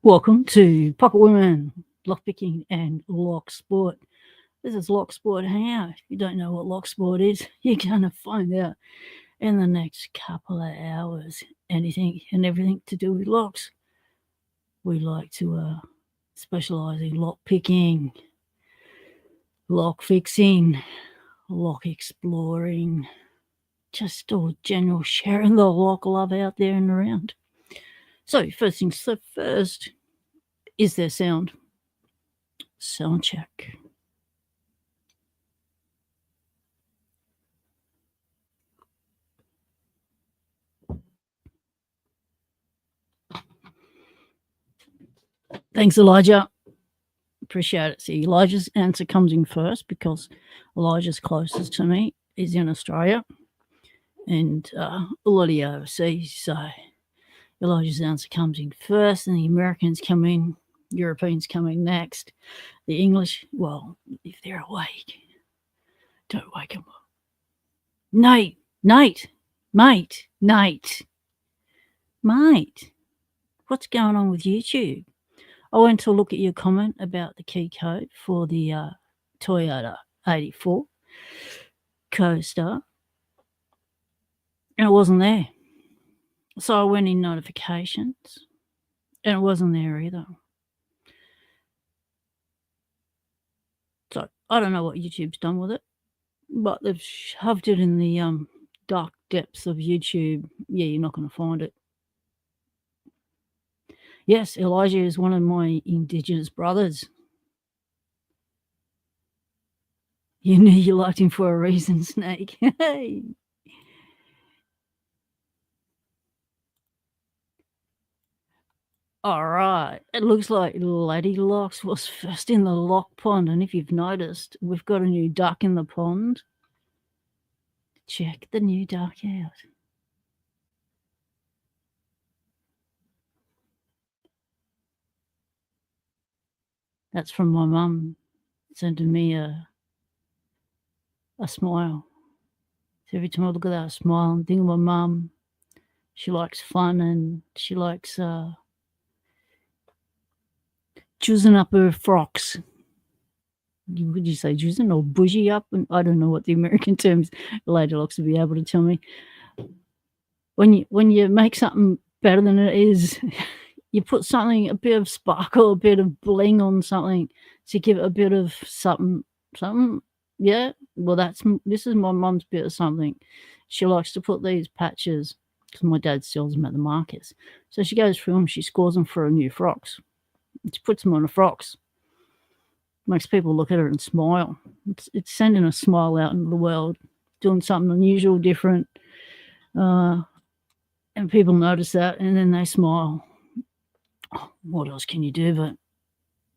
Welcome to Pocket Women, Lockpicking and Locksport. This is Locksport Hangout. If you don't know what Locksport is, you're going to find out in the next couple of hours. Anything and everything to do with locks. We like to specialise in lockpicking, lock fixing, lock exploring, just all general sharing the lock love out there and around. So first things first, is there sound? Sound check. Thanks, Elijah. Appreciate it. See, Elijah's answer comes in first because Elijah's closest to me. He's in Australia and a lot of you overseas. So Elijah's answer comes in first, and the Americans come in, Europeans come in next. The English, well, if they're awake, don't wake them up. Nate, mate, what's going on with YouTube? I went to look at your comment about the key code for the Toyota 84 Coaster, and it wasn't there. So I went in notifications, and it wasn't there either. So I don't know what YouTube's done with it, but they've shoved it in the dark depths of YouTube. Yeah, you're not going to find it. Yes, Elijah is one of my Indigenous brothers. You knew you liked him for a reason, Snake. Hey. All right. It looks like Lady Locks was first in the lock pond. And if you've noticed, we've got a new duck in the pond. Check the new duck out. That's from my mum sending me a smile. So every time I look at that smile and think of my mum, she likes fun and she likes juicing up her frocks. Would you say juicing or bougie up? And I don't know what the American terms. Lady Locks will be able to tell me. When you make something better than it is, you put something, a bit of sparkle, a bit of bling on something to give it a bit of something. Yeah, well, this is my mum's bit of something. She likes to put these patches because my dad sells them at the markets. So she goes through them, she scores them for her new frocks. She puts them on the frocks. Makes people look at her and smile. It's sending a smile out into the world, doing something unusual, different, and people notice that, and then they smile. What else can you do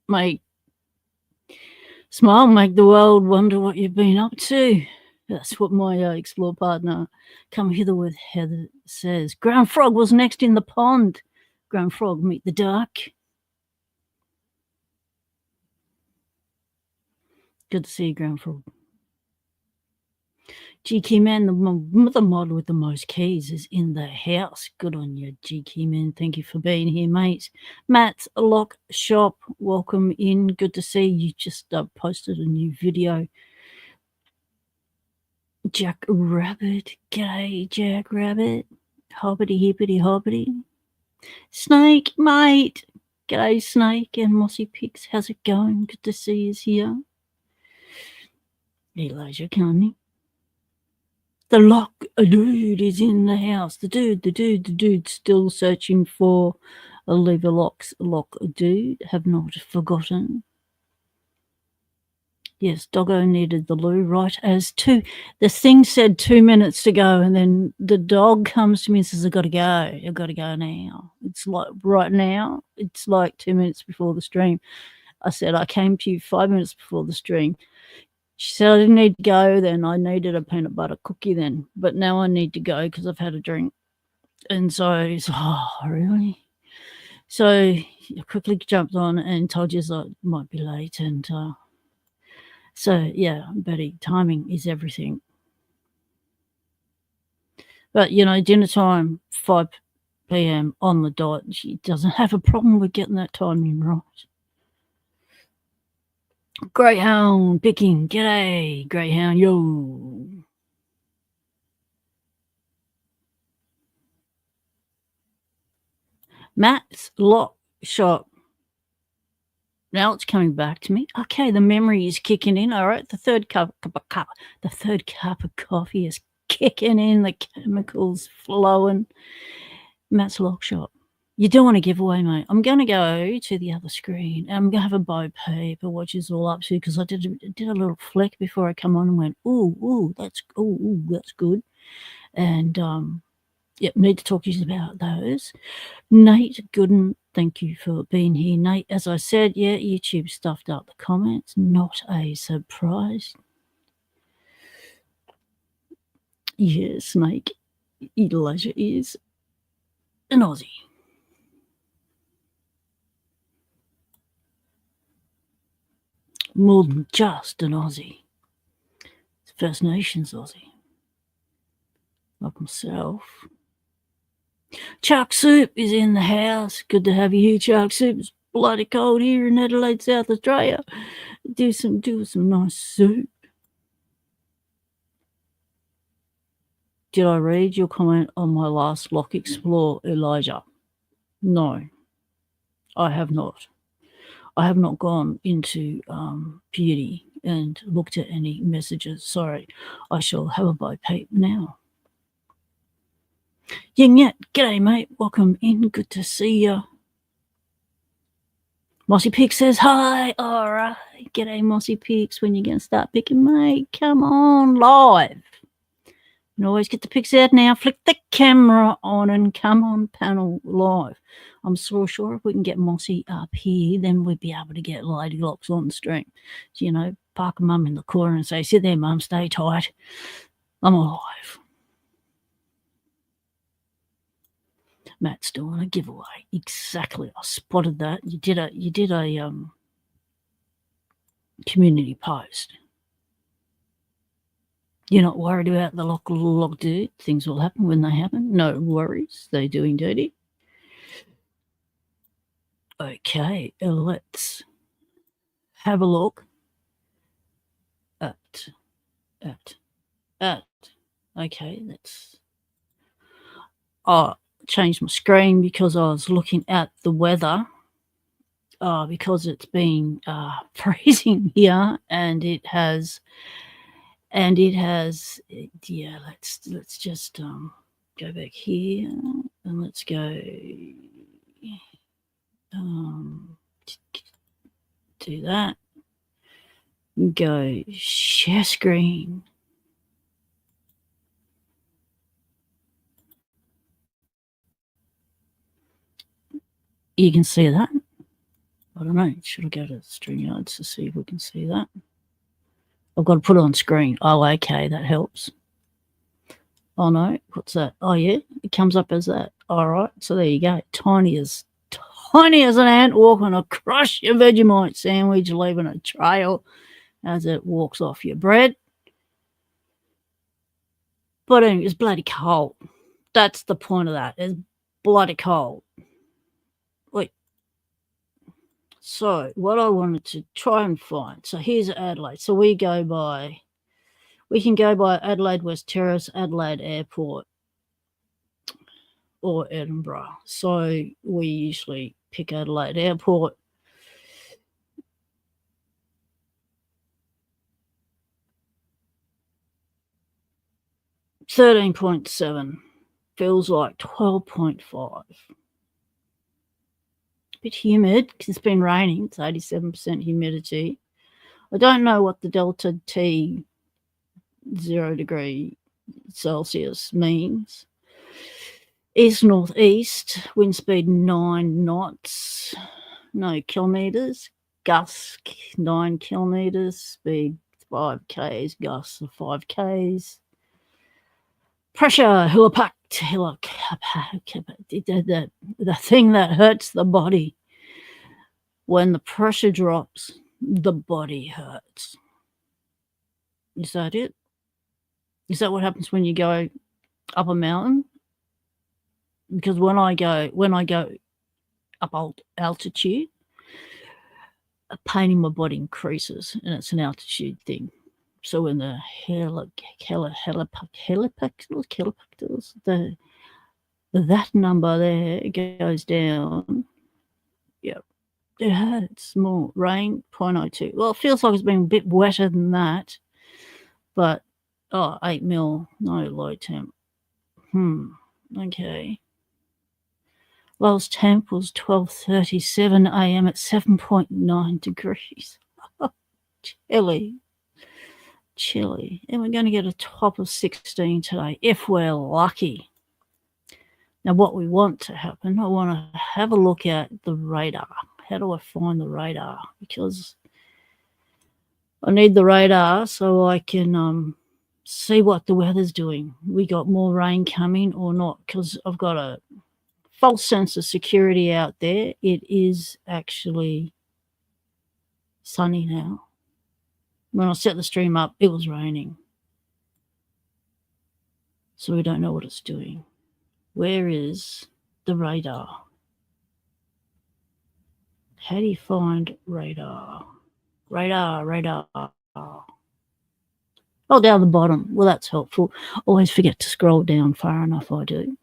but smile, make the world wonder what you've been up to? That's what my explore partner, Come Hither with Heather, says. Ground Frog was next in the pond. Ground Frog, meet the duck. Good to see you, Ground Frog. GK Man, the mod with the most keys, is in the house. Good on you, GK Man. Thank you for being here, mate. Matt's Lock Shop, welcome in. Good to see you. Just posted a new video. Jack Rabbit, g'day, Jack Rabbit. Hobbity hippity hobbity. Snake, mate. G'day, Snake and Mossy Pigs. How's it going? Good to see you here. Elijah Carney. The lock dude is in the house. The dude still searching for a lever lock dude. Have not forgotten. Yes, Doggo needed the loo, right as two. The thing said 2 minutes to go, and then the dog comes to me and says, I've got to go. I've got to go now. It's like right now. It's like 2 minutes before the stream. I said, I came to you 5 minutes before the stream. She said I didn't need to go then. I needed a peanut butter cookie then. But now I need to go because I've had a drink. And so he's oh, really? So I quickly jumped on and told you I might be late. And so, yeah, Betty, timing is everything. But, dinner time, 5 p.m. on the dot. She doesn't have a problem with getting that timing right. Greyhound picking. G'day, Greyhound. Yo. Matt's Lock Shop. Now it's coming back to me. Okay, the memory is kicking in. All right, the third cup of coffee is kicking in. The chemicals flowing. Matt's Lock Shop. You don't want to give away, mate. I'm going to go to the other screen. I'm going to have a Bo Peep of what she's all up to because I did a little flick before I come on and went, ooh, that's good. And need to talk to you about those. Nate Gooden, thank you for being here. Nate, as I said, yeah, YouTube stuffed up the comments. Not a surprise. Yeah, Snake, Elijah is an Aussie. More than just an Aussie. It's First Nations Aussie. Like myself. Chuck Soup is in the house. Good to have you here, Chuck Soup. It's bloody cold here in Adelaide, South Australia. Do some nice soup. Did I read your comment on my last Lock Explore, Elijah? No, I have not. I have not gone into Beauty and looked at any messages. Sorry, I shall have a Bo Peep now. Ying Yat, g'day mate, welcome in, good to see you. Mossy Pig says hi, alright, g'day Mossy Pigs, when you going to start picking, mate? Come on, live. You always get the pics out now, flick the camera on and come on panel live. I'm so sure if we can get Mossy up here, then we'd be able to get Lady Locks on the stream. So, you know, park mum in the corner and say, sit there mum, stay tight, I'm alive. Matt's doing a giveaway. Exactly. I spotted that. You did a community post. You're not worried about the lock dude. Things will happen when they happen. No worries. They do indeed. Okay, let's have a look at okay, let's change my screen because I was looking at the weather because it's been freezing here and it has yeah, let's just go back here and let's go do that, go share screen. You can see that. I don't know. Should I go to StreamYards to see if we can see that? I've got to put it on screen. Oh, okay, that helps. Oh no, what's that? Oh yeah, it comes up as that. All right, so there you go. Tiny as an ant walking across your Vegemite sandwich, leaving a trail as it walks off your bread. But anyway, it's bloody cold. That's the point of that. It's bloody cold. Wait. So what I wanted to try and find. So here's Adelaide. So we can go by Adelaide West Terrace, Adelaide Airport, or Edinburgh. So we usually pick Adelaide Airport. $13.7 feels like 12.5. Bit humid because it's been raining. It's 87% humidity. I don't know what the delta T 0 degree Celsius means. East northeast, wind speed 9 knots, no kilometers, gust 9 kilometers, speed 5 k's, gusts of 5 k's. Pressure, the thing that hurts the body. When the pressure drops, the body hurts. Is that it? Is that what happens when you go up a mountain? because when I go up altitude, pain in my body increases, and it's an altitude thing. So when the helicopters, that number there goes down, yep, it hurts more. Rain, 0.02. Well, it feels like it's been a bit wetter than that, but 8 mil, no low temp. Okay. Lowest temp was 12:37 a.m. at 7.9 degrees. Chilly. And we're going to get a top of 16 today, if we're lucky. Now, what we want to happen, I want to have a look at the radar. How do I find the radar? Because I need the radar so I can see what the weather's doing. We got more rain coming or not? Because I've got a false sense of security out there. It is actually sunny now. When I set the stream up, it was raining. So we don't know what it's doing. Where is the radar? How do you find radar? Radar. Oh, down the bottom. Well, that's helpful. Always forget to scroll down far enough, I do.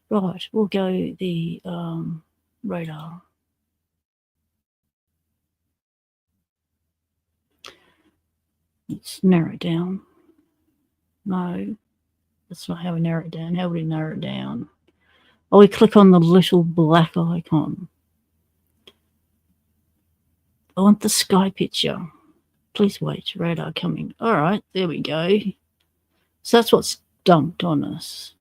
Right, we'll go the radar. Let's narrow it down. No, that's not how we narrow it down. How would we narrow it down? Oh, we click on the little black icon. I want the sky picture. Please wait, radar coming. All right, there we go. So that's what's dumped on us.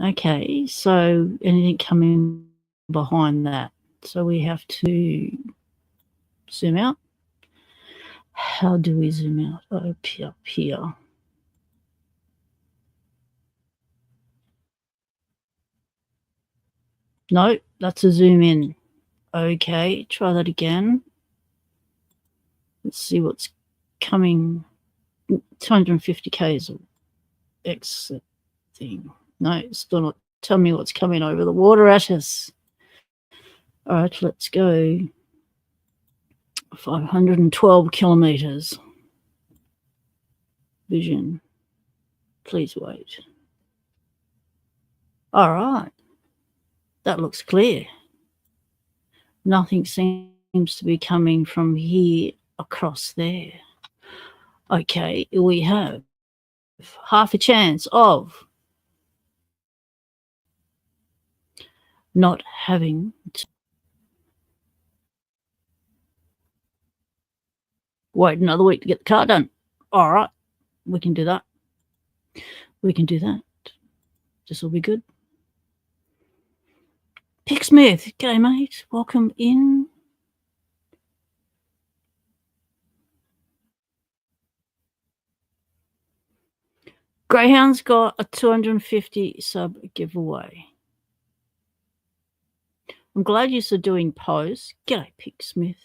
Okay, so anything coming behind that? So we have to zoom out. How do we zoom out? Up here. No, that's a zoom in. Okay, try that again. Let's see what's coming. 250 k's of exit thing. No, it's still not telling me what's coming over the water at us. All right, let's go 512 kilometers. Vision. Please wait. All right. That looks clear. Nothing seems to be coming from here across there. Okay, we have half a chance of not having to wait another week to get the car done. All right, we can do that. This will be good. Pick Smith, g'day mate, welcome in. Greyhound's got a 250 sub giveaway. I'm glad you're doing posts. G'day, Pick Smith.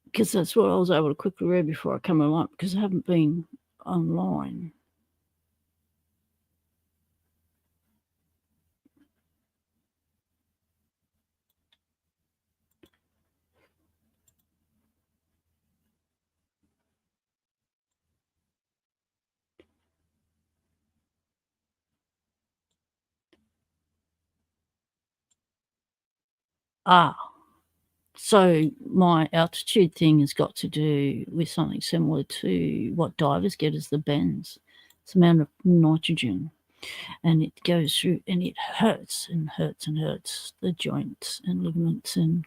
Because that's what I was able to quickly read before I come along, because I haven't been online. So my altitude thing has got to do with something similar to what divers get as the bends. It's the amount of nitrogen. And it goes through and it hurts the joints and ligaments and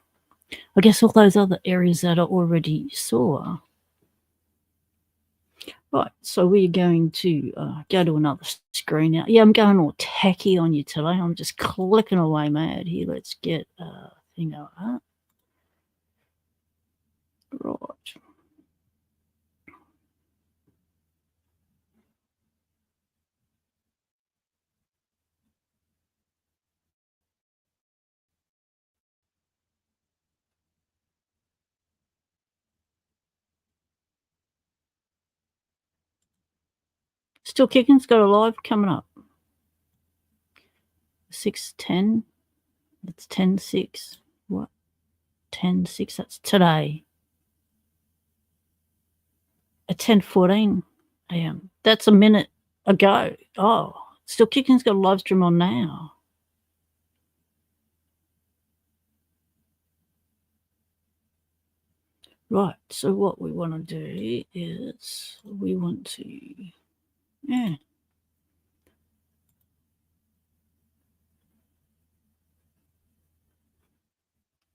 I guess all those other areas that are already sore. Right, so we're going to go to another screen now. Yeah, I'm going all tacky on you today. I'm just clicking away mad here. Let's get a thing like that. Right. Still Kicking's got a live coming up. 6:10. That's 10:06. What? 10:06. That's today. At 10:14 a.m. That's a minute ago. Oh, Still Kicking's got a live stream on now. Right, so what we want to do is we want to, yeah.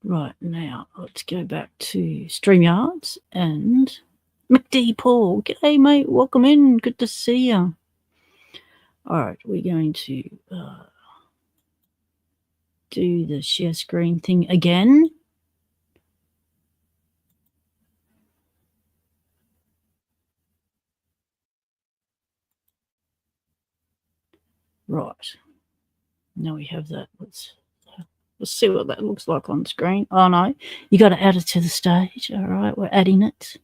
Right, now let's go back to StreamYards and McD Paul. G'day, mate. Welcome in. Good to see you. All right, we're going to do the share screen thing again. Right. Now we have that. Let's see what that looks like on screen. Oh, no. You got to add it to the stage. All right, we're adding it.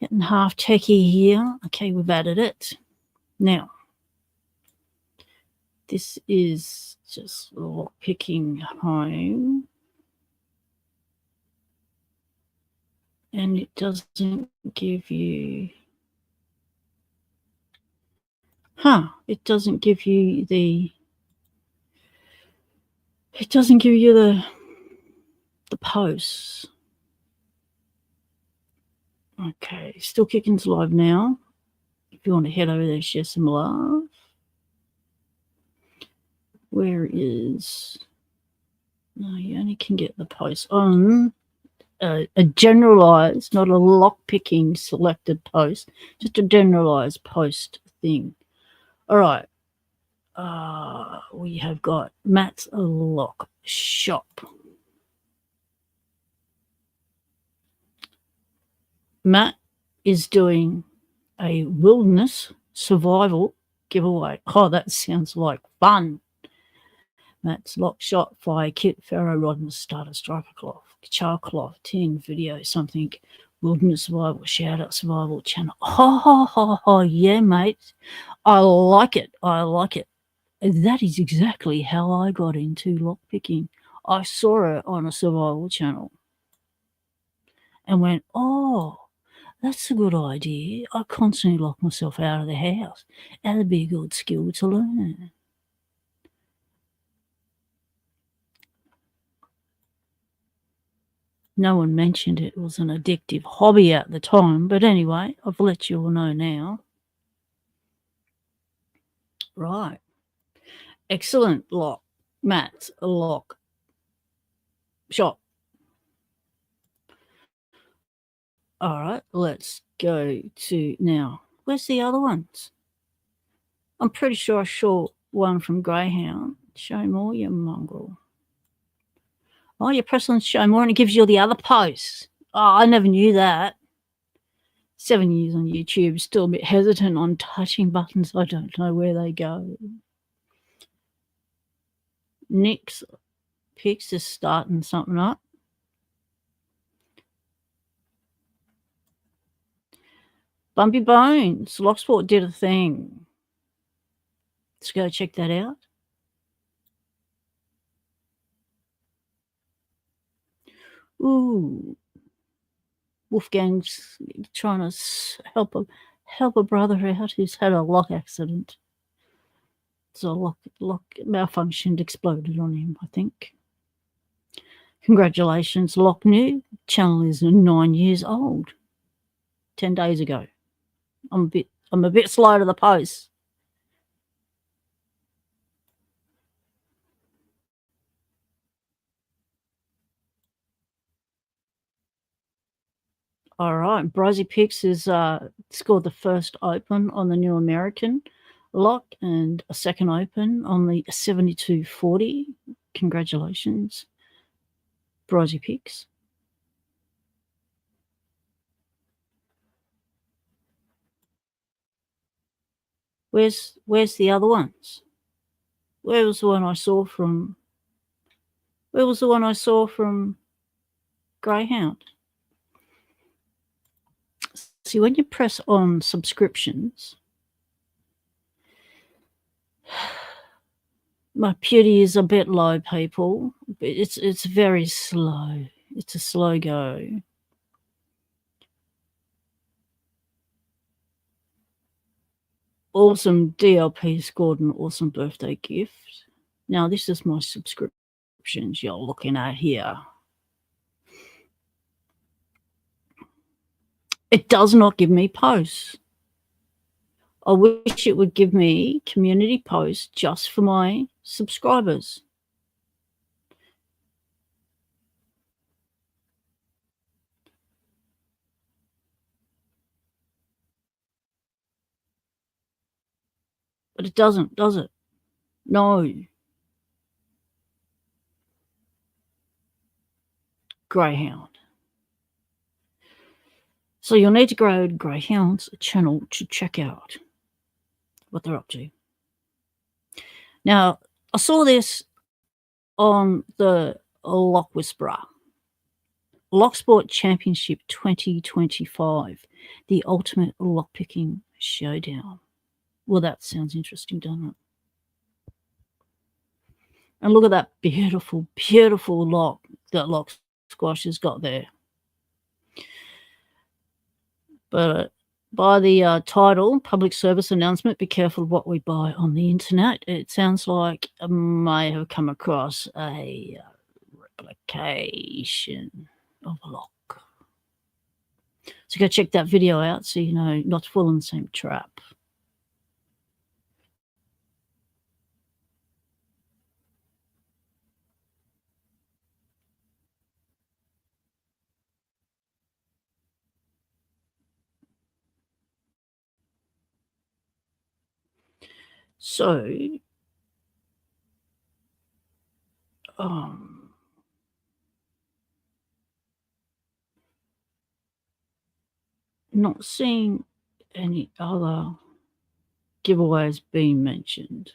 Getting half techie here. Okay, we've added it. Now, this is just lockpicking home. And it doesn't give you... it doesn't give you the... It doesn't give you the posts. Okay, Still Kicking's live now. If you want to head over there, share some love. Where is... No, you only can get the post on a generalized, not a lockpicking selected post, just a generalized post thing. All right. We have got Matt's Lock Shop. Matt is doing a wilderness survival giveaway. Oh, that sounds like fun. Matt's Lock Shop, fire kit, ferro rod and starter, striker cloth, char cloth, tin, video, something, wilderness survival, shout out survival channel. Oh, yeah, mate. I like it. I like it. That is exactly how I got into lockpicking. I saw it on a survival channel and went, oh, that's a good idea. I constantly lock myself out of the house. That'd be a good skill to learn. No one mentioned it was an addictive hobby at the time, but anyway, I've let you all know now. Right. Excellent lock. Matt's Lock Shop. All right, let's go to now. Where's the other ones? I'm pretty sure I saw one from Greyhound. Show more, you mongrel. Oh, you press on show more and it gives you the other posts. Oh, I never knew that. 7 years on YouTube, still a bit hesitant on touching buttons. I don't know where they go. Nick's Picks is starting something up. Bumpy Bones, Locksport did a thing. Let's go check that out. Ooh. Wolfgang's trying to help a brother out who's had a lock accident. So lock malfunctioned, exploded on him, I think. Congratulations, Lock New. Channel is 9 years old. 10 days ago. I'm a bit slow to the post. All right, Brozzy Picks has scored the first open on the New American lock and a second open on the 7240. Congratulations, Brozzy Picks. Where's the other ones? Where was the one I saw from? Where was the one I saw from Greyhound? See, when you press on subscriptions, My purity is a bit low, people. It's very slow. It's a slow go. Awesome. DLP scored an awesome birthday gift. Now, this is my subscriptions you're looking at here. It does not give me posts. I wish it would give me community posts just for my subscribers. But it doesn't, does it? No. Greyhound. So you'll need to go to Greyhound's channel to check out what they're up to. Now, I saw this on the Lock Whisperer. Locksport Championship 2025, the ultimate lockpicking showdown. Well, that sounds interesting, doesn't it? And look at that beautiful, beautiful lock that Lock Squash has got there. But by the title, public service announcement, be careful of what we buy on the internet. It sounds like I may have come across a replication of a lock. So go check that video out so you know not to fall in the same trap. So, not seeing any other giveaways being mentioned.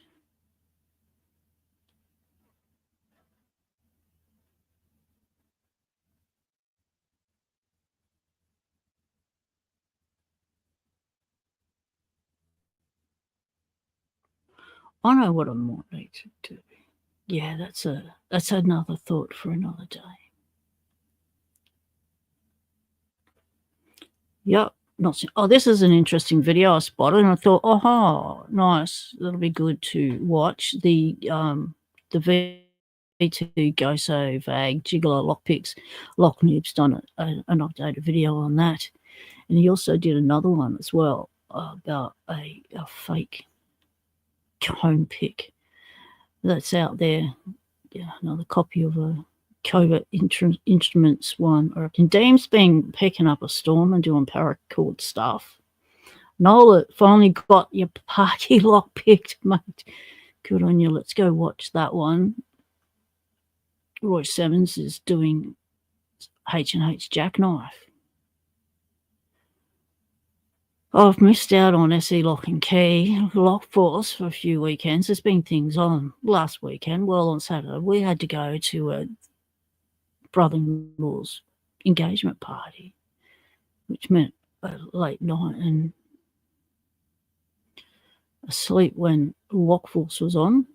I know what I might need to do. Yeah, that's another thought for another day. Yep. Oh, this is an interesting video I spotted, and I thought, oh, nice. That'll be good to watch. The V2 Goso Vag Jiggler Lockpicks. Locknoob's done an updated video on that. And he also did another one as well about a fake cone pick that's out there. Yeah, another copy of a Covert Instruments one. I reckon Deem's been picking up a storm and doing paracord stuff. Nola finally got your party lock picked, mate. Good on you. Let's go watch that one. Roy Simmons is doing H&H Jackknife. I've missed out on SE Lock and Key, Lock Force for a few weekends. There's been things on last weekend. Well, on Saturday, we had to go to a brother-in-law's engagement party, which meant a late night and asleep when Lock Force was on.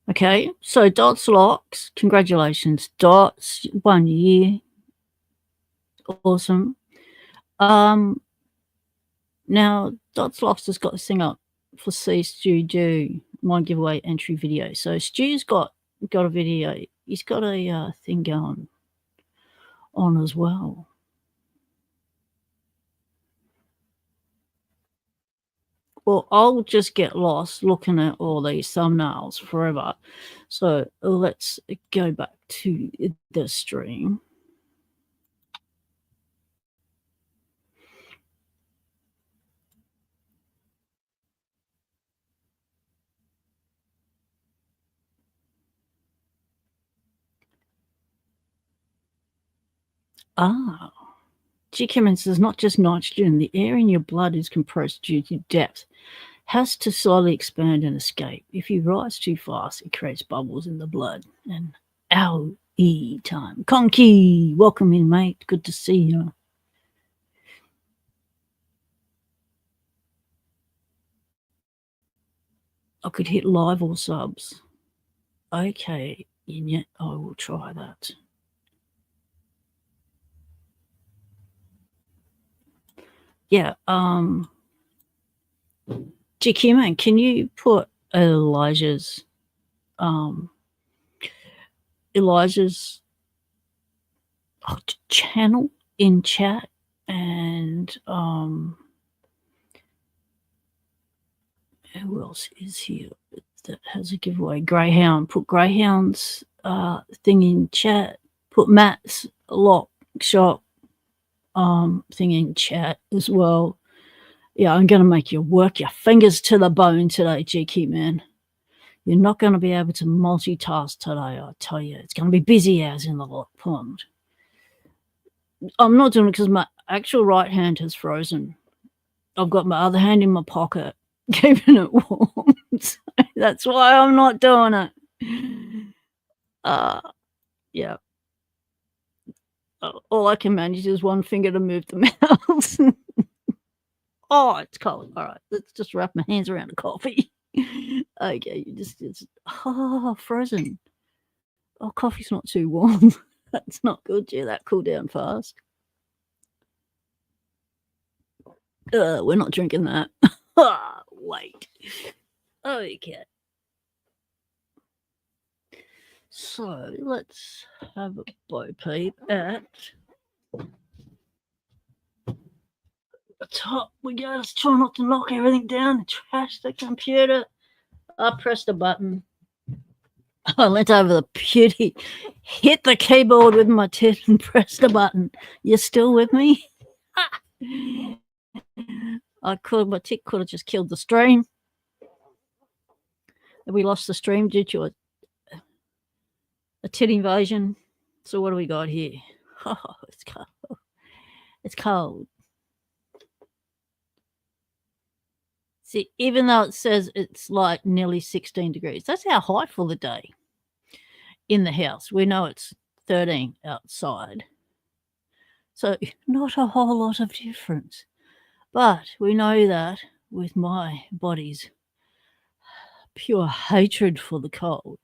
Okay, so Dots Locks, congratulations, Dots, 1 year, awesome. Now Dots Locks has got this thing up for See Stu Do my giveaway entry video. So Stu's got a video. He's got a thing going on as well. Well, I'll just get lost looking at all these thumbnails forever. So let's go back to the stream. G. Kimmins says not just nitrogen, the air in your blood is compressed due to depth. Has to slowly expand and escape. If you rise too fast, it creates bubbles in the blood. And ow-e time. Conky, welcome in, mate. Good to see you. I could hit live or subs. Okay, yet I will try that. Yeah, GQ man, can you put Elijah's channel in chat, and who else is here that has a giveaway? Greyhound. Put Greyhound's thing in chat. Put Matt's lock shop thing in chat as well. Yeah, I'm going to make you work your fingers to the bone today, GQ man. You're not going to be able to multitask today, I tell you. It's going to be busy as in the lock pond. I'm not doing it because my actual right hand has frozen. I've got my other hand in my pocket, keeping it warm. So that's why I'm not doing it. Yeah. All I can manage is one finger to move the mouse. Oh, it's cold. All right, let's just wrap my hands around a coffee. Okay, it's frozen. Oh, coffee's not too warm. That's not good. Yeah, that cooled down fast. We're not drinking that. Wait. Okay. So let's have a blow peep at the top. We go. Let's try not to knock everything down. Trash the computer. I pressed a button. I leant over the beauty, hit the keyboard with my tit and pressed the button. You still with me? My tick could have just killed the stream. We lost the stream due to a tit invasion. So what do we got here? Oh, it's cold. It's cold. See, even though it says it's like nearly 16 degrees, that's our height for the day in the house. We know it's 13 outside. So not a whole lot of difference. But we know that with my body's pure hatred for the cold,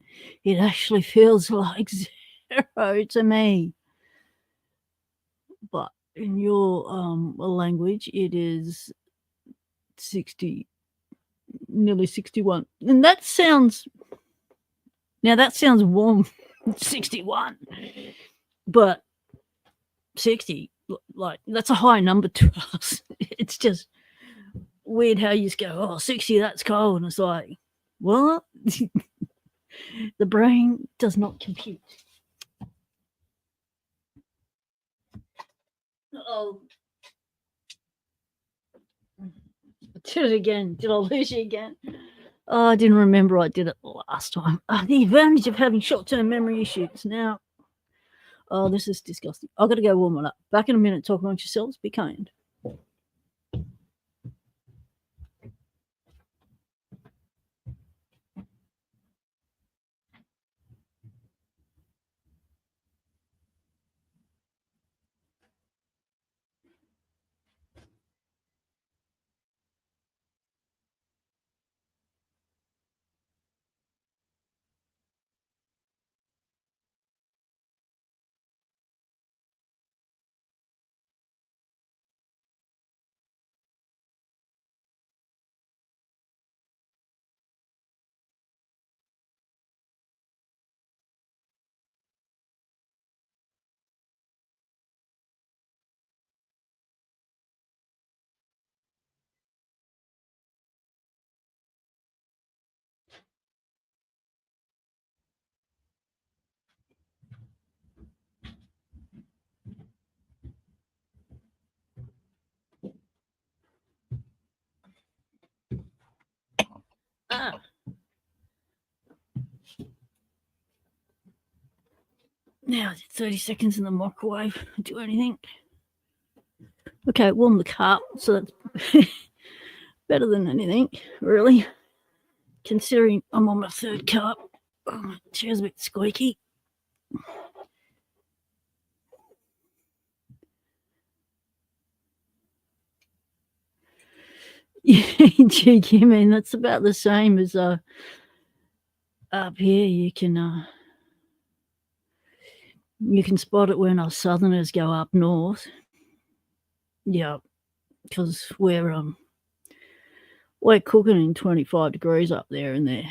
it actually feels like 0 to me. But in your language, it is 60, nearly 61. And that sounds warm, 61. But 60, like, that's a high number to us. It's just weird how you just go, 60, that's cold. And it's like, what? The brain does not compute. Oh, I did it again. Did I lose you again? Oh, I didn't remember I did it last time. The advantage of having short-term memory issues. Now, this is disgusting. I've got to go warm it up. Back in a minute. Talk amongst yourselves. Be kind. Now, 30 seconds in the microwave. Do anything. Okay, warm the cup. So that's better than anything, really. Considering I'm on my third cup. Oh, my chair's a bit squeaky. Cheeky, man, that's about the same as, up here. You can spot it when us southerners go up north. Yeah, 'cause we're cooking in 25 degrees up there in the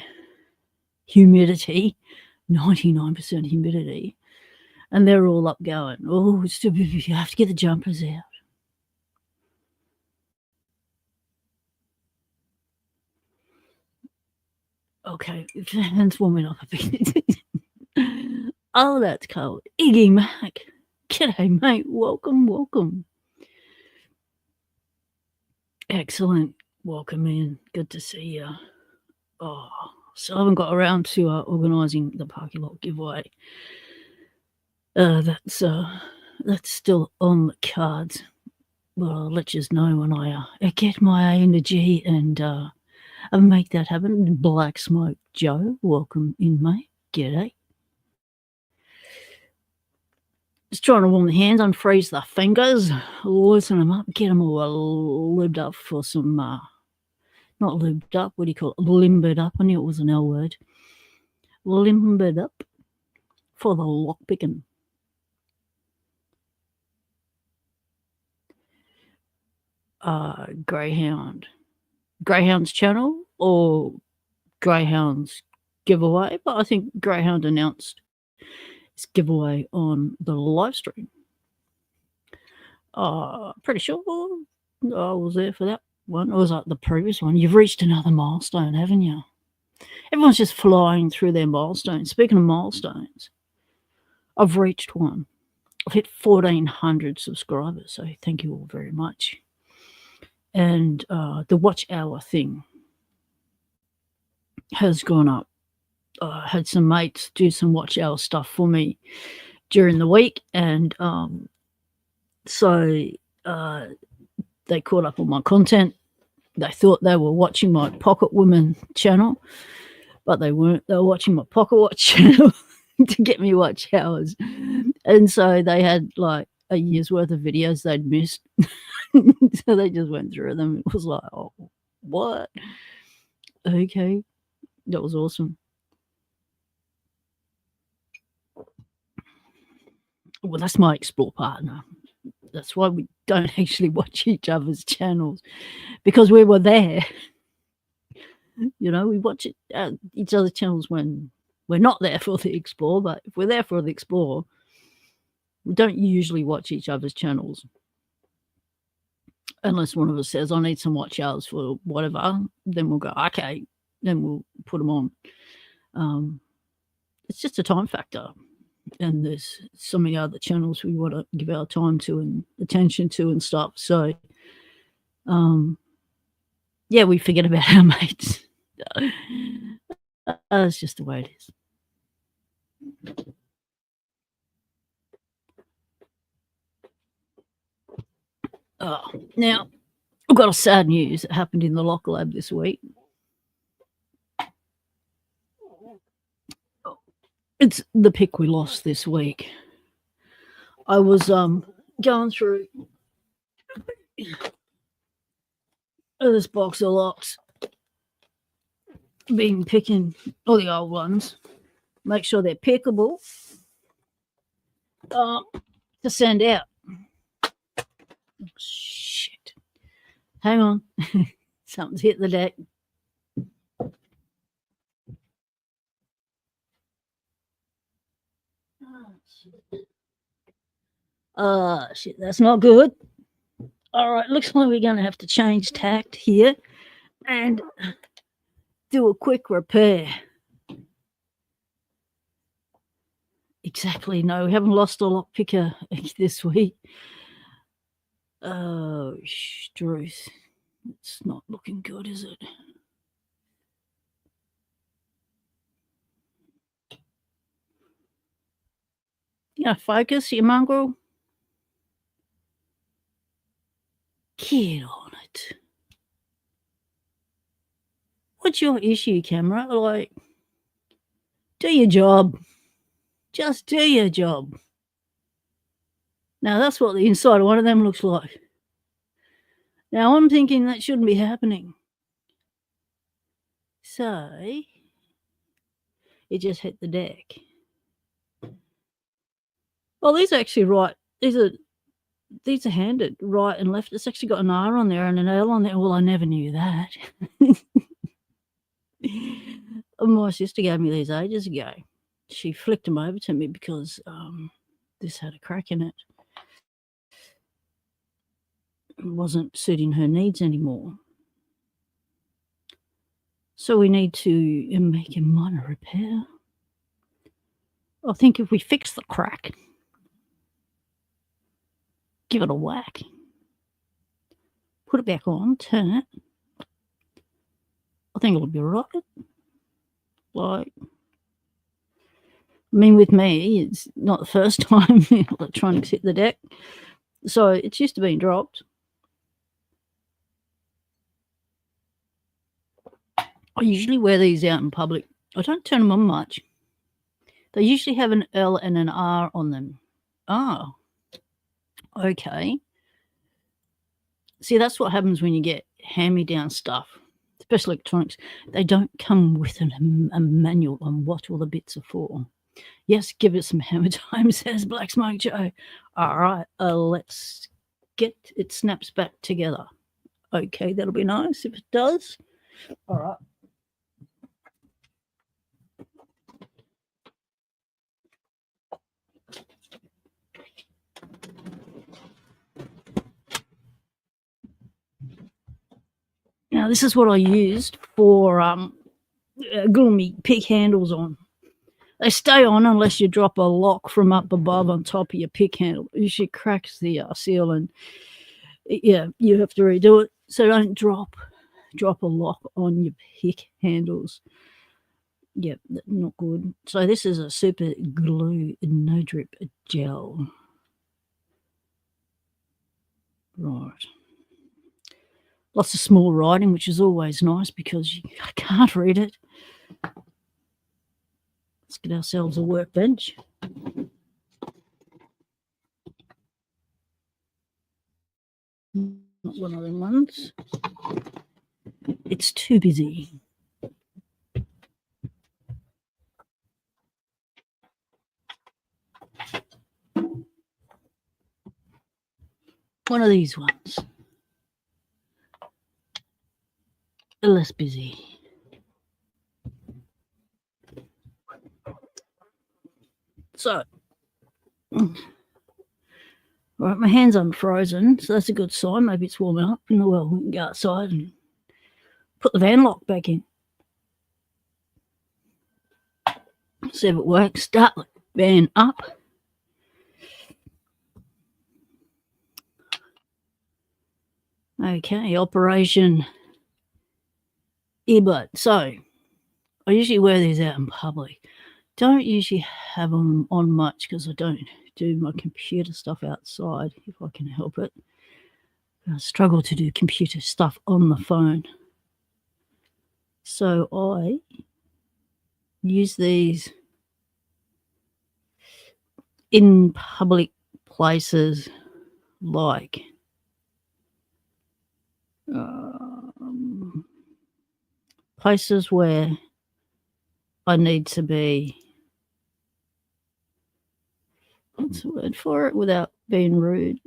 humidity, 99% humidity, and they're all up going, "Oh, it's too you have to get the jumpers out." Okay, fan's warming up a bit. Oh, that's cold. Iggy Mac. G'day, mate. Welcome, welcome. Excellent. Welcome in. Good to see you. Oh, so I haven't got around to organising the parking lot giveaway. That's still on the cards. Well, I'll let you know when I get my energy and make that happen. Black Smoke Joe, welcome in, mate. G'day. Just trying to warm the hands, unfreeze the fingers, loosen them up, get them all lubed up for some, not lubed up, what do you call it? Limbered up. I knew it was an L word. Limbered up for the lockpicking. Greyhound's channel or Greyhound's giveaway, but I think Greyhound announced its giveaway on the live stream. Pretty sure I was there for that one. Or was that the previous one? You've reached another milestone, haven't you? Everyone's just flying through their milestones. Speaking of milestones, I've reached one. I've hit 1,400 subscribers, so thank you all very much. And the watch hour thing has gone up. I had some mates do some watch hour stuff for me during the week, and so they caught up on my content. They thought they were watching my Pocket Women channel, but they weren't. They were watching my Pocket Watch channel to get me watch hours. And so they had like a year's worth of videos they'd missed. So they just went through them. It was like, oh, what? Okay. That was awesome. Well, that's my explore partner. That's why we don't actually watch each other's channels, because we were there. You know, we watch each other's channels when we're not there for the explore, but if we're there for the explore, we don't usually watch each other's channels. Unless one of us says, I need some watch hours for whatever, then we'll go, okay, then we'll put them on. It's just a time factor. And there's so many other channels we want to give our time to and attention to and stuff. So, yeah, we forget about our mates. That's just the way it is. Now, I've got a sad news that happened in the Lock Lab this week. It's the pick we lost this week. I was going through this box of locks, been picking all the old ones, make sure they're pickable to send out. Oh, shit. Hang on. Something's hit the deck. Shit, that's not good. All right, looks like we're going to have to change tact here and do a quick repair. Exactly. No, we haven't lost a lock picker this week. Oh, Struth. It's not looking good, is it? Yeah, focus, you mongrel. Get on it. What's your issue, camera? Like, do your job. Just do your job. Now, that's what the inside of one of them looks like. Now I'm thinking that shouldn't be happening. So it just hit the deck. Well, these are actually right. These are handed right and left. It's actually got an R on there and an L on there. Well, I never knew that. My sister gave me these ages ago. She flicked them over to me because this had a crack in it. It wasn't suiting her needs anymore. So we need to make a minor repair. I think if we fix the crack, give it a whack, put it back on, turn it, I think it'll be right. Like, I mean, with me, it's not the first time electronics hit the deck. So it's used to being dropped. I usually wear these out in public. I don't turn them on much. They usually have an L and an R on them. Oh, okay. See, that's what happens when you get hand-me-down stuff, especially electronics. They don't come with a manual on what all the bits are for. Yes, give it some hammer time, says Black Smoke Joe. All right, let's get it snaps back together. Okay, that'll be nice if it does. All right. Now, this is what I used for gluing me pick handles on. They stay on unless you drop a lock from up above on top of your pick handle. It usually cracks the seal and, yeah, you have to redo it. So don't drop a lock on your pick handles. Yep, not good. So this is a super glue no drip gel. Right. Lots of small writing, which is always nice because I can't read it. Let's get ourselves a workbench. Not one of them ones. It's too busy. One of these ones. Less busy. So, right, my hands unfrozen, so that's a good sign. Maybe it's warming up. Well, we can go outside and put the van lock back in. See if it works. Start the van up. Okay, operation earbud. So, I usually wear these out in public. Don't usually have them on much because I don't do my computer stuff outside if I can help it. I struggle to do computer stuff on the phone. So I use these in public places like places where I need to be, what's the word for it without being rude?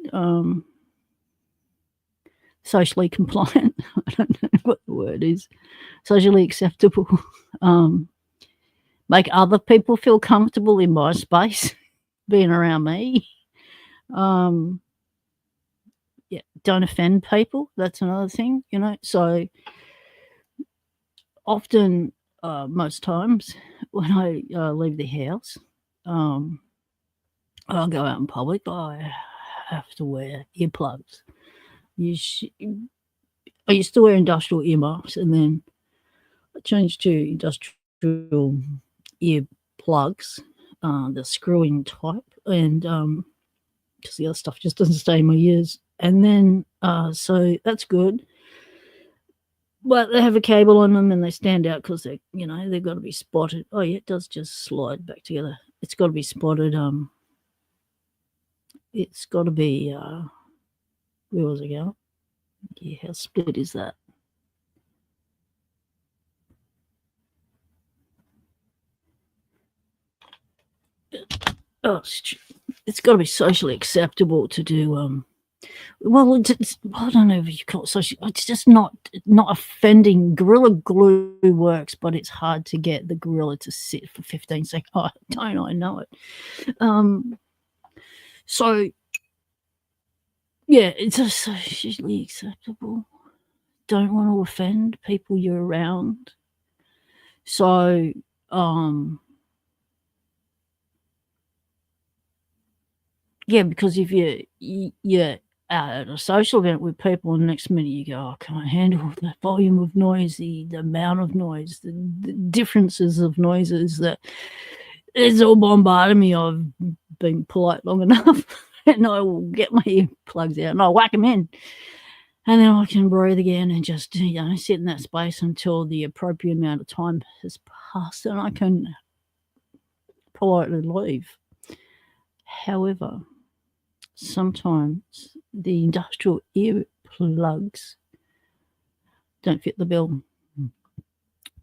Socially compliant. I don't know what the word is. Socially acceptable. Make other people feel comfortable in my space, being around me. Yeah, don't offend people. That's another thing, So often, most times, when I leave the house, I'll go out in public. I have to wear earplugs. I used to wear industrial earmuffs, and then I changed to industrial earplugs, the screw-in type, and because the other stuff just doesn't stay in my ears. And then, so that's good. But they have a cable on them and they stand out because they've got to be spotted. Oh yeah, it does just slide back together. It's got to be spotted. It's got to be. Where was it going? Yeah, how split is that? Oh, it's got to be socially acceptable to do. Well, I don't know if you call it social. It's just not offending. Gorilla Glue works, but it's hard to get the gorilla to sit for 15 seconds. Oh, don't I know it? So yeah, it's just socially acceptable. Don't want to offend people you're around. So yeah, because if you're out at a social event with people, and the next minute you go, "Oh, I can't handle the volume of noise, the amount of noise, the differences of noises that it's all bombarding me. I've been polite long enough, and I will get my earplugs out and I'll whack them in, and then I can breathe again and just sit in that space until the appropriate amount of time has passed, and I can politely leave. However, sometimes the industrial earplugs don't fit the bill.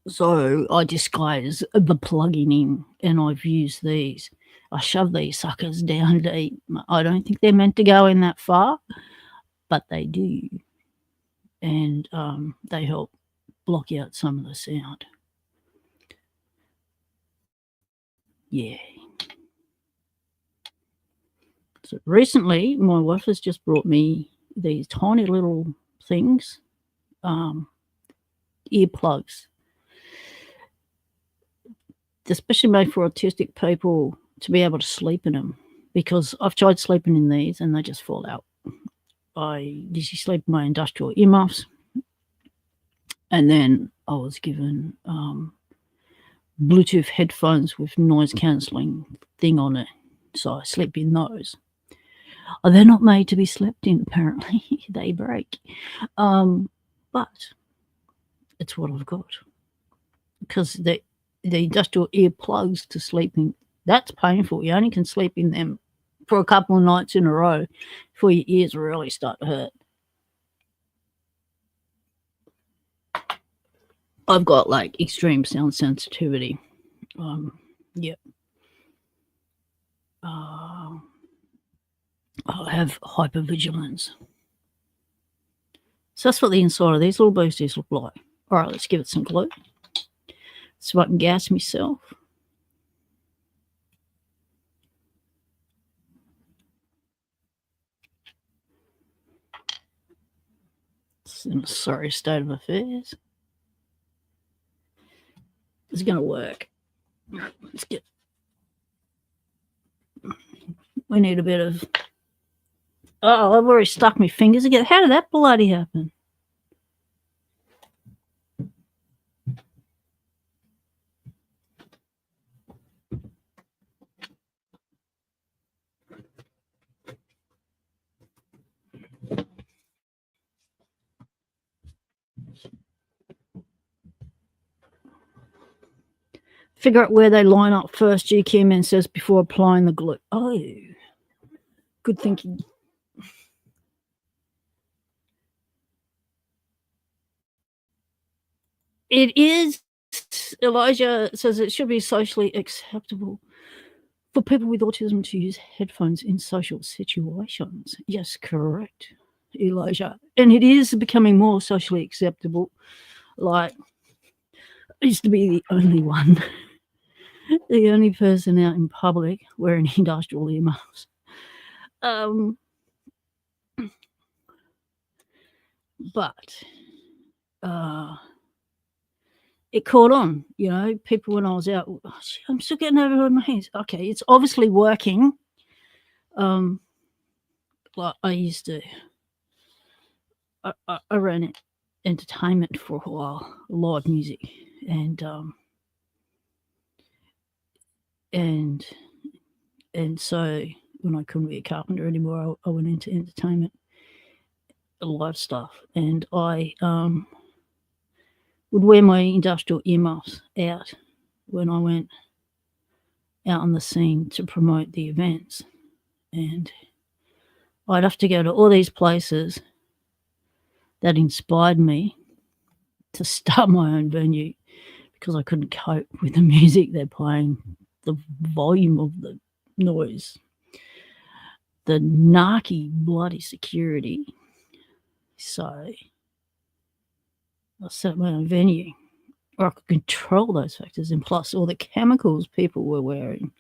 So I disguise the plugging in, and I've used these. I shove these suckers down deep. I don't think they're meant to go in that far, but they do. And they help block out some of the sound. Yeah. So recently, my wife has just brought me these tiny little things, earplugs, especially made for autistic people to be able to sleep in them, because I've tried sleeping in these and they just fall out. I usually sleep in my industrial earmuffs, and then I was given Bluetooth headphones with noise cancelling thing on it, so I sleep in those. Oh, they're not made to be slept in, apparently. They break. But it's what I've got. Because the industrial earplugs to sleep in, that's painful. You only can sleep in them for a couple of nights in a row before your ears really start to hurt. I've got like extreme sound sensitivity. Yep. I have hypervigilance. So that's what the inside of these little boosties look like. All right, let's give it some glue so I can gas myself. It's in a sorry state of affairs. It's going to work. Let's get. We need a bit of. Oh, I've already stuck my fingers again. How did that bloody happen? Figure out where they line up first, GQ Man says, before applying the glue. Oh, good thinking. It is. Elijah says it should be socially acceptable for people with autism to use headphones in social situations. Yes, correct, Elijah. And it is becoming more socially acceptable. Like, I used to be the only one, the only person out in public wearing industrial earmuffs. But it caught on, people when I was out, "Oh, I'm still getting over my hands." Okay, it's obviously working. Like I used to, I ran entertainment for a while, live music, and so when I couldn't be a carpenter anymore, I went into entertainment, live stuff, and I would wear my industrial earmuffs out when I went out on the scene to promote the events, and I'd have to go to all these places that inspired me to start my own venue because I couldn't cope with the music they're playing, the volume of the noise, the narky bloody security. So I set up my own venue where I could control those factors, and plus all the chemicals people were wearing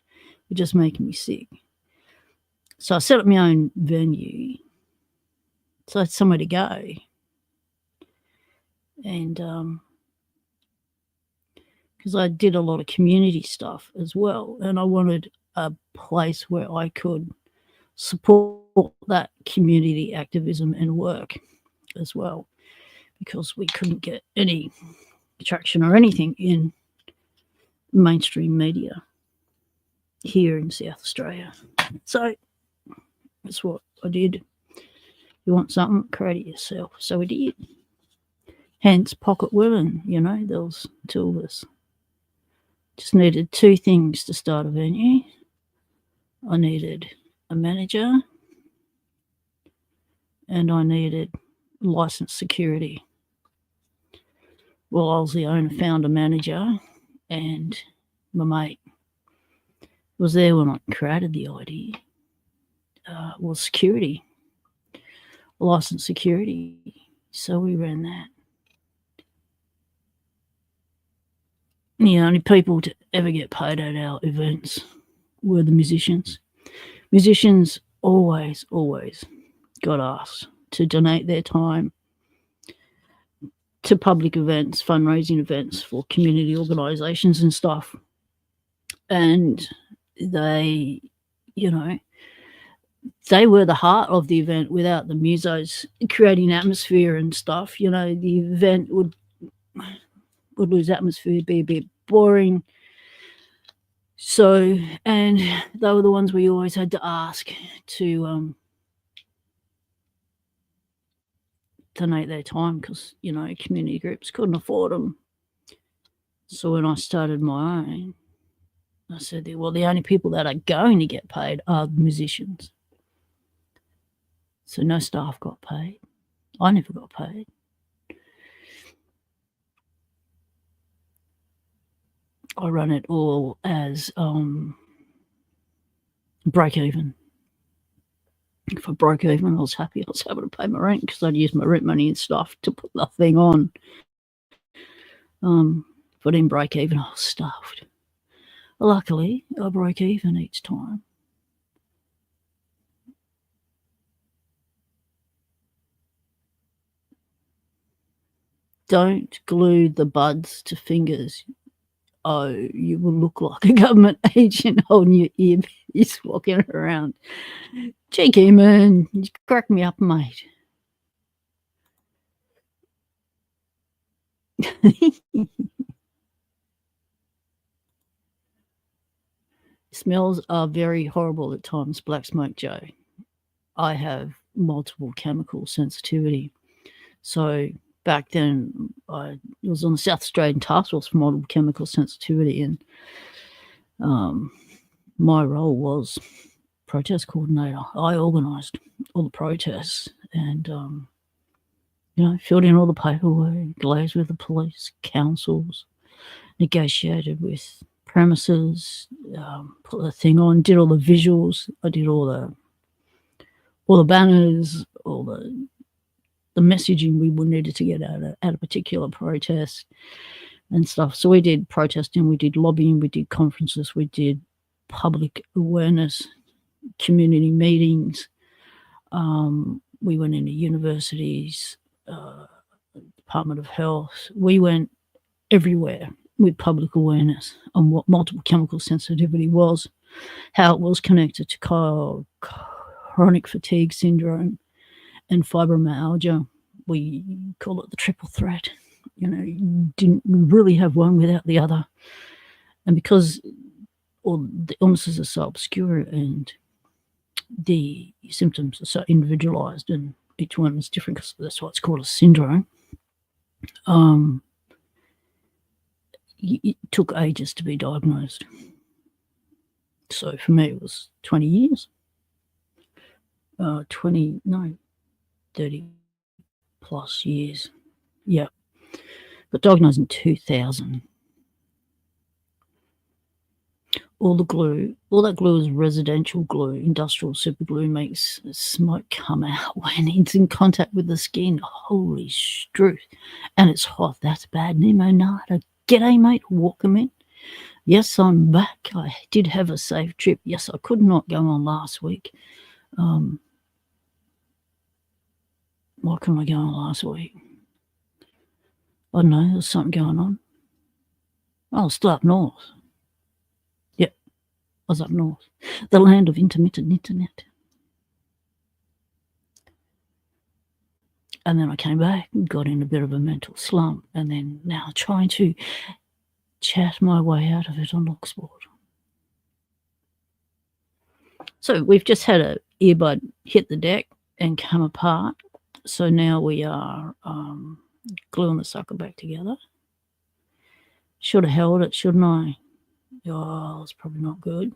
were just making me sick. So I set up my own venue, so I had somewhere to go. And because I did a lot of community stuff as well, and I wanted a place where I could support that community activism and work as well, because we couldn't get any traction or anything in mainstream media here in South Australia. So that's what I did. You want something, create it yourself. So we did. Hence Pocket Women, there was two of us. Just needed two things to start a venue. I needed a manager and I needed licensed security. Well, I was the owner, found a manager, and my mate was there when I created the idea. Was security, licensed security. So we ran that. The only people to ever get paid at our events were the musicians. Musicians always got asked to donate their time to public events, fundraising events for community organisations and stuff. And they, they were the heart of the event. Without the musos creating atmosphere and stuff, the event would lose atmosphere, be a bit boring. So, and they were the ones we always had to ask to donate their time because, community groups couldn't afford them. So when I started my own, I said, well, the only people that are going to get paid are the musicians. So no staff got paid. I never got paid. I run it all as break even. If I broke even, I was happy. I was able to pay my rent because I'd use my rent money and stuff to put the thing on. If I didn't break even, I was stuffed. Luckily, I broke even each time. Don't glue the buds to fingers. Oh, you will look like a government agent holding your earpiece walking around. Cheeky, man. You crack me up, mate. Smells are very horrible at times, Black Smoke Joe. I have multiple chemical sensitivity. So back then, I was on the South Australian Task Force for multiple chemical sensitivity, and my role was protest coordinator. I organised all the protests and, filled in all the paperwork, liaised with the police, councils, negotiated with premises, put the thing on, did all the visuals. I did all the banners, all the messaging we needed to get out at a particular protest and stuff. So we did protesting, we did lobbying, we did conferences, we did public awareness, community meetings. We went into universities, Department of Health. We went everywhere with public awareness on what multiple chemical sensitivity was, how it was connected to chronic fatigue syndrome and fibromyalgia. We call it the triple threat. You didn't really have one without the other. And because all the illnesses are so obscure and the symptoms are so individualized and each one is different, because that's why it's called a syndrome, it took ages to be diagnosed. So for me, it was 20 years. 30 plus years. Yep. Got diagnosed in 2000. All that glue is residential glue. Industrial super glue makes smoke come out when it's in contact with the skin. Holy struth. And it's hot. That's bad. Nemo Nada. G'day, mate. Welcome in. Yes, I'm back. I did have a safe trip. Yes, I could not go on last week. Why couldn't I go on last week? I don't know. There's something going on. I was still up north. Yep, I was up north. The land of intermittent internet. And then I came back and got in a bit of a mental slump, and then now trying to chat my way out of it on Locksport. So we've just had an earbud hit the deck and come apart. So now we are gluing the sucker back together. Should have held it, shouldn't I? Oh, it's probably not good.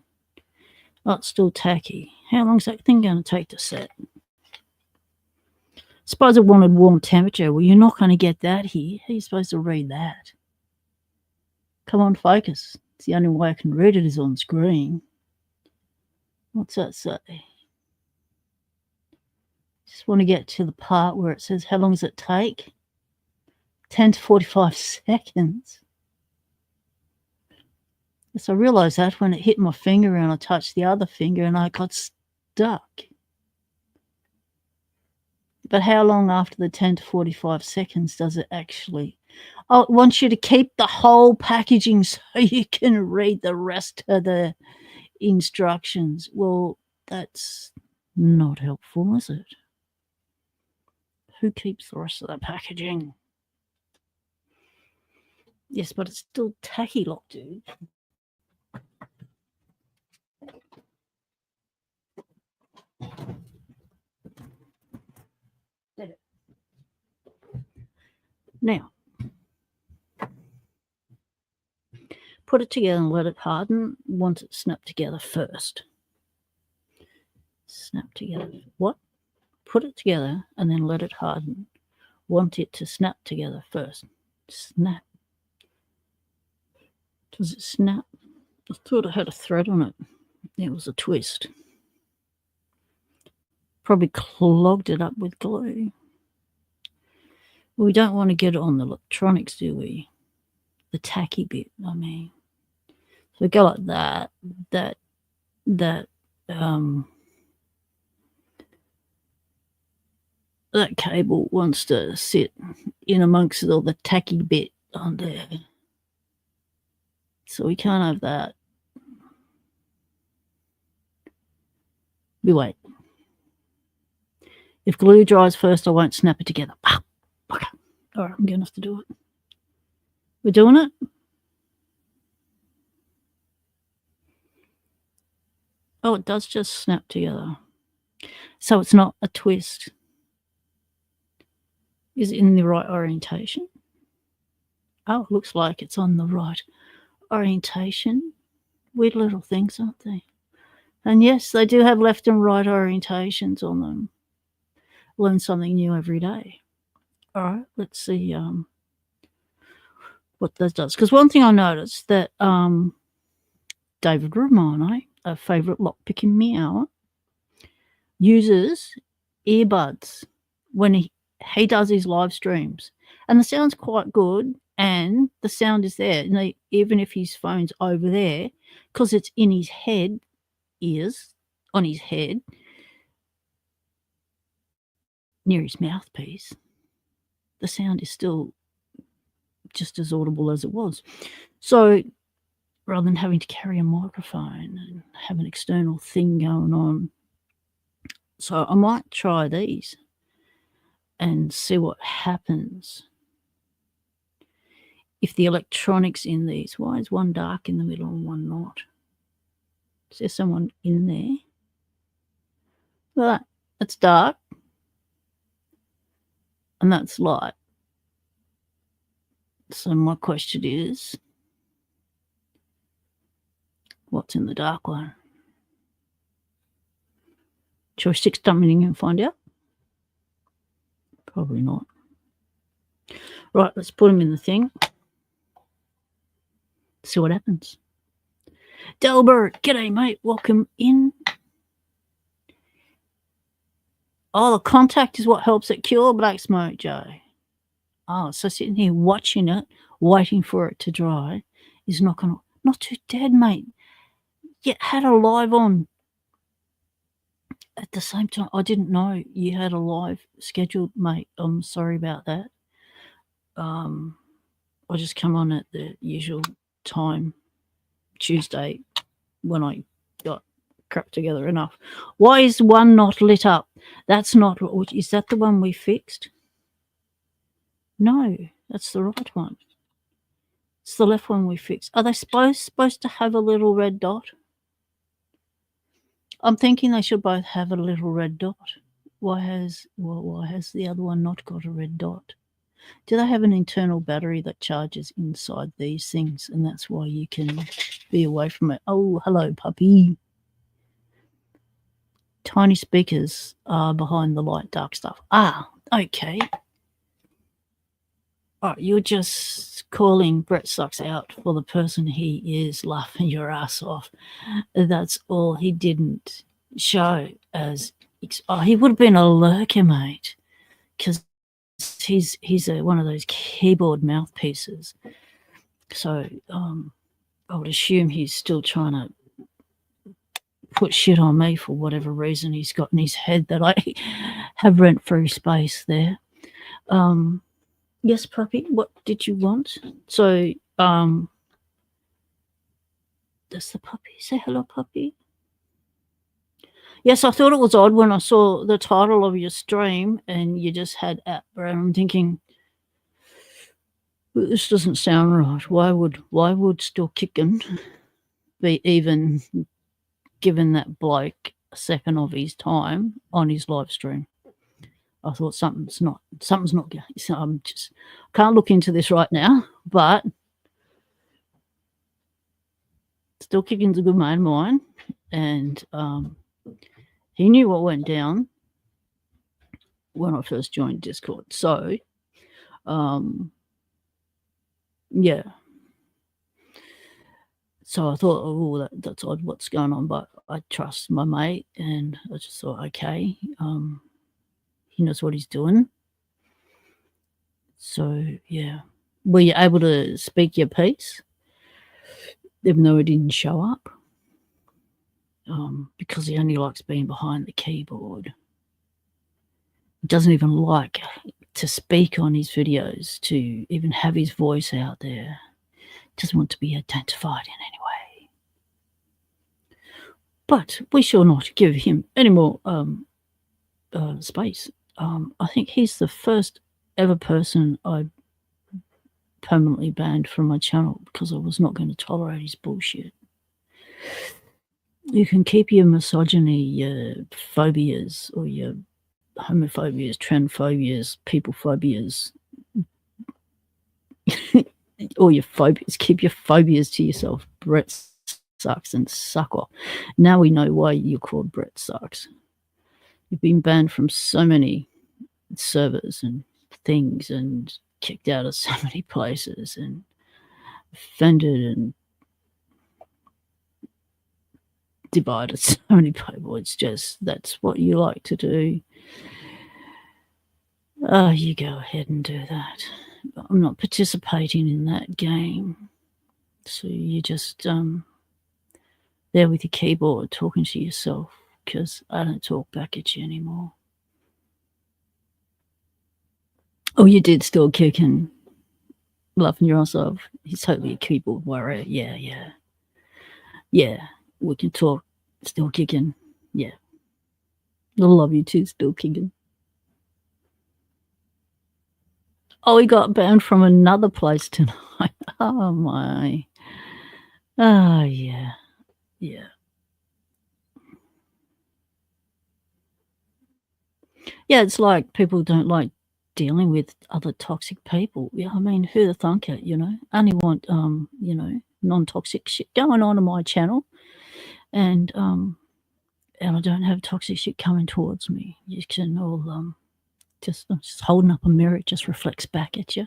Oh, it's still tacky. How long is that thing going to take to set? Suppose I wanted warm temperature. Well, you're not going to get that here. How are you supposed to read that? Come on, focus. It's the only way I can read it is on screen. What's that say? Just want to get to the part where it says, how long does it take? 10 to 45 seconds. Yes, I realised that when it hit my finger and I touched the other finger and I got stuck. But how long after the 10 to 45 seconds does it actually? Oh, it wants you to keep the whole packaging so you can read the rest of the instructions. Well, that's not helpful, is it? Who keeps the rest of the packaging? Yes, but it's still tacky lock, dude. Did it? Now, put it together and let it harden. Want it snapped together first. Snap together. What? Put it together and then let it harden. Want it to snap together first. Snap. Does it snap? I thought it had a thread on it. It was a twist. Probably clogged it up with glue. We don't want to get it on the electronics, do we? The tacky bit, I mean. So go like that. That cable wants to sit in amongst all the tacky bit on there. So we can't have that. We wait. If glue dries first, I won't snap it together. Okay. All right, I'm going to have to do it. We're doing it? Oh, it does just snap together. So it's not a twist. Is it in the right orientation? Oh, it looks like it's on the right orientation. Weird little things, aren't they? And yes, they do have left and right orientations on them. Learn something new every day. All right, let's see what that does. Because one thing I noticed that David Romano, a favourite lockpicking meow, uses earbuds when he does his live streams. And the sound's quite good and the sound is there. And even if his phone's over there, because it's in his head, ears on his head, near his mouthpiece, the sound is still just as audible as it was. So rather than having to carry a microphone and have an external thing going on. So I might try these and see what happens. If the electronics in these, why is one dark in the middle and one not? Is there someone in there? Well, that's dark. And that's light. So my question is, what's in the dark one? Shall we stick something and find out? Probably not. Right, let's put them in the thing. See what happens. Delbert, g'day, mate. Welcome in. Oh, the contact is what helps it cure black smoke, Joe. Oh, so sitting here watching it, waiting for it to dry, is not going to... Not too dead, mate. You had a live on at the same time. I didn't know you had a live scheduled, mate. I'm sorry about that. I just come on at the usual time, Tuesday, when I got crap together enough. Why is one not lit up? That's not... Is that the one we fixed? No, that's the right one. It's the left one we fixed. Are they supposed to have a little red dot? I'm thinking they should both have a little red dot. Why has the other one not got a red dot? Do they have an internal battery that charges inside these things, and that's why you can be away from it? Oh, hello, puppy. Tiny speakers are behind the light dark stuff. Ah, okay. Oh, you're just calling Brett Sucks out for the person he is, laughing your ass off. That's all. He didn't show as... he would have been a lurker, mate, because he's one of those keyboard mouthpieces. So I would assume he's still trying to put shit on me for whatever reason he's got in his head that I have rent-free space there. Yes, puppy, what did you want? So does the puppy say hello, puppy? Yes, I thought it was odd when I saw the title of your stream and you just had app, and I'm thinking, this doesn't sound right. Why would Still Kicking be even given that bloke a second of his time on his live stream? I thought something's not good. So I'm just can't look into this right now, but Still Kicking's a good mate of mine, and he knew what went down when I first joined Discord. So yeah. So I thought, oh, that's odd, what's going on? But I trust my mate, and I just thought, okay, he knows what he's doing. So yeah, were you able to speak your piece, even though it didn't show up? Because he only likes being behind the keyboard. He doesn't even like to speak on his videos, to even have his voice out there. Doesn't want to be identified in any way. But we shall not give him any more space. I think he's the first ever person I permanently banned from my channel because I was not going to tolerate his bullshit. You can keep your misogyny, your phobias, or your homophobias, transphobias, people phobias, or your phobias. Keep your phobias to yourself. Brett Sucks and suck off. Now we know why you're called Brett Sucks. You've been banned from so many servers and things and kicked out of so many places and offended and divided so many people. It's just, that's what you like to do. You go ahead and do that. I'm not participating in that game. So you just there with your keyboard talking to yourself, because I don't talk back at you anymore. Oh, you did Still Kicking, laughing your ass off. He's totally a keyboard warrior. Yeah, we can talk. Still Kicking. Yeah, I love you too, Still Kicking. Oh, he got banned from another place tonight. Oh my. Oh yeah. Yeah, it's like people don't like dealing with other toxic people. Yeah, I mean, who the thunker, I only want non-toxic shit going on my channel, and I don't have toxic shit coming towards me. You can all just holding up a mirror, it just reflects back at you.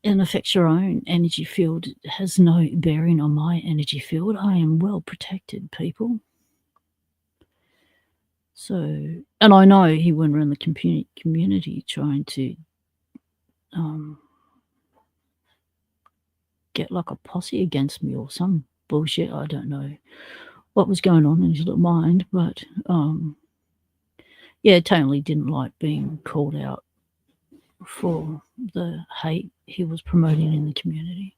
and affects your own energy field. It has no bearing on my energy field. I am well protected, people. So, and I know he went around the community trying to get like a posse against me or some bullshit. I don't know what was going on in his little mind, but yeah, totally didn't like being called out for the hate he was promoting in the community.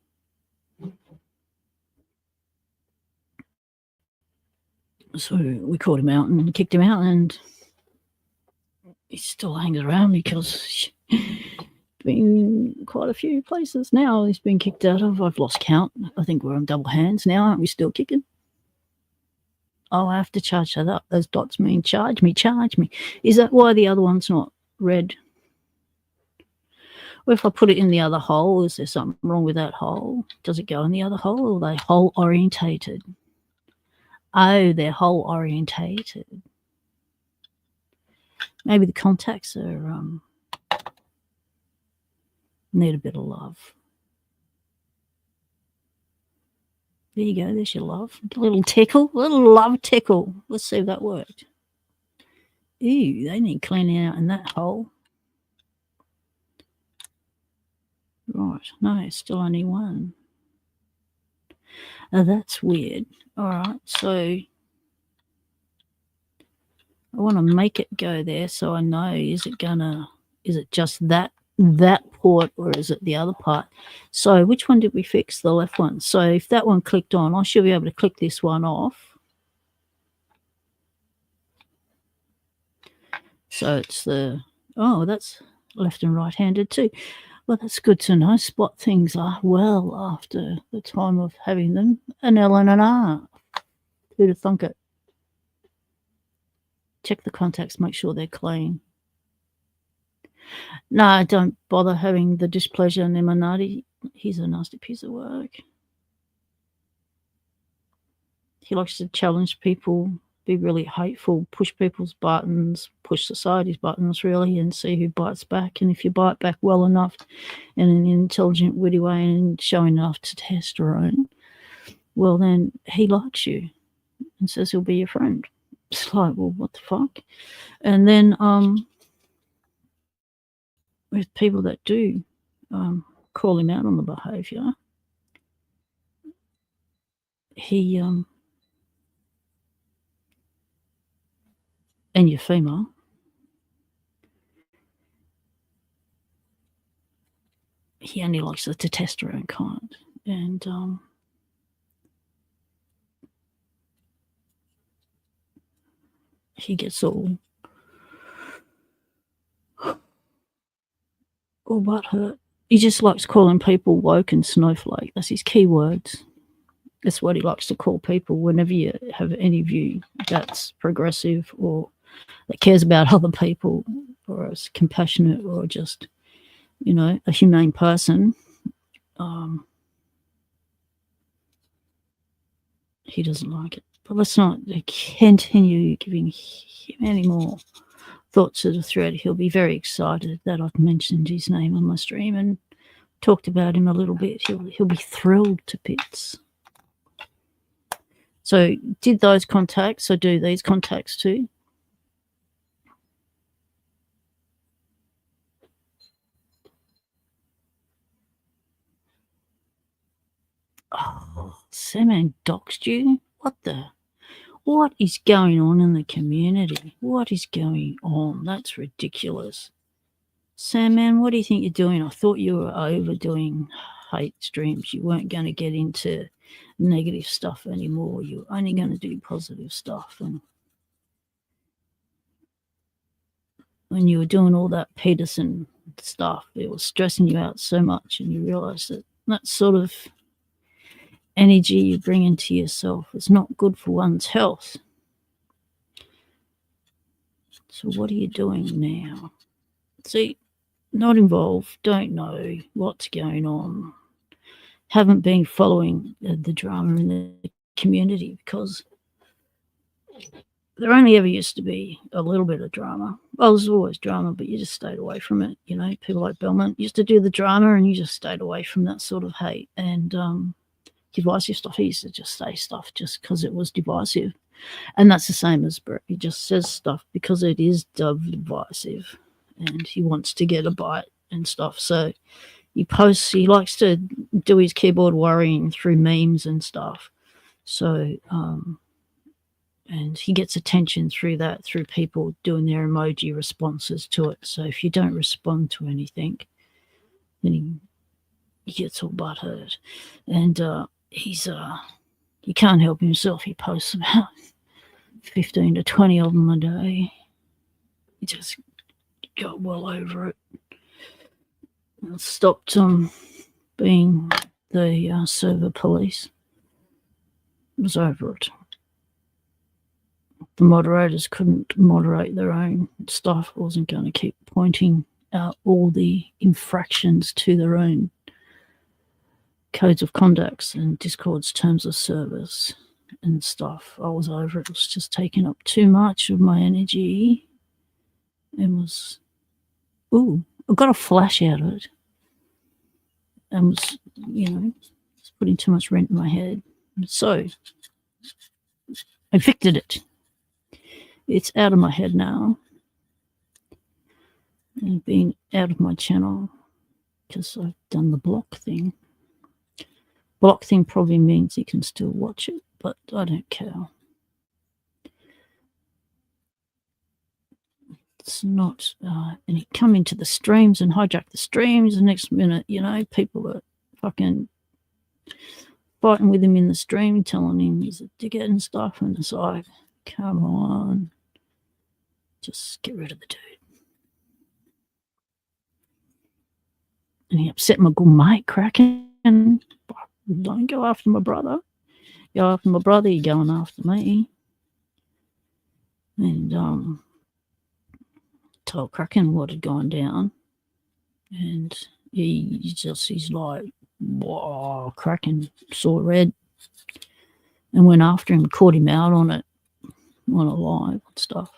So we called him out and kicked him out, and he still hangs around because been quite a few places now he's been kicked out of. I've lost count. I think we're on double hands now. Aren't we still kicking? Oh, I have to charge that up. Those dots mean charge me, charge me. Is that why the other one's not red? Or if I put it in the other hole, is there something wrong with that hole? Does it go in the other hole, or are they hole orientated? Oh, they're hole orientated. Maybe the contacts are need a bit of love. There you go. There's your love. A little tickle, a little love tickle. Let's see if that worked. Ew, they need cleaning out in that hole. Right, no, still only one. Oh, that's weird. All right, so I want to make it go there so I know, is it just that port, or is it the other part? So which one did we fix? The left one. So if that one clicked on, I should be able to click this one off. So it's that's left and right-handed too. Well, that's good to know. Spot things well after the time of having them. An L and an R. Who'd have thunk it? Check the contacts, make sure they're clean. No, don't bother having the displeasure in Emanati. He's a nasty piece of work. He likes to challenge people, be really hateful, push people's buttons, push society's buttons, really, and see who bites back. And if you bite back well enough in an intelligent, witty way and show enough testosterone, well, then he likes you and says he'll be your friend. It's like, well, what the fuck? And then with people that do call him out on the behaviour, he and you're female, he only likes the testosterone kind, and he gets all butthurt. He just likes calling people woke and snowflake. That's his key words. That's what he likes to call people whenever you have any view that's progressive or that cares about other people or is compassionate or just, a humane person. He doesn't like it. But let's not continue giving him any more thoughts of the thread. He'll be very excited that I've mentioned his name on my stream and talked about him a little bit. He'll be thrilled to bits. So did those contacts, so do these contacts too. Oh, Sam doxed you? What is going on in the community? What is going on? That's ridiculous. Sandman, what do you think you're doing? I thought you were overdoing hate streams. You weren't going to get into negative stuff anymore. You're only going to do positive stuff. And when you were doing all that Peterson stuff, it was stressing you out so much, and you realised that sort of energy you bring into yourself is not good for one's health. So what are you doing now? See, not involved, don't know what's going on, haven't been following the drama in the community because there only ever used to be a little bit of drama. Well, there's always drama, but you just stayed away from it. You know, people like Belmont used to do the drama, and you just stayed away from that sort of hate and divisive stuff. He used to just say stuff just because it was divisive, and that's the same as Brett. He just says stuff because it is divisive, and he wants to get a bite and stuff. So he posts. He likes to do his keyboard worrying through memes and stuff. So and he gets attention through that, through people doing their emoji responses to it. So if you don't respond to anything, then he gets all butthurt. And he can't help himself. He posts about 15 to 20 of them a day. He just got well over it. Stopped being the server police. Was over it. The moderators couldn't moderate their own stuff. Wasn't going to keep pointing out all the infractions to their own codes of conducts and Discord's terms of service and stuff. I was over it. It was just taking up too much of my energy. And was, I got a flash out of it. And was, just putting too much rent in my head. So I evicted it. It's out of my head now. And being out of my channel because I've done the block thing. Block thing probably means you can still watch it, but I don't care. It's not, and he come into the streams and hijack the streams. The next minute, people are fucking fighting with him in the stream, telling him he's a dickhead and stuff. And it's like, come on, just get rid of the dude. And he upset my good mate, Kraken. Don't go after my brother. Go after my brother, you're going after me. And told Kraken what had gone down. And he's like, whoa, Kraken saw red and went after him, caught him out on it, on a live and stuff.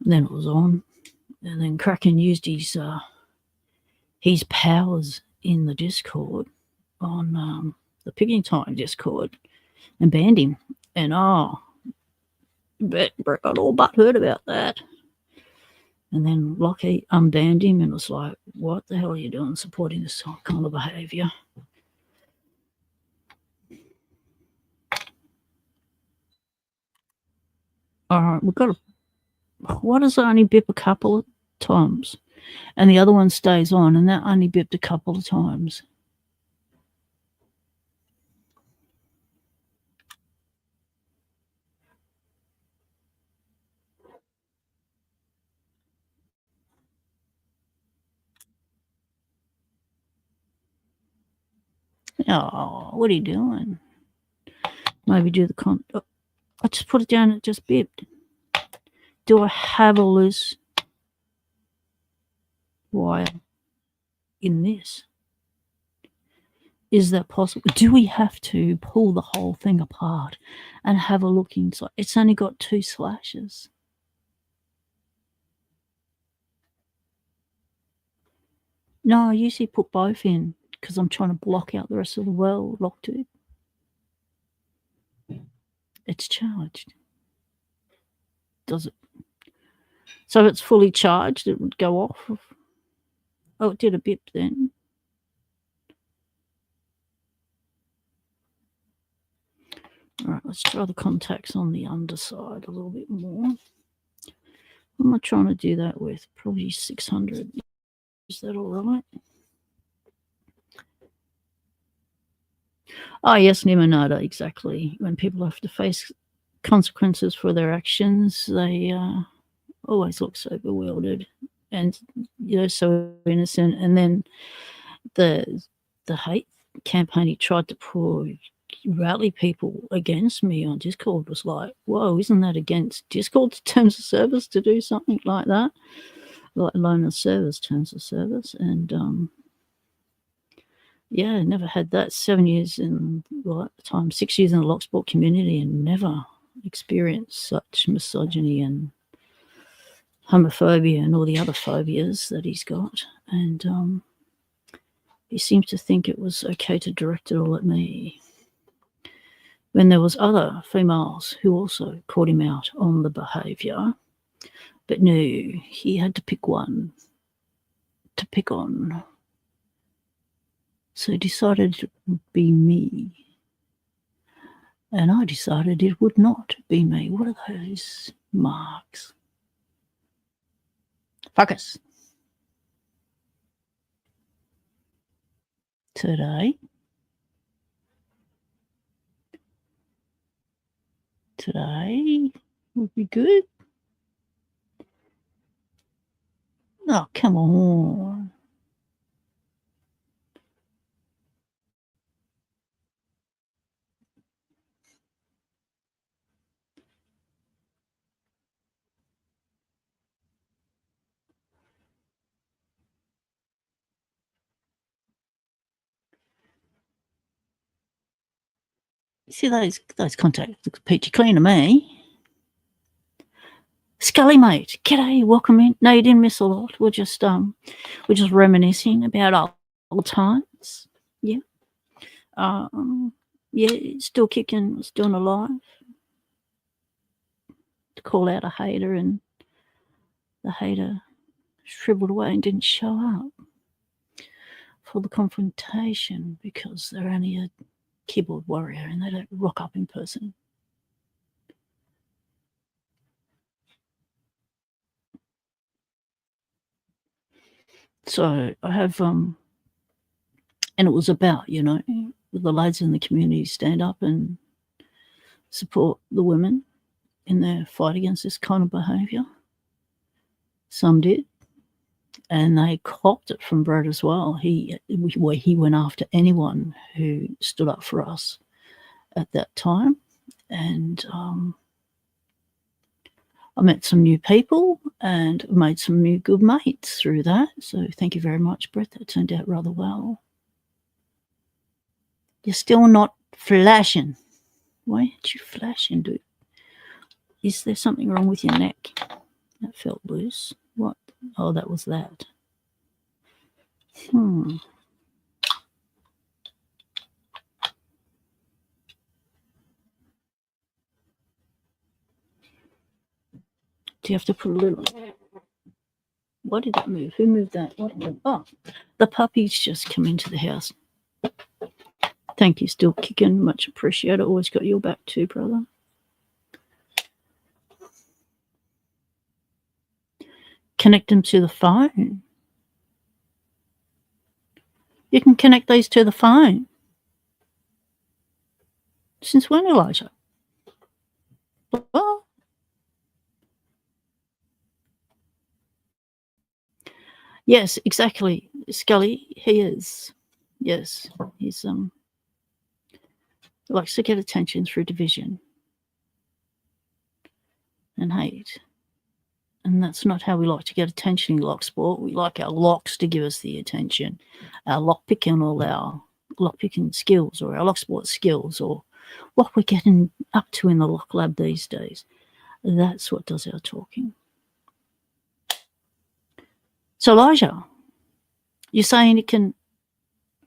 And then it was on. And then Kraken used his powers in the Discord on the Picking Time Discord and banned him. And Brett got all butthurt about that. And then Lockie unbanned him and was like, what the hell are you doing supporting this kind of behaviour? All right, we've got what does only bip a couple of times? And the other one stays on, and that only bipped a couple of times. Oh, what are you doing? Maybe do the I just put it down and it just bipped. Do I have a loose wire in this? Is that possible? Do we have to pull the whole thing apart and have a look inside? It's only got 2 slashes. No, I usually put both in because I'm trying to block out the rest of the world, locked it. It's charged. Does it? So if it's fully charged, it would go off. Oh, it did a bip then. All right, let's try the contacts on the underside a little bit more. What am I trying to do that with? Probably 600. Is that all right? Oh, yes, Nimonada, exactly. When people have to face consequences for their actions, they always look so bewildered and, so innocent. And then the hate campaign he tried to rally people against me on Discord was like, whoa, isn't that against Discord's terms of service to do something like that? Let alone the service terms of service. And yeah, never had that. 7 years in, at the time, 6 years in the Locksport community and never experienced such misogyny and homophobia and all the other phobias that he's got. And he seems to think it was okay to direct it all at me, when there was other females who also called him out on the behaviour. But no, he had to pick one to pick on. So he decided it would be me. And I decided it would not be me. What are those marks? Focus. Today would be good. Oh, come on. See those contacts look peachy clean to me. Scully, mate, g'day, welcome in. No, you didn't miss a lot. We're just reminiscing about old times. Yeah. Yeah, still kicking, still alive. To call out a hater, and the hater shriveled away and didn't show up for the confrontation because they're only a keyboard warrior and they don't rock up in person. So I have, and it was about, the lads in the community stand up and support the women in their fight against this kind of behaviour. Some did, and they copped it from Brad as well. He went after anyone who stood up for us at that time, and I met some new people and made some new good mates through that. So thank you very much, Brett. That turned out rather well. You're still not flashing. Why aren't you flashing, dude? Is there something wrong with your neck? That felt loose. What? Oh, that was that. Do you have to put a little... Why did that move? Who moved that? Oh, the puppies just come into the house. Thank you, still kicking. Much appreciated. Always got your back too, brother. Connect them to the phone. You can connect these to the phone. Since when, Elijah? Well, yes, exactly. Scully, he is. Yes, he's likes to get attention through division and hate. And that's not how we like to get attention in Locksport. We like our locks to give us the attention, our lockpicking, all our lockpicking skills, or our Locksport skills, or what we're getting up to in the Lock Lab these days. That's what does our talking. So, Elijah, you're saying it can...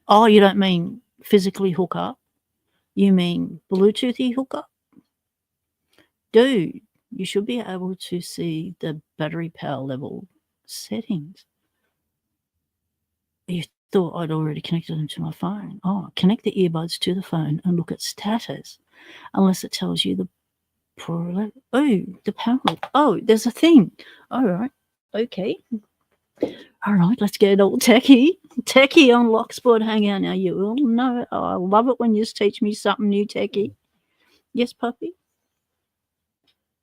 Oh, you don't mean physically hook up? You mean Bluetoothy hook up? Dude, you should be able to see the battery power level settings. You thought I'd already connected them to my phone. Oh, connect the earbuds to the phone and look at status, unless it tells you the power level. Oh, the power level. Oh, there's a thing. All right. Okay. All right, let's get all techie on Locksport Hangout. Now, you all know, I love it when you teach me something new, techie. Yes, puppy?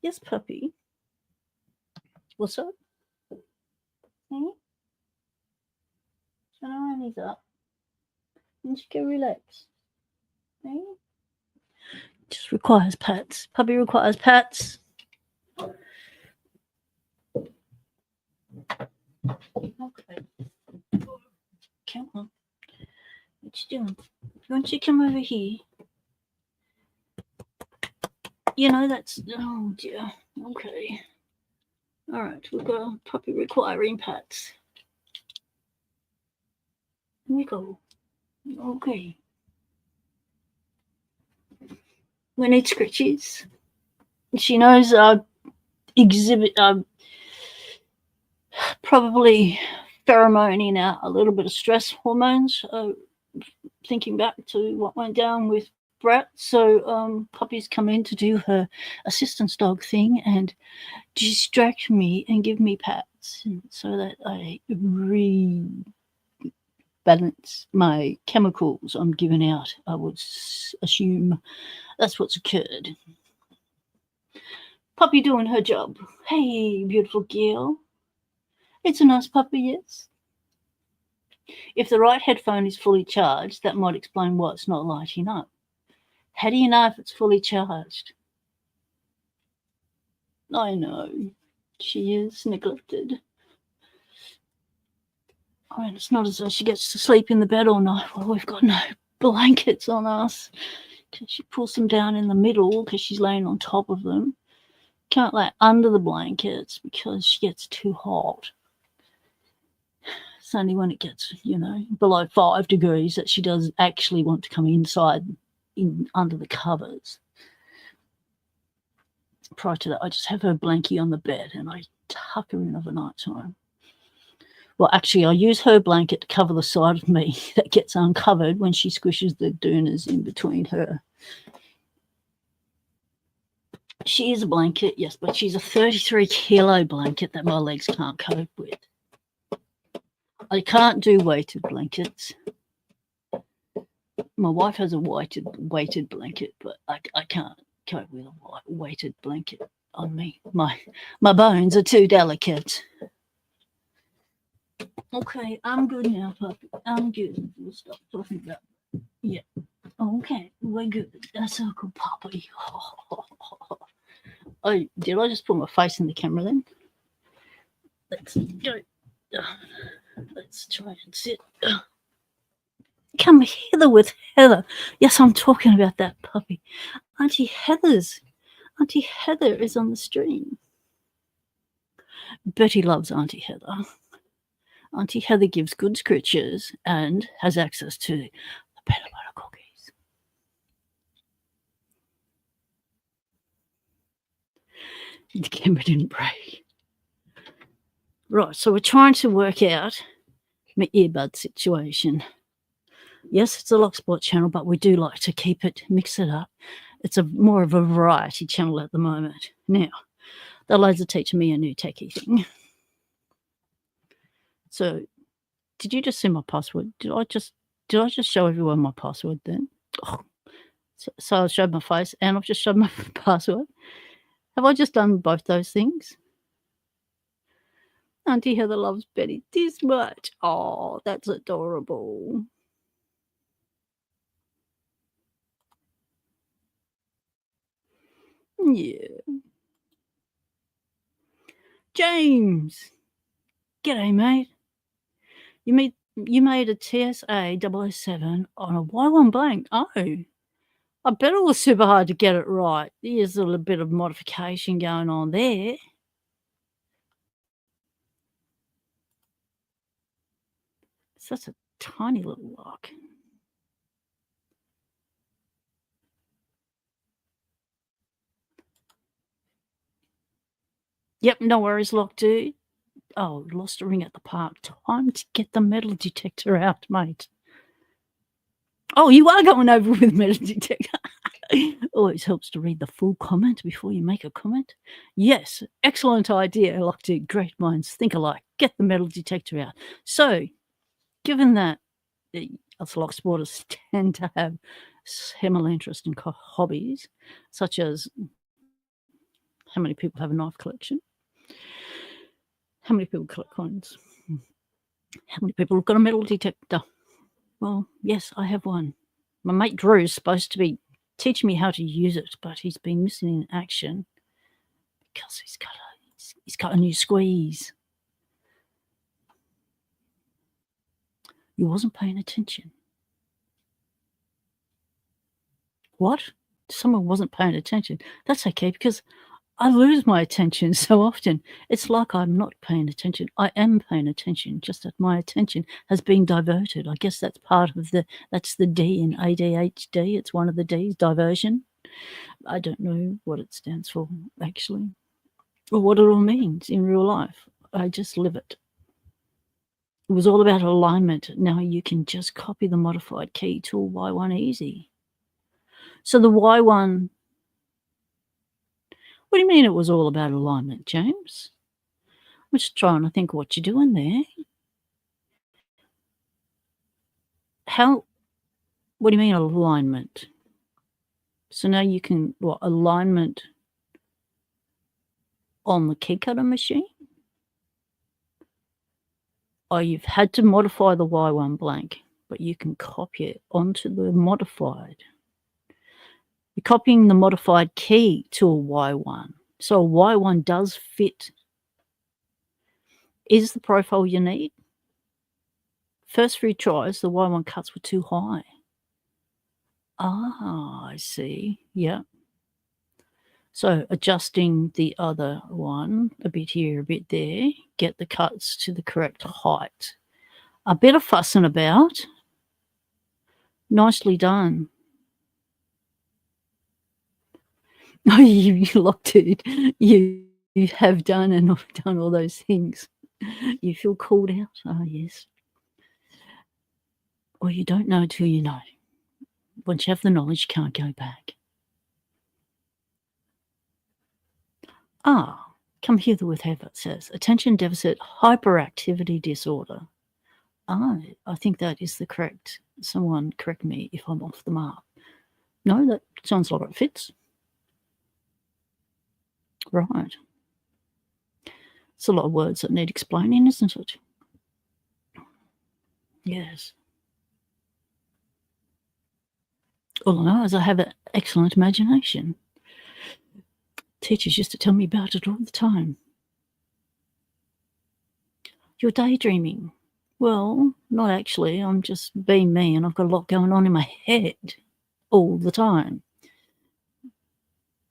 Yes, puppy. What's up? Hey? Turn our eyes up. And just go relax. Hey? Just requires pats. Puppy requires pats. Okay. Come on. What you doing? Why don't you come over here? You know, that's... Oh, dear. Okay. All right, we've got a puppy requiring pats. Here we go. Okay. We need scritches. She knows exhibit probably pheromoning out a little bit of stress hormones. Thinking back to what went down with Brat, so puppies come in to do her assistance dog thing and distract me and give me pats so that I rebalance my chemicals I'm giving out. I would assume that's what's occurred. Puppy doing her job. Hey, beautiful girl. It's a nice puppy, yes. If the right headphone is fully charged, that might explain why it's not lighting up. How do you know if it's fully charged? I know. She is neglected. I mean, it's not as though she gets to sleep in the bed all night. Well, we've got no blankets on us. She pulls them down in the middle because she's laying on top of them. Can't lay under the blankets because she gets too hot. It's only when it gets, below 5 degrees that she does actually want to come inside, under the covers. Prior to that, I just have her blankie on the bed and I tuck her in of a night time. Well, actually, I use her blanket to cover the side of me that gets uncovered when she squishes the doonas in between her. She is a blanket, yes, but she's a 33-kilo blanket that my legs can't cope with. I can't do weighted blankets. My wife has a weighted blanket, but I can't cope with a weighted blanket on me. My bones are too delicate. Okay, I'm good now, puppy. I'm good. We'll stop talking about it. Yeah. Okay, we're good. That's a good puppy. Oh, did I just put my face in the camera then? Let's go. Let's try and sit. Come hither with Heather. Yes, I'm talking about that puppy. Auntie Heather is on the stream. Betty loves Auntie Heather. Auntie Heather gives good scritches and has access to the peanut butter cookies. The camera didn't break. Right, so we're trying to work out my earbud situation. Yes, it's a Locksport channel, but we do like to mix it up. It's more of a variety channel at the moment. Now, the lads are teaching me a new techie thing. So, did you just see my password? Did I just show everyone my password then? Oh, so I showed my face and I've just showed my password. Have I just done both those things? Auntie Heather loves Betty this much. Oh, that's adorable. Yeah. James. G'day, mate. You made a TSA 007 on a Y1 blank. Oh. I bet it was super hard to get it right. There's a little bit of modification going on there. Such a tiny little lock. Yep, no worries, lock dude. Oh, lost a ring at the park. Time to get the metal detector out, mate. Oh, you are going over with metal detector. Always helps to read the full comment before you make a comment. Yes, excellent idea, lock dude. Great minds think alike. Get the metal detector out. So, given that us Locksporters tend to have similar interest in hobbies, such as how many people have a knife collection? How many people collect coins? How many people have got a metal detector? Well, yes, I have one. My mate Drew is supposed to be teaching me how to use it, but he's been missing in action because he's got a new squeeze. You wasn't paying attention. What? Someone wasn't paying attention. That's okay because I lose my attention so often. It's like I'm not paying attention. I am paying attention, just that my attention has been diverted. I guess that's part of that's the D in ADHD. It's one of the Ds, diversion. I don't know what it stands for, actually, or what it all means in real life. I just live it. It was all about alignment. Now you can just copy the modified key tool Y1 easy. So the Y1, what do you mean it was all about alignment, James? I'm just trying to think what you're doing there. What do you mean alignment? So now you can, alignment on the key cutter machine? Or you've had to modify the Y1 blank, but you can copy it onto the modified. You're copying the modified key to a Y1. So a Y1 does fit. Is the profile you need? First few tries, the Y1 cuts were too high. Ah, I see. Yeah. So adjusting the other one, a bit here, a bit there, get the cuts to the correct height. A bit of fussing about. Nicely done. Oh, you locked it. You have done and not done all those things. You feel called out? Oh, yes. Well, you don't know till you know. Once you have the knowledge, you can't go back. Ah, come hither with whoever it says. Attention deficit hyperactivity disorder. Ah, I think that is the correct. Someone correct me if I'm off the mark. No, that sounds like it fits. Right. It's a lot of words that need explaining, isn't it? Yes. All I know is I have an excellent imagination. Teachers used to tell me about it all the time. You're daydreaming. Well, not actually. I'm just being me, and I've got a lot going on in my head all the time.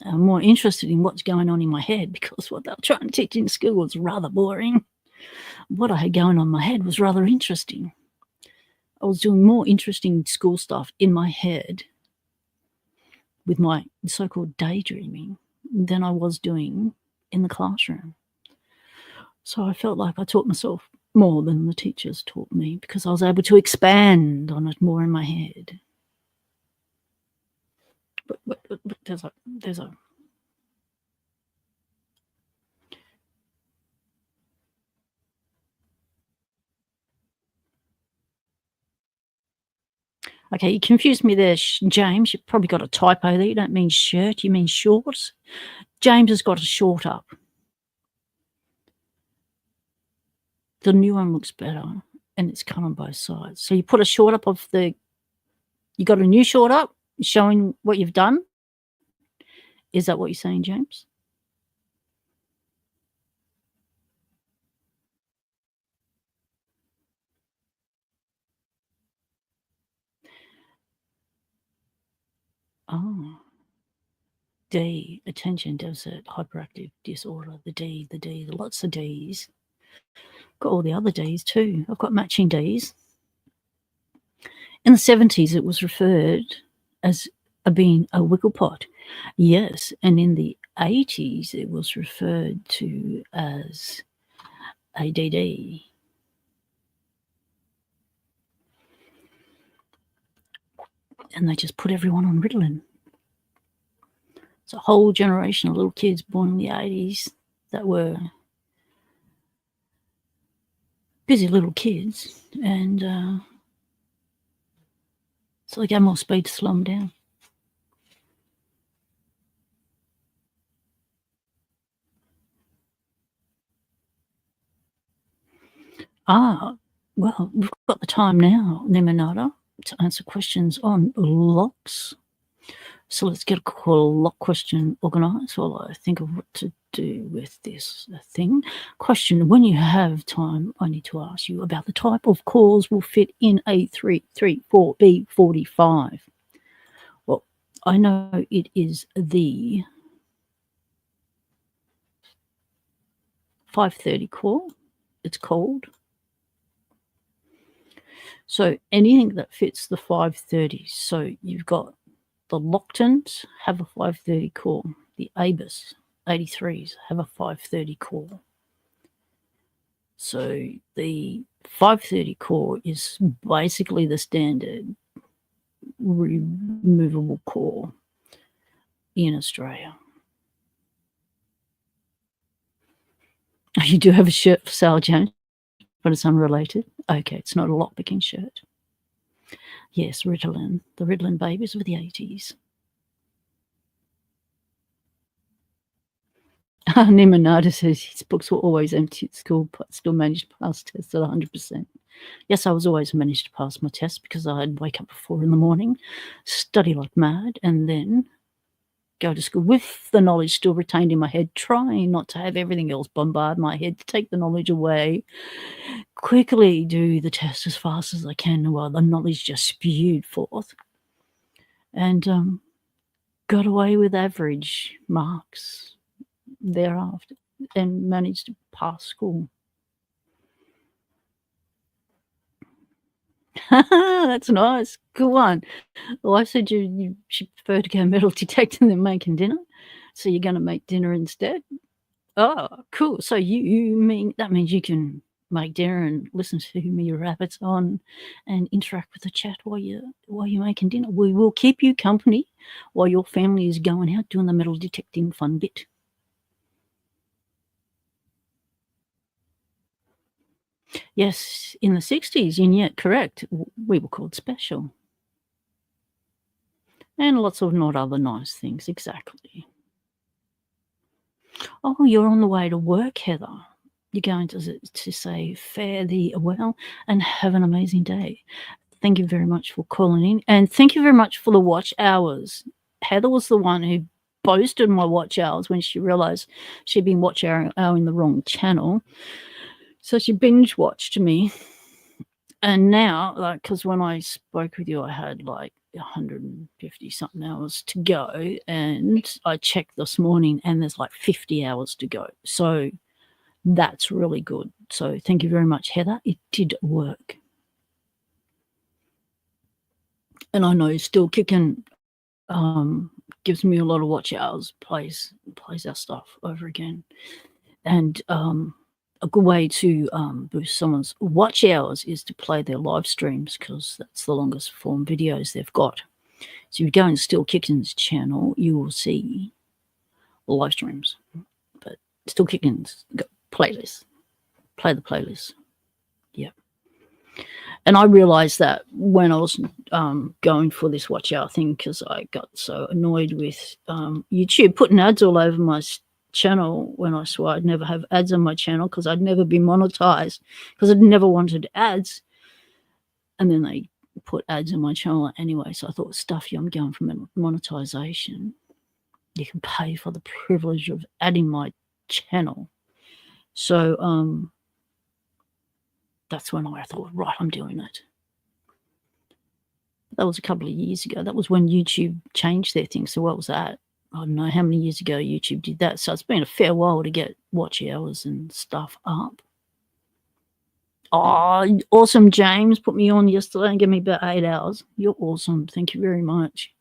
I'm more interested in what's going on in my head because what they were trying to teach in school was rather boring. What I had going on in my head was rather interesting. I was doing more interesting school stuff in my head with my so-called daydreaming than I was doing in the classroom. So I felt like I taught myself more than the teachers taught me because I was able to expand on it more in my head. But there's a Okay, you confused me there, James. You probably got a typo there. You don't mean shirt, you mean shorts. James has got a short up. The new one looks better, and it's cut on both sides. So you put a short up of you got a new short up showing what you've done? Is that what you're saying, James? Oh. D, attention deficit hyperactive disorder. The D, lots of Ds. Got all the other Ds too. I've got matching Ds. In the 70s, it was referred as being a wiggle pot. Yes, and in the 80s, it was referred to as ADD. And they just put everyone on Ritalin. It's a whole generation of little kids born in the 80s that were busy little kids, and so they gave more speed to slow them down. Well, we've got the time now, Nemanada, to answer questions on locks. So let's get a lock question organised while I think of what to do with this thing. Question: when you have time, I need to ask you about the type of cause will fit in a 334B45. Well, I know it is the 530 core, it's called. So anything that fits the 530. So you've got the Locktons have a 530 core. The Abus 83s have a 530 core. So the 530 core is basically the standard removable core in Australia. You do have a shirt for sale, James, but it's unrelated. Okay, it's not a lockpicking shirt. Yes, Ritalin, the Ritalin babies of the 80s. Nimanada says his books were always empty at school, but still managed to pass tests at 100%. Yes, I was always managed to pass my tests because I'd wake up at 4 in the morning, study like mad, and then go to school with the knowledge still retained in my head, trying not to have everything else bombard my head, to take the knowledge away, quickly do the test as fast as I can while the knowledge just spewed forth, and got away with average marks thereafter and managed to pass school. That's nice. Good one. Well, I said you should prefer to go metal detecting than making dinner. So you're going to make dinner instead? Oh, cool. So you mean that means you can make dinner and listen to me rabbits on and interact with the chat while you're making dinner. We will keep you company while your family is going out doing the metal detecting fun bit. Yes, in the 60s, and yet correct, we were called special. And lots of not other nice things, exactly. Oh, you're on the way to work, Heather. You're going to say fare thee well and have an amazing day. Thank you very much for calling in, and thank you very much for the watch hours. Heather was the one who boasted my watch hours when she realized she'd been watch hour in the wrong channel. So she binge watched me. And now, like, because when I spoke with you, I had like 150 something hours to go, and I checked this morning and there's like 50 hours to go. So that's really good. So thank you very much, Heather. It did work. And I know Still Kicking gives me a lot of watch hours, plays our stuff over again. And a good way to boost someone's watch hours is to play their live streams, because that's the longest form videos they've got. So if you go on Still Kicking's channel, you will see live streams. But Still Kicking's got playlists. Play the playlist. Yeah. And I realized that when I was going for this watch hour thing, because I got so annoyed with YouTube putting ads all over my channel when I swore I'd never have ads on my channel because I'd never be monetized, because I'd never wanted ads. And then they put ads on my channel anyway. So I thought, stuff you, I'm going for monetization. You can pay for the privilege of adding my channel. So that's when I thought, right, I'm doing it. That was a couple of years ago. That was when YouTube changed their thing. So what was that? I don't know how many years ago YouTube did that. So it's been a fair while to get watch hours and stuff up. Oh, awesome, James. Put me on yesterday and gave me about 8 hours. You're awesome. Thank you very much.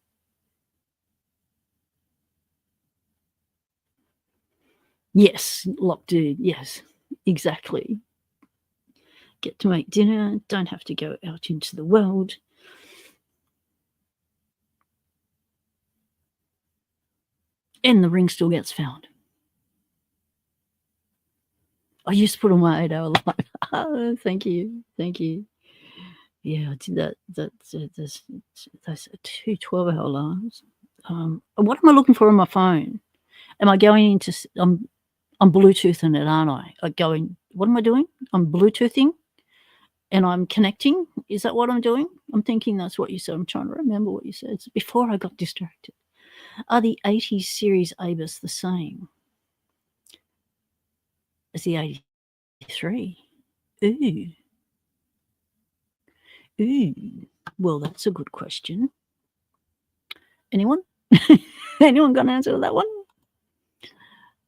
Yes, lock dude. Yes, exactly. Get to make dinner. Don't have to go out into the world. And the ring still gets found. I used to put on my 8 hour life. Oh, thank you. Thank you. Yeah, I did that. That's 2 12-hour alarms. What am I looking for on my phone? Am I going into? I'm Bluetoothing it, aren't I? What am I doing? I'm Bluetoothing, and I'm connecting. Is that what I'm doing? I'm thinking that's what you said. I'm trying to remember what you said. It's before I got distracted. Are the 80s series Abus the same as the 83? Ooh. Well, that's a good question. Anyone? Anyone got an answer to that one?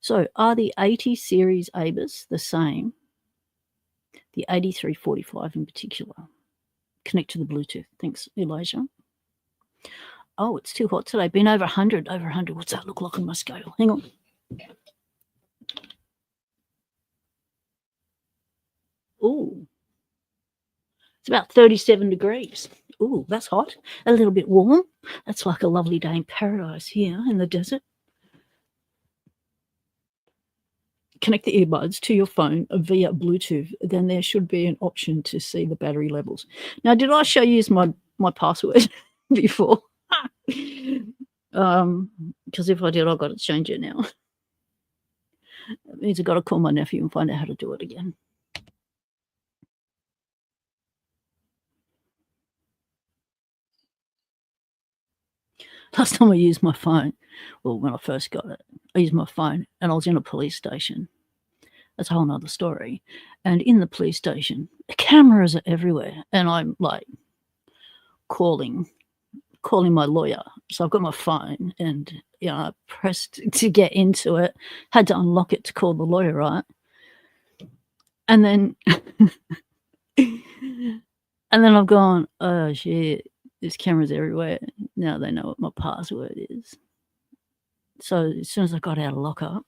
So are the 80 series ABIS the same? The 8345 in particular. Connect to the Bluetooth. Thanks, Elijah. Oh, it's too hot today. Been over 100. Over 100. What's that look like on my scale? Hang on. Ooh. It's about 37 degrees. Ooh, that's hot. A little bit warm. That's like a lovely day in paradise here in the desert. Connect the earbuds to your phone via Bluetooth. Then there should be an option to see the battery levels. Now, did I show you my password before? Because if I did, I've got to change it now. That means I've got to call my nephew and find out how to do it again. Last time I used my phone, well, when I first got it, I used my phone and I was in a police station. That's a whole nother story. And in the police station, the cameras are everywhere. And I'm like calling my lawyer. So I've got my phone and, you know, I pressed to get into it, had to unlock it to call the lawyer, right? And then, I've gone, oh shit, there's cameras everywhere. Now they know what my password is. So as soon as I got out of lockup,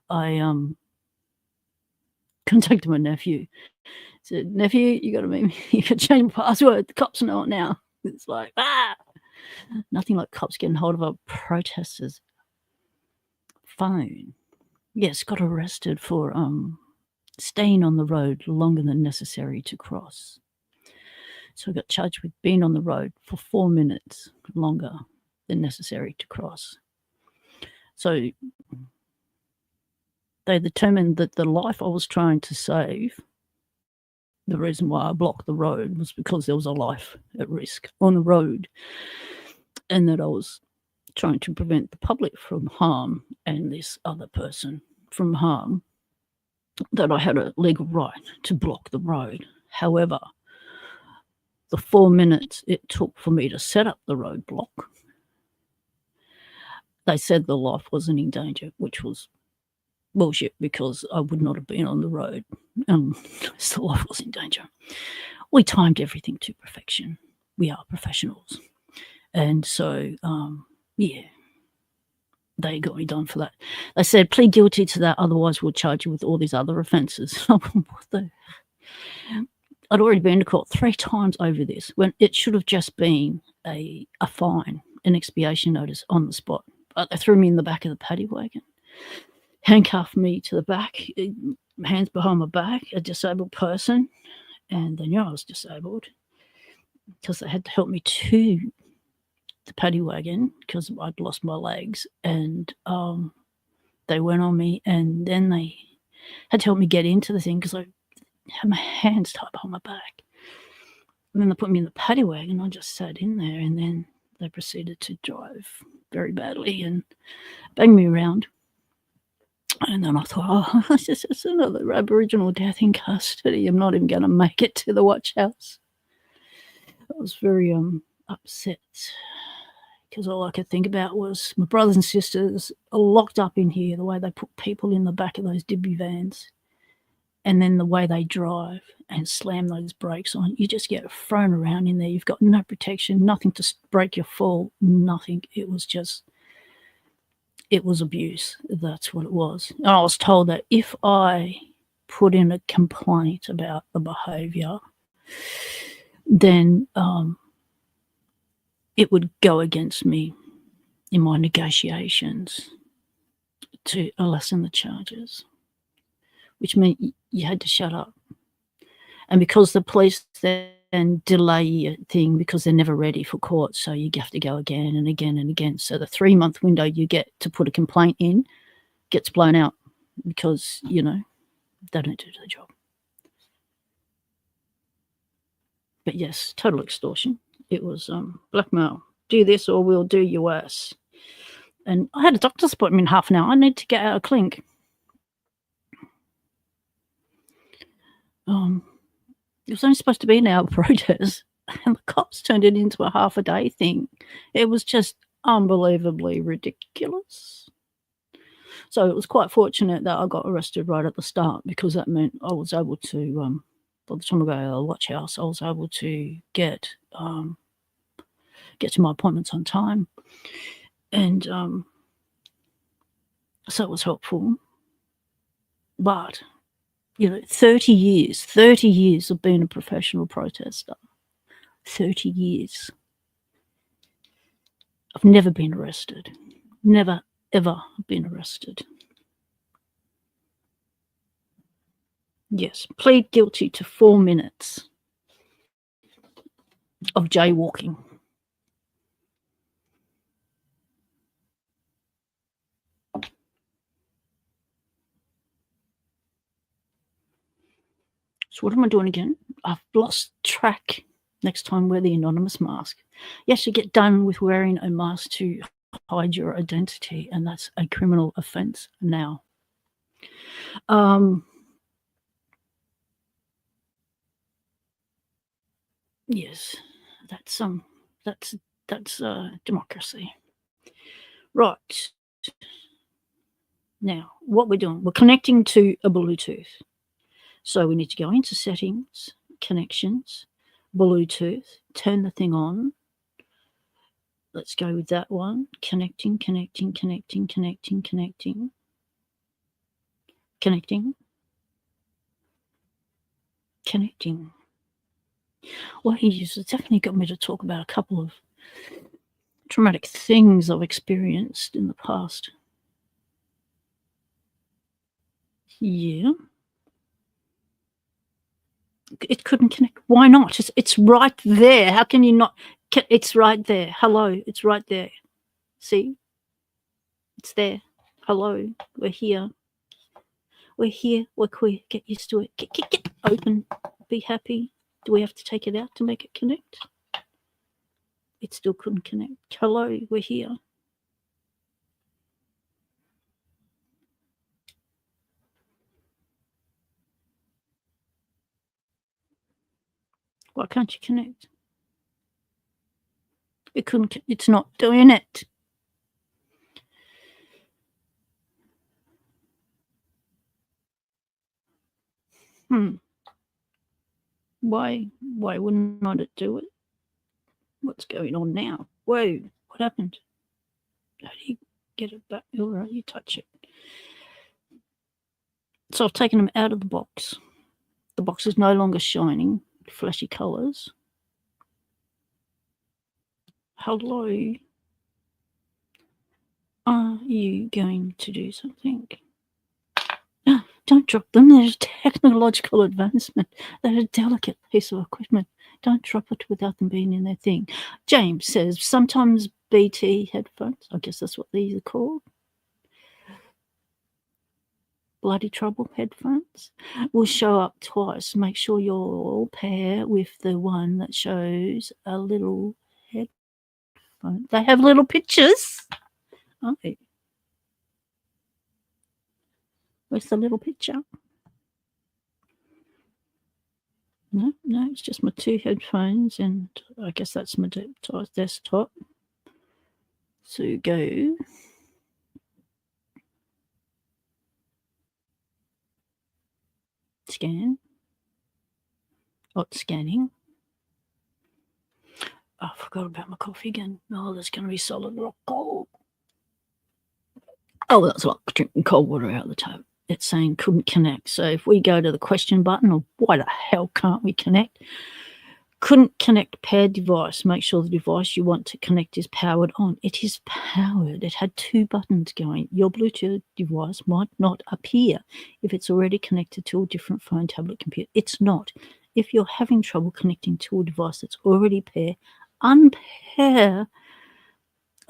I contacted my nephew. Said, nephew, you got to meet me. You got to change my password. The cops know it now. It's like, nothing like cops getting hold of a protester's phone. Yes, got arrested for staying on the road longer than necessary to cross. So I got charged with being on the road for 4 minutes longer than necessary to cross. So they determined that the life I was trying to save, the reason why I blocked the road was because there was a life at risk on the road, and that I was trying to prevent the public from harm and this other person from harm, that I had a legal right to block the road. However, the 4 minutes it took for me to set up the roadblock, they said the life wasn't in danger, which was bullshit because I would not have been on the road unless the life was in danger. We timed everything to perfection. We are professionals. And so, yeah, they got me done for that. They said, plead guilty to that, otherwise we'll charge you with all these other offences. I'd already been to court 3 times over this when it should have just been a fine, an expiation notice on the spot. But they threw me in the back of the paddy wagon, handcuffed me to the back, hands behind my back, a disabled person, and they knew I was disabled because they had to help me to the paddy wagon because I'd lost my legs, and they went on me, and then they had to help me get into the thing because I had my hands tied behind my back. And then they put me in the paddy wagon. I just sat in there, and then they proceeded to drive very badly and bang me around. And then I thought, it's just another Aboriginal death in custody. I'm not even going to make it to the watch house. I was very upset because all I could think about was my brothers and sisters are locked up in here, the way they put people in the back of those dibby vans, and then the way they drive and slam those brakes on. You just get thrown around in there. You've got no protection, nothing to break your fall, nothing. It was abuse. That's what it was. And I was told that if I put in a complaint about the behaviour, then it would go against me in my negotiations to lessen the charges, which meant you had to shut up. And because the police then delay your thing because they're never ready for court, so you have to go again and again and again. So the 3-month window you get to put a complaint in gets blown out because, you know, they don't do the job. But yes, total extortion. It was blackmail. Do this or we'll do your ass. And I had a doctor's appointment in half an hour. I need to get out of Clink. It was only supposed to be an hour protest, and the cops turned it into a half a day thing. It was just unbelievably ridiculous. So it was quite fortunate that I got arrested right at the start, because that meant I was able to, by the time I got out of the watch house, I was able to get to my appointments on time. And so it was helpful. But, 30 years of being a professional protester. 30 years. I've never been arrested. Never, ever been arrested. Yes, plead guilty to 4 minutes of jaywalking. So what am I doing again? I've lost track. Next time, wear the anonymous mask. Yes, you get done with wearing a mask to hide your identity, and that's a criminal offence now. Yes, that's democracy. Right. Now, what we're doing, we're connecting to a Bluetooth. So we need to go into settings, connections, Bluetooth, turn the thing on. Let's go with that one. Connecting. Well, he's definitely got me to talk about a couple of traumatic things I've experienced in the past. Yeah. It couldn't connect. Why not? It's right there. How can you not? It's right there. Hello. It's right there. See? It's there. Hello. We're here. We're here. We're queer. Get used to it. Get open. Be happy. Do we have to take it out to make it connect? It still couldn't connect. Hello. We're here. Why can't you connect? It couldn't. It's not doing it. Why wouldn't not it do it? What's going on now? Whoa, what happened? How do you get it back? All right, you touch it. So I've taken them out of the box. The box is no longer shining flashy colours. Hello? Are you going to do something? Don't drop them. There's technological advancement. They're a delicate piece of equipment. Don't drop it without them being in their thing. James says sometimes BT headphones, I guess that's what these are called, bloody trouble headphones, will show up twice. Make sure you'll pair with the one that shows a little headphone. They have little pictures. Oh. Where's the little picture? No, it's just my 2 headphones, and I guess that's my desktop. So go. Scan. Oh, it's scanning. Oh, I forgot about my coffee again. Oh, that's going to be solid rock cold. Oh, that's like drinking cold water out of the tap. It's saying couldn't connect. So if we go to the question button, or why the hell can't we connect? Couldn't connect paired device. Make sure the device you want to connect is powered on. It is powered. It had 2 buttons going. Your Bluetooth device might not appear if it's already connected to a different phone, tablet, computer. It's not. If you're having trouble connecting to a device that's already paired, unpair.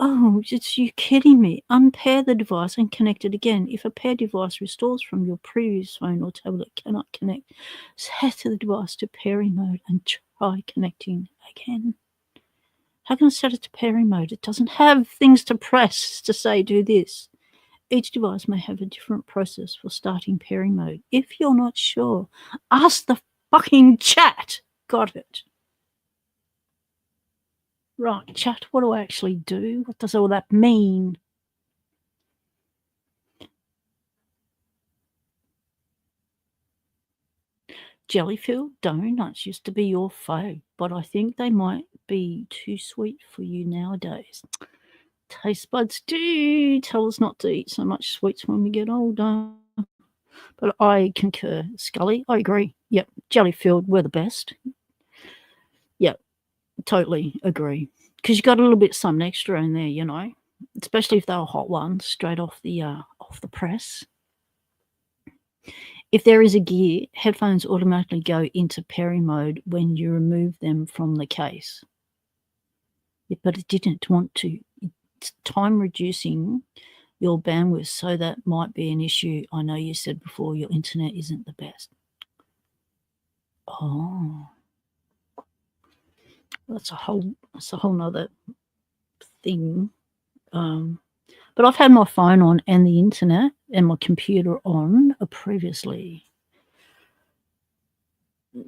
Oh, you kidding me. Unpair the device and connect it again. If a paired device restores from your previous phone or tablet cannot connect, set the device to pairing mode and try connecting again. How can I set it to pairing mode? It doesn't have things to press to say do this. Each device may have a different process for starting pairing mode. If you're not sure, ask the fucking chat. Got it. Right, chat, what do I actually do? What does all that mean? Jellyfield donuts used to be your fave, but I think they might be too sweet for you nowadays. Taste buds do tell us not to eat so much sweets when we get older. But I concur. Scully, I agree. Yep, Jellyfield, we're the best. Yep, totally agree. Because you got a little bit something extra in there, you know, especially if they were hot ones straight off the press. If there is a gear, headphones automatically go into pairing mode when you remove them from the case. Yeah, but it didn't want to. It's time reducing your bandwidth, so that might be an issue. I know you said before your internet isn't the best. Oh, that's a whole nother thing. But I've had my phone on and the internet and my computer on previously.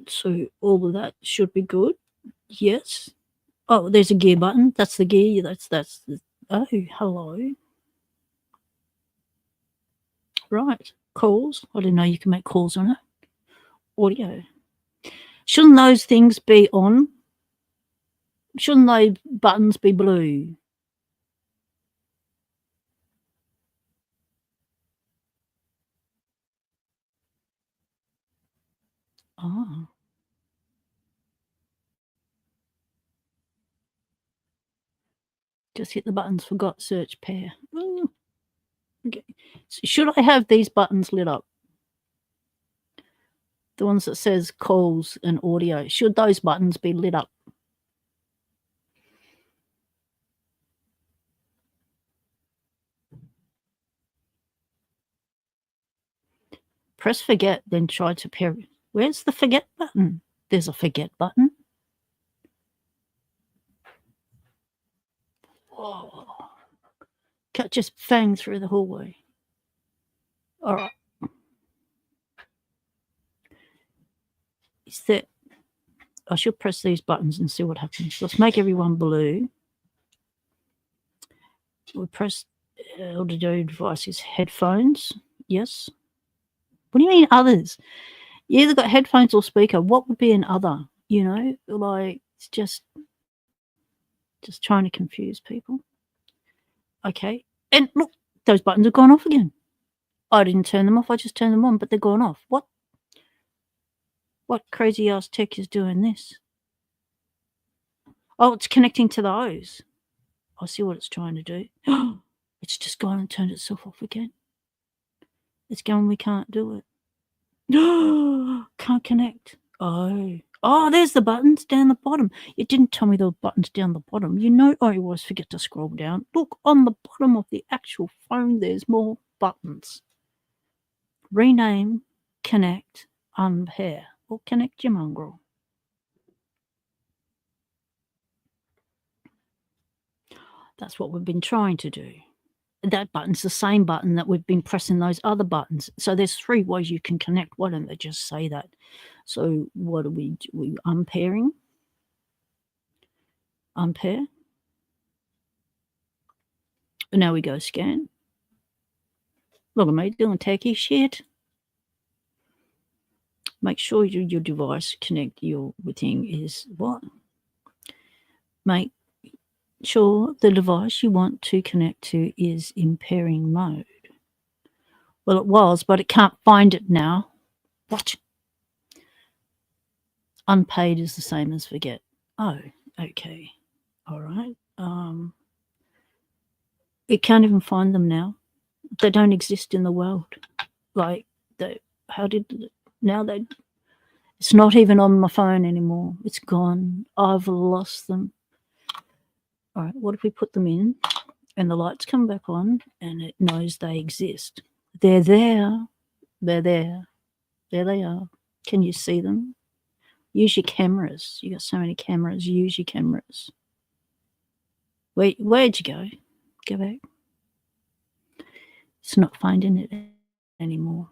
So all of that should be good. Yes. Oh, there's a gear button. That's the gear. That's oh, hello. Right. Calls. I didn't know you can make calls on it. Audio. Shouldn't those things be on? Shouldn't those buttons be blue? Oh. Just hit the buttons, forgot search pair. Okay. So should I have these buttons lit up? The ones that says calls and audio. Should those buttons be lit up? Press forget, then try to pair. Where's the forget button? There's a forget button. Whoa. Cut just bang through the hallway. All right. Is that? I should press these buttons and see what happens. Let's make everyone blue. We press audio devices, headphones. Yes. What do you mean others? You either got headphones or speaker. What would be an other? You know, like it's just trying to confuse people. Okay. And look, those buttons have gone off again. I didn't turn them off. I just turned them on, but they're gone off. What crazy ass tech is doing this? Oh, it's connecting to those. I see what it's trying to do. It's just gone and turned itself off again. It's going, we can't do it. Can't connect. Oh, there's the buttons down the bottom. You didn't tell me there were buttons down the bottom. You know I always forget to scroll down. Look, on the bottom of the actual phone, there's more buttons. Rename, connect, unpair, or connect your mongrel. That's what we've been trying to do. That button's the same button that we've been pressing those other buttons. So there's 3 ways you can connect. Why don't they just say that? So what are we unpairing? Unpair. And now we go scan. Look at me doing techie shit. Make sure your device connect your thing is what? Make sure the device you want to connect to is in pairing mode. Well, it was, but it can't find it now. What? Unpaid is the same as forget. Oh, okay. All right. It can't even find them now. They don't exist in the world. Like, it's not even on my phone anymore. It's gone. I've lost them. All right, what if we put them in and the lights come back on and it knows they exist? They're there. They're there. There they are. Can you see them? Use your cameras. You got so many cameras. Use your cameras. Wait, where'd you go? Go back. It's not finding it anymore.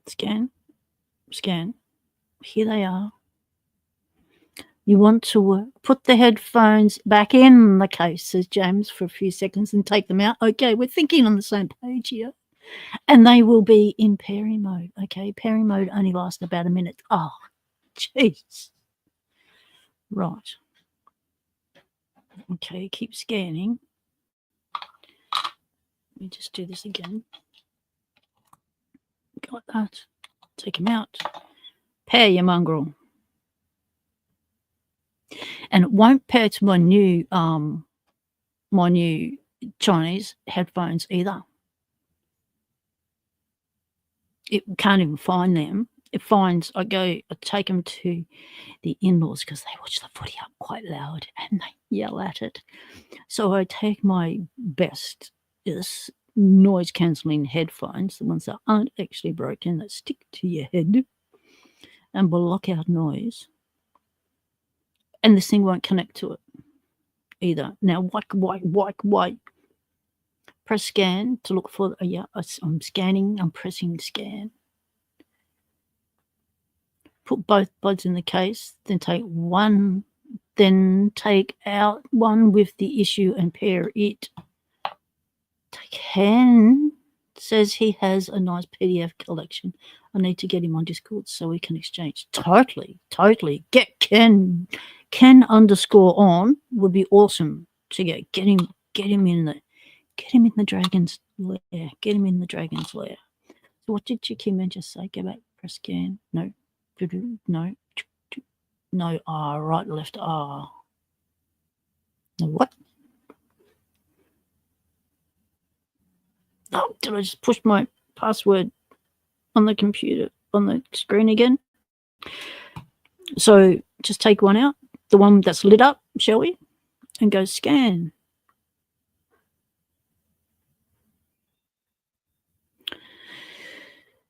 Scan. Scan. Here they are. You want to put the headphones back in the case, says James, for a few seconds and take them out. Okay, we're thinking on the same page here. And they will be in pairing mode, okay? Pairing mode only lasts about a minute. Oh, jeez. Right. Okay, keep scanning. Let me just do this again. Got that. Take him out. Pair your mongrel. And it won't pair to my new Chinese headphones either. It can't even find them. It finds I take them to the in-laws because they watch the footy up quite loud and they yell at it. So I take my best noise cancelling headphones, the ones that aren't actually broken, that stick to your head and block out noise. And this thing won't connect to it either. Now, why? Press scan to look for, yeah, I'm scanning, I'm pressing scan. Put both buds in the case, then take out one with the issue and pair it. Ken says he has a nice PDF collection. I need to get him on Discord so we can exchange. Totally. Get Ken _on would be awesome to get him in the dragon's lair. Get him in the dragon's lair. So what did Chikiman just say? Go back, press scan. No. No, R, right, left, R. No, what? Oh, did I just push my password on the computer, on the screen again? So just take one out, the one that's lit up, shall we? And go scan.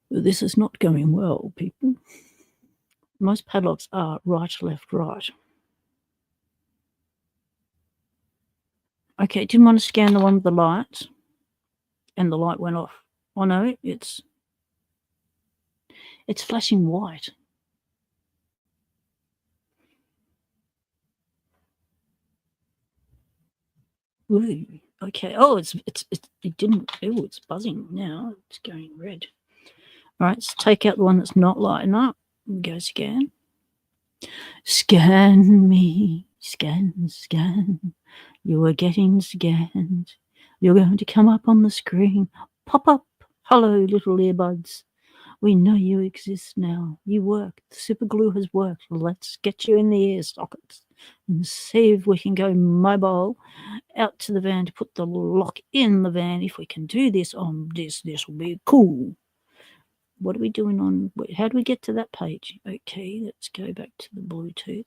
This is not going well, people. Most padlocks are right, left, right. Okay, didn't want to scan the one with the light, and the light went off. Oh no, it's flashing white. Ooh, okay. Oh, it didn't. Oh, it's buzzing now. It's going red. All right, let's take out the one that's not lighting up. Go scan. Scan me. Scan. You are getting scanned. You're going to come up on the screen. Pop up. Hello, little earbuds. We know you exist now. You work. The super glue has worked. Let's get you in the ear sockets and see if we can go mobile out to the van to put the lock in the van. If we can do this on this will be cool. What are we doing on? How do we get to that page? Okay, let's go back to the Bluetooth.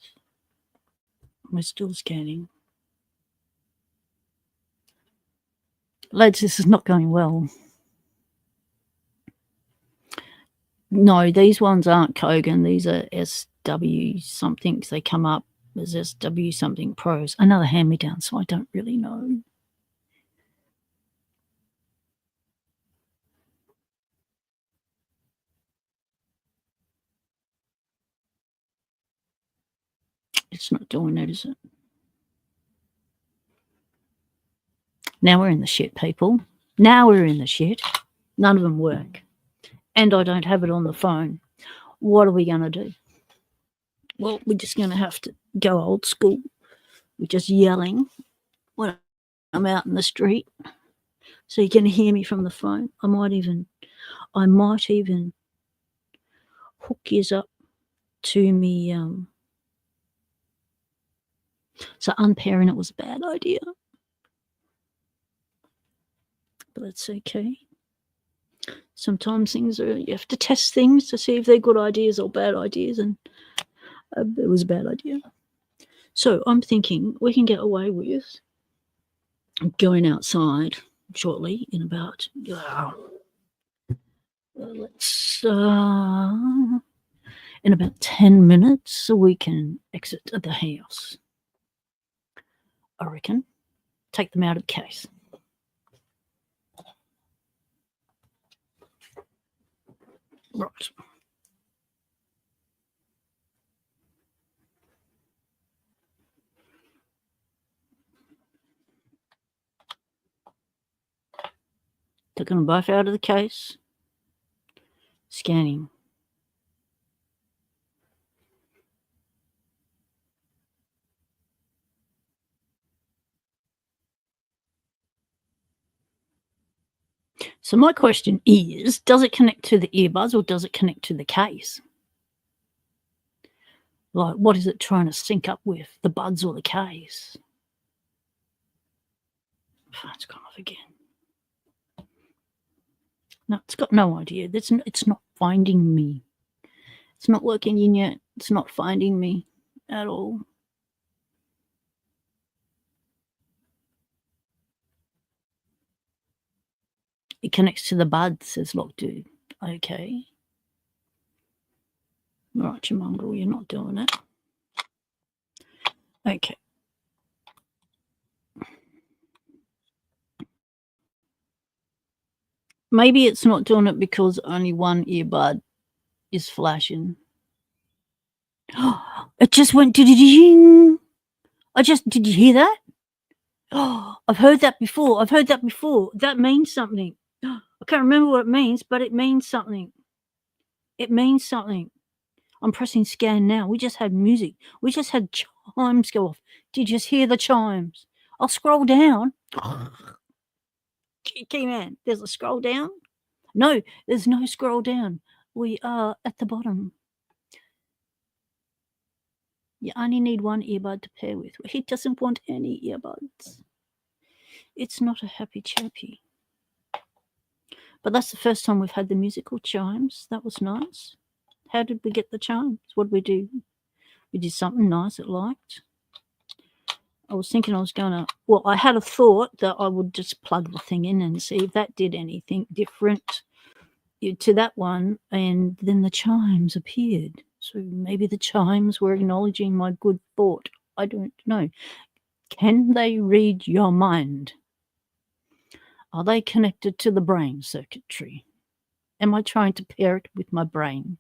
We're still scanning. Lads, this is not going well. No, these ones aren't Kogan. These are SW something. They come up as SW something Pros. Another hand-me-down, so I don't really know. It's not doing that, is it? Now we're in the shit, people. Now we're in the shit. None of them work. And I don't have it on the phone. What are we going to do? Well, we're just going to have to go old school. We're just yelling when I'm out in the street, so you can hear me from the phone. I might even hook yous up to me. So unpairing it was a bad idea, but that's okay. Sometimes you have to test things to see if they're good ideas or bad ideas, and it was a bad idea. So I'm thinking we can get away with going outside shortly in about in about 10 minutes, so we can exit the house. I reckon. Take them out of the case. Right. Taking them both out of the case. Scanning. So my question is, does it connect to the earbuds or does it connect to the case? Like, what is it trying to sync up with, the buds or the case? Oh, it's gone off again. No, it's got no idea. It's not finding me. It's not working in yet. It's not finding me at all. It connects to the buds, says Lockdude. Okay. Right, you mongrel, you're not doing it. Okay. Maybe it's not doing it because only one earbud is flashing. It just went ding. Did you hear that? Oh, I've heard that before. That means something. I can't remember what it means, but it means something. I'm pressing scan now. We just had music. We just had chimes go off. Did you just hear the chimes? I'll scroll down. Key man, there's a scroll down? No, there's no scroll down. We are at the bottom. You only need one earbud to pair with. He doesn't want any earbuds. It's not a happy chappy. But that's the first time we've had the musical chimes. That was nice. How did we get the chimes? What did we do? We did something nice it liked. I was thinking I was going to... Well, I had a thought that I would just plug the thing in and see if that did anything different to that one, and then the chimes appeared. So maybe the chimes were acknowledging my good thought. I don't know. Can they read your mind? Are they connected to the brain circuitry? Am I trying to pair it with my brain?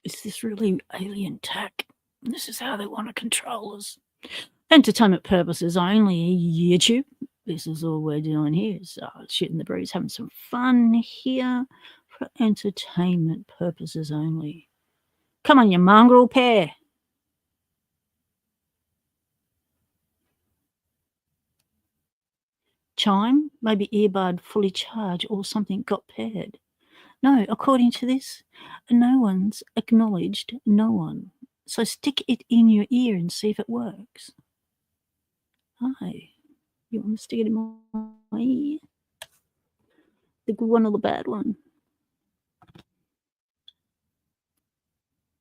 Is this really alien tech? This is how they want to control us. Entertainment purposes only, YouTube. This is all we're doing here. So shitting the breeze, having some fun here for entertainment purposes only. Come on, you mongrel pair. Chime, maybe earbud fully charged or something got paired. No, according to this, no one's acknowledged no one. So stick it in your ear and see if it works. Hi. You want to stick it in my ear? The good one or the bad one?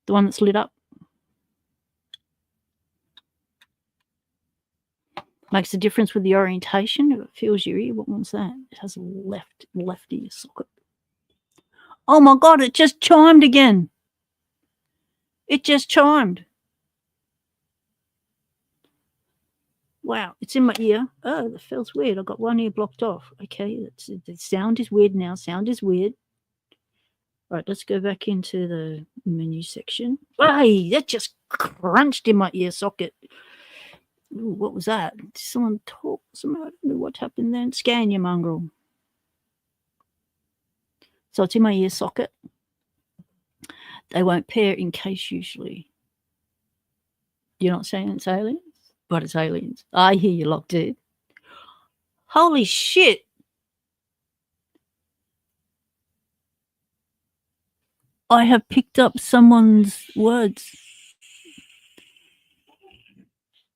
The one that's lit up? Makes a difference with the orientation. If it feels your ear, what one's that? It has a left ear socket. Oh my God, it just chimed again. It just chimed. Wow, it's in my ear. Oh, that feels weird. I've got one ear blocked off. Okay, the sound is weird now. Sound is weird. All right, let's go back into the menu section. Hey, that just crunched in my ear socket. Ooh, what was that? Did someone talk? I don't know what happened then. Scan your mongrel. So it's in my ear socket. They won't pair in case usually. You're not saying it's aliens? But it's aliens. I hear you, Lockdude. Holy shit. I have picked up someone's words.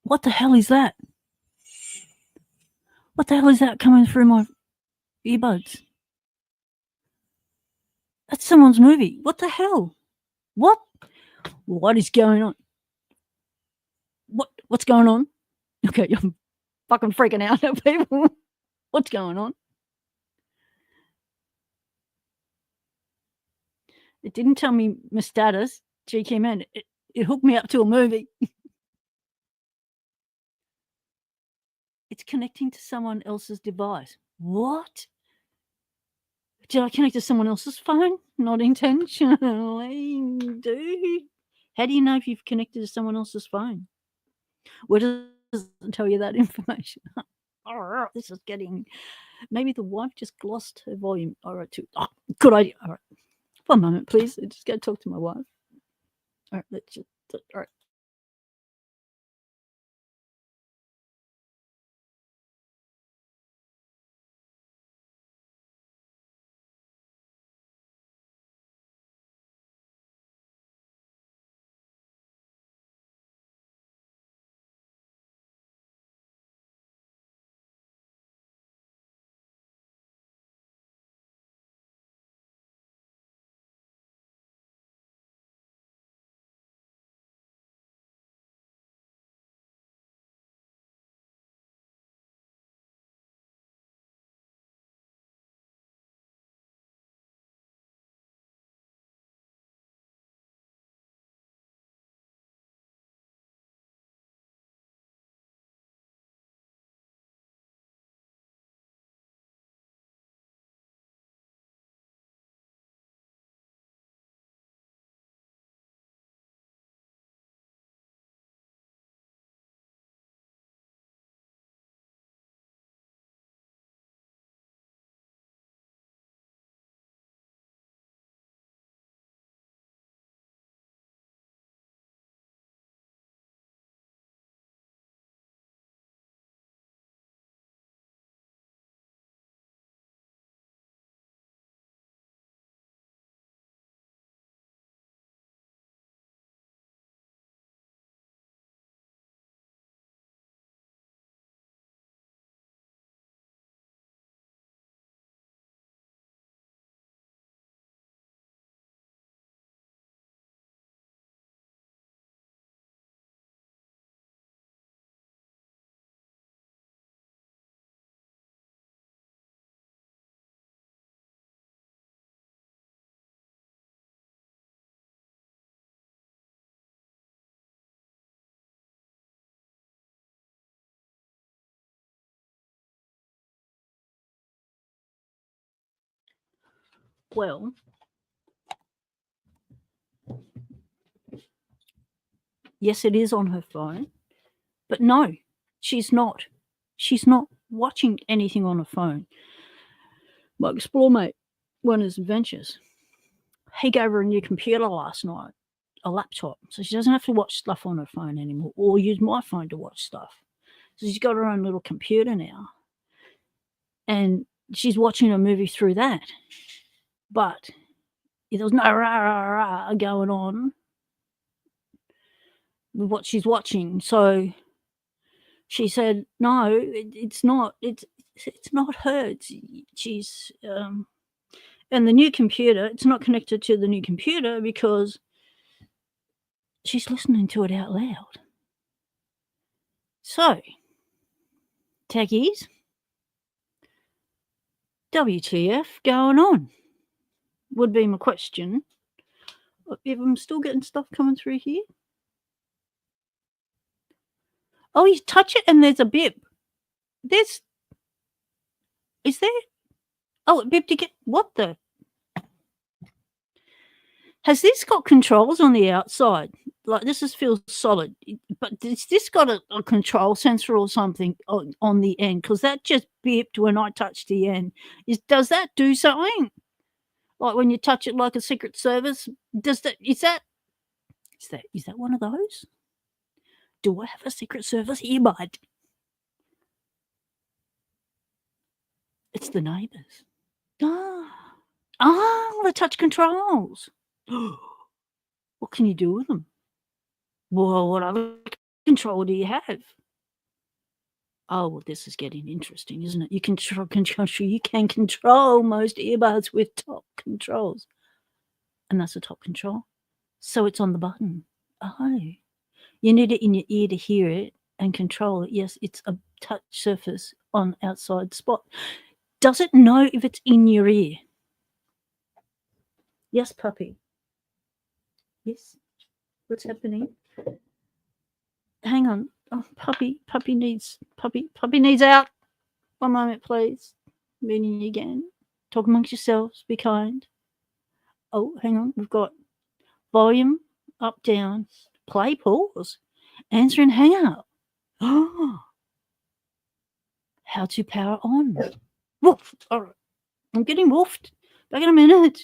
What the hell is that? What the hell is that coming through my earbuds? That's someone's movie. What the hell? What? What is going on? What's going on? Okay, I'm fucking freaking out at people. What's going on? It didn't tell me my status. GK man, it hooked me up to a movie. It's connecting to someone else's device. What? Did I connect to someone else's phone? Not intentionally, dude. How do you know if you've connected to someone else's phone? Where does it tell you that information? This is getting. Maybe the wife just glossed her volume. All right, too. Oh, good idea. All right. 1 moment, please. I just got to talk to my wife. All right, let's just. All right. Well, yes, it is on her phone, but no, she's not. She's not watching anything on her phone. My explore mate, one of his adventures, he gave her a new computer last night, a laptop, so she doesn't have to watch stuff on her phone anymore or use my phone to watch stuff. So she's got her own little computer now, and she's watching a movie through that. But there's no rah, rah, rah going on with what she's watching. So she said, "No, it's not. It's not her. She's and the new computer. It's not connected to the new computer because she's listening to it out loud." So, techies, WTF going on? Would be my question. If I'm still getting stuff coming through here. Oh, you touch it and there's a bip. Is there? Oh, it bipped again. What the? Has this got controls on the outside? Like this feels solid, but has this got a control sensor or something on the end? Because that just bipped when I touched the end. Does that do something? Like when you touch it like a Secret Service? Is that one of those? Do I have a Secret Service earbud? It's the neighbours. The touch controls. What can you do with them? Well, what other control do you have? Oh, well, this is getting interesting, isn't it? You can control most earbuds with top controls. And that's a top control. So it's on the button. Oh. You need it in your ear to hear it and control it. Yes, it's a touch surface on outside spot. Does it know if it's in your ear? Yes, puppy. Yes. What's happening? Hang on. Oh, puppy needs out. 1 moment, please. Meeting again. Talk amongst yourselves. Be kind. Oh, hang on. We've got volume up, down, play, pause, answer and hangout. How to power on. Woof. All right. I'm getting woofed. Back in a minute.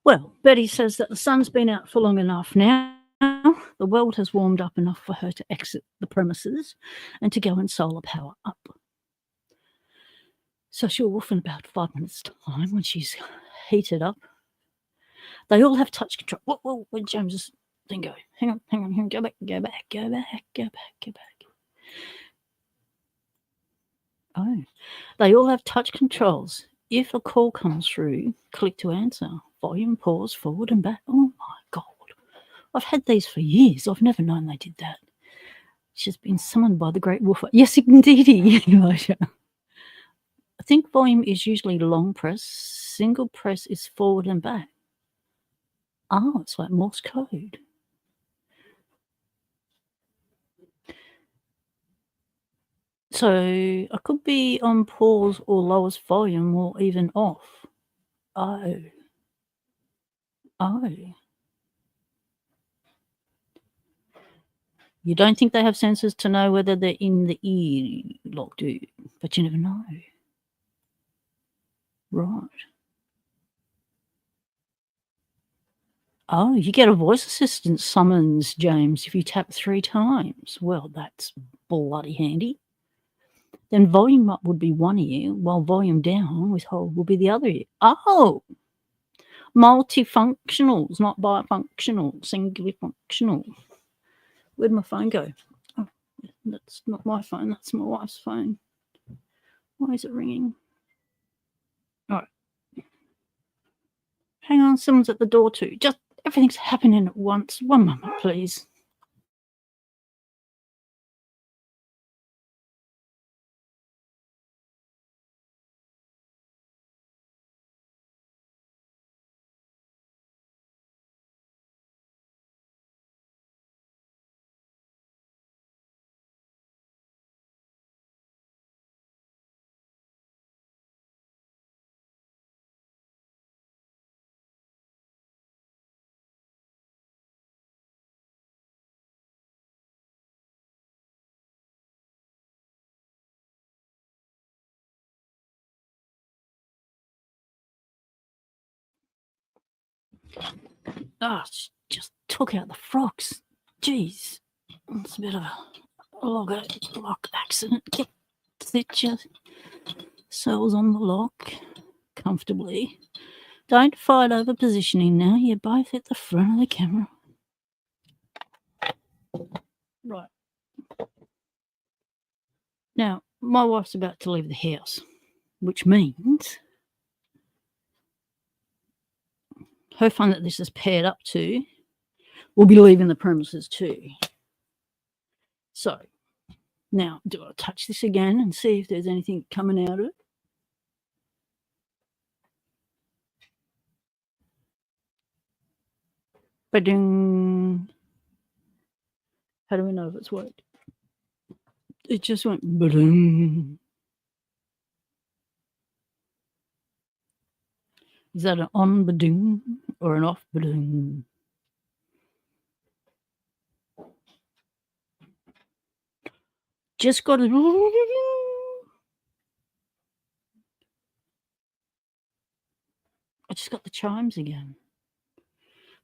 Well, Betty says that the sun's been out for long enough now. The world has warmed up enough for her to exit the premises and to go and solar power up. So she'll woof in about 5 minutes' time when she's heated up. They all have touch control. Whoa, where'd James's thing go? Hang on, go back. Oh, they all have touch controls. If a call comes through, click to answer. Volume, pause, forward and back. Oh my God. I've had these for years. I've never known they did that. She's been summoned by the great woofer. Yes, indeedy, Elijah. I think volume is usually long press. Single press is forward and back. Oh, it's like Morse code. So I could be on pause or lowest volume or even off. Oh. You don't think they have sensors to know whether they're in the ear lock, do you? But you never know. Right. Oh, you get a voice assistant summons, James, if you tap 3 times. Well, that's bloody handy. Then volume up would be one ear, while volume down with hold will be the other ear. Oh! Multifunctionals, not bifunctional, singularly functional. Where'd my phone go? Oh, that's not my phone, that's my wife's phone. Why is it ringing? All right. Hang on, someone's at the door too. Just everything's happening at once. One moment, please. Oh, just took out the frogs. Jeez. It's a bit of a lock accident. Sit yourselves on the lock comfortably. Don't fight over positioning now. You're both at the front of the camera. Right. Now, my wife's about to leave the house, which means her phone that this is paired up to will be leaving the premises too. So, now, do I touch this again and see if there's anything coming out of it? Ba-ding. How do we know if it's worked? It just went ba-ding. Is that an on ba-ding or an off ba-ding? Just got it. I just got the chimes again.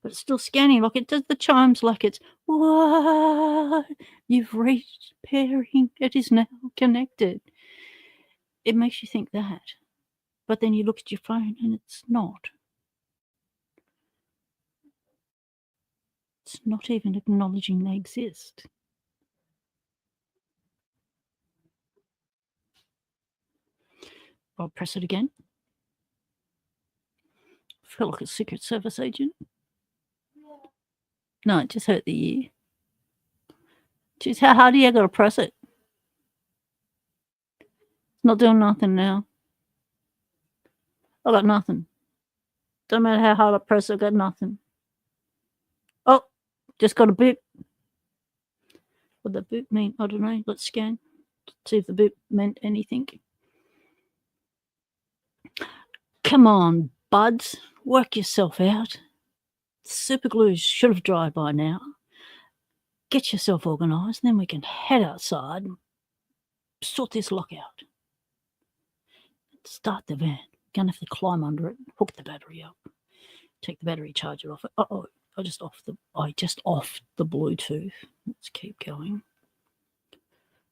But it's still scanning. Like it does the chimes like it's, what? You've reached pairing. It is now connected. It makes you think that. But then you look at your phone and it's not. It's not even acknowledging they exist. I'll press it again. I feel like a Secret Service agent. No, it just hurt the ear. Just how hard do you gotta press it? It's not doing nothing now. I got nothing. Don't matter how hard I press, I got nothing. Oh, just got a boop. What that boop mean? I don't know. Let's scan. See if the boop meant anything. Come on, buds. Work yourself out. Super glue should have dried by now. Get yourself organised, then we can head outside and sort this lock out. Start the van. Gonna have to climb under it, hook the battery up, take the battery charger off it. Uh-oh, I just offed the Bluetooth. Let's keep going.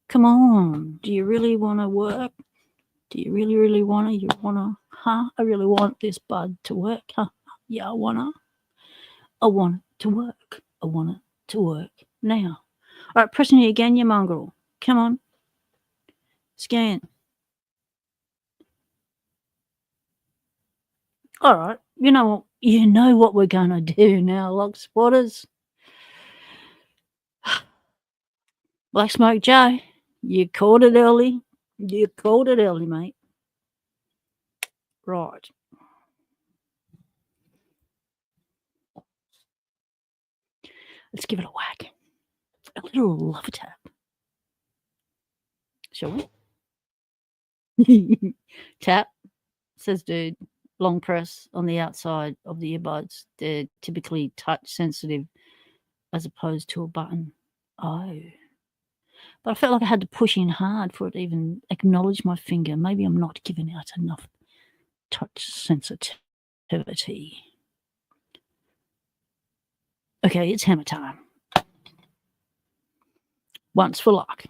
Come on, do you really want to work? Do you really want to? You want to? Huh? I really want this bud to work. Huh? Yeah, I want it to work. I want it to work now. All right, pressing it again, you mongrel. Come on. Scan. All right, you know what we're going to do now, log spotters. Black Smoke Joe, you called it early. You called it early, mate. Right. Let's give it a whack. A little love tap. Shall we? Tap, says dude. Long press on the outside of the earbuds. They're typically touch sensitive as opposed to a button. Oh. But I felt like I had to push in hard for it to even acknowledge my finger. Maybe I'm not giving out enough touch sensitivity. Okay, it's hammer time. Once for luck.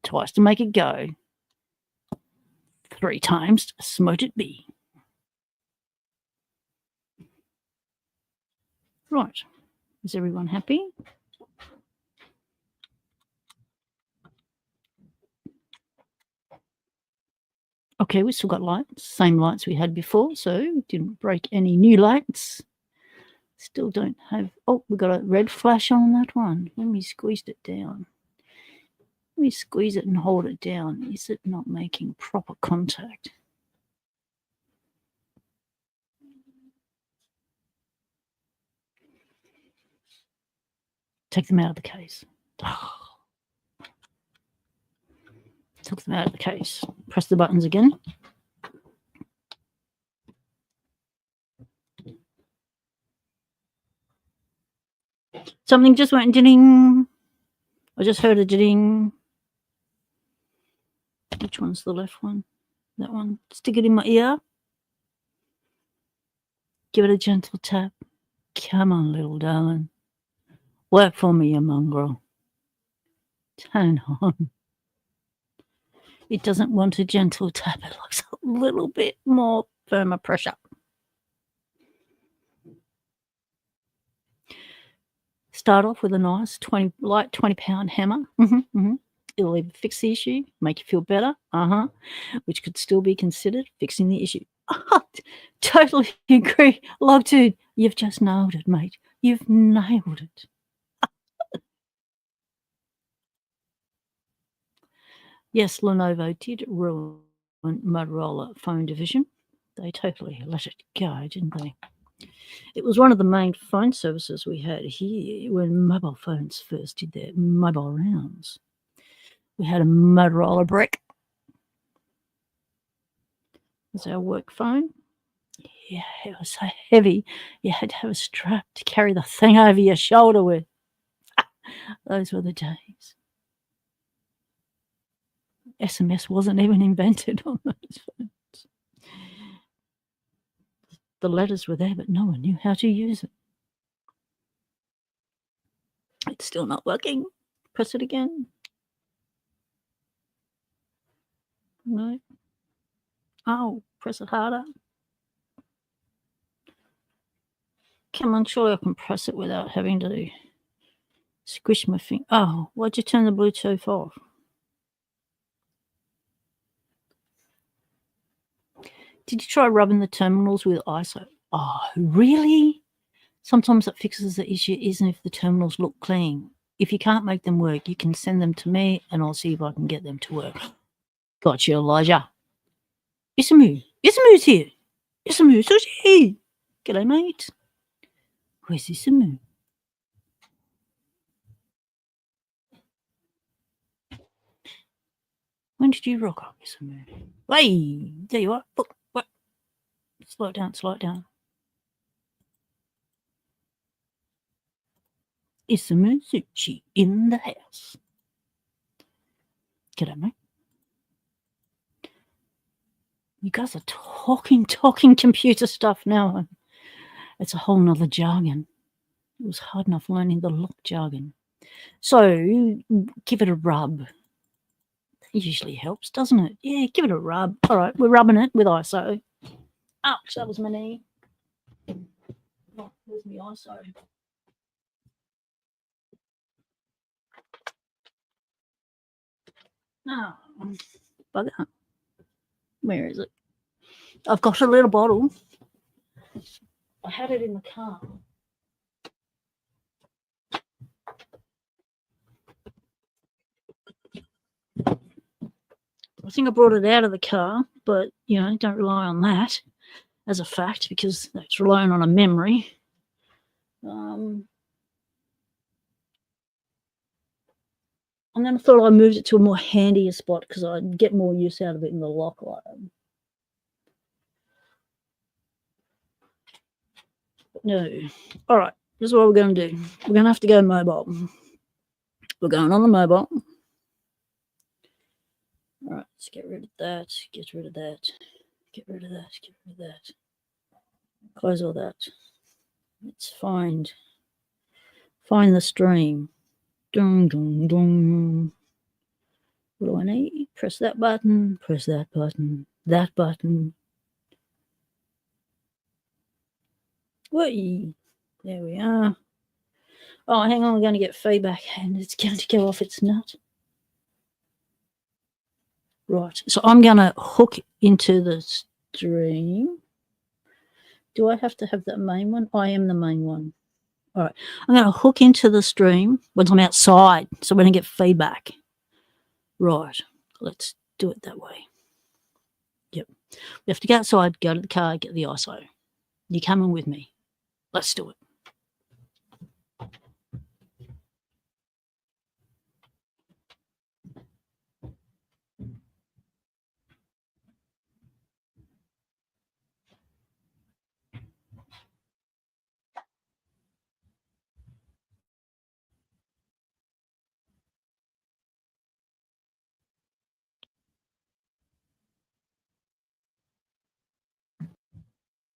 Twice to make it go. 3 times smote it be. Right. Is everyone happy? Okay, we still got lights. Same lights we had before, so didn't break any new lights. Still don't have... Oh, we got a red flash on that one. Let me squeeze it down. Let me squeeze it and hold it down. Is it not making proper contact? Take them out of the case. Took them out of the case. Press the buttons again. Something just went ding. I just heard a ding. Which one's the left one? That one. Stick it in my ear. Give it a gentle tap. Come on, little darling. Work for me, you mongrel. Turn on. It doesn't want a gentle tap. It likes a little bit more firmer pressure. Start off with a nice light 20-pound hammer. It'll either fix the issue, make you feel better, which could still be considered fixing the issue. Totally agree. Log dude, you've just nailed it, mate. You've nailed it. Yes, Lenovo did ruin Motorola phone division. They totally let it go, didn't they? It was one of the main phone services we had here when mobile phones first did their mobile rounds. We had a Motorola brick. It was our work phone. Yeah, it was so heavy. You had to have a strap to carry the thing over your shoulder with. Those were the days. SMS wasn't even invented on those phones. The letters were there, but no one knew how to use it. It's still not working. Press it again. No. Oh, press it harder. Come on, surely I can press it without having to squish my finger. Oh, why'd you turn the Bluetooth off? Did you try rubbing the terminals with ISO? Oh, really? Sometimes it fixes the issue, isn't if the terminals look clean. If you can't make them work, you can send them to me and I'll see if I can get them to work. Gotcha, Elijah. Isamu. Isamu's here. Isamu, Sushi. G'day, mate. Where's Isamu? When did you rock up, Isamu? Hey, there you are. Look, what? Slow it down, slow it down. Isamu Sushi in the house. G'day, mate. You guys are talking computer stuff now. It's a whole nother jargon. It was hard enough learning the lock jargon. So give it a rub. It usually helps, doesn't it? Yeah, give it a rub. All right, we're rubbing it with ISO. Ouch, that was my knee. Oh, where's my ISO? No, bugger. Where is it? I've got a little bottle. I had it in the car. I think I brought it out of the car, but, you know, don't rely on that as a fact because that's relying on a memory. And then I thought I moved it to a more handier spot because I'd get more use out of it in the lock item. But no. All right, this is what we're going to do. We're going to have to go mobile. We're going on the mobile. All right, let's get rid of that, get rid of that, get rid of that, get rid of that. Close all that. Let's find the stream. Dun, dun, dun. What do I need? Press that button, that button. Whee! There we are. Oh, hang on, we're going to get feedback and it's going to go off its nut. Right, so I'm going to hook into the stream. Do I have to have that main one? I am the main one. All right, I'm going to hook into the stream once I'm outside so we don't get feedback. Right, let's do it that way. Yep, we have to go outside, go to the car, get the ISO. You coming with me? Let's do it.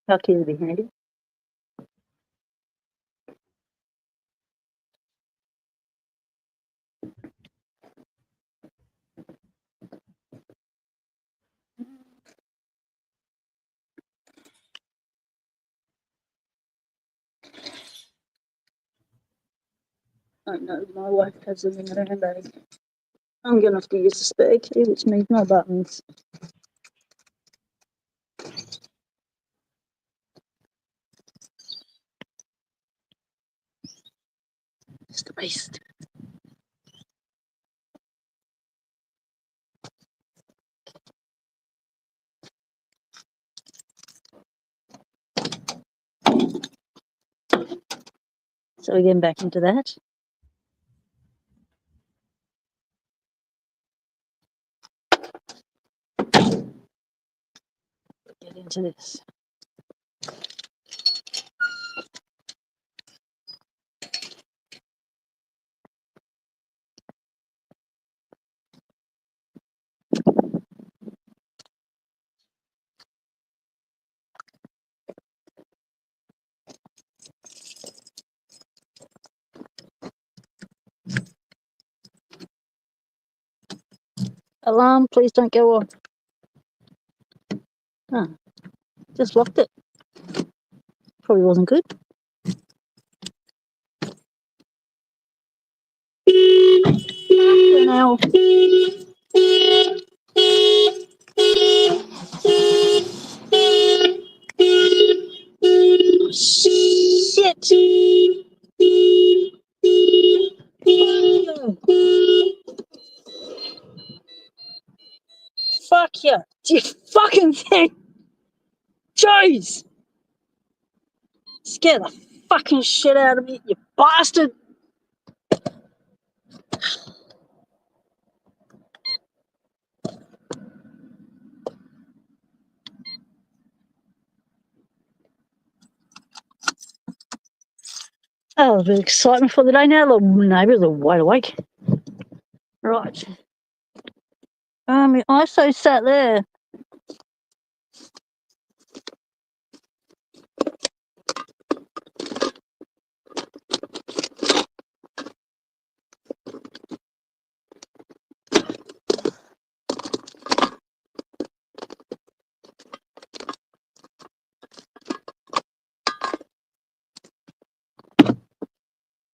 How can it be handy? Oh no, my wife has them in her handbag. I'm going to have to use the spare key, which means no buttons. Just a beast. So we're getting back into that. Get into this. Alarm, please don't go off. Oh, just locked it. Probably wasn't good. Fucking hell. Shit. Fuck you. You fucking thing. Jeez. Scare the fucking shit out of me, you bastard. Oh, a bit of excitement for the day now. The neighbours are wide awake. Right. I so sat there.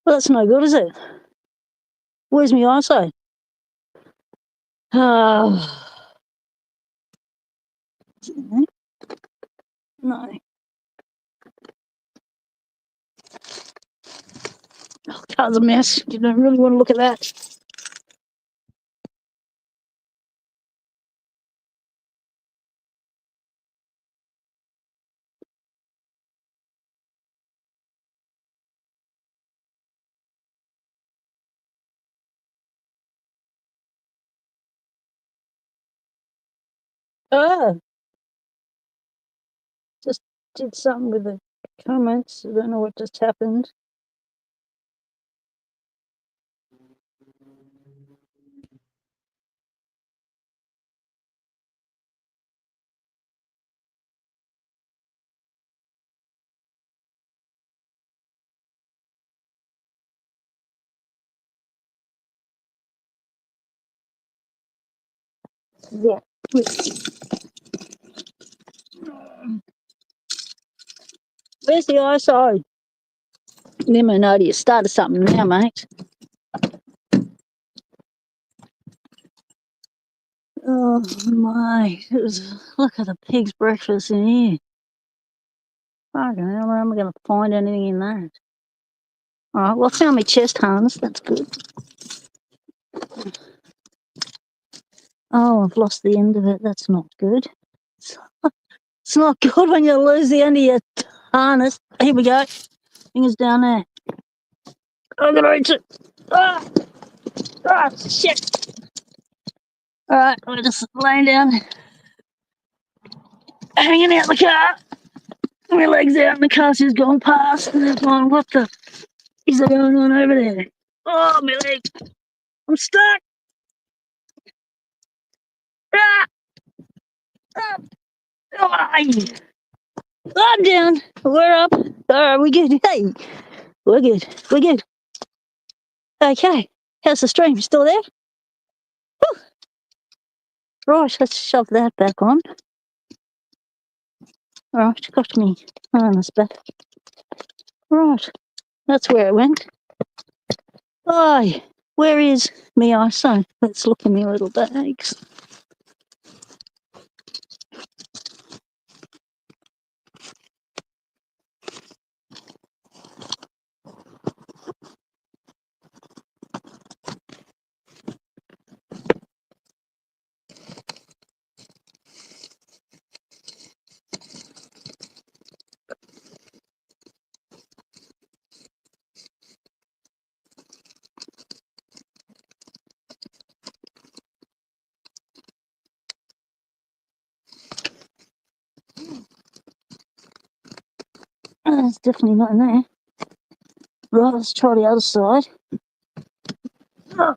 Well, that's no good, is it? Where's my eyesight? Oh. No. Oh, car's a mess. You don't really want to look at that. Oh. Just did something with the comments. I don't know what just happened. Yeah. Where's the eyesight? Lemonade, you started something now, mate. Oh my, look at the pig's breakfast in here. Fucking hell, how am I going to find anything in that? Alright, well, I found my chest harness, that's good. Oh, I've lost the end of it, that's not good. It's not good when you lose the end of your harness. Here we go. I think it's down there. I'm going to reach it. Ah! Ah, shit. Alright, I'm just laying down, hanging out the car. My legs out and the car's just gone past. And I'm going, what the is going on over there? Oh, my leg. I'm stuck. Ah! Ah! Oh, I'm down. We're up. Alright, we good. Hey, we're good. We're good. Okay. How's the stream? Still there? Whew. Right, let's shove that back on. Right, got me harness back. Right, that's where it went. Oh, where is me ISO? Let's look in my little bags. Oh, it's definitely not in there. Right, let's try the other side. Oh.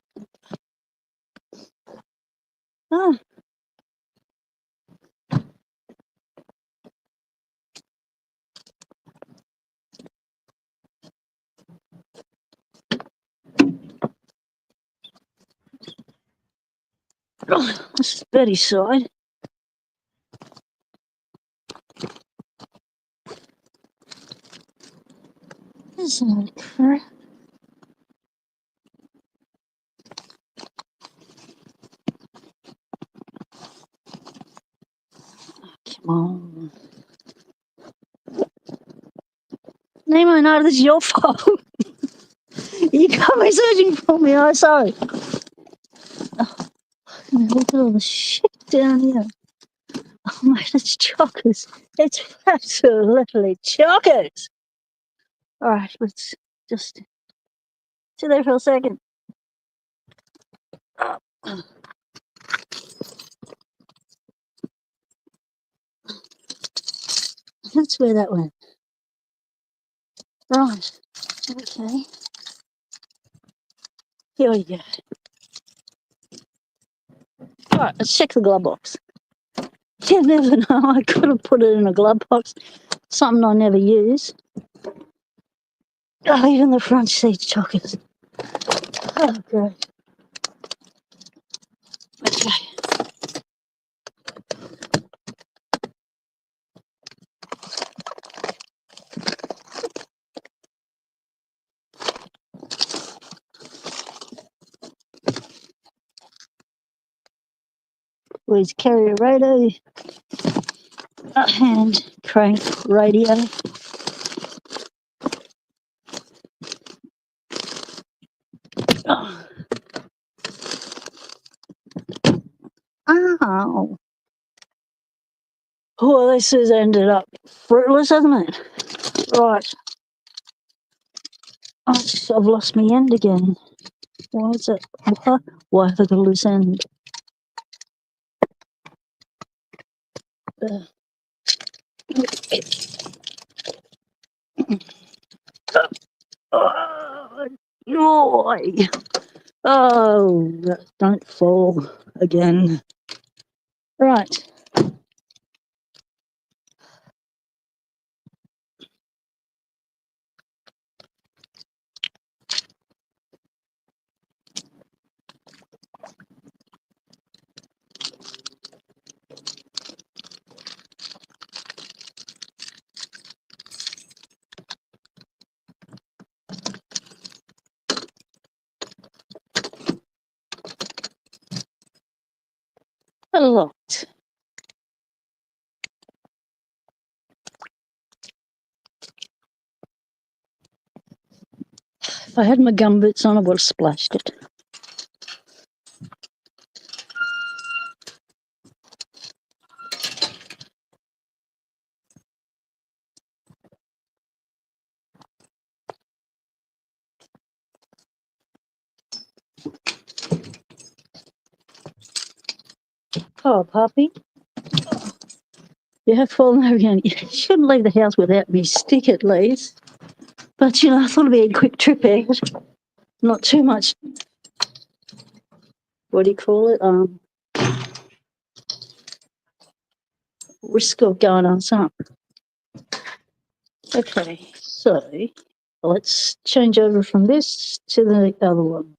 Oh. Oh, this is Betty's side. This is crap. on. Nemo, no, this is your fault. You can't be searching for me, I'm sorry. Oh, look at all the shit down here. Oh, mate, it's chockers. It's absolutely chockers. All right, let's just sit there for a second. That's where that went. Right, okay. Here we go. All right, let's check the glove box. You never know, I could have put it in a glove box, something I never use. Oh, even the front seat's chockers. Oh, great. Okay. Where's carrier radio? Hand crank radio. Oh. Ow. Oh, this has ended up fruitless, hasn't it? Right. Oh, I've lost my end again. Why is it? Why have I got a loose end? Oh, joy. Oh, don't fall again. Right. Locked. If I had my gumboots on, I would have splashed it. Oh, puppy. You have fallen over again. You shouldn't leave the house without me stick at least. But, you know, I thought it'd be a quick trip out. Not too much, what do you call it? Risk of going on something. Okay, so let's change over from this to the other one.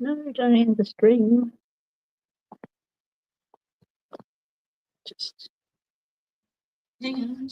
No, don't end the stream. Just hang on.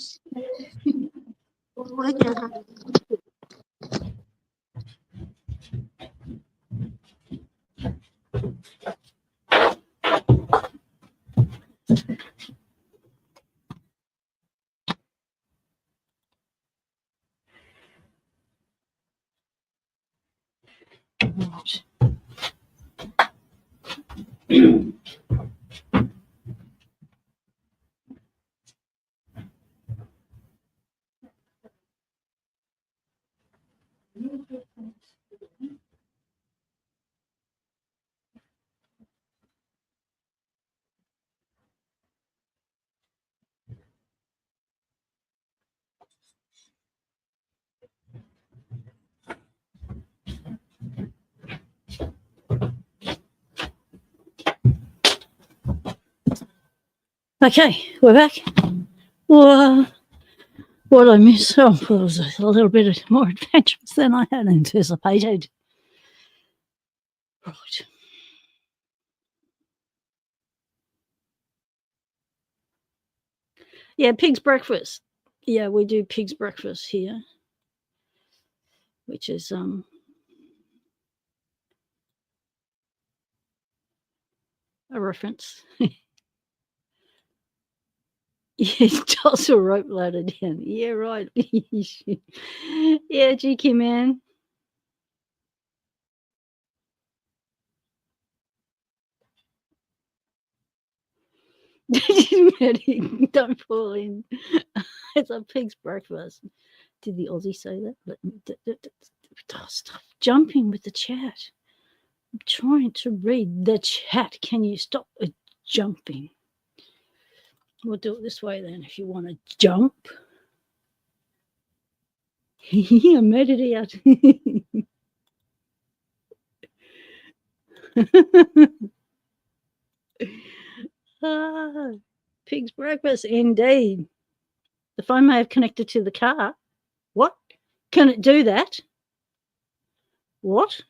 Okay, we're back. Well, what I missed was a little bit more adventurous than I had anticipated. Right. Yeah, pig's breakfast. Yeah, we do pig's breakfast here, which is a reference. Yeah, toss a rope ladder down. Yeah, right. Yeah, GQ man. Medic, don't fall in. It's a pig's breakfast. Did the Aussie say that? Stop jumping with the chat. I'm trying to read the chat. Can you stop jumping? We'll do it this way then if you want to jump. I made it out. Pig's breakfast, indeed. The phone may have connected to the car. What? Can it do that? What?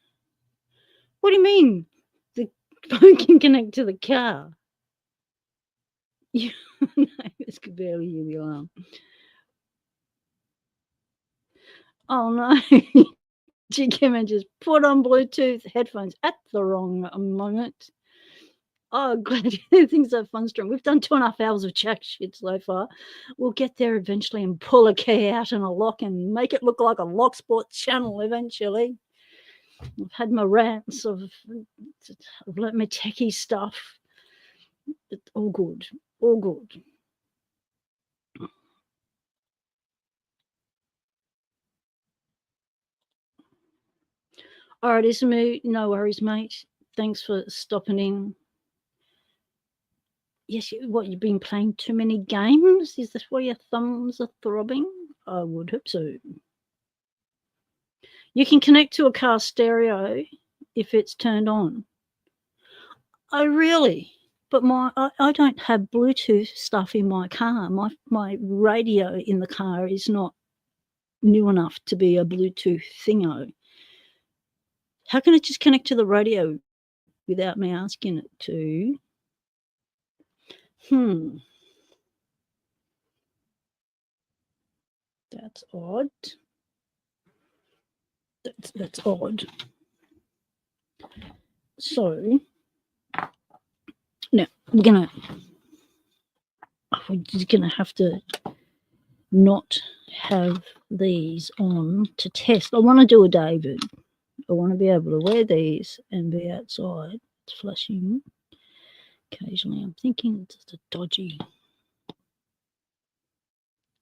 What do you mean? The phone can connect to the car? No, this could barely hear the alarm. Oh no. GK just put on Bluetooth headphones at the wrong moment. Oh, glad things are fun strong. We've done 2.5 hours of chat shit so far. We'll get there eventually and pull a key out and a lock and make it look like a Locksport channel eventually. I've had my rants, I've learnt my techie stuff. It's all good. All good. All right, Ismu, no worries, mate. Thanks for stopping in. Yes, what, you've been playing too many games? Is that why your thumbs are throbbing? I would hope so. You can connect to a car stereo if it's turned on. Oh, really? But I don't have Bluetooth stuff in my car. My radio in the car is not new enough to be a Bluetooth thingo. How can it just connect to the radio without me asking it to? That's odd. That's odd. So now we're just gonna have to not have these on to test. I want to do a David. I want to be able to wear these and be outside. It's flashing occasionally. I'm thinking it's just a dodgy.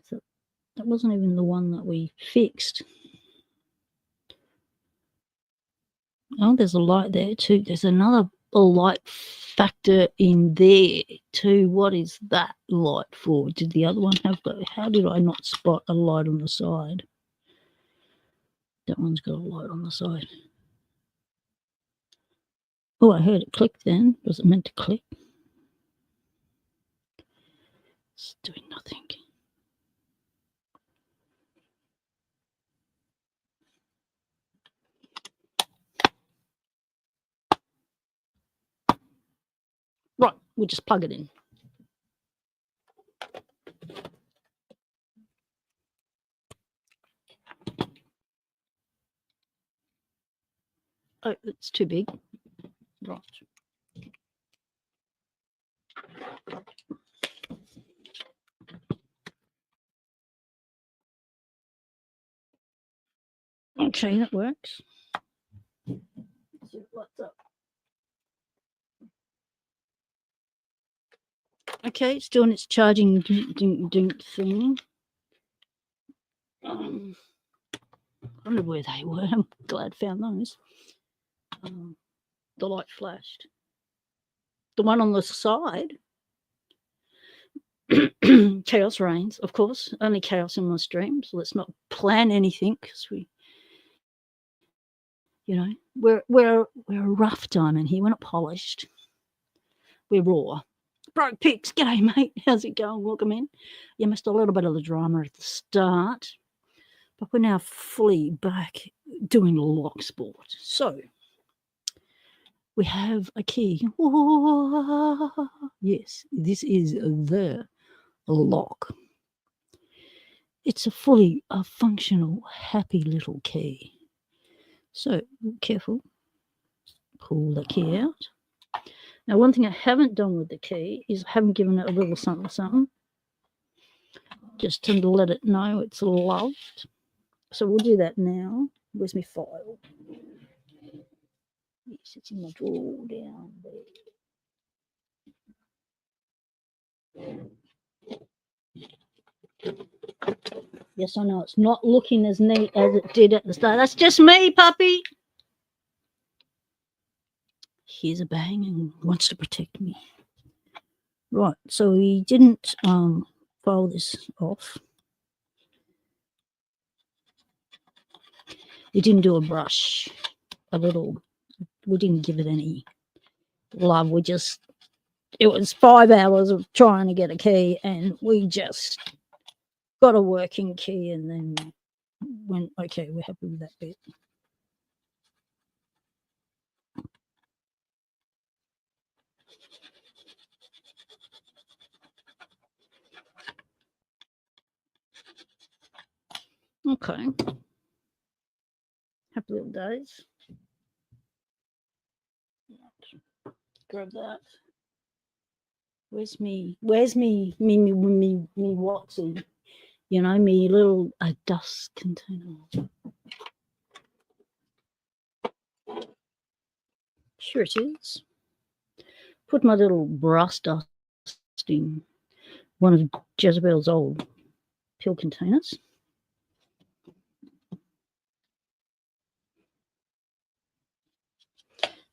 So that wasn't even the one that we fixed. Oh, there's a light there too. There's another light factor in there too. What is that light for? Did the other one have that? How did I not spot a light on the side? That one's got a light on the side. Oh, I heard it click then. Was it meant to click? It's doing nothing. Right, we'll just plug it in. Oh, it's too big. Right. Okay, that works. Let's see what's up. Okay, it's doing its charging dink thing. I wonder where they were. I'm glad I found those. The light flashed. The one on the side. Chaos reigns, of course. Only chaos in my stream, so let's not plan anything because we're a rough diamond here. We're not polished. We're raw. Broke Pix, g'day mate. How's it going? Welcome in. You missed a little bit of the drama at the start, but we're now fully back doing Locksport. So we have a key. Yes, this is the lock. It's a fully functional, happy little key. So careful. Pull the key out. Now, one thing I haven't done with the key is I haven't given it a little something, something, just to let it know it's loved. So we'll do that now. Where's my file? Yes, it's in the drawer down there. Yes, I know it's not looking as neat as it did at the start. That's just me, puppy. Here's a bang and wants to protect me. Right, so we didn't file this off. We didn't do a brush, a little. We didn't give it any love. It was 5 hours of trying to get a key, and we just got a working key and then went, okay, we're happy with that bit. Okay. Happy little days. Grab that. Where's me Watsy? You know, me little dust container. Sure it is. Put my little brass dust in one of Jezebel's old pill containers.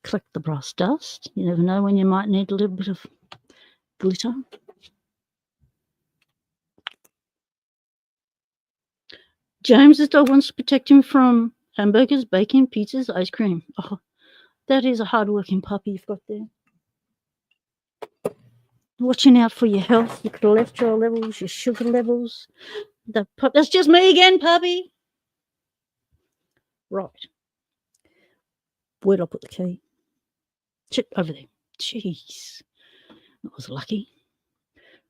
Collect the brass dust. You never know when you might need a little bit of glitter. James's dog wants to protect him from hamburgers, bacon, pizzas, ice cream. Oh, that is a hard-working puppy you've got there. Watching out for your health, your cholesterol levels, your sugar levels. That's just me again, puppy. Right. Where'd I put the key? Over there. Jeez. That was lucky.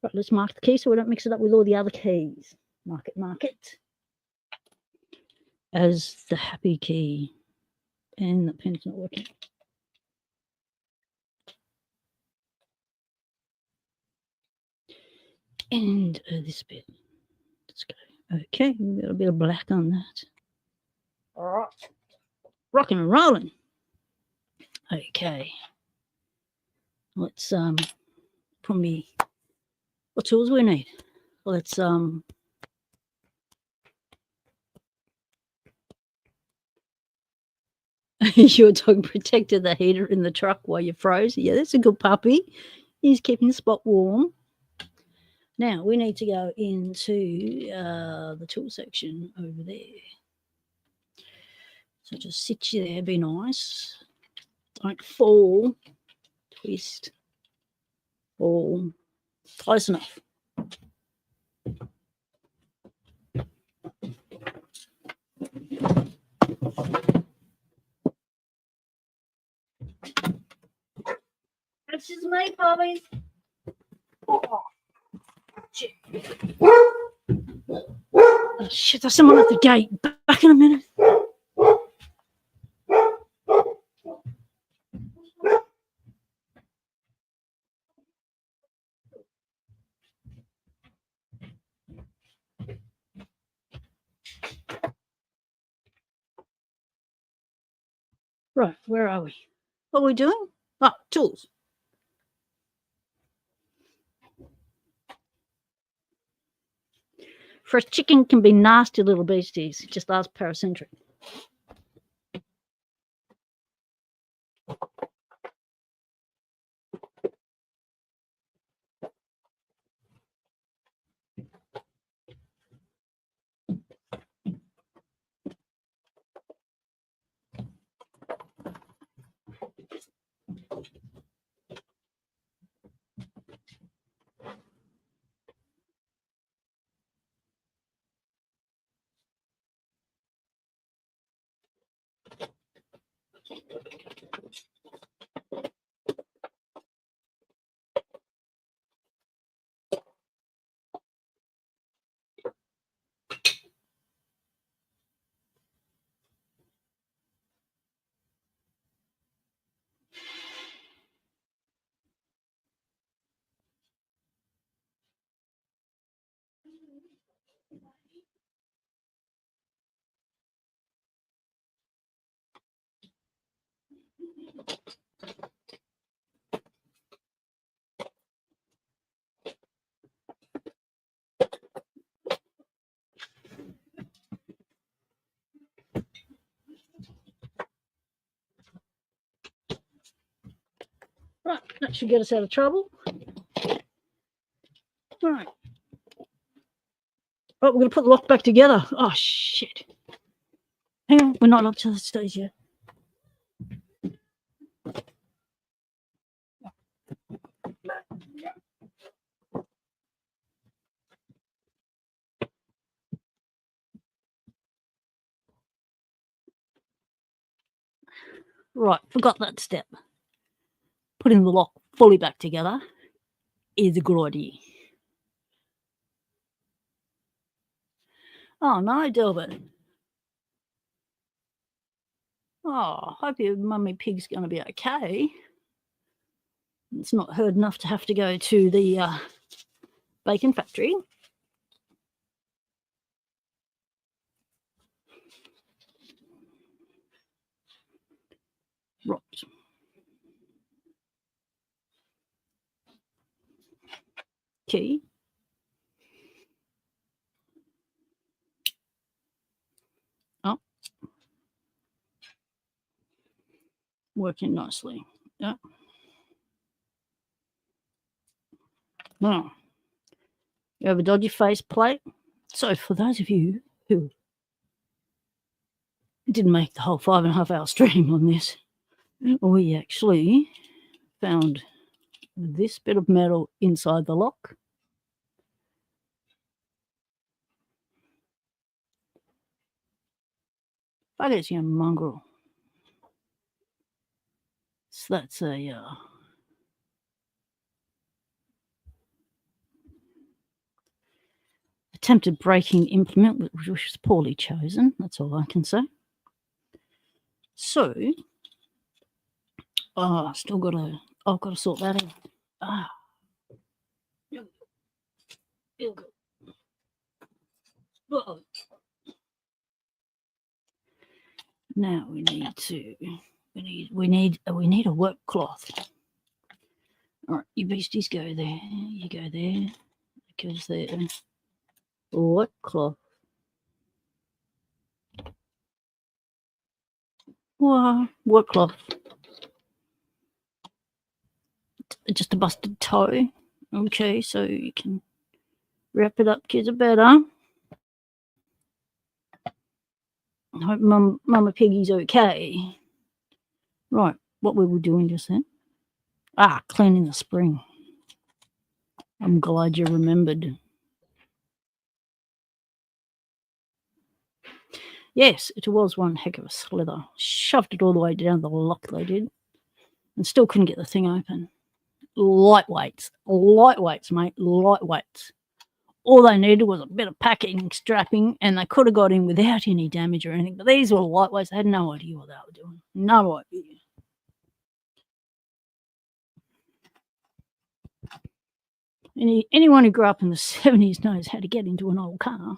Right, let's mark the key so we don't mix it up with all the other keys. Mark it. As the happy key. And the pen's not working. And this bit. Let's go. Okay, we've got a bit of black on that. All right. Rocking and rolling. Okay. Let's put me what tools we need. Let's your dog protected the heater in the truck while you froze. Yeah, that's a good puppy. He's keeping the spot warm. Now we need to go into the tool section over there. So just sit you there, be nice. Don't fall, twist, fall. Close enough. That's just me, puppies. Oh, shit. Oh, shit, there's someone at the gate. Back in a minute. Right, where are we? What are we doing? Oh, tools. Fresh chicken can be nasty little beasties. Just ask Paracentric. Right, that should get us out of trouble. Right. Oh, we're going to put the lock back together. Oh, shit. Hang on, we're not up to the stage yet. Right, forgot that step. Putting the lock fully back together is a good idea. Oh, no, Delbert. Oh, hope your mummy pig's going to be okay. It's not hurt enough to have to go to the bacon factory. Right. Key. Oh. Working nicely. Yeah. Now, you have a dodgy face plate. So for those of you who didn't make the whole 5.5 hour stream on this, we actually found this bit of metal inside the lock. Buggers, you mongrel. So that's a attempted braking implement, which was poorly chosen. That's all I can say. So, I've got to sort that out. Now we need a work cloth. All right, you beasties go there. You go there. It goes there. Work cloth. Wow, work cloth. Just a busted toe. Okay, so you can wrap it up, kids, are better. I hope Mama Piggy's okay. Right, what we were doing just then? Cleaning the spring. I'm glad you remembered. Yes, it was one heck of a slither. Shoved it all the way down the lock, they did, and still couldn't get the thing open. Lightweights, mate, lightweights. All they needed was a bit of packing, strapping, and they could have got in without any damage or anything. But these were lightweights. They had no idea what they were doing. No idea. Anyone who grew up in the 70s knows how to get into an old car.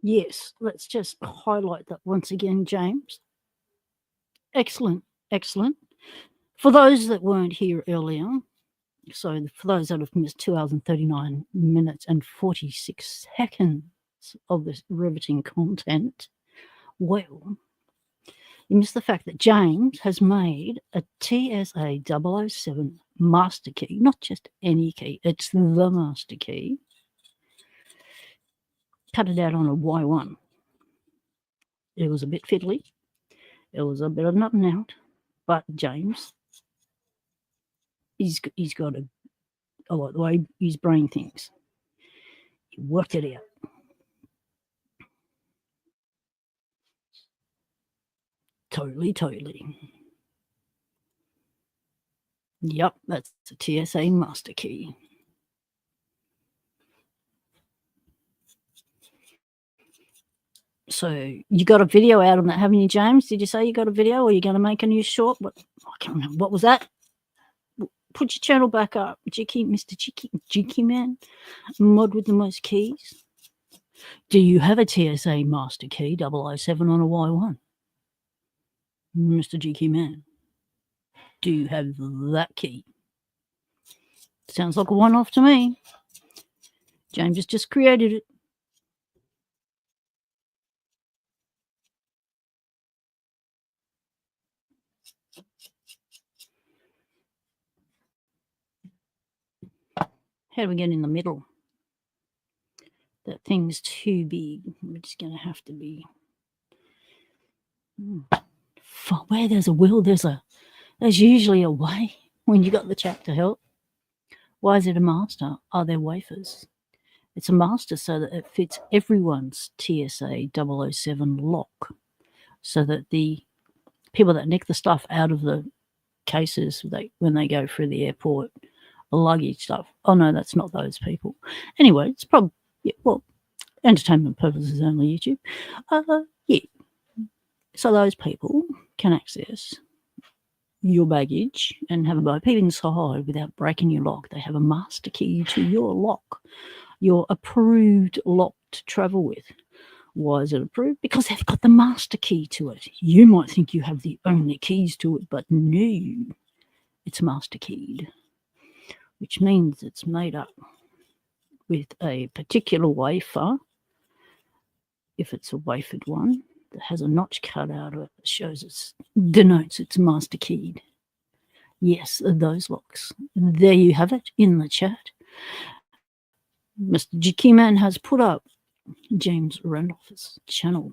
Yes, let's just highlight that once again, James. Excellent, excellent. For those that weren't here earlier, so for those that have missed 2 hours and 39 minutes and 46 seconds of this riveting content, well, you missed the fact that James has made a TSA 007 master key, not just any key, it's the master key. Cut it out on a Y1. It was a bit fiddly. It was a bit of nut and out, but James, he's got I like the way his brain thinks. He worked it out. Totally. Yep, that's the TSA master key. So you got a video out on that, haven't you, James? Did you say you got a video, or are you going to make a new short? I can't remember. What was that? put your channel back up. Mr. Jicky Man, mod with the most keys. Do you have a TSA master key 007 on a Y1? Mr. Jicky Man, do you have that key? Sounds like a one-off to me. James has just created it. How do we get in the middle? That thing's too big. We're just going to have to be... Where there's a will, there's usually a way when you got the chat to help. Why is it a master? Are there wafers? It's a master so that it fits everyone's TSA 007 lock, so that the people that nick the stuff out of the cases when they go through the airport, luggage stuff. Oh no, that's not those people. Anyway, it's probably entertainment purposes only. YouTube. So those people can access your baggage and have a by peep inside without breaking your lock. They have a master key to your lock, your approved lock to travel with. Why is it approved? Because they've got the master key to it. You might think you have the only keys to it, but no, it's master keyed, which means it's made up with a particular wafer, if it's a wafered one, that has a notch cut out of it that denotes it's master keyed. Yes, those locks. There you have it in the chat. Mr. Jikiman has put up James Randolph's channel.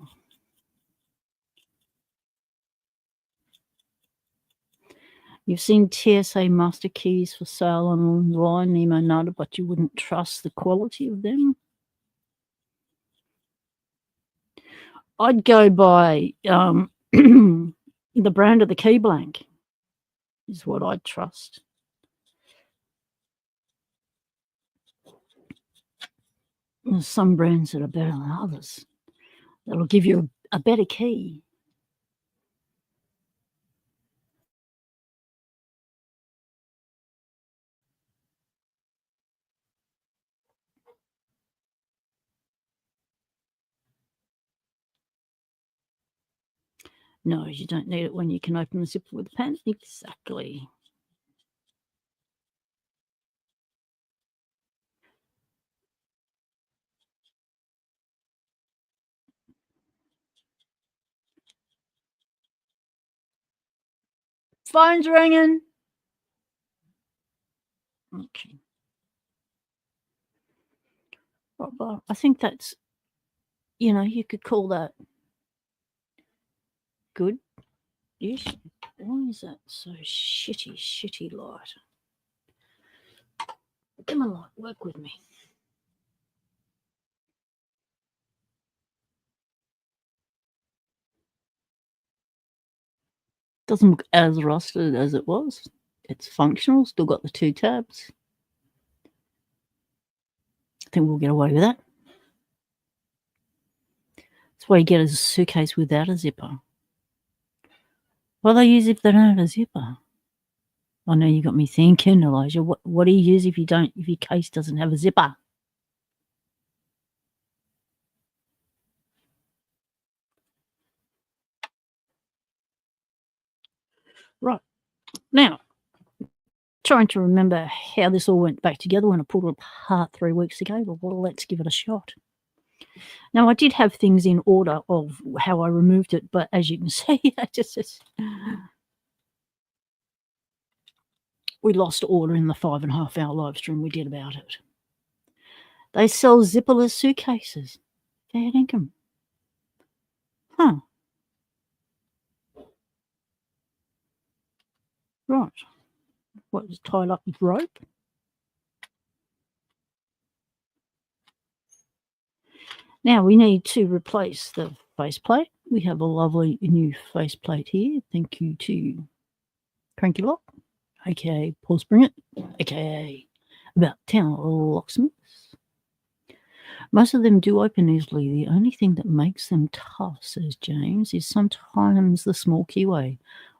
You've seen TSA master keys for sale online, Nemo Nada, but you wouldn't trust the quality of them. I'd go by the brand of the key blank is what I'd trust. There's some brands that are better than others. That'll give you a better key. No, you don't need it when you can open the zipper with a pen. Exactly. Phone's ringing. Okay. Well, I think that's, you could call that good-ish. Why is that so shitty light? Come on, light, work with me. Doesn't look as rusted as it was. It's functional, still got the 2 tabs. I think we'll get away with that. That's why you get a suitcase without a zipper. What do they use if they don't have a zipper? I know you got me thinking, Elijah. What do you use if your case doesn't have a zipper? Right. Now, trying to remember how this all went back together when I pulled it apart 3 weeks ago. Well, let's give it a shot. Now, I did have things in order of how I removed it, but as you can see, we lost order in the 5.5-hour live stream we did about it. They sell zipperless suitcases. Fair dinkum. Huh. Right. What, is tied up with rope? Now we need to replace the faceplate. We have a lovely new faceplate here. Thank you to Cranky Lock, aka Paul Springett, aka About Town Locksmiths. Most of them do open easily. The only thing that makes them tough, says James, is sometimes the small keyway.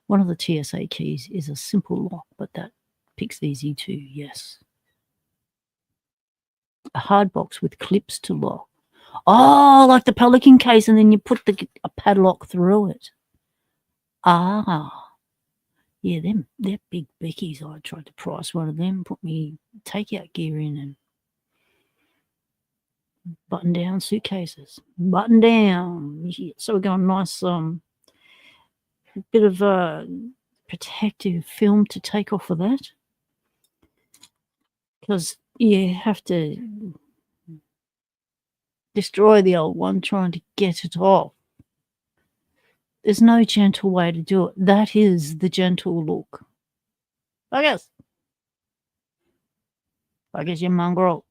One of the TSA keys is a simple lock, but that lockpick's easy too, yes. A hard box with clips to lock. Oh, like the Pelican case, and then you put a padlock through it. Ah. Yeah, they're big Beckies. I tried to price one of them, put me takeout gear in, and button down suitcases. Button down. Yeah, so we got a nice bit of protective film to take off of that, because you have to destroy the old one trying to get it off. There's no gentle way to do it. That is the gentle look. I guess you're mongrel.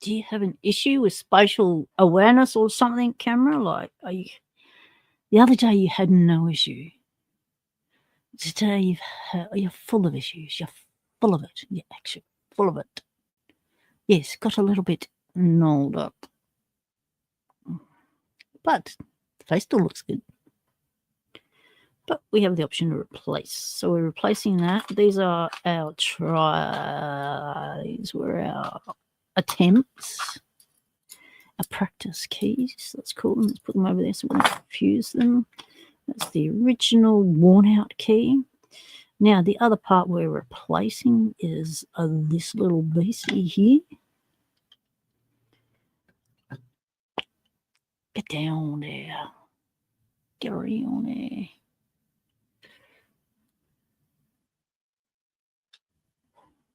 Do you have an issue with spatial awareness or something, camera? Like, the other day you had no issue. Today you're full of issues. You're full of it. You're actually full of it. Yes, got a little bit gnawed up. But the face still looks good. But we have the option to replace. So we're replacing that. These are our these were our attempts. Our practice keys. Let's call them. Let's put them over there so we don't confuse them. That's the original worn-out key. Now, the other part we're replacing is this little beastie here. Get down there. Get around there.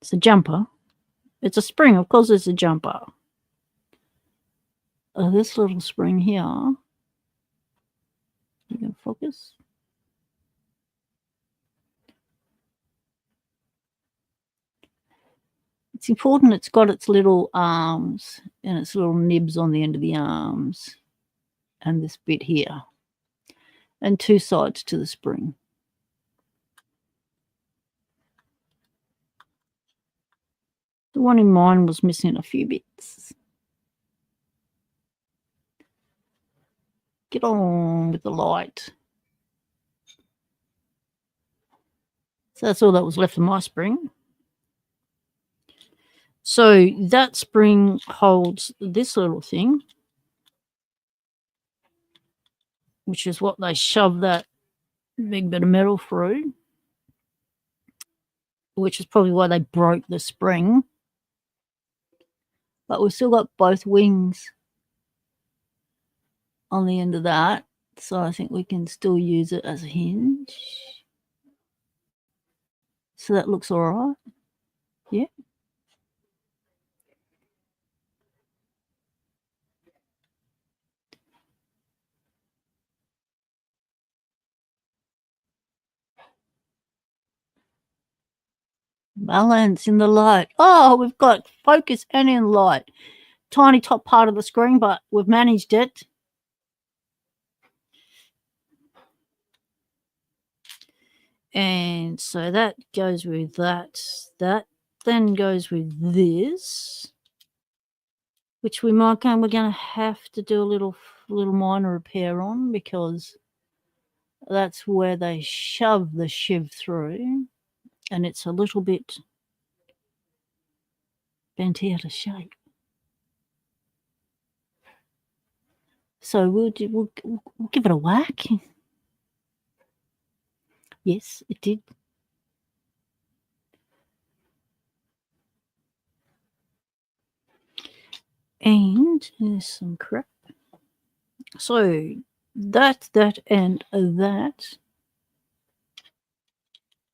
It's a jumper. It's a spring. Of course, it's a jumper. This little spring here. You can focus. It's important it's got its little arms and its little nibs on the end of the arms and this bit here and two sides to the spring. The one in mine was missing a few bits. Get on with the light. So that's all that was left of my spring. So that spring holds this little thing, which is what they shoved that big bit of metal through, which is probably why they broke the spring. But we've still got both wings on the end of that, so I think we can still use it as a hinge. So that looks all right. Yeah. Balance in the light. Oh, we've got focus and in light. Tiny top part of the screen, but we've managed it. And so that goes with that. That then goes with this, which we're going to have to do a little minor repair on, because that's where they shove the shiv through, and it's a little bit bent out of shape. So we'll give it a whack. Yes, it did. And there's some crap. So that, and that.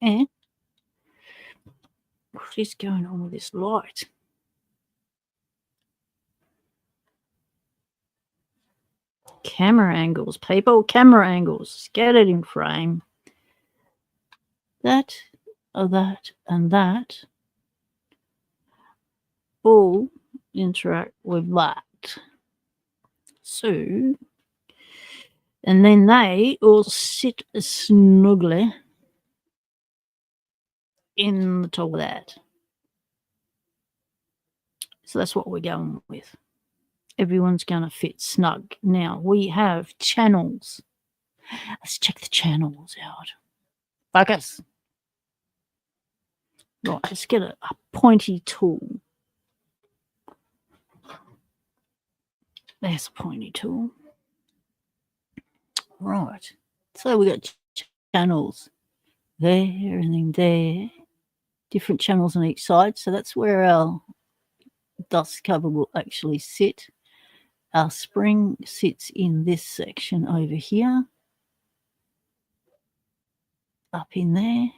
And what is going on with this light? Camera angles, people. Camera angles. Get it in frame. That, that, and that all interact with that. So, and then they all sit snugly in the top of that. So that's what we're going with. Everyone's going to fit snug. Now, we have channels. Let's check the channels out. Focus. Right, let's get a pointy tool. There's a pointy tool. Right. So we got channels there and then there. Different channels on each side. So that's where our dust cover will actually sit. Our spring sits in this section over here. Up in there.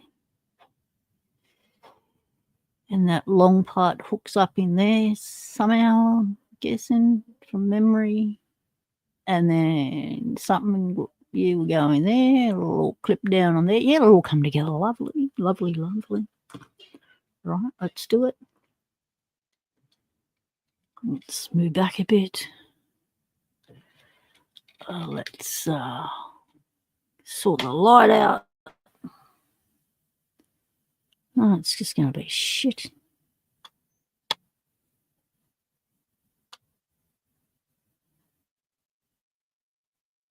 And that long part hooks up in there somehow, I'm guessing, from memory. And then something will go in there. It'll all clip down on there. Yeah, it'll all come together. Lovely, lovely, lovely. Right, let's do it. Let's move back a bit. Let's sort the light out. Oh, it's just going to be shit.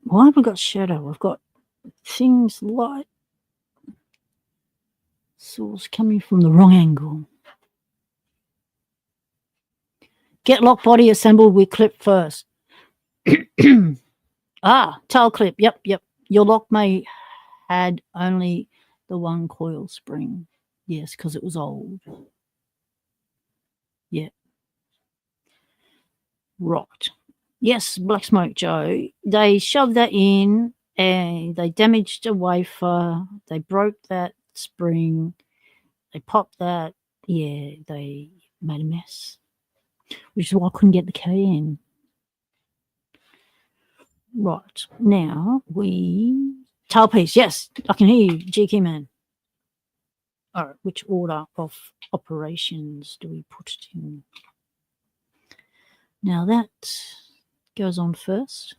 Why have I got shadow? I've got things light source coming from the wrong angle. Get lock body assembled with clip first. Tail clip. Yep. Your lock may had only the one coil spring. Yes, because it was old. Yeah. Right. Yes, Black Smoke Joe. They shoved that in and they damaged a wafer. They broke that spring. They popped that. Yeah, they made a mess. Which is why I couldn't get the key in. Right. Now tailpiece. Yes, I can hear you, GK man. All right. Which order of operations do we put it in? Now that goes on first.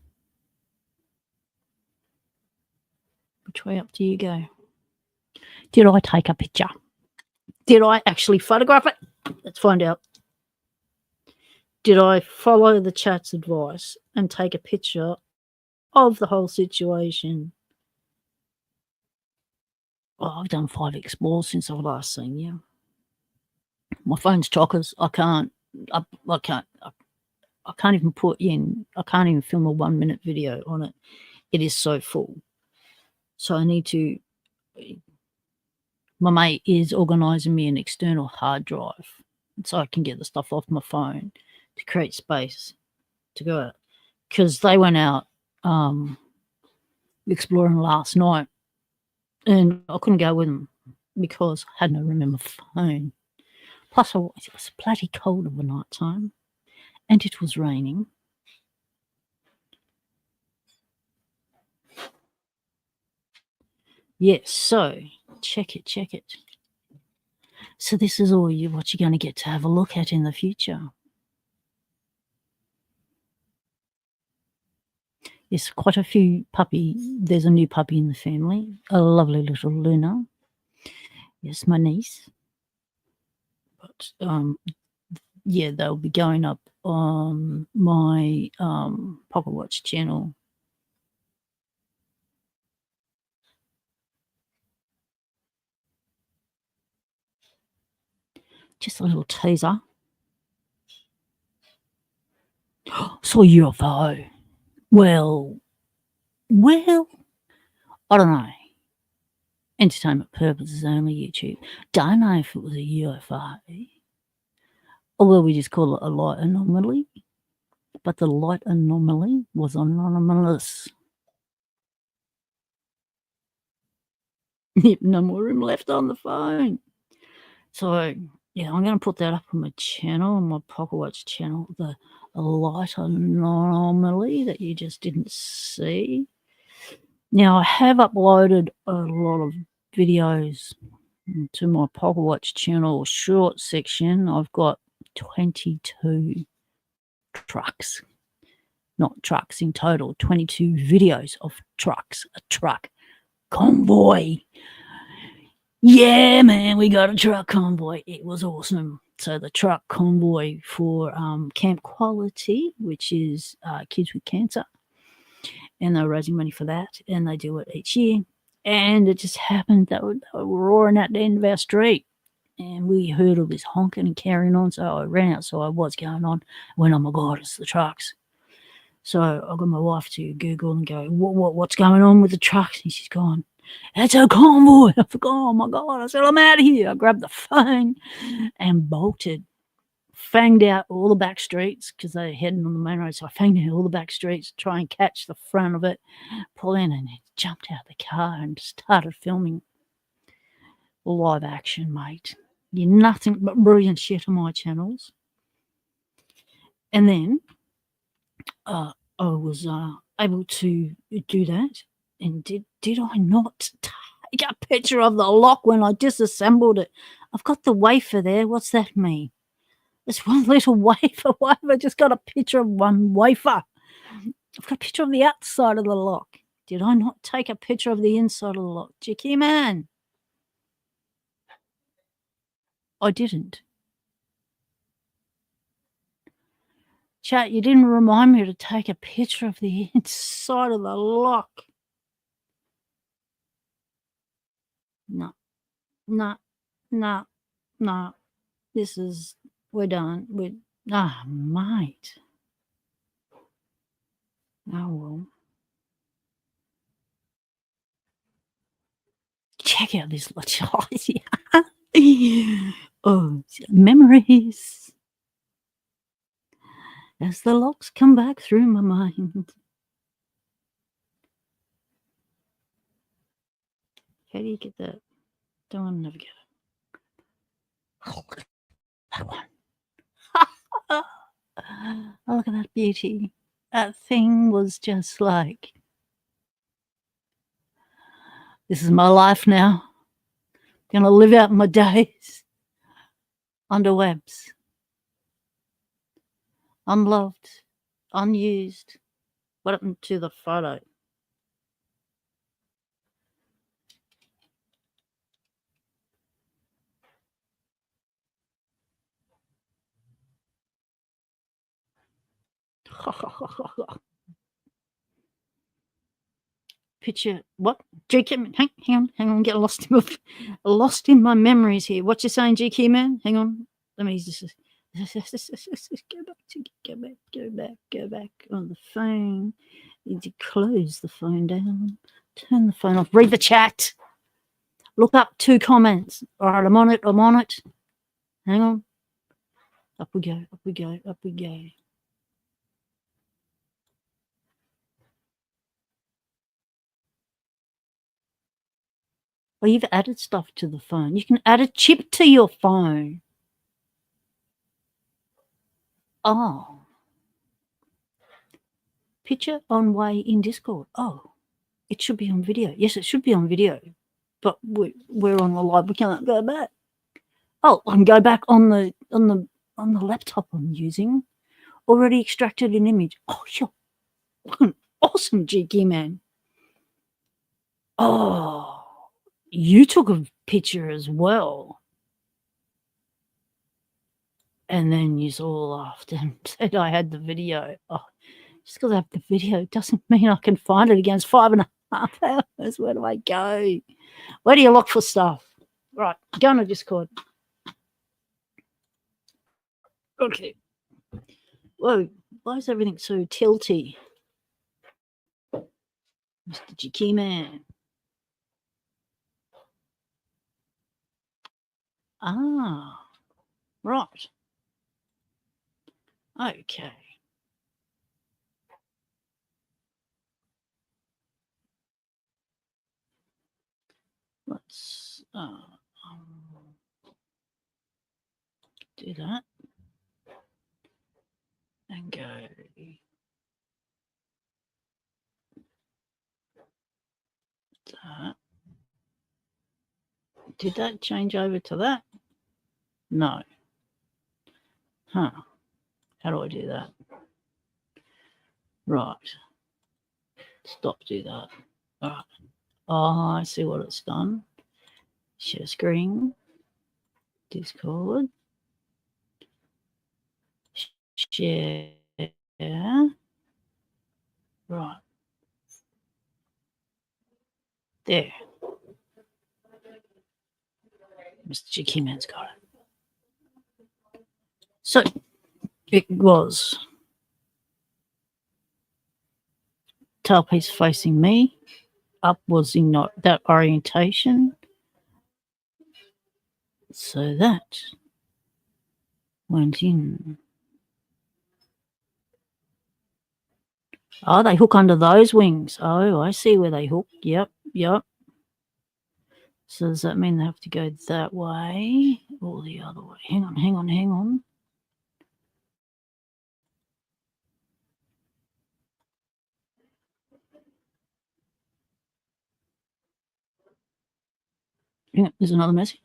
Which way up do you go? Did I take a picture? Did I actually photograph it? Let's find out. Did I follow the chat's advice and take a picture of the whole situation? Oh, I've done 5 explores since I've last seen you. My phone's chockers. I can't even put in. I can't even film a 1-minute video on it. It is so full. So I need to. My mate is organising me an external hard drive so I can get the stuff off my phone to create space to go out. Because they went out exploring last night and I couldn't go with them because I had no room in my phone. Plus, it was bloody cold of the night time and it was raining. Yes, so check it. So this is all what you're going to get to have a look at in the future. Yes, quite a few there's a new puppy in the family, a lovely little Luna. Yes, my niece. But yeah, they'll be going up on my Pocket Watch channel. Just a little teaser. Saw a UFO. Well, I don't know. Entertainment purposes only, YouTube. Don't know if it was a UFO. Although we just call it a light anomaly. But the light anomaly was anomalous. No more room left on the phone. So, yeah, I'm going to put that up on my channel, on my Pocket Watch channel, the light anomaly that you just didn't see. Now, I have uploaded a lot of videos to my Pocket Watch channel short section. I've got 22 trucks, not trucks in total, 22 videos of trucks, a truck convoy. Yeah, man, we got a truck convoy. It was awesome. So the truck convoy for Camp Quality, which is kids with cancer, and they were raising money for that, and they do it each year. And it just happened that they were roaring at the end of our street, and we heard all this honking and carrying on. So I ran outside, what's going on? I went, oh my God, it's the trucks. So I got my wife to Google and go, what's going on with the trucks? And she's gone, it's a convoy. I forgot, oh my God. I said, I'm out of here. I grabbed the phone and bolted. Fanged out all the back streets because they're heading on the main road. So I fanged out all the back streets, try and catch the front of it, pull in, and jumped out of the car and started filming live action, mate. You're nothing but brilliant shit on my channels. And then I was able to do that. And did I not take a picture of the lock when I disassembled it? I've got the wafer there. What's that mean? It's one little wafer. Why have I just got a picture of one wafer? I've got a picture of the outside of the lock. Did I not take a picture of the inside of the lock? Jicky man. I didn't. Chat, you didn't remind me to take a picture of the inside of the lock. No. This is, we're done. Mate. Oh, well. Check out this lot. Oh, memories. As the locks come back through my mind. How do you get that? Don't want to navigate it. That one. Oh, look at that beauty. That thing was just like, this is my life now. I'm gonna live out my days under webs. Unloved, unused. What happened to the photo? Picture what? GK, hang on, get lost in my memories here. What you saying, GK man? Hang on, let me just go back on the phone. You need to close the phone down. Turn the phone off. Read the chat. Look up 2 comments. All right, I'm on it. Hang on. Up we go. Well, you've added stuff to the phone. You can add a chip to your phone. Oh. Picture on way in Discord. Oh, it should be on video. Yes, it should be on video. But we're on the live. We can't go back. Oh, I can go back on the laptop I'm using. Already extracted an image. Oh, you're fucking awesome, GK man. Oh, you took a picture as well. And then you all laughed and said I had the video. Oh, just because I have the video doesn't mean I can find it against 5.5 hours. Where do I go? Where do you look for stuff? Right, go on to Discord. Okay. Whoa, why is everything so tilty? Mr. GK man. Ah, right. Okay. Let's do that and go that. Did that change over to that? No. Huh. How do I do that? Right. Stop, do that. All right. Oh, I see what it's done. Share screen. Discord. Share. Right. There. Mr. Cheeky Man's got it. So it was tailpiece facing me. Up was in not that orientation. So that went in. Oh, they hook under those wings. Oh, I see where they hook. Yep. So does that mean they have to go that way or the other way? Hang on. Hang on, there's another message.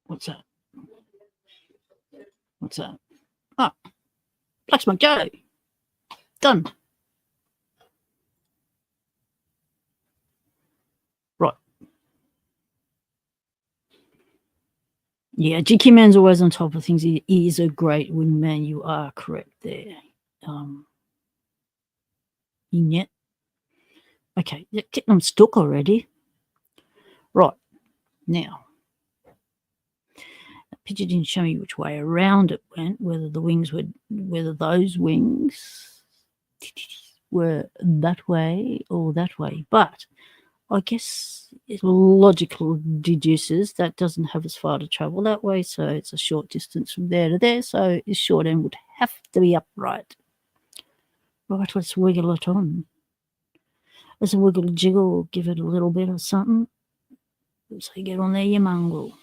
What's that? Oh, Black Smoke Joe. Done. Right. Yeah, Jicky Man's always on top of things. He is a great wingman. You are correct there. Yet. Okay, getting them stuck already. Right. Now, that picture didn't show me which way around it went, whether those wings were that way or that way. But I guess it logical deduces that doesn't have as far to travel that way, so it's a short distance from there to there, so this short end would have to be upright. Right, let's wiggle it on. Let's wiggle jiggle, give it a little bit of something. So you get on there, you mongrel.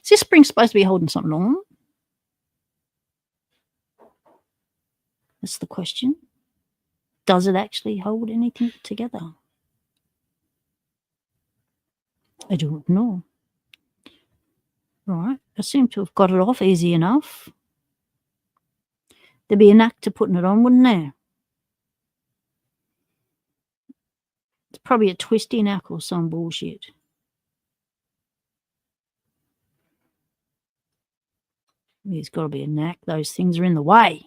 Is this spring supposed to be holding something on? That's the question. Does it actually hold anything together? I don't know. Right, I seem to have got it off easy enough. There'd be a knack to putting it on, wouldn't there? It's probably a twisty knack or some bullshit. There's got to be a knack. Those things are in the way.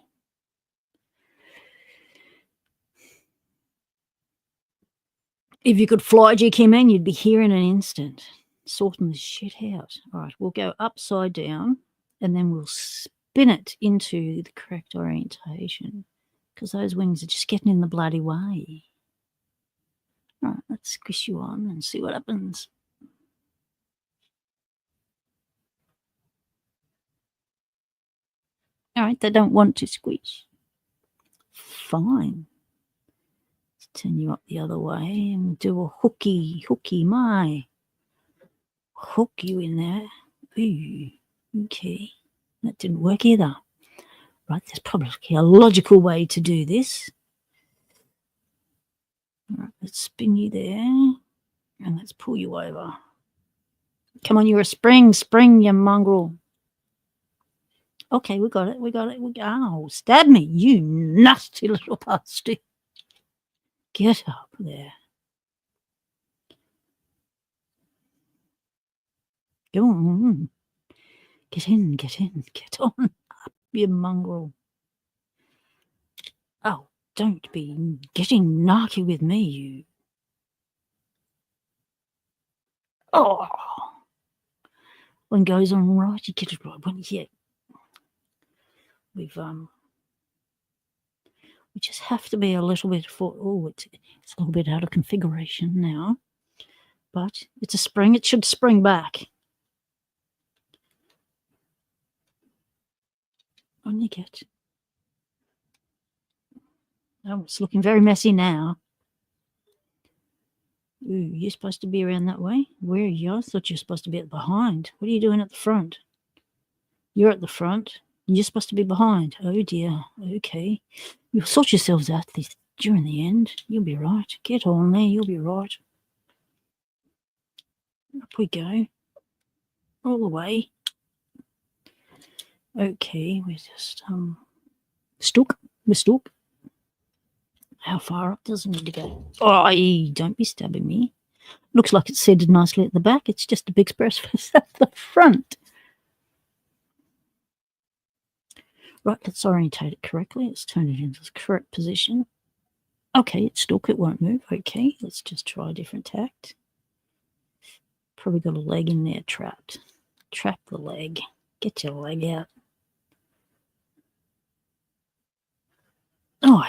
If you could fly, GK Man, you'd be here in an instant. Sorting this shit out. All right, we'll go upside down and then we'll spin it into the correct orientation because those wings are just getting in the bloody way. All right, let's squish you on and see what happens. All right, they don't want to squish. Fine. Let's turn you up the other way and do a hooky, my. Hook you in there. Ooh, okay. That didn't work either. Right, there's probably a logical way to do this. All right, let's spin you there and let's pull you over. Come on, you're a spring, you mongrel. Okay, we got it. Oh, stab me, you nasty little bastard. Get up there. Go on. Get in. Get on up, you mongrel. Oh, don't be getting narky with me, you. Oh. When it goes on right, you get it right. When we just have to be a little bit it's a little bit out of configuration now, but it's a spring. It should spring back. On you get. Oh, it's looking very messy now. Ooh, you're supposed to be around that way. Where are you? I thought you were supposed to be at the behind. What are you doing at the front? You're at the front. You're supposed to be behind. Oh dear. Okay. You'll sort yourselves out during the end. You'll be right. Get on there. You'll be right. Up we go. All the way. Okay. We're just stuck. We're stuck. How far up does it need to go? Oh, don't be stabbing me. Looks like it's seated nicely at the back. It's just a big express at the front. Right, let's orientate it correctly. Let's turn it into the correct position. Okay, it's stuck. It won't move. Okay, let's just try a different tact. Probably got a leg in there trapped. Trap the leg. Get your leg out. Oh,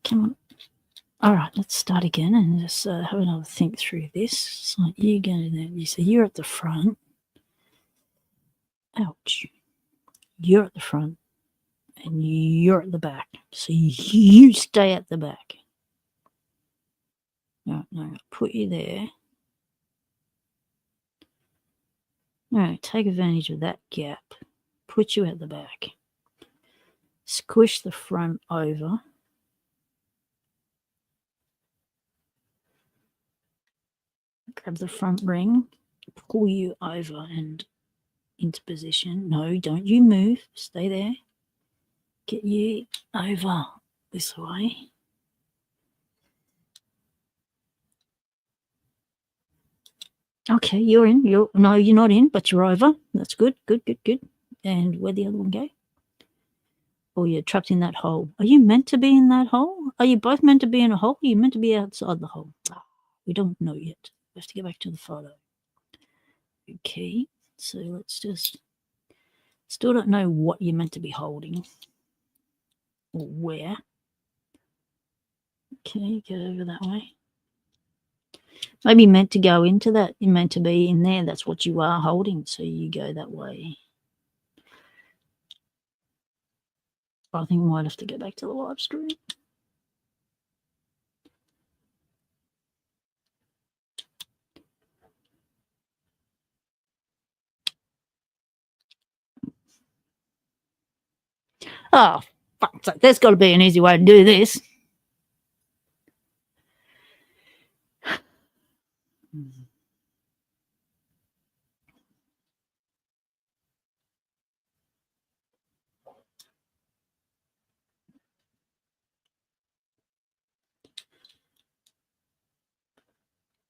come on. All right, let's start again and just have another think through this. So you go there. You say you're at the front. Ouch. You're at the front and you're at the back. So you stay at the back. No, put you there. No, take advantage of that gap. Put you at the back. Squish the front over. Grab the front ring. Pull you over and into position. No, don't you move. Stay there. Get you over this way. Okay, you're in. No, you're not in, but you're over. That's good. And where'd the other one go? Oh, you're trapped in that hole. Are you meant to be in that hole? Are you both meant to be in a hole? Are you meant to be outside the hole? We don't know yet. We have to get back to the photo. Okay, so let's just... Still don't know what you're meant to be holding. Or where. Okay, get over that way. Maybe meant to go into that. You're meant to be in there. That's what you are holding. So you go that way. I think we might have to go back to the live stream. Oh, fuck's sake. There's got to be an easy way to do this.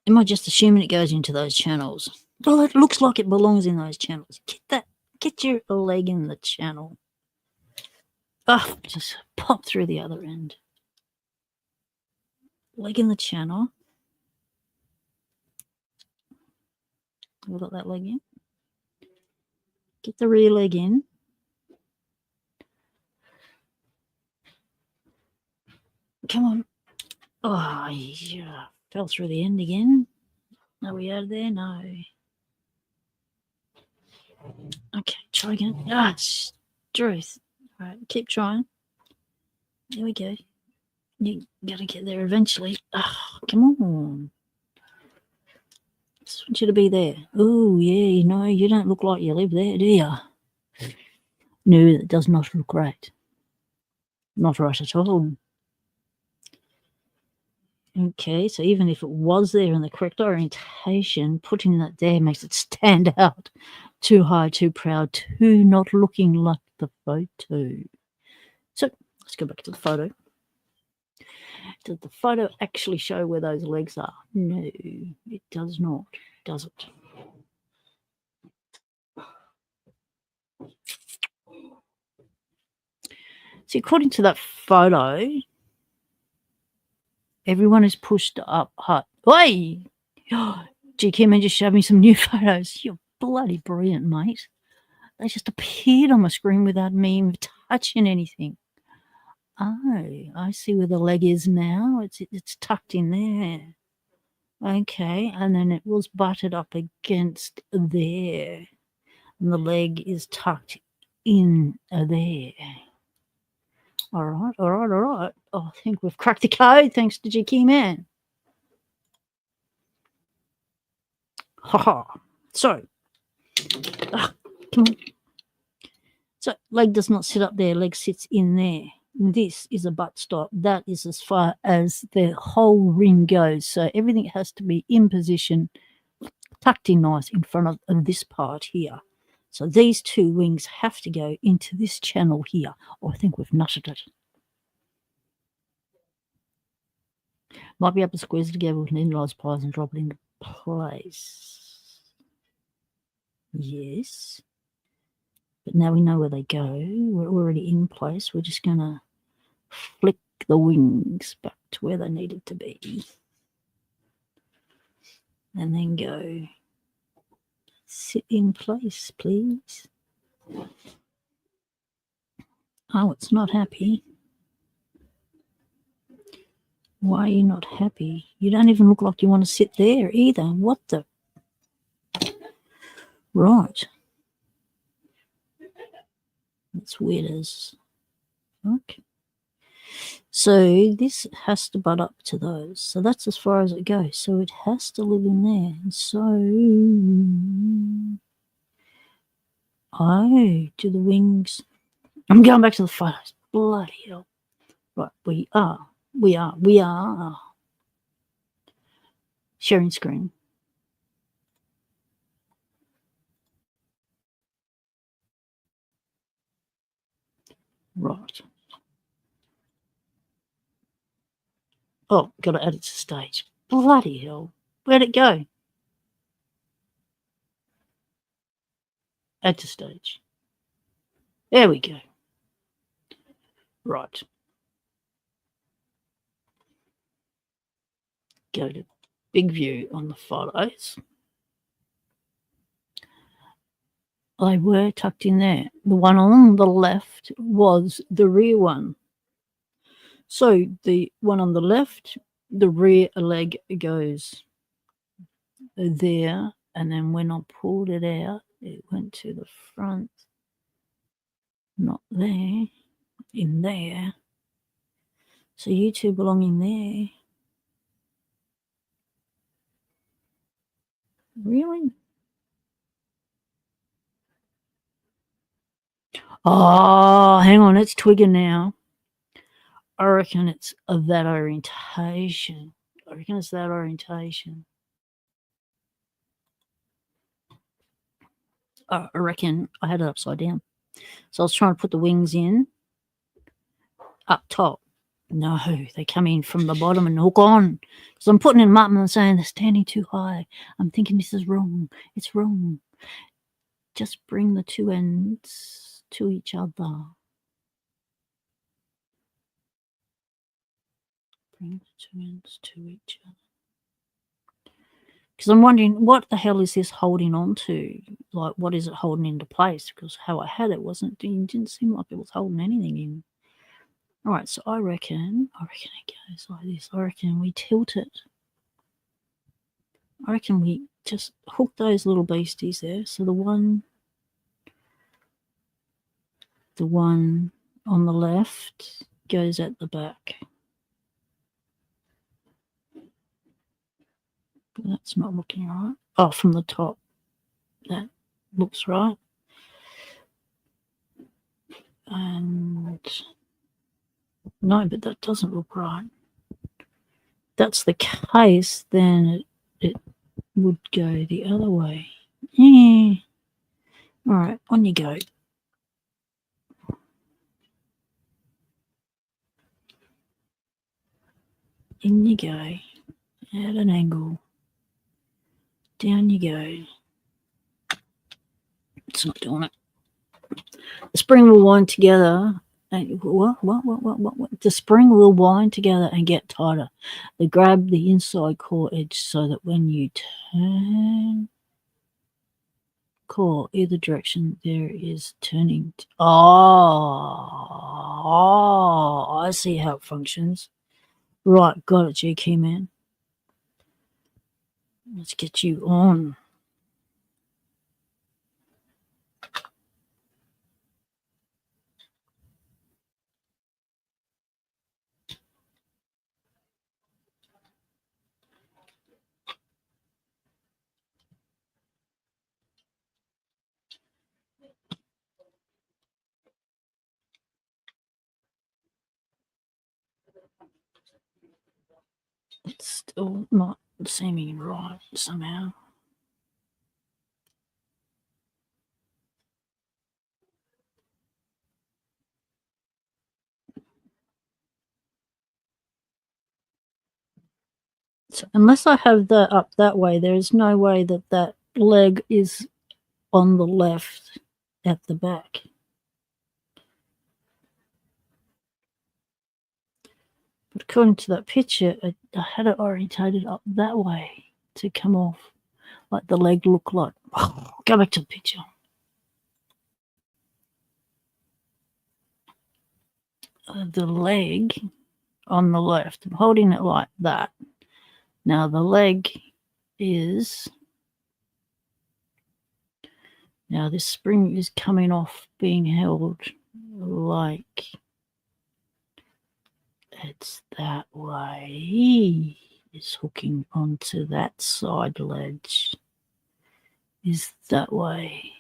Am I just assuming it goes into those channels? Well, it looks like it belongs in those channels. Get your leg in the channel. Oh, just pop through the other end. Leg in the channel. We've got that leg in. Get the rear leg in. Come on. Oh, yeah. Fell through the end again. Are we out of there? No. Okay, try again. Ah, truth. All right, keep trying. There we go. You gotta get there eventually. Oh, come on. I just want you to be there. Oh, yeah, you don't look like you live there, do you? No, it does not look right. Not right at all. Okay, so even if it was there in the correct orientation, putting that there makes it stand out. Too high, too proud, too not looking like the photo. So let's go back to the photo. Does the photo actually show where those legs are? No, it does not, does it? See, according to that photo, everyone is pushed up high. Hey! Gee, Kim just showed me some new photos. You're bloody brilliant, mate. They just appeared on my screen without me even touching anything. Oh, I see where the leg is now. It's tucked in there. Okay, and then it was butted up against there. And the leg is tucked in there. All right. Oh, I think we've cracked the code thanks to GK Man. So, come on. So, leg does not sit up there, leg sits in there. This is a butt stop. That is as far as the whole ring goes. So, everything has to be in position, tucked in nice in front of this part here. So, these two wings have to go into this channel here. Or I think we've nutted it. Might be able to squeeze it together with an inline pliers and drop it into place. Yes. But now we know where they go. We're already in place. We're just going to flick the wings back to where they needed to be. And then go, sit in place, please. Oh, it's not happy. Why are you not happy? You don't even look like you want to sit there either. What the? Right. That's weird as. Okay. So this has to butt up to those. So that's as far as it goes. So it has to live in there. And so do the wings. I'm going back to the photos. Bloody hell. Right, we are sharing screen. Right. Oh, got to add it to stage. Bloody hell. Where'd it go? Add to stage. There we go. Right. Go to big view on the photos. They were tucked in there. The one on the left was the rear one. So the one on the left, the rear leg goes there, and then when I pulled it out, it went to the front. Not there, in there. So you two belong in there. Really? Oh, hang on, it's twigging now. I reckon it's of that orientation. I reckon it's that orientation. I reckon I had it upside down. So I was trying to put the wings in up top. No, they come in from the bottom and hook on. So I'm putting them up and I'm saying they're standing too high. I'm thinking this is wrong. It's wrong. Just bring the two ends to each other. Bring the two ends to each other. Because I'm wondering, what the hell is this holding on to? Like, what is it holding into place? Because how I had it didn't seem like it was holding anything in. All right, so I reckon it goes like this. I reckon we tilt it. I reckon we just hook those little beasties there. So the one on the left goes at the back. But that's not looking right. Oh, from the top. That looks right. And no, but that doesn't look right. If that's the case, then it would go the other way. Yeah. All right, on you go. In you go. At an angle. Down you go. It's not doing it. The spring will wind together. What? The spring will wind together and get tighter. They grab the inside core edge so that when you turn core either direction, there is turning. I see how it functions. Right, got it, GK man. Let's get you on. It's still not seeming right somehow. So unless I have that up that way, there is no way that leg is on the left. at the back. But according to that picture, I had it orientated up that way to come off, like the leg looked like. Go back to the picture. The leg on the left, I'm holding it like that. Now the leg is, now this spring is coming off, being held like it's that way. It's hooking onto that side ledge. Is that way.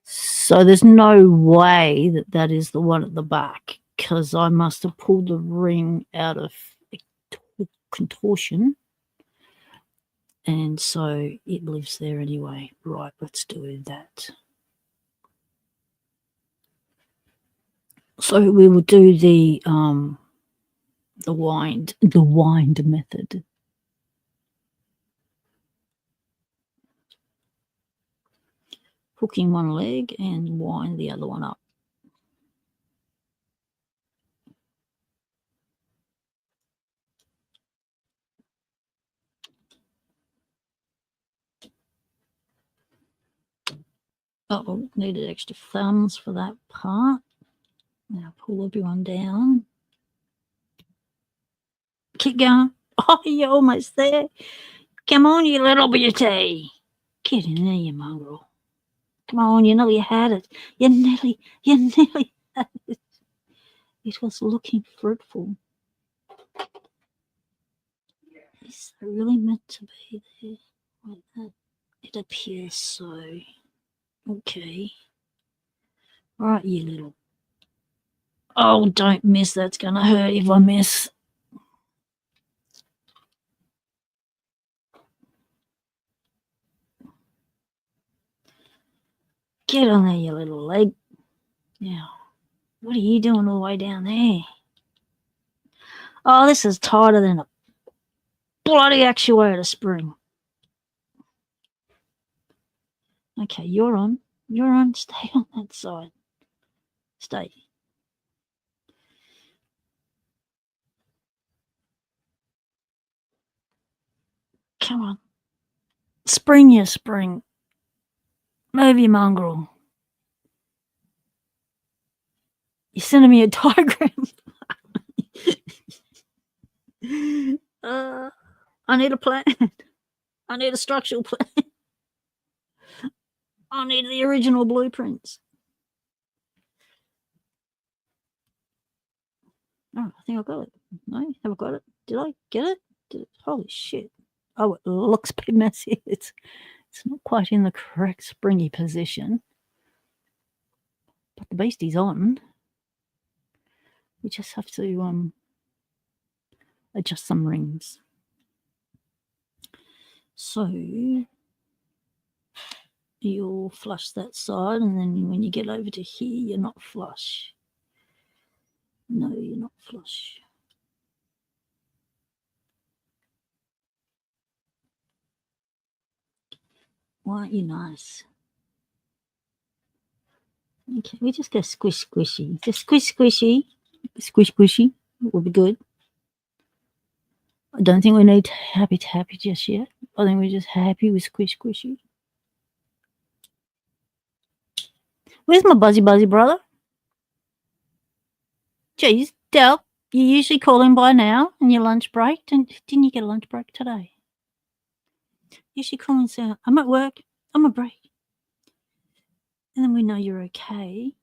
So there's no way that that is the one at the back, because I must have pulled the ring out of contortion, and so it lives there anyway. Right, let's do that. So we will do the wind method. Hooking one leg and wind the other one up. Oh, needed extra thumbs for that part. Now pull everyone down. Keep going. Oh, you're almost there. Come on, you little beauty. Get in there, you mongrel. Come on, you nearly had it. You nearly had it. It was looking fruitful. Is it really meant to be there like that? It appears so. Okay. All right, you little. Oh, don't miss. That's going to hurt if I miss. Get on there, you little leg. Now, what are you doing all the way down there? Oh, this is tighter than a bloody actuator spring. Okay, you're on. You're on. Stay on that side. Stay. Come on. Spring, you spring. Move your mongrel. You're sending me a diagram. I need a plan. I need a structural plan. I need the original blueprints. Oh, I think I got it. No, have I got it? Did I get it? Holy shit. Oh, it looks a bit messy. It's not quite in the correct springy position. But the beastie's on. We just have to adjust some rings. So you'll flush that side, and then when you get over to here, you're not flush. No, you're not flush. Why aren't you nice? Okay, we just go squish squishy. Just squish squishy. Squish squishy will be good. I don't think we need happy tappy just yet. I think we're just happy with squish squishy. Where's my buzzy brother? Geez, Del, you usually call him by now on your lunch break. Didn't you get a lunch break today? You should call and say, I'm at work, I'm a break. And then we know you're okay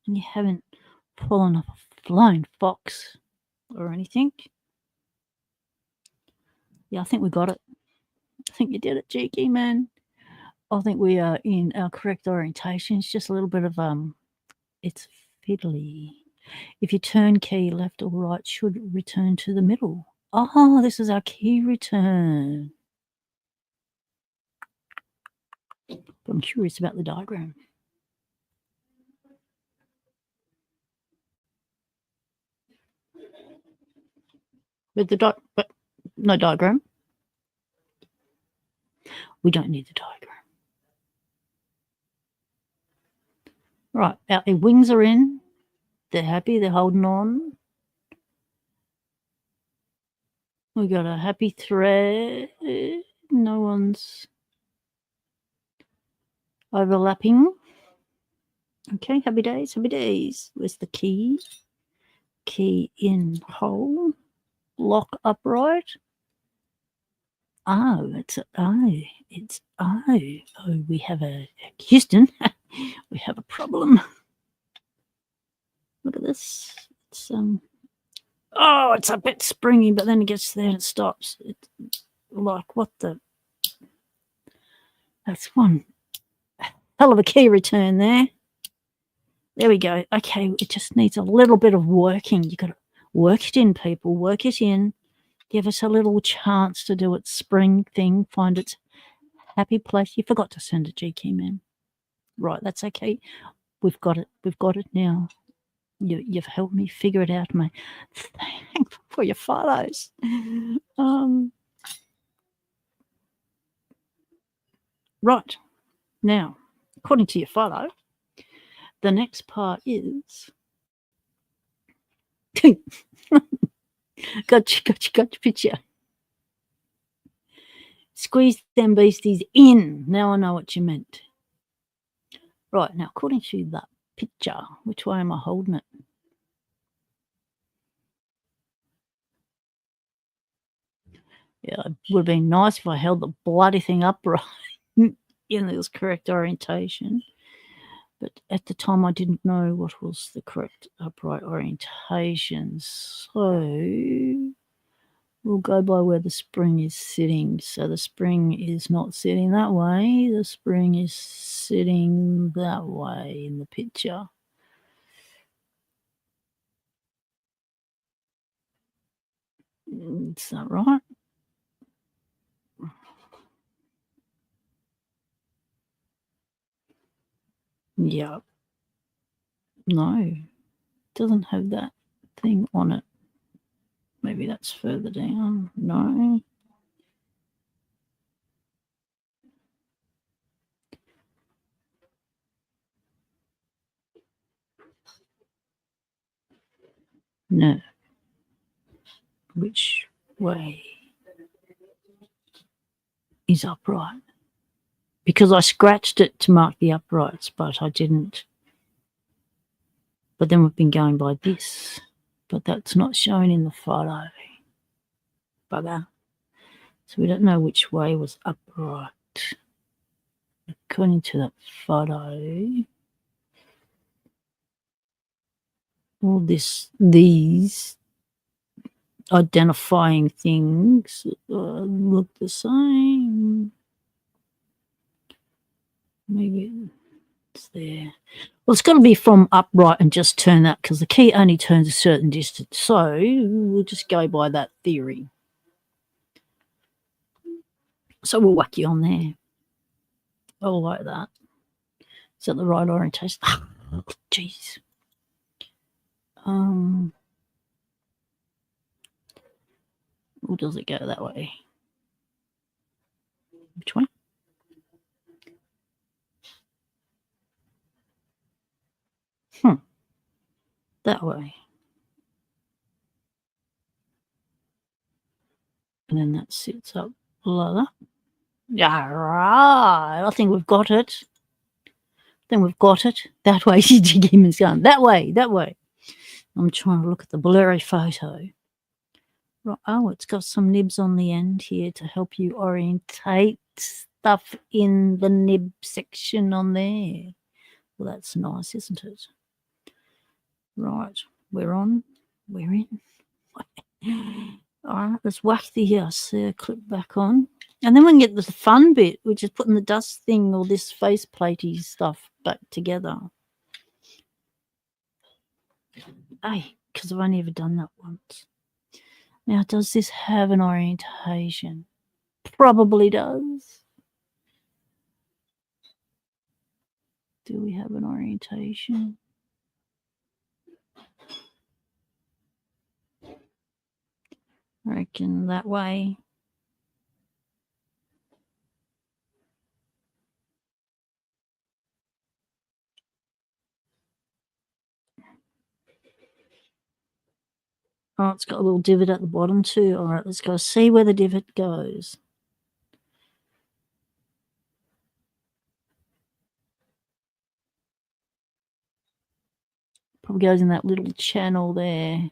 and you haven't fallen off a flying fox or anything. Yeah, I think we got it. I think you did it, cheeky man. I think we are in our correct orientation. It's just a little bit of it's fiddly. If you turn key left or right, should return to the middle. Oh, this is our key return. But I'm curious about the diagram. But but no diagram. We don't need the diagram. Right, our wings are in. They're happy. They're holding on. We got a happy thread. No one's overlapping. Okay, happy days, happy days. Where's the key? Key in hole. Lock upright. Oh, it's O. It's O. Oh, we have a Houston. We have a problem. Look at this. It's oh, it's a bit springy, but then it gets there and it stops. It's like what the? That's one hell of a key return there. There we go. Okay, it just needs a little bit of working. You got to work it in, people. Work it in. Give us a little chance to do its spring thing. Find its happy place. You forgot to send a G key, man. Right, that's okay. We've got it. We've got it now. You've helped me figure it out, mate. Thanks for your photos. Right. Now, according to your photo, the next part is gotcha picture. Squeeze them beasties in. Now I know what you meant. Right, now according to that picture, which way am I holding it? Yeah, it would have been nice if I held the bloody thing upright in its correct orientation. But at the time, I didn't know what was the correct upright orientation. So we'll go by where the spring is sitting. So the spring is not sitting that way. The spring is sitting that way in the picture. Is that right? Yeah. No, it doesn't have that thing on it. Maybe that's further down. No. No. Which way is upright? Because I scratched it to mark the uprights, but I didn't. But then we've been going by this. But that's not shown in the photo. Bugger. So we don't know which way was upright. According to that photo, all these identifying things look the same. Maybe it's there. Well, it's got to be from upright and just turn that because the key only turns a certain distance. So we'll just go by that theory. So we'll whack you on there. Oh, like that. Is that the right orientation? Jeez. Or does it go that way? Which way? That way. And then that sits up like that. Yeah, right. I think we've got it. Then we've got it. That way, Jigima's going. That way. I'm trying to look at the blurry photo. Right. Oh, it's got some nibs on the end here to help you orientate stuff in the nib section on there. Well, that's nice, isn't it? Right. We're on. We're in. All right, let's whack the clip back on. And then we can get the fun bit, which is putting the dust thing or this face platey stuff back together. Hey, because I've only ever done that once. Now, does this have an orientation? Probably does. Do we have an orientation? I reckon that way. Oh, it's got a little divot at the bottom too. All right, let's go see where the divot goes. Probably goes in that little channel there.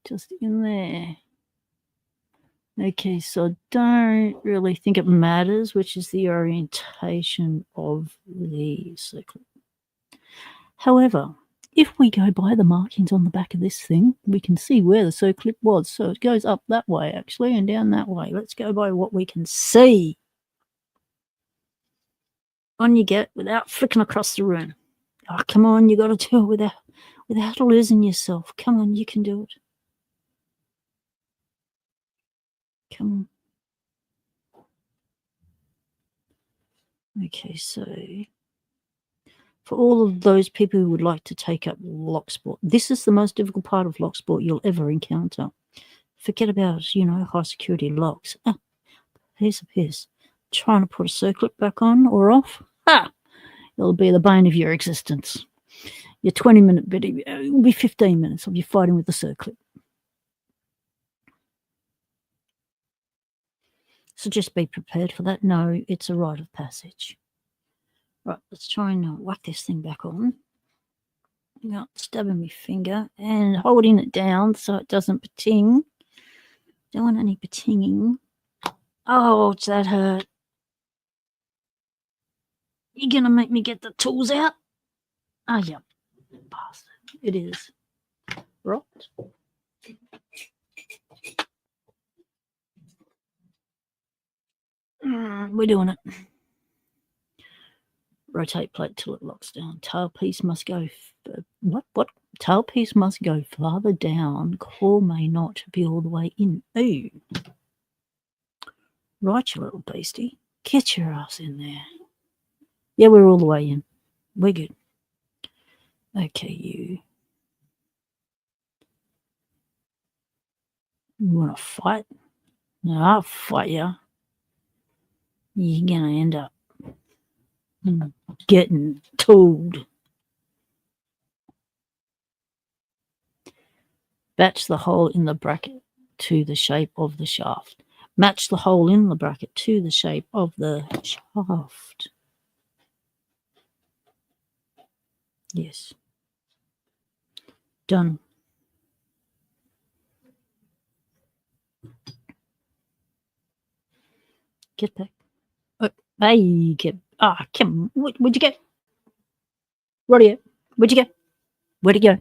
Just in there. Okay, so I don't really think it matters which is the orientation of the circlip. However, if we go by the markings on the back of this thing, we can see where the circlip was. So it goes up that way, actually, and down that way. Let's go by what we can see. On you get without flicking across the room. Oh, come on, you got to do it without losing yourself. Come on, you can do it. Come on. Okay, so for all of those people who would like to take up Locksport, this is the most difficult part of Locksport you'll ever encounter. Forget about, high security locks. Ah, piece of piss. Trying to put a circlip back on or off? Ha! It'll be the bane of your existence. Your 20-minute video, it will be 15 minutes of you fighting with the circlip. So just be prepared for that. No, it's a rite of passage. Right, let's try and whack this thing back on. Now, stabbing my finger and holding it down so it doesn't pating. Don't want any patinging. Oh, that hurt. You're going to make me get the tools out? Oh, yeah. Bastard. It is. Right. We're doing it. Rotate plate till it locks down. Tailpiece must go. What? Tailpiece must go farther down. Core may not be all the way in. Ooh. Right, you little beastie. Get your ass in there. Yeah, we're all the way in. We're good. Okay, you. You want to fight? No, I'll fight you. You're going to end up getting tooled. Match the hole in the bracket to the shape of the shaft. Match the hole in the bracket to the shape of the shaft. Yes. Done. Get back. Oh, hey, get. Ah, come on. Where'd you go? Where'd you go? Where'd you go? Where'd it go?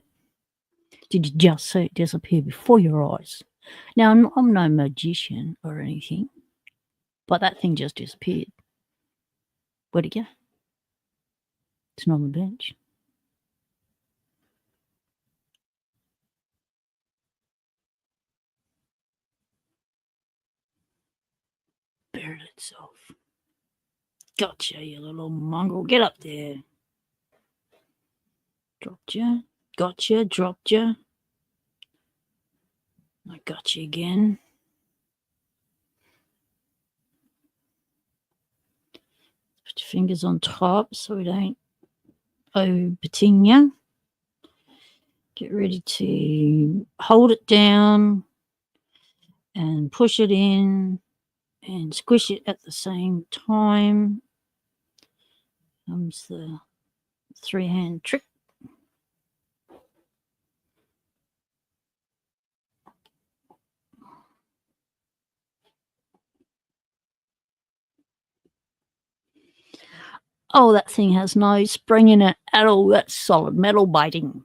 Did you just see it disappear before your eyes? Now, I'm no magician or anything, but that thing just disappeared. Where'd it go? It's not on the bench. Buried itself. Gotcha, you little mongrel. Get up there. Dropped you. Gotcha, dropped you. I got you again. Put your fingers on top so we don't pating you. Get ready to hold it down and push it in and squish it at the same time. Comes the 3-hand trick. Oh, that thing has no spring in it at all. That's solid metal biting.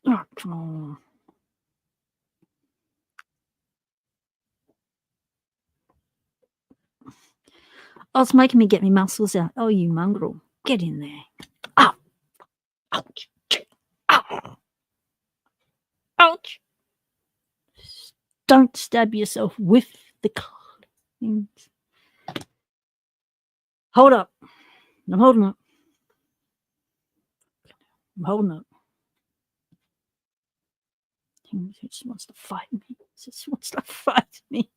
Oh, come on. Oh, it's making me get my muscles out. Oh, you mongrel. Get in there. Oh. Ouch. Ow. Ouch. Don't stab yourself with the things. Hold up. I'm holding up. I'm holding up. He just wants to fight me. He just wants to fight me.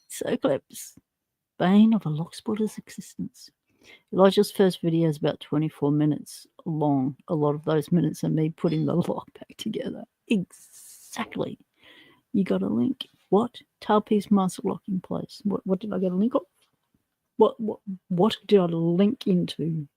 Circlips. bane of a locksporter's existence. Elijah's first video is about 24 minutes long. A lot of those minutes are me putting the lock back together. Exactly. You got a link. What? Tailpiece master lock in place. What did I get a link of? What did I link into?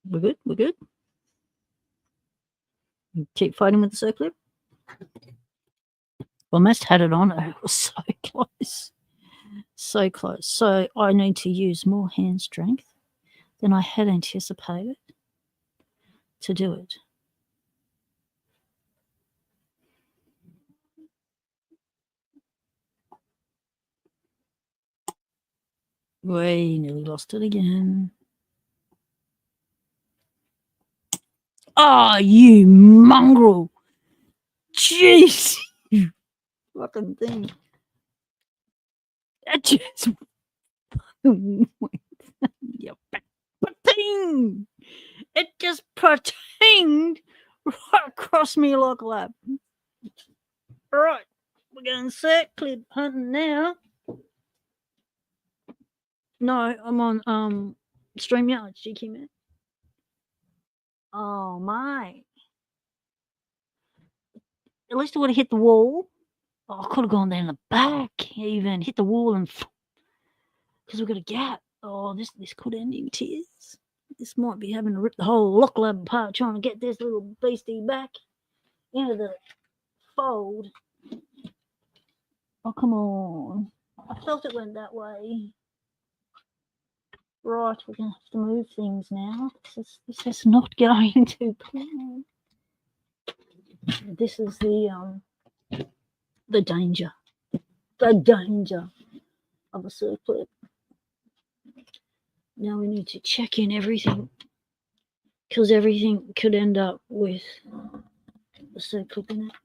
We're good? We're good? Keep fighting with the circlip. Almost had it on. It was so close. So close. So I need to use more hand strength than I had anticipated to do it. We nearly lost it again. Oh, you mongrel. Jeez. You fucking thing. That just went. Yeah, pating. It just patinged right across me like a lap. All right, we're going circlip hunting now. No, I'm on StreamYard, GQ man. Oh my! At least I would have hit the wall. Oh, I could have gone down the back, even hit the wall, and because we've got a gap. Oh, this could end in tears. This might be having to rip the whole lock lab apart trying to get this little beastie back into the fold. Oh, come on. I felt it went that way. Right, we're going to have to move things now. This is not going to plan. This is the danger. The danger of a circlip. Now we need to check in everything, because everything could end up with the circlip in it.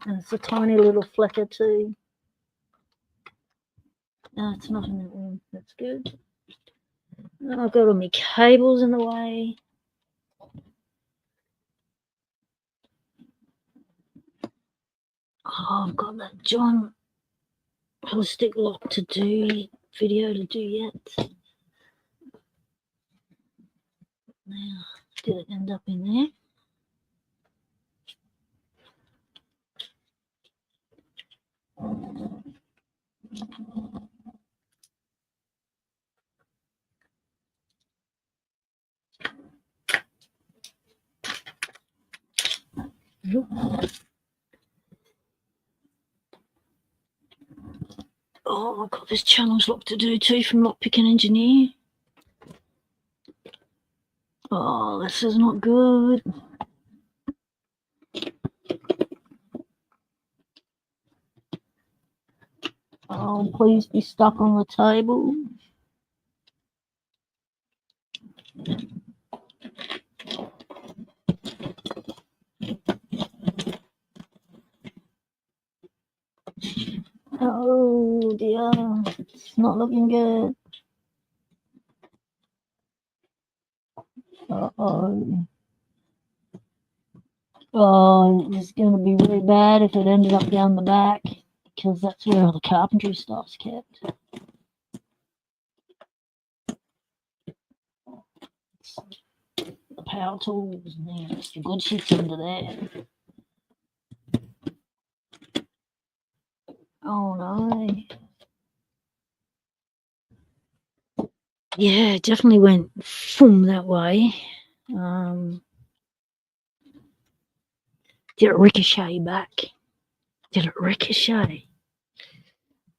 And it's a tiny little flecker too. No, it's not in that room. That's good. And I've got all my cables in the way. Oh, I've got that John holistic lock to do video to do yet. Now, did it end up in there? Nope. Oh, I've got this challenge lock to do too from Lockpicking Engineer. Oh, this is not good. Oh, please be stuck on the table. Oh dear, it's not looking good. Uh-oh. Oh, it's going to be really bad if it ended up down the back, because that's where all the carpentry stuff's kept. The power tools and the good shit's under there. Oh no. Yeah, it definitely went boom that way. Did it ricochet back? Did it ricochet?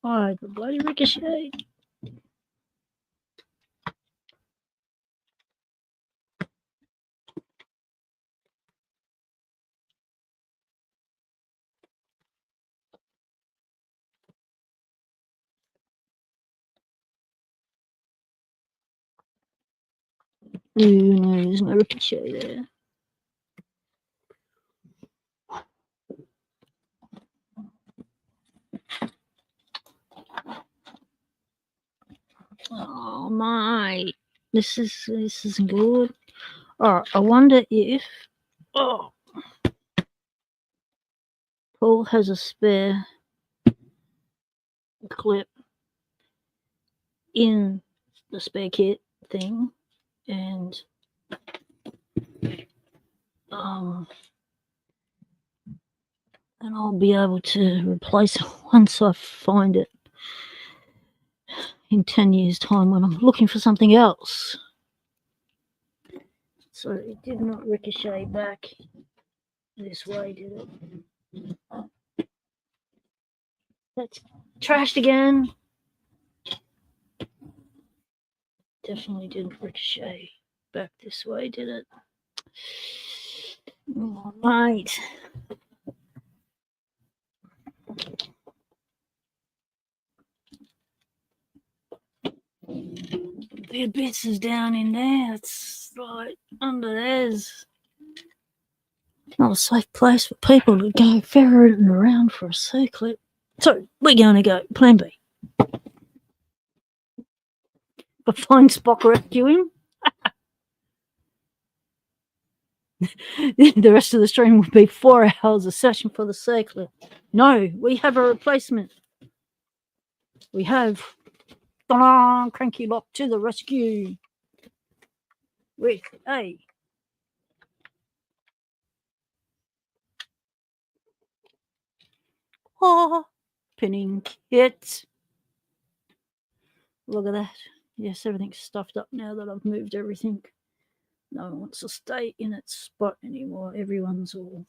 Oh, the bloody ricochet. Ooh, no, there's no ricochet there. my, this isn't good. Alright, I wonder if Paul has a spare clip in the spare kit thing, and I'll be able to replace it once I find it in 10 years' time when I'm looking for something else. So it did not ricochet back this way, did it? That's trashed again. Definitely didn't ricochet back this way, did it? All right. The bits is down in there. It's right under there's not a safe place for people to go ferreting around for a circlet. So we're going to go plan B. But find Spock rescuing. The rest of the stream would be 4 hours of searching for the circlet. No, we have a replacement. We have Cranky Lock to the rescue with a pinning kit. Look at that. Yes, everything's stuffed up now that I've moved everything. No one wants to stay in its spot anymore. Everyone's all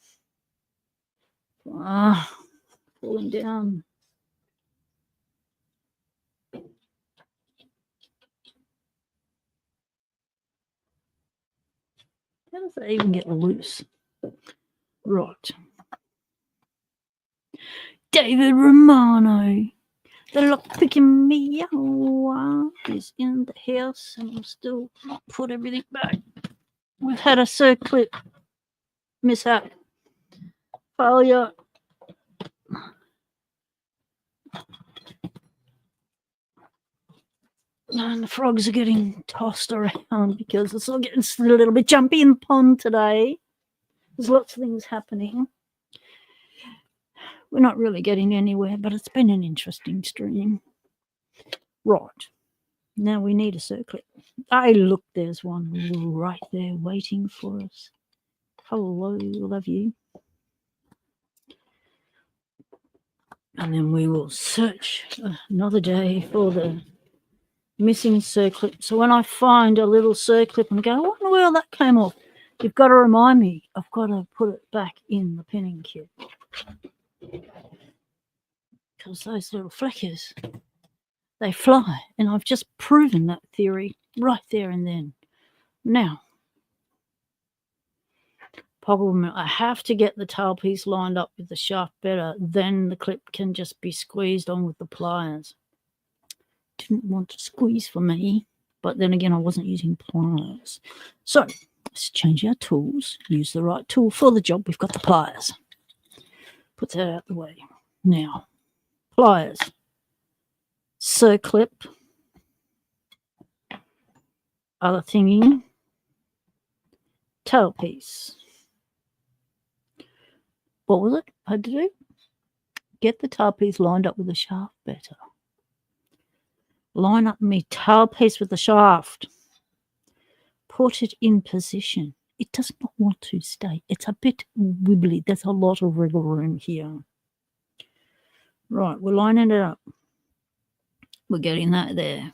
falling down. How does that even get loose? Right. David Romano, the lockpicking meow, is in the house, and I'm still not put everything back. We've had a circlet mishap, failure. And the frogs are getting tossed around because it's all getting a little bit jumpy in the pond today. There's lots of things happening. We're not really getting anywhere, but it's been an interesting stream. Right. Now we need a circlet. Look, there's one right there waiting for us. Hello, love you. And then we will search another day for the missing circlet. So when I find a little circlet and go, what in the world that came off? You've got to remind me. I've got to put it back in the pinning kit. Because those little fleckers, they fly. And I've just proven that theory right there and then. Now, problem, I have to get the tail piece lined up with the shaft better. Then the clip can just be squeezed on with the pliers. Didn't want to squeeze for me, but then again, I wasn't using pliers. So let's change our tools, use the right tool for the job. We've got the pliers. Put that out the way. Now, pliers, circlip, other thingy, tail piece. What was it I had to do? Get the tail piece lined up with the shaft better. Line up my tail piece with the shaft. Put it in position. It does not want to stay. It's a bit wibbly. There's a lot of wriggle room here. Right, we're lining it up. We're getting that there.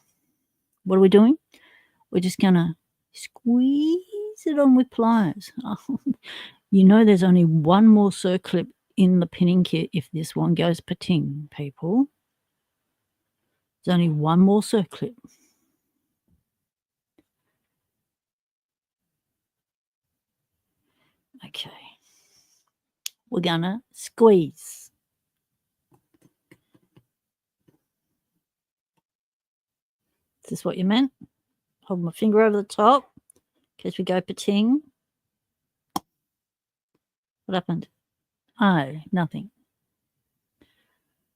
What are we doing? We're just going to squeeze it on with pliers. You know there's only one more circlip in the pinning kit if this one goes pating, people. There's only one more circlip. Okay. We're going to squeeze. Is this what you meant? Hold my finger over the top in case we go pating. What happened? Oh, nothing.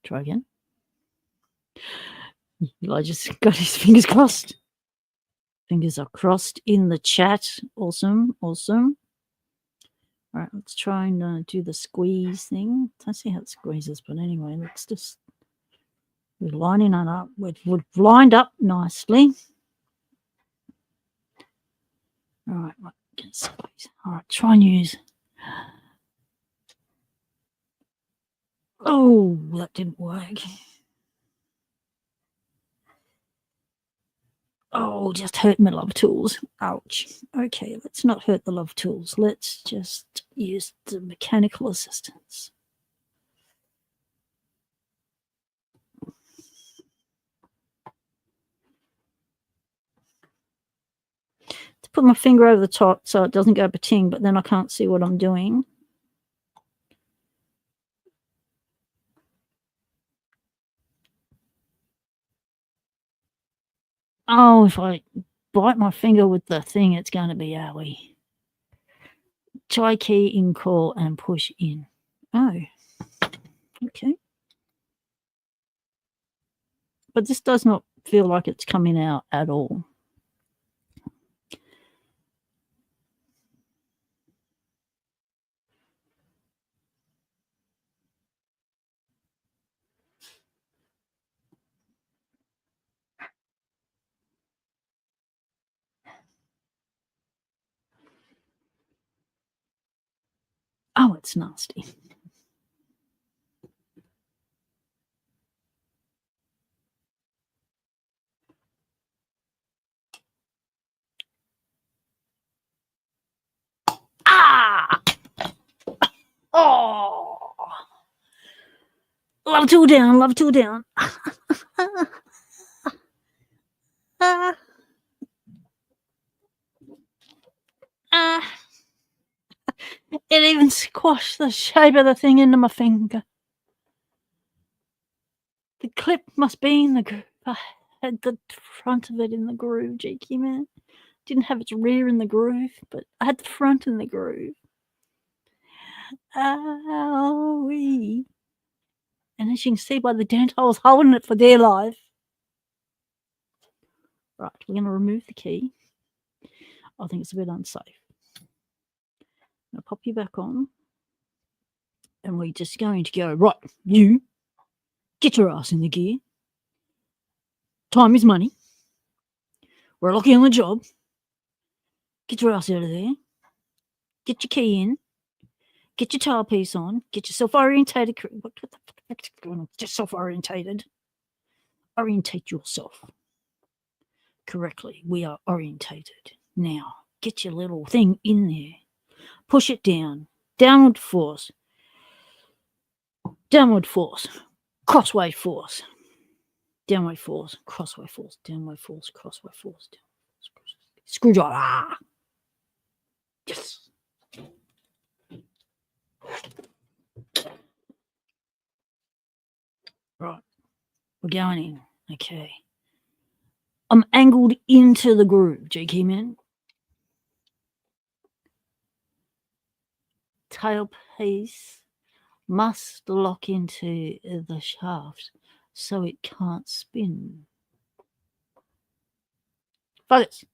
Try again. Eli just got his fingers crossed. Fingers are crossed in the chat. Awesome. Awesome. All right, let's try and do the squeeze thing. I see how it squeezes, but anyway, let's just, we're lining it up. We've lined up nicely. All right, squeeze. All right, try and use. Oh, that didn't work. Oh, just hurt my love tools. Ouch. Okay, let's not hurt the love tools. Let's just use the mechanical assistance. To put my finger over the top so it doesn't go ba-ting, but then I can't see what I'm doing. Oh, if I bite my finger with the thing, it's going to be owie. Try key in call and push in. Oh, okay. But this does not feel like it's coming out at all. Oh, it's nasty. Ah! Oh! Love tool down, love tool down. It even squashed the shape of the thing into my finger. The clip must be in the groove. I had the front of it in the groove, cheeky man. Didn't have its rear in the groove, but I had the front in the groove. Owie. And as you can see by the dent, I was holding it for dear life. Right, we're going to remove the key. I think it's a bit unsafe. I'll pop you back on. And we're just going to go, right, you, get your ass in the gear. Time is money. We're lucky on the job. Get your ass out of there. Get your key in. Get your tailpiece on. Get yourself orientated. What the fuck's going on? Get yourself orientated. Orientate yourself correctly. We are orientated. Now, get your little thing in there. Push it down. Downward force. Downward force. Crossway force. Downward force. Crossway force. Downward force. Crossway force. Screwdriver. Ah. Yes. Right. We're going in. Okay. I'm angled into the groove, JK man. Tailpiece must lock into the shaft so it can't spin. Focus.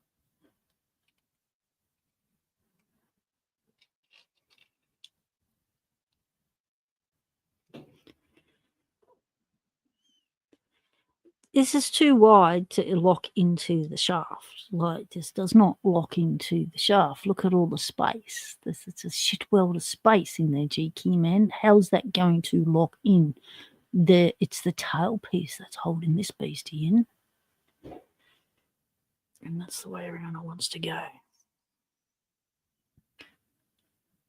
This is too wide to lock into the shaft. Like, this does not lock into the shaft. Look at all the space. It's a shit world of space in there, GK man. How's that going to lock in? It's the tailpiece that's holding this beastie in. And that's the way around it wants to go.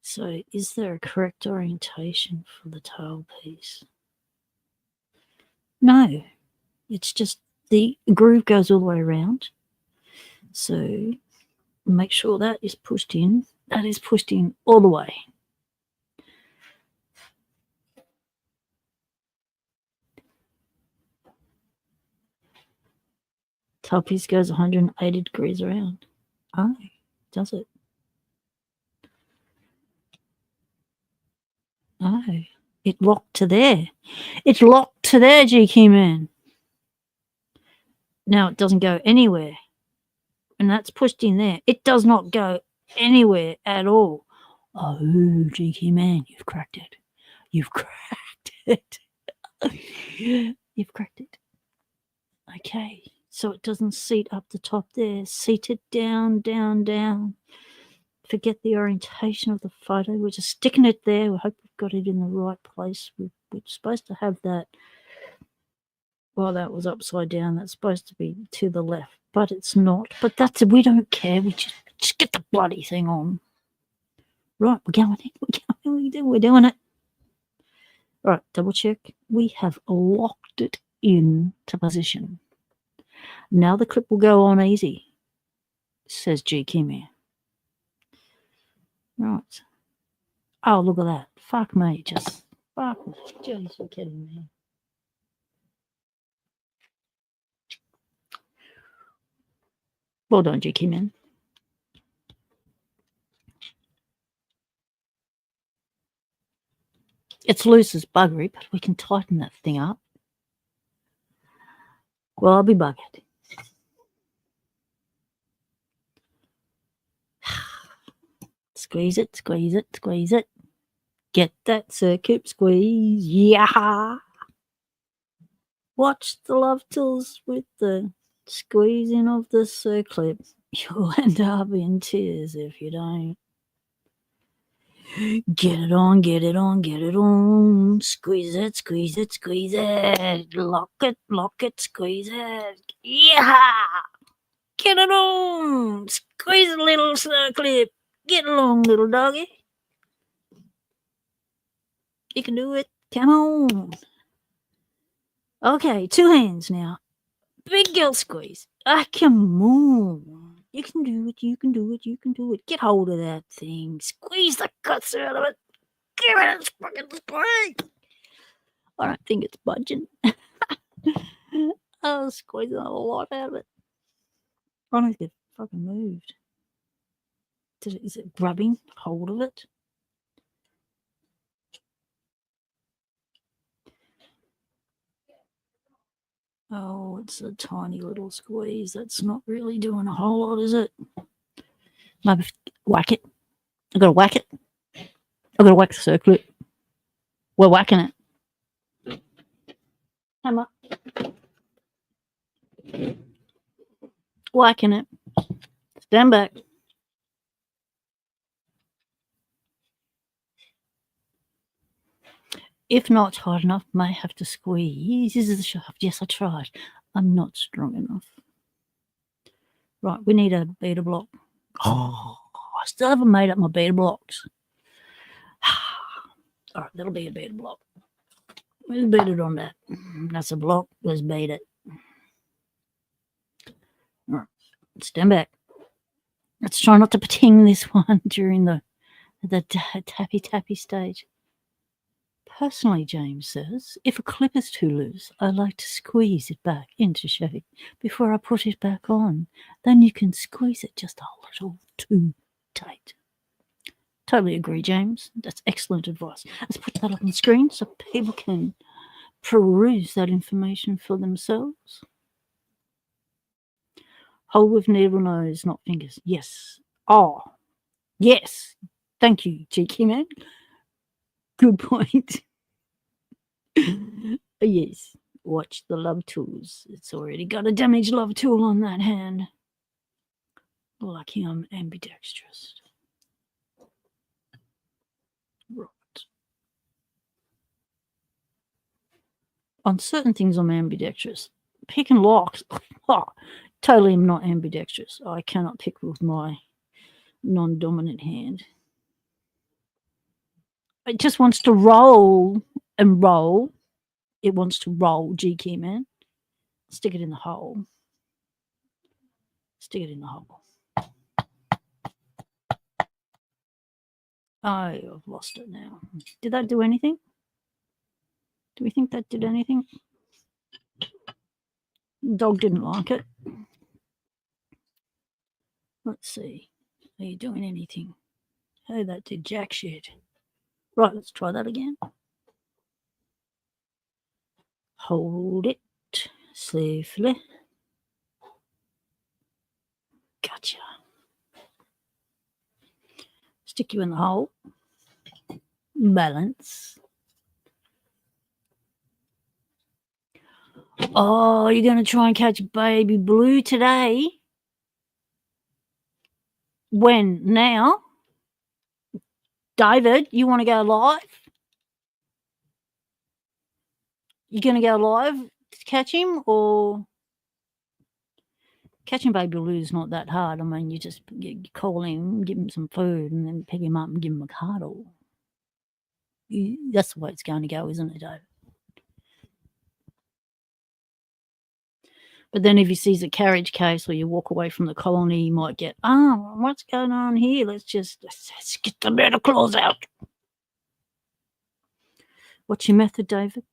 So, is there a correct orientation for the tailpiece? No. It's just the groove goes all the way around. So make sure that is pushed in. That is pushed in all the way. Tailpiece goes 180 degrees around. Oh, does it? Oh, it locked to there. It's locked to there, GQ man. Now it doesn't go anywhere. and that's pushed in there. It does not go anywhere at all. Oh, GQ man, you've cracked it. You've cracked it. You've cracked it. Okay, so it doesn't seat up the top there. Seat it down, down, down. Forget the orientation of the photo. We're just sticking it there. We hope we've got it in the right place. We're supposed to have that. Well, that was upside down. That's supposed to be to the left, but it's not. But we don't care. We just get the bloody thing on. Right, we're going in. We're doing it. All right, double check. We have locked it into position. Now the clip will go on easy, says G. Kimmy. Right. Oh, look at that. Fuck me. Just fuck me. Jeez, you're kidding me. Well done, G. Kimmy. It's loose as buggery, but we can tighten that thing up. Well, I'll be buggered. Squeeze it, squeeze it, squeeze it. Get that circuit squeeze. Yeah. Watch the love tools with the squeezing of the circlip. You'll end up in tears if you don't. Get it on, get it on, get it on. Squeeze it, squeeze it, squeeze it. Lock it, squeeze it. Yeah! Get it on. Squeeze a little circlip. Get along, little doggy. You can do it. Come on. Okay, 2 hands now. Big girl squeeze. Ah, come on. You can do it, you can do it, you can do it. Get hold of that thing. Squeeze the guts out of it. Give it its fucking squeeze. I don't think it's budging. I was squeezing a lot out of it. I don't think it fucking moved. Is it grabbing hold of it? Oh, it's a tiny little squeeze. That's not really doing a whole lot, is it? Maybe whack it. I've got to whack it. I've got to whack the circlip. We're whacking it. Hammer. Whacking it. Stand back. If not tight enough, may have to squeeze the shaft. Yes, I tried. I'm not strong enough. Right, we need a beta block. Oh, I still haven't made up my beta blocks. All right, that'll be a beta block. Let's beat it on that. That's a block. Let's beat it. All right, stand back. Let's try not to pating this one during the tappy stage. Personally, James says, if a clip is too loose, I like to squeeze it back into shape before I put it back on. Then you can squeeze it just a little too tight. Totally agree, James. That's excellent advice. Let's put that up on the screen so people can peruse that information for themselves. Hold with needle nose, not fingers. Yes. Oh, yes. Thank you, GQ man. Good point. Yes. Watch the love tools. It's already got a damaged love tool on that hand. Lucky I'm ambidextrous. Right. On certain things, I'm ambidextrous. Pick and locks. Oh, totally am not ambidextrous. I cannot pick with my non-dominant hand. It just wants to roll and roll. It wants to roll, GQ man. Stick it in the hole. Stick it in the hole. I've lost it now. Did that do anything? Do we think that did anything? Dog didn't like it. Let's see. Are you doing anything? Hey, that did jack shit. Right, let's try that again. Hold it safely. Gotcha. Stick you in the hole. Balance. Oh, you're going to try and catch baby blue today? When? Now? David, you want to go live? You going to go live to catch him, or catching baby blue is not that hard? I mean, you just call him, give him some food, and then pick him up and give him a cuddle. That's the way it's going to go, isn't it, David? But then if he sees a carriage case or you walk away from the colony, he might get, oh, what's going on here? Let's get the metal claws out. What's your method, David?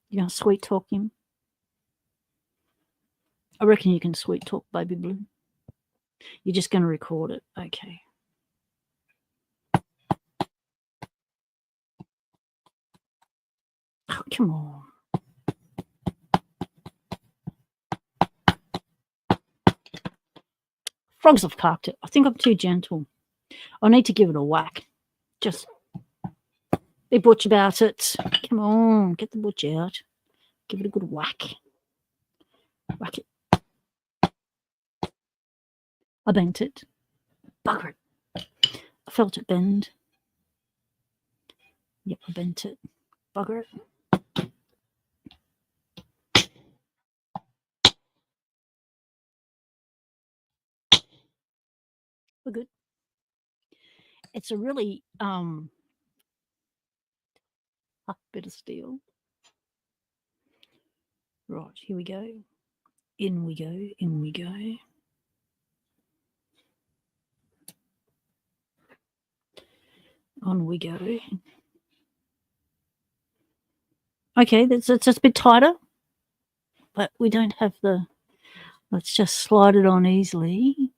You going to sweet talk him? I reckon you can sweet talk baby blue. You're just going to record it. Okay. Oh, come on. Frogs have carked it. I think I'm too gentle. I need to give it a whack. Just be butch about it. Come on, get the butch out. Give it a good whack. Whack it. I bent it. Bugger it. I felt it bend. Yep, I bent it. Bugger it. We're good. It's a really bit of steel. Right, here we go. In we go, in we go. On we go. Okay, it's a bit tighter, but we don't have the, let's just slide it on easily.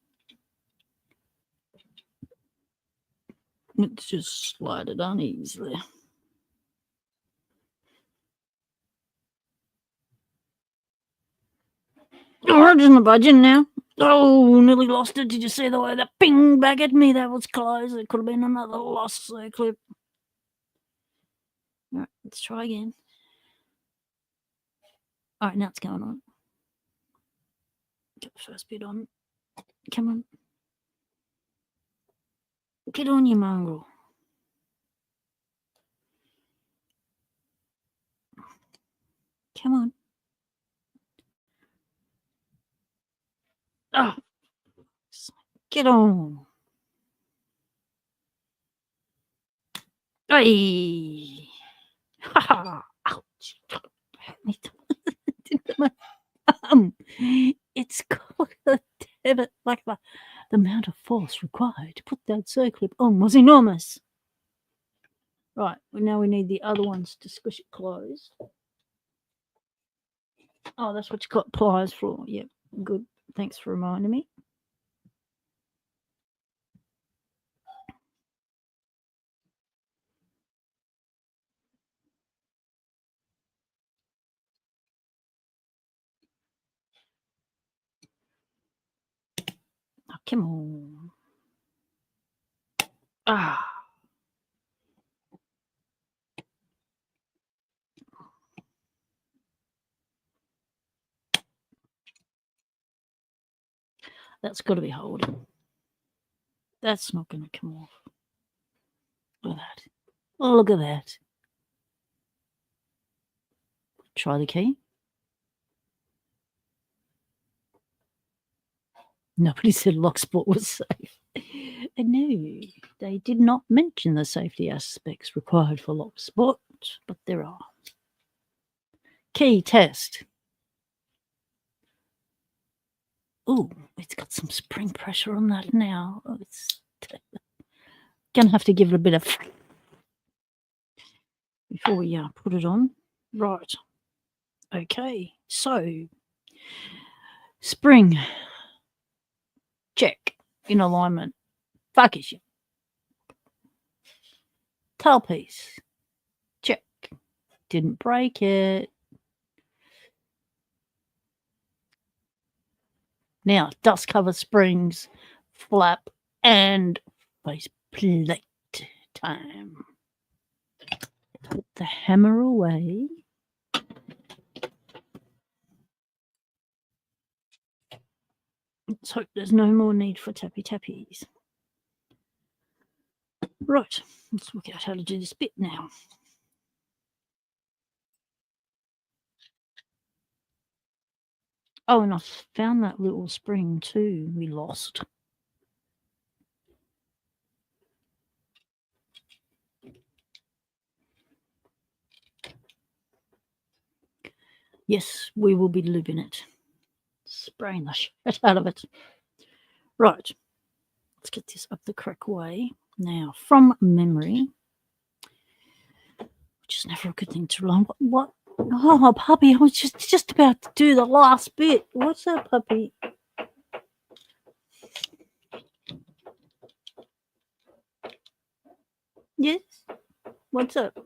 Let's just slide it on easily. Oh, it isn't budging now. Oh, nearly lost it. Did you see the way that pinged back at me? That was close. It could have been another lost clip. All right, let's try again. All right, now it's going on. Get the first bit on. Come on. Get on, you mongrel. Come on. Oh, get on. Hey. Ha ha. Ouch. It's got a debit, like the amount of force required to put that circlip on was enormous. Right, well, now we need the other ones to squish it closed. Oh, that's what you got pliers for. Yep, good. Thanks for reminding me. Oh, come on. Ah. That's got to be holding. That's not going to come off. Look at that. Oh, look at that. Try the key. Nobody said Locksport was safe. And no, they did not mention the safety aspects required for Locksport, but there are. Key test. Oh, it's got some spring pressure on that now. Oh, it's going to have to give it a bit of before we put it on. Right. Okay, so spring. Check. In alignment. Focus. Tailpiece. Check. Didn't break it. Now, dust cover springs, flap, and face plate time. Put the hammer away. Let's hope there's no more need for tappy tappies. Right, let's work out how to do this bit now. Oh, and I found that little spring too we lost. Yes, we will be looping it. Spraying the shit out of it. Right, let's get this up the correct way. Now, from memory, which is never a good thing to learn. What? Oh, puppy, I was just about to do the last bit. What's that, puppy? Yes? What's up?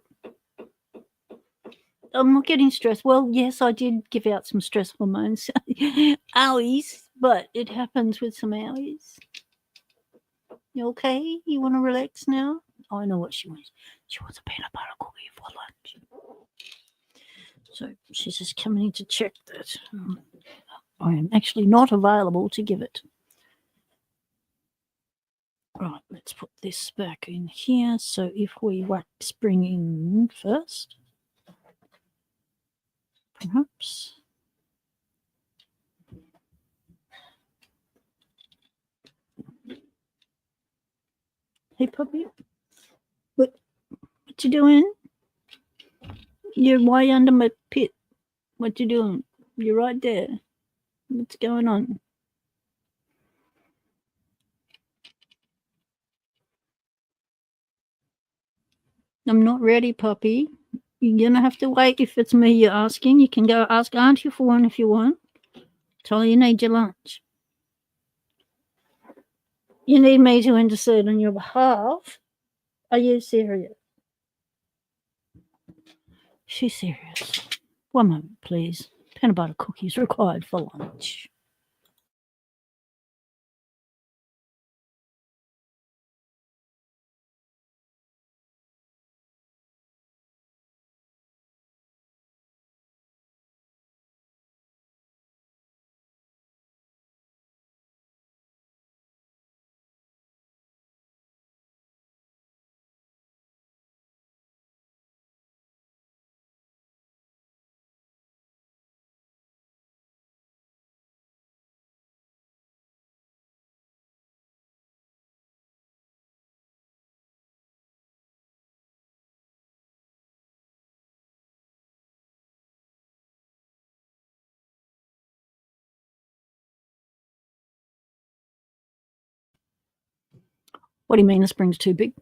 I'm not getting stressed. Well, yes, I did give out some stress hormones. Owies, but it happens with some owies. You okay? You want to relax now? Oh, I know what she wants. She wants a peanut butter cookie for lunch. So she's just coming in to check that I am actually not available to give it. Right, let's put this back in here. So if we whack spring in first, perhaps. Hey, puppy. What you doing? You're way under my pit. What you doing? You're right there. What's going on? I'm not ready, puppy. You're gonna have to wait if it's me you're asking. You can go ask Auntie for one if you want. Tell her you need your lunch. You need me to intercede on your behalf? Are you serious? She's serious. One moment, please. Peanut butter cookies required for lunch. What do you mean the spring's too big?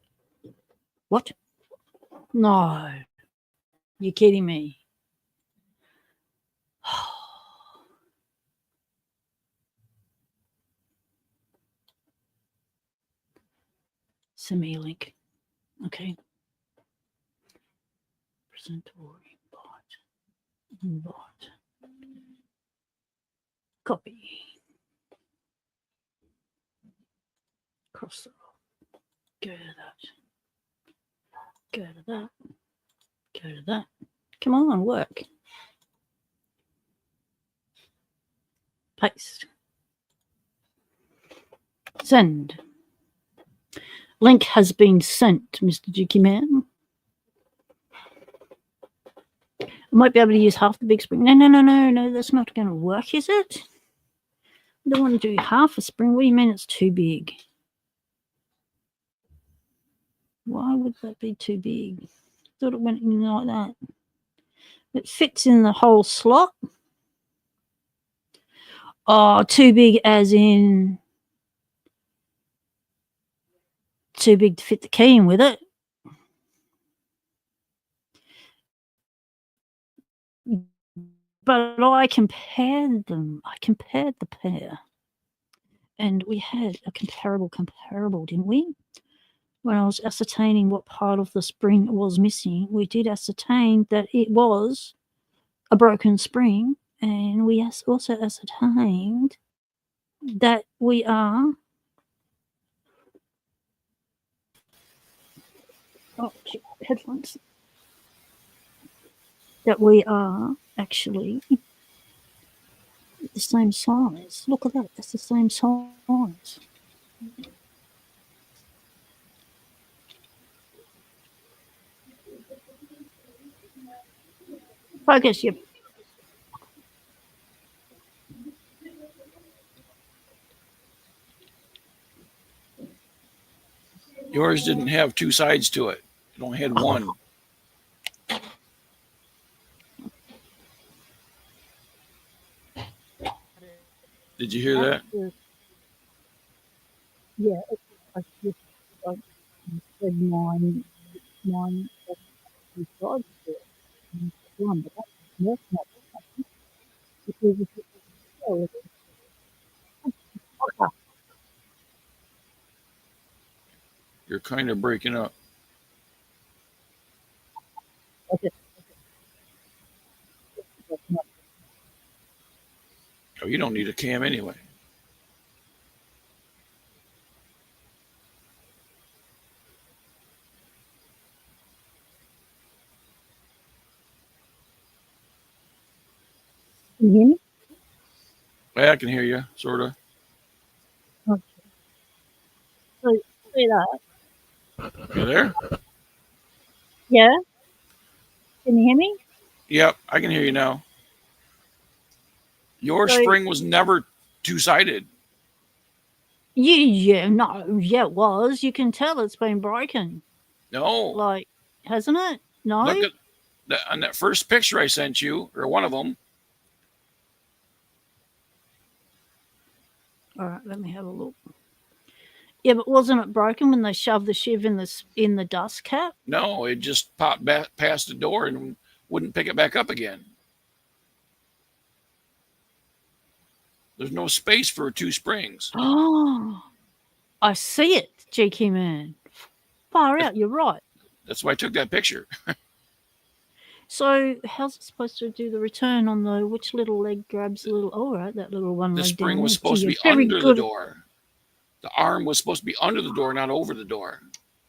What? No. You're kidding me. Send me a link. Okay. Present or invite. Invite. Copy. Cross the road. Go to that. Go to that. Go to that. Come on, work. Paste. Send. Link has been sent, Mr. Dookie Man. I might be able to use half the big spring. No, that's not going to work, is it? I don't want to do half a spring. What do you mean it's too big? Why would that be too big? I thought it went in like that. It fits in the whole slot. Oh, too big as in too big to fit the key in with it. But I compared them. I compared the pair. And we had a comparable, didn't we? When I was ascertaining what part of the spring was missing, we did ascertain that it was a broken spring, and we also ascertained that we are. Oh, shit, headphones. That we are actually the same size. Look at that. That's the same size. Focus. Yep. Yours didn't have two sides to it. It only had one. Did you hear that? Yeah. I just said mine two sides to it. One, but that's not because if it's You're kind of breaking up. okay. Oh, you don't need a cam anyway. Can you hear me? I can hear you, sort of. Okay. So see that? You there? Yeah. Can you hear me? Yep, I can hear you now. Your So spring was never two-sided. yeah, no, yeah, it was. You can tell it's been broken. No. Like, hasn't it? No. Look at on that first picture I sent you, or one of them. All right, let me have a look. Yeah, but wasn't it broken when they shoved the shiv in the dust cap? No, it just popped back past the door and wouldn't pick it back up again. There's no space for two springs. Oh, I see it, GK man. Far out, you're right. That's why I took that picture. So how's it supposed to do the return on the which little leg grabs the little? Oh, right, that little one The leg spring down was there. supposed to Gee, be you're very under the good. door. The arm was supposed to be under the door, not over the door.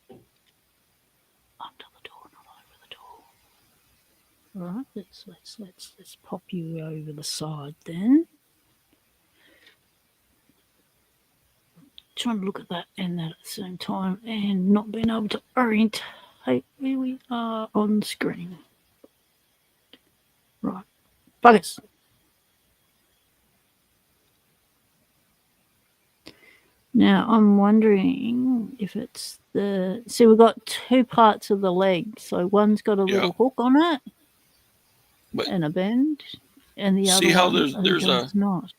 Under the door, not over the door. All right, let's pop you over the side then. Trying to look at that and that at the same time, and not being able to orientate where we are on screen. Right, focus. Now I'm wondering if it's the. See, we've got two parts of the leg. So one's got a little hook on it, But and a bend, and the see other how one there's does not.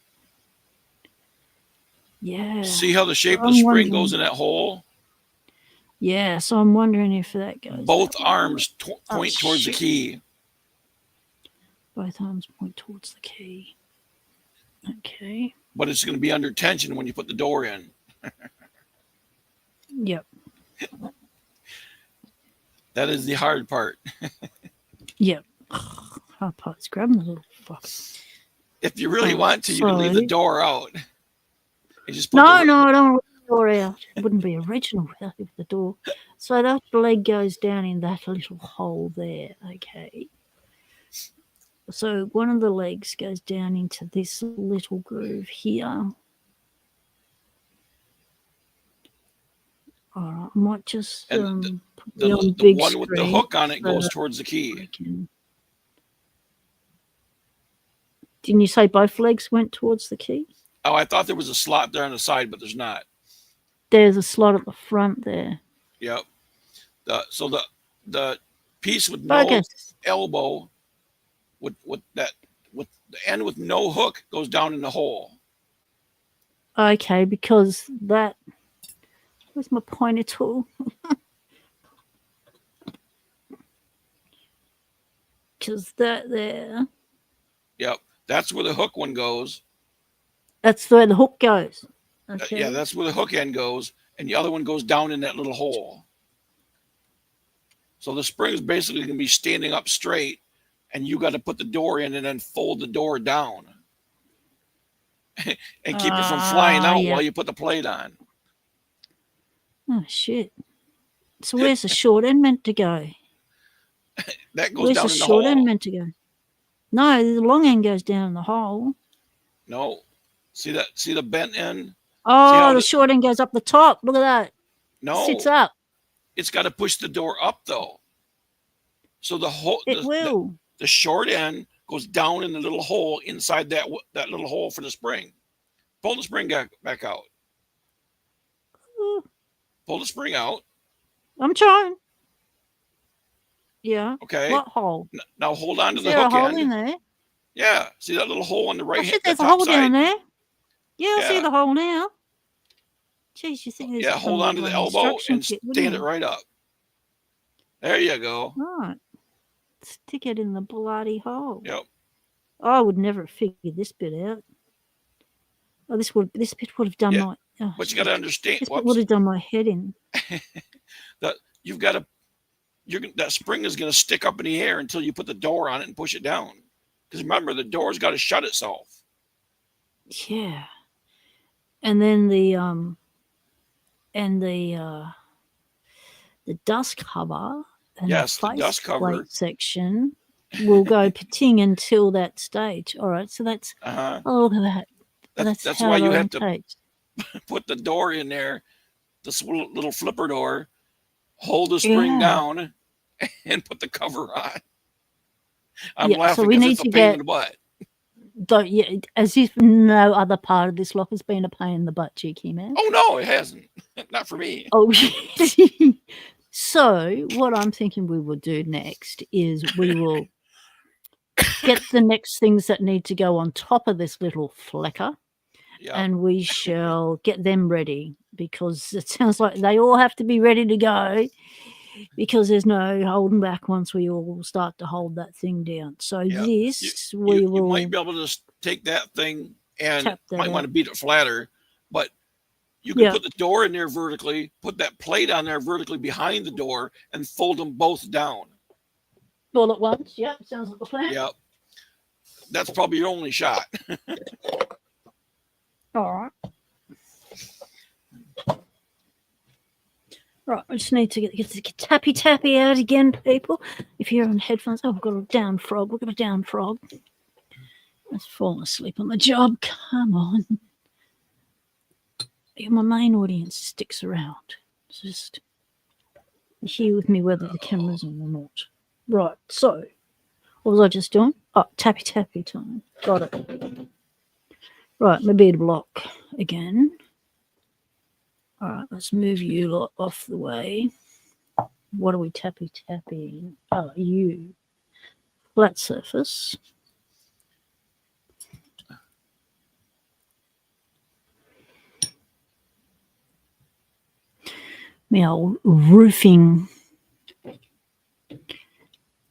Yeah. See how the shape So of the I'm spring goes wondering. in that hole? Yeah, so I'm wondering if that goes. Both that way. arms point towards the Shit. key. Both arms point towards the key. Okay. But it's going to be under tension when you put the door in. Yep. That is the hard part. Yep. Hard part's grabbing the little fuck. If you really want to, you can leave the door out. And just put no, I don't want the door out. It wouldn't be original without the door. So that leg goes down in that little hole there. Okay. So one of the legs goes down into this little groove here. All right, I might just and put the one with the hook on it goes towards the key. Didn't you say both legs went towards the key? Oh, I thought there was a slot there on the side, but there's not. There's a slot at the front there. Yep. So the piece with no elbow, with the end with no hook goes down in the hole. Okay, because that. Where's my pointer tool? Because that there. Yep, that's where the hook one goes. That's where the hook goes. Okay. Yeah, that's where the hook end goes, and the other one goes down in that little hole. So the spring is basically going to be standing up straight, and you got to put the door in and then fold the door down. and keep it from flying out yeah. while you put the plate on. Oh, shit. So where's the short end meant to go? That goes Where's down the in the short end hole. meant to go? No, the long end goes down in the hole. No. See that? See the bent end? Oh, the short end goes up the top. Look at that. No. Sits up. It's got to push the door up though. So the hole, It will. the short end goes down in the little hole inside that little hole for the spring. Pull the spring back out. Pull the spring out. I'm trying. Yeah. Okay. What hole? Now hold on to Is the there hook a hole end. in there? Yeah. See that little hole on the right I hand, said the there's a top hole side? down there. Yeah, I see Yeah. the hole now. Jeez, you think there's Yeah, hold on to the elbow and stand it right up. There you go. Right. Stick it in the bloody hole. Yep. I would never have figured this bit out. Oh, this bit would have done my. Oh, but you got to understand. This bit would have done my head in. That you've got to. That spring is going to stick up in the air until you put the door on it and push it down. Because remember, the door's got to shut itself. Yeah. And then the dust cover and the dust cover section will go pating until that stage. All right, so that's oh, look at that. That's why you have to put the door in there, this little flipper door, hold the spring down, and put the cover on. I'm laughing because it's a pain in the butt. As if no other part of this lock has been a pain in the butt, cheeky man. Oh no, it hasn't. Not for me. Oh, so what I'm thinking we will do next is we will get the next things that need to go on top of this little flecker, and we shall get them ready, because it sounds like they all have to be ready to go, because there's no holding back once we all start to hold that thing down. So this we will. You might be able to take that thing and might want to beat it flatter, but you can put the door in there vertically, put that plate on there vertically behind the door, and fold them both down. All at once? Yep, sounds like a plan. Yep. That's probably your only shot. All right. Right, I just need to get the tappy out again, people. If you're on headphones, oh, I've got a down frog. Look at a down frog. Let's fall asleep on the job. Come on. My main audience sticks around. Just here with me whether the camera's on or not. Right, so what was I just doing? Oh, tappy time. Got it. Right, my bead block again. All right, let's move you lot off the way. What are we tappy? Oh, you. Flat surface. My old roofing, what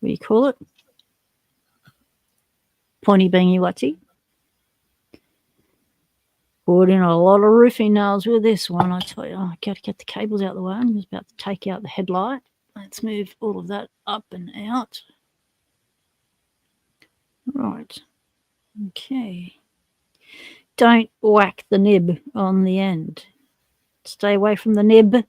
do you call it? Pointy bangy watty. Put in a lot of roofing nails with this one. I tell you, I got to get the cables out of the way. I'm just about to take out the headlight. Let's move all of that up and out. Right. Okay. Don't whack the nib on the end. Stay away from the nib.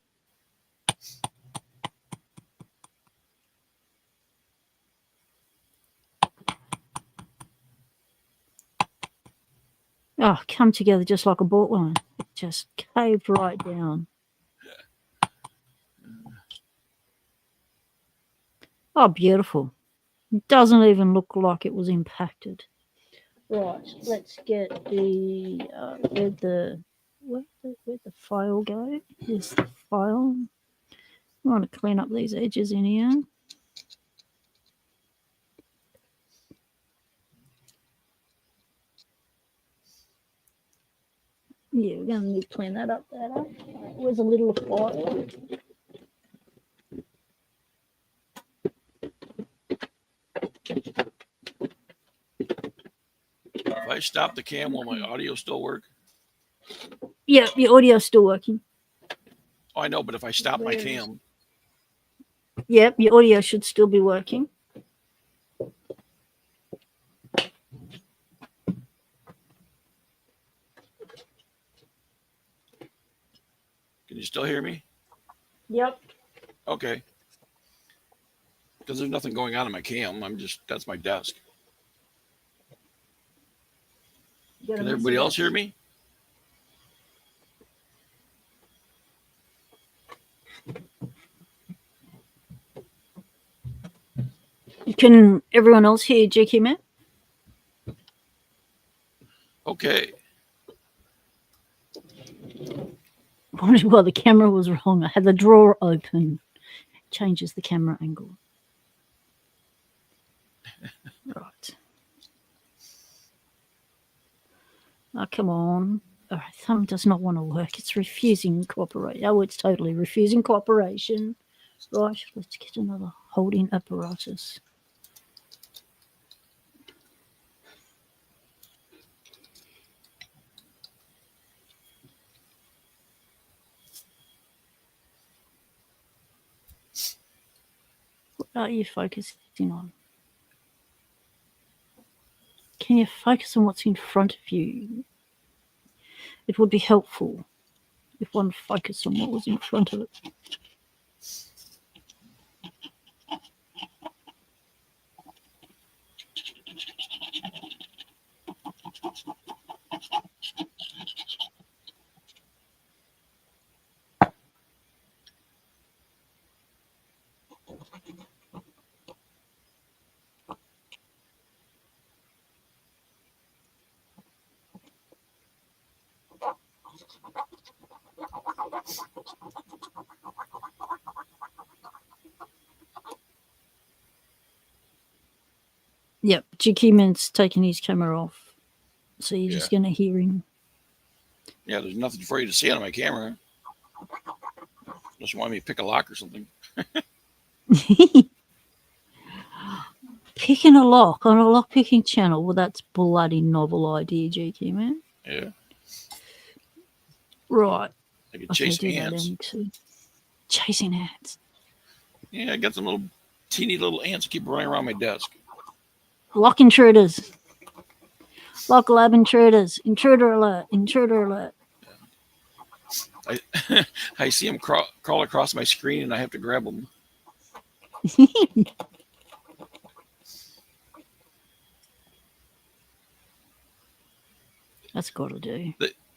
Oh, come together just like a bought one. It just caved right down. Oh, beautiful. It doesn't even look like it was impacted. Right, let's get the where'd the file go? Here's the file. I want to clean up these edges in here. Yeah, we're going to need to clean that up. Where's a little file? If I stop the cam, will my audio still work? Yeah, your audio's still working. Oh, I know, but if I stop my cam. Yep, your audio should still be working. still hear me? Yep. Okay. Because there's nothing going on in my cam. That's my desk. Can everybody else hear me? Can everyone else hear GQ Matt? Okay. Well, the camera was wrong. I had the drawer open. Changes the camera angle. Right. Oh, come on. All right, thumb does not want to work. It's refusing cooperation. Oh, it's totally refusing cooperation. Right, let's get another holding apparatus. What are you focusing on? Can you focus on what's in front of you? It would be helpful if one focused on what was in front of it. Yep, Jikiman's taking his camera off, so you're just going to hear him. Yeah, there's nothing for you to see on my camera. Unless you want me to pick a lock or something. Picking a lock on a lock-picking channel? Well, that's bloody novel idea, GQ Man. Yeah. Right. I could chase ants. Chasing ants. Yeah, I got some little teeny little ants that keep running around my desk. Lock intruders. Lock lab intruders. Intruder alert. Intruder alert. I see them crawl across my screen and I have to grab them. That's got to do.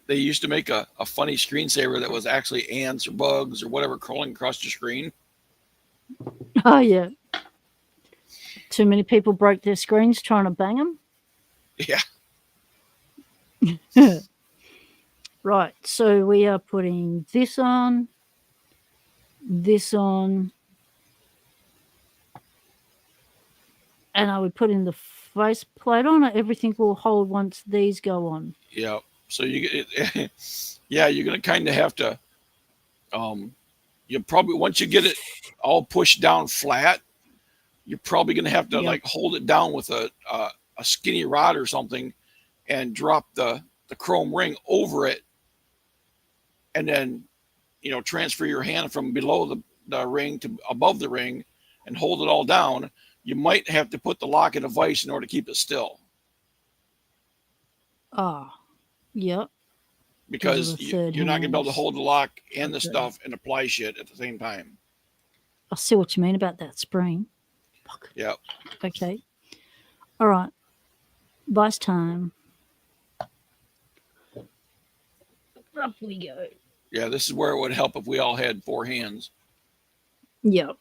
They used to make a funny screensaver that was actually ants or bugs or whatever crawling across your screen. Oh, yeah. Too many people broke their screens trying to bang them? Yeah. Right, so we are putting this on, and I would put in the face plate on it. Everything will hold once these go on. Yeah. So you're going to kind of have to, you probably, once you get it all pushed down flat, you're probably going to have to like hold it down with a skinny rod or something and drop the chrome ring over it. And then, transfer your hand from below the ring to above the ring and hold it all down. You might have to put the lock in a vise in order to keep it still. Yep. Because you're not going to be able to hold the lock and the stuff and apply shit at the same time. I see what you mean about that spring. Fuck. Yep. Okay. All right. Vice time. Up we go. Yeah, this is where it would help if we all had 4 hands. Yep.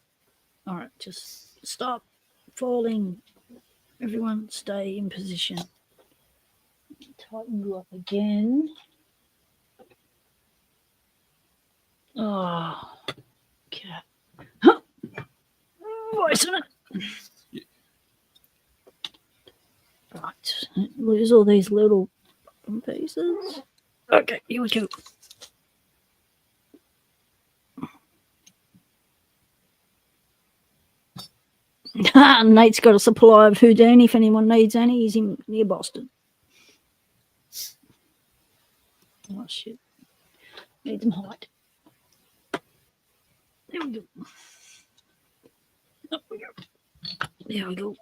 All right, just stop falling. Everyone stay in position. Tighten you up again. Oh, cat. Voice on it. Right, lose all these little pieces. Okay, here we go. Nate's got a supply of Houdini if anyone needs any. He's in near Boston. Oh, shit. Need them hide. There we go. Up we go. There we go.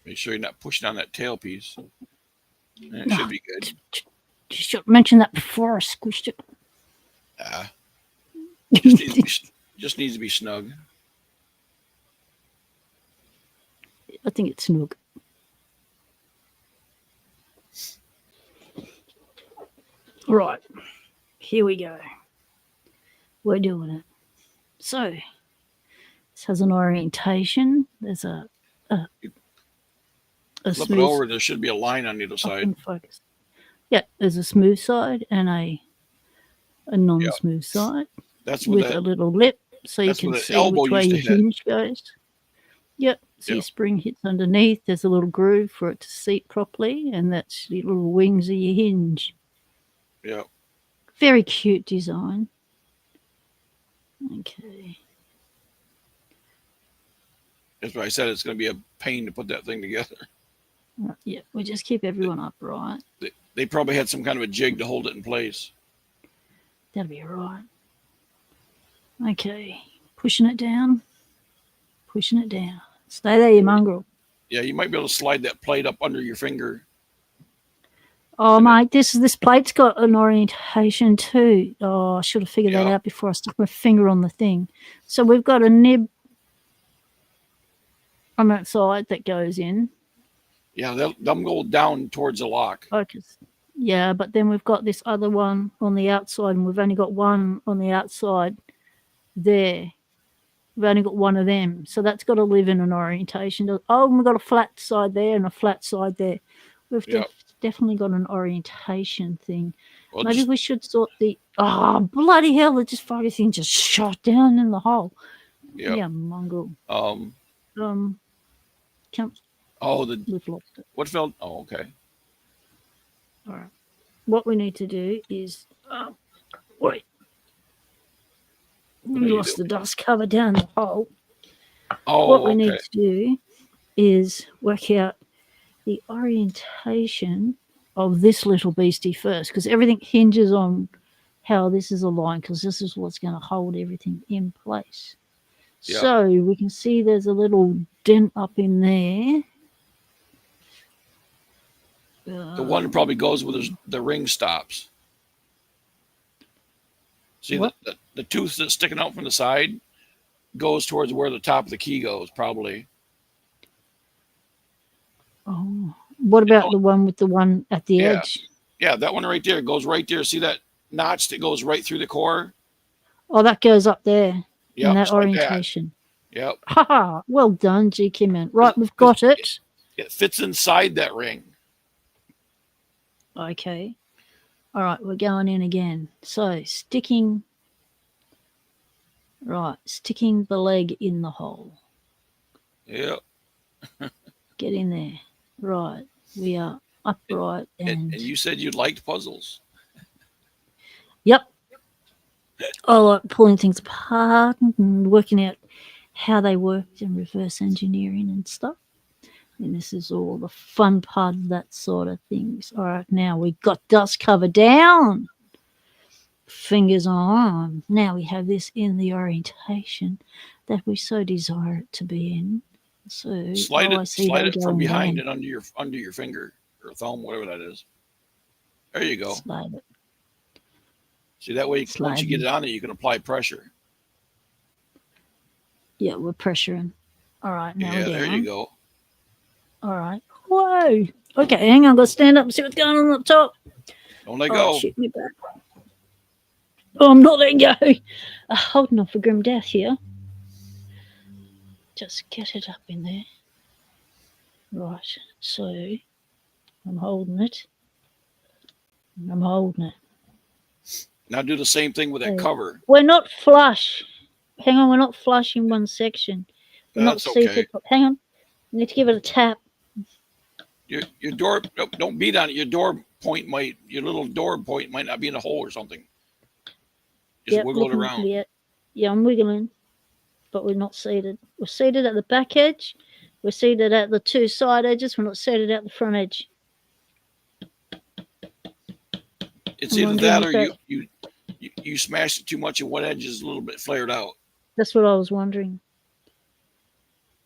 Make sure you're not pushing on that tailpiece. And it should be good. You should mention that before I squished it. Just needs to be snug. I think it's snug. Right. Here we go. We're doing it. So, this has an orientation. There's a Flip it over. There should be a line on either side. Focus. Yeah, there's a smooth side and a non-smooth side. That's with a little lip, so you can see which way your hinge goes. Yep. So your spring hits underneath. There's a little groove for it to seat properly, and that's the little wings of your hinge. Yeah. Very cute design. Okay. That's why I said it's going to be a pain to put that thing together. Yeah, we'll just keep everyone upright. They probably had some kind of a jig to hold it in place. That'll be all right. Okay, pushing it down. Pushing it down. Stay there, you mongrel. Yeah, you might be able to slide that plate up under your finger. Oh, mate, this plate's got an orientation too. Oh, I should have figured that out before I stuck my finger on the thing. So we've got a nib on that side that goes in. Yeah, they'll go down towards the lock. Okay. Yeah, but then we've got this other one on the outside, and we've only got one on the outside there. We've only got one of them. So that's got to live in an orientation. Oh, and we've got a flat side there and a flat side there. We've definitely got an orientation thing. Well, maybe we should sort the... Oh, bloody hell, it just fucking just shot down in the hole. Yep. Yeah, mongrel. We've lost it. What fell? Oh, okay. All right. What we need to do is... wait. We lost the dust cover down the hole. Oh, what we need to do is work out the orientation of this little beastie first, because everything hinges on how this is aligned, because this is what's going to hold everything in place. Yep. So we can see there's a little dent up in there. The one that probably goes where the ring stops. See, the tooth that's sticking out from the side goes towards where the top of the key goes, probably. Oh, what about the one with the one at the edge? Yeah, that one right there goes right there. See that notch that goes right through the core? Oh, that goes up there in that orientation. Yep. Ha! Well done, GK Man. Right, we've got it. It fits inside that ring. Okay. All right, we're going in again. So sticking the leg in the hole. Yep. Get in there. Right, we are upright. And you said you liked puzzles. Yep. I like pulling things apart and working out how they worked and reverse engineering and stuff. And this is all the fun part of that sort of things. All right, now we've got dust cover down. Fingers on. Now we have this in the orientation that we so desire it to be in. So slide it from behind and under your finger or thumb, whatever that is. There you go. Slide it. See, that way, once you get it on there, you can apply pressure. Yeah, we're pressuring. All right, now we're down. There you go. All right. Whoa. Okay, hang on. Let's stand up and see what's going on up top. Don't let go. Shoot me back. Oh, I'm not letting go. Holding on for grim death here. Just get it up in there. Right. So I'm holding it. I'm holding it. Now do the same thing with that cover. We're not flush. Hang on. We're not flush in one section. We're not seated. Okay. Hang on. We need to give it a tap. Your door, don't beat on it. Your little door point might not be in a hole or something. Just wiggle it around. Yeah, I'm wiggling, but we're not seated. We're seated at the back edge. We're seated at the two side edges. We're not seated at the front edge. It's either that or you smashed it too much and one edge is a little bit flared out. That's what I was wondering.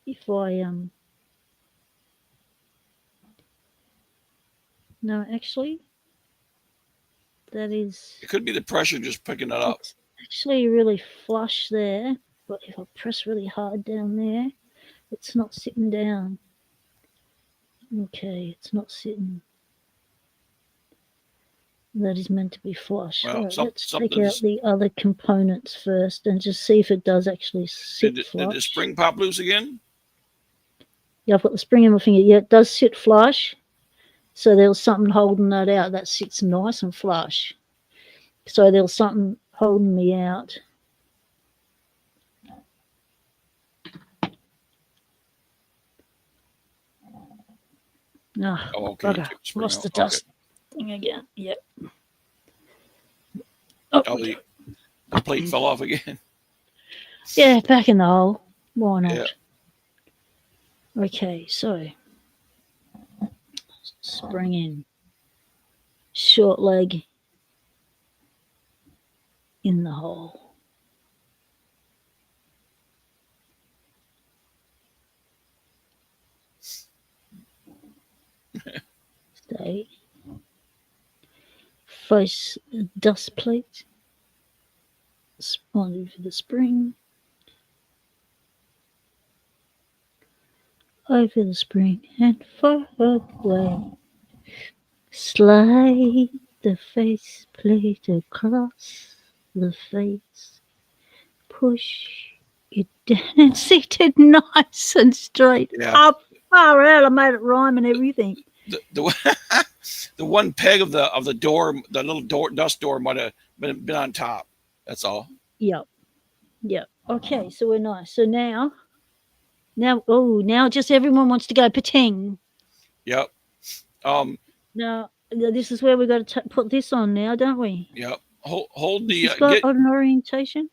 If I No, actually, that is. It could be the pressure just picking it up. It's actually really flush there, but if I press really hard down there, it's not sitting down. Okay, it's not sitting. That is meant to be flush. Well, Right, let's take out the other components first and just see if it does actually sit flush. Did the spring pop loose again? Yeah, I've got the spring in my finger. Yeah, it does sit flush. So there was something holding that out. That sits nice and flush. So there was something holding me out. Oh, okay. Bugger. Lost the dust thing again. Yep. Oh, the plate fell off again. Yeah, back in the hole. Why not? Yeah. Okay, so spring in. Short leg in the hole. Stay. Face dust plate. Responded for the spring. Over the spring and forward way. Slide the face plate across the face. Push it down and seated nice and straight. Yeah. Up far out. I made it rhyme and everything. The one peg of the door, the little dust door, might have been on top. That's all. Yep. Okay, so we're nice. So now just everyone wants to go patang. Yep. Now this is where we got to put this on now, don't we? Yep. Hold the. Got an orientation.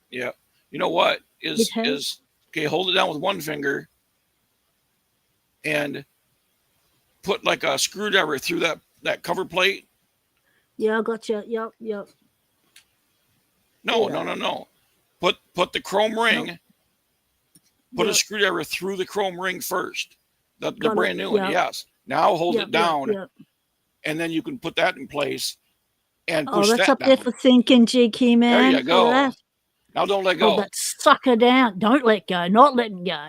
Yeah. You know what is okay? Hold it down with one finger. And put like a screwdriver through that cover plate. Yeah, I got you. Yep. No. Put the chrome ring. Nope. Put a screwdriver through the chrome ring first. The brand new one. Yes. Now hold it down, and then you can put that in place and push that down. Oh, that's up there for thinking, GK man. There you go. Now don't let go. Hold that sucker down. Don't let go. Not letting go.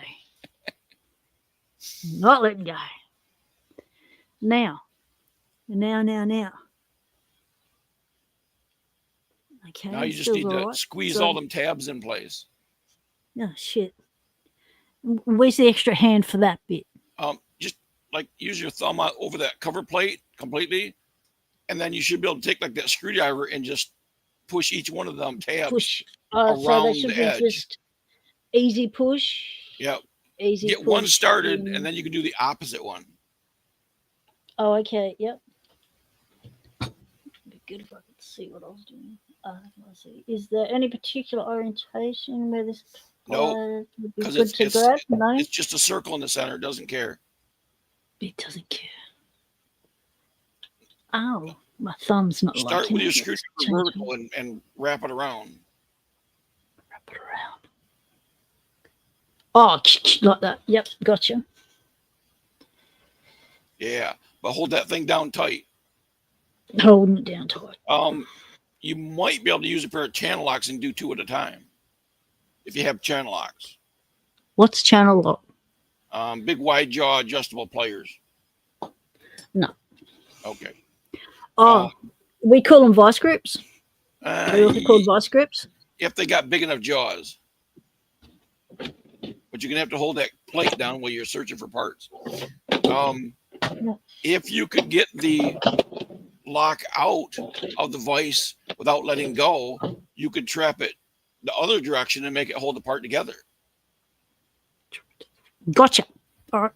Not letting go. Now. Okay. Now you just need to squeeze all them tabs in place. Oh, shit. Where's the extra hand for that bit? Just like use your thumb over that cover plate completely, and then you should be able to take like that screwdriver and just push each one of them tabs around so the edge. Just easy push. Yep. Easy. Get one started, and then you can do the opposite one. Oh, okay. Yep. Be good if I could see what I was doing. Let's see. Is there any particular orientation where this? No, because it's just a circle in the center. It doesn't care. It doesn't care. Ow, my thumb's not. Start with your screwdriver vertical and wrap it around. Oh, like that. Yep, gotcha. Yeah, but hold that thing down tight. Holding it down tight. You might be able to use a pair of channel locks and do two at a time. If you have channel locks. What's channel lock? Big wide jaw adjustable pliers. No. Okay. Oh, we call them vice grips. They're called vice grips. If they got big enough jaws. But you're going to have to hold that plate down while you're searching for parts. If you could get the lock out of the vise without letting go, you could trap it the other direction and make it hold the part together. Gotcha. All right,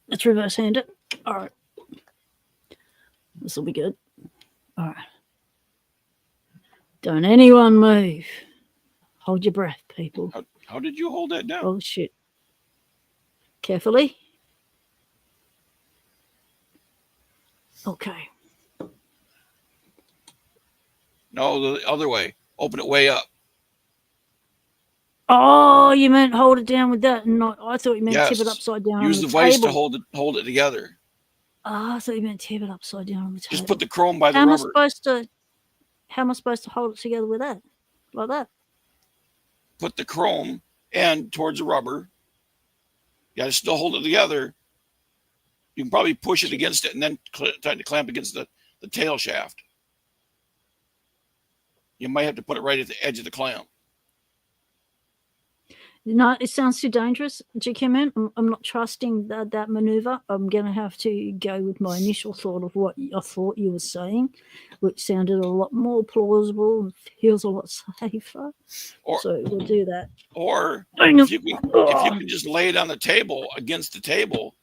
let's reverse hand it. All right. This will be good. All right. Don't anyone move. Hold your breath, people. How did you hold that down? Oh, shit. Carefully. Okay. No, the other way. Open it way up. Oh, you meant hold it down with that, and not. I thought you meant tip it upside down. Use the vise to hold it together. I thought you meant tap it upside down on the table. Just put the chrome by the How am I rubber. how am I supposed to hold it together with that? Like that? Put the chrome end towards the rubber. You got to still hold it together. You can probably push it against it and then try to clamp against the tail shaft. You might have to put it right at the edge of the clamp. No, it sounds too dangerous, GK Man. I'm not trusting that maneuver. I'm going to have to go with my initial thought of what I thought you were saying, which sounded a lot more plausible and feels a lot safer. So we'll do that. Or if you can just lay it on the table, against the table,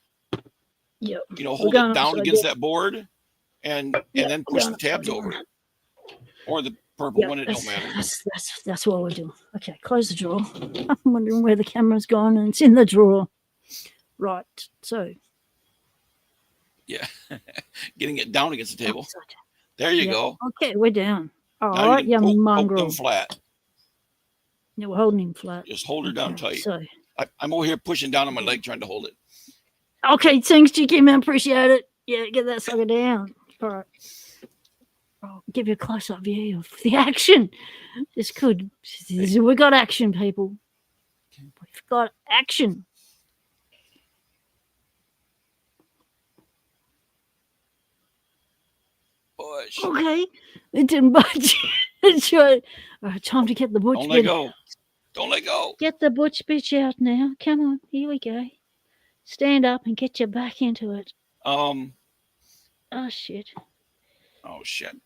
yep. Hold it down against that board and then push the tabs over it. Or the purple one, it don't matter. That's what we'll do. Okay, close the drawer. I'm wondering where the camera's gone, and it's in the drawer. Right, so. Yeah, getting it down against the table. There you go. Okay, we're down. All right, you mongrel. Poke them flat. Yeah, we're holding him flat. Just hold her down tight. So I'm over here pushing down on my leg trying to hold it. Okay, thanks, GK Man. Appreciate it. Yeah, get that sucker down. All right. I'll give you a close-up view of the action. We got action, people. We've got action. Push. Okay. It didn't budge. It's right. All right, time to get the butch. Don't let go. Don't let go. Get the butch bitch out now. Come on. Here we go. Stand up and get your back into it. Oh, shit. Oh, shit.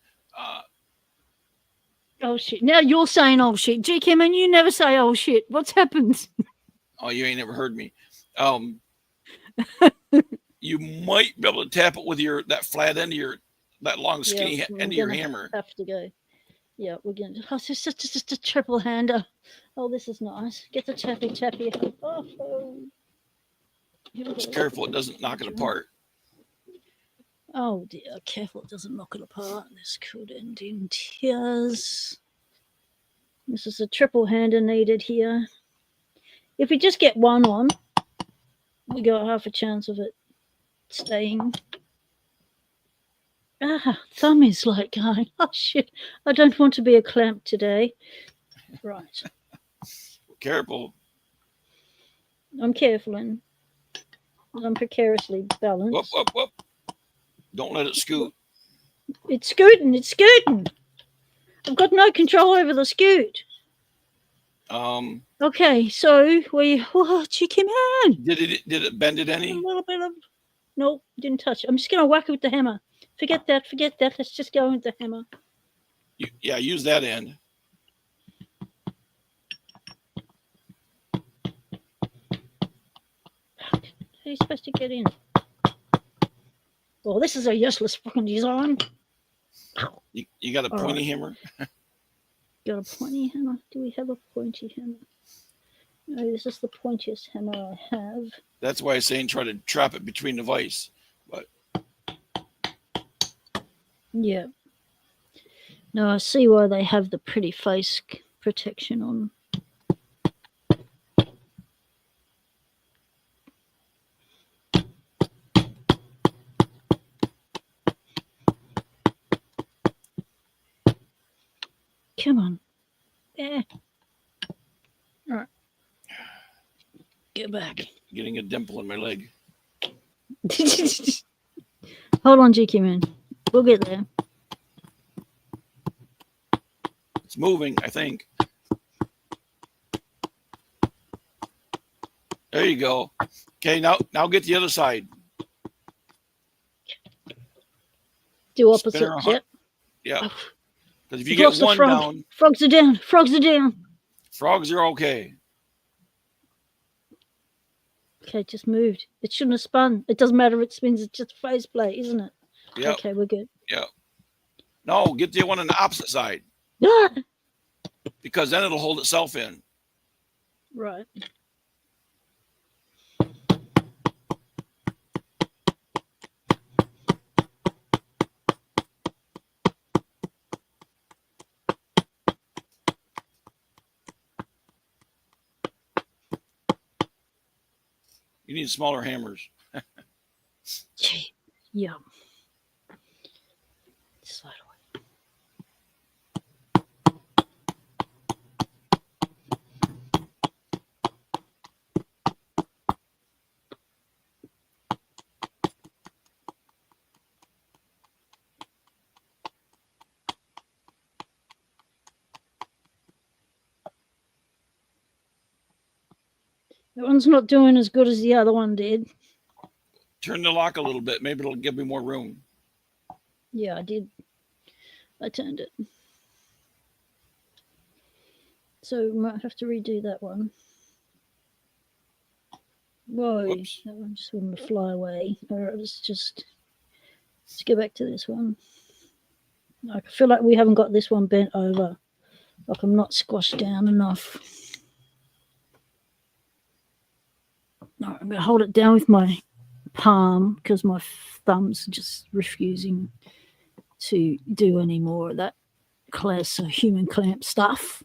Oh, shit. Now you're saying, oh, shit. GK Man, you never say, oh, shit. What's happened? Oh, you ain't never heard me. You might be able to tap it with that flat end of that long, skinny end of your hammer. Have to go. Yeah, we're going to. Oh, it's just a triple hander. Oh, this is nice. Get the tappy. Oh. Just careful it doesn't knock it apart. Oh dear, careful it doesn't knock it apart. This could end in tears. This is a triple hander needed here. If we just get one on, we got half a chance of it staying. Thumb is like going, oh shit, I don't want to be a clamp today. Right. Careful. I'm careful and I'm precariously balanced. Whoop. Don't let it scoot. It's scooting. I've got no control over the scoot. Okay, so GK Man. Did it bend it any? A little bit of. Nope, didn't touch it. I'm just going to whack it with the hammer. Forget that. Let's just go with the hammer. Use that end. How are you supposed to get in? Well, this is a useless fucking design. You got a pointy hammer? Got a pointy hammer? Do we have a pointy hammer? No, this is the pointiest hammer I have. That's why I'm saying try to trap it between the vise. But yeah. No, I see why they have the pretty face protection on. Come on. Yeah. All right. Get back. Getting a dimple in my leg. Hold on, GK Man. We'll get there. It's moving, I think. There you go. Okay, now get the other side. Do opposite. Yep. Yeah. Because if you get one down. Frogs are down. Frogs are okay. Okay, it just moved. It shouldn't have spun. It doesn't matter if it spins. It's just a faceplate, isn't it? Yeah. Okay, we're good. Yeah. No, get the one on the opposite side. Because then it'll hold itself in. Right. You need smaller hammers. Yeah. Slide away. That one's not doing as good as the other one did. Turn the lock a little bit. Maybe it'll give me more room. Yeah, I did. I turned it. So we might have to redo that one. Whoa, Whoops. that one just wanted to fly away. All right, let's go back to this one. I feel like we haven't got this one bent over. Like I'm not squashed down enough. No, I'm going to hold it down with my palm because my thumb's just refusing to do any more of that human clamp stuff.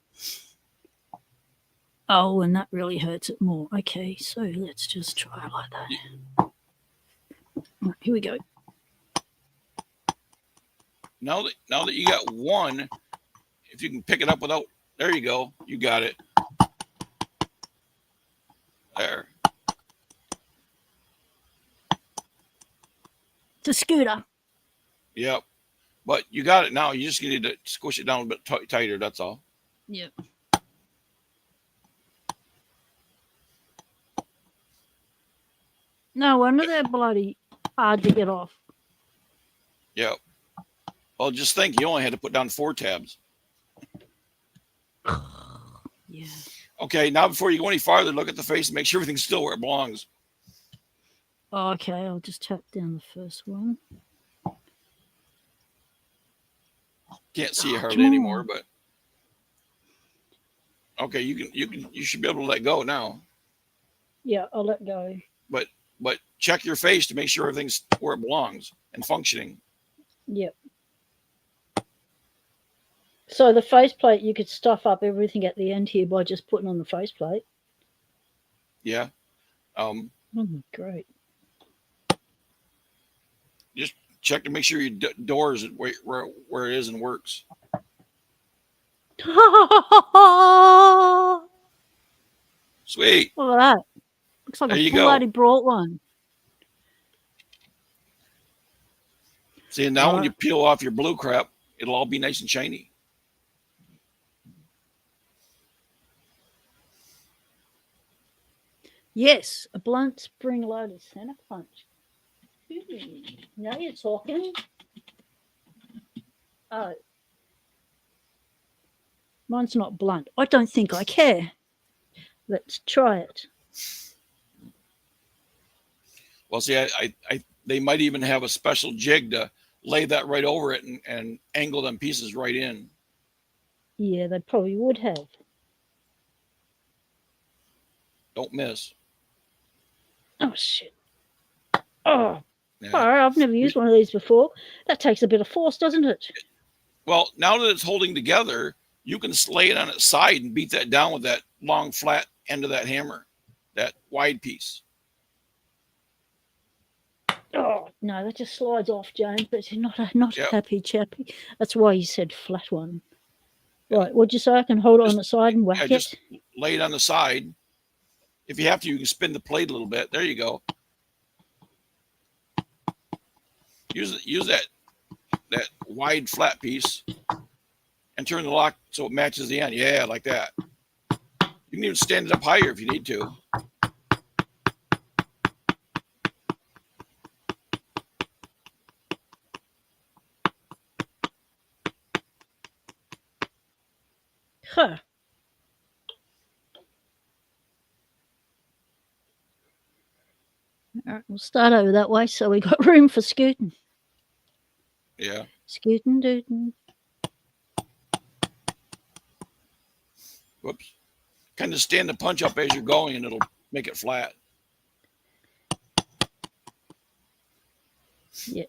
Oh, and that really hurts it more. Okay, so let's just try it like that. Right, here we go. Now that you got one, if you can pick it up without, there you go. You got it. There. It's a scooter. Yep. But you got it now. You just need to squish it down a bit tighter. That's all. Yep. No wonder they're bloody hard to get off. Yep. Well, just think, you only had to put down 4 tabs. Yeah. Okay, now before you go any farther, look at the face and make sure everything's still where it belongs. Okay, I'll just tap down the first one. Can't see it hardly anymore, but okay, you should be able to let go now. Yeah, I'll let go. But check your face to make sure everything's where it belongs and functioning. Yep. So the faceplate, you could stuff up everything at the end here by just putting on the faceplate. Yeah. Great. Just check to make sure your door is where it is and works. Sweet. Look at that. Looks like a bloody brought one. See, now when you peel off your blue crap, it'll all be nice and shiny. Yes, a blunt spring-loaded center punch. Now you're talking. Oh. Mine's not blunt. I don't think I care. Let's try it. Well, see, they might even have a special jig to lay that right over it and angle them pieces right in. Yeah, they probably would have. Don't miss. Oh, shit. Oh, yeah. I've never used one of these before. That takes a bit of force, doesn't it? Well, now that it's holding together, you can lay it on its side and beat that down with that long, flat end of that hammer, that wide piece. Oh, no, that just slides off, James, but you're not happy, chappy. That's why you said flat one. Right, what'd you say? I can hold it on the side and whack it? Just lay it on the side. If you have to, you can spin the plate a little bit. There you go. Use that wide flat piece and turn the lock so it matches the end. Yeah, like that. You can even stand it up higher if you need to. Huh. All right, we'll start over that way so we got room for scooting. Yeah. Scooting, dooting. Whoops. Kind of stand the punch up as you're going and it'll make it flat. Yeah.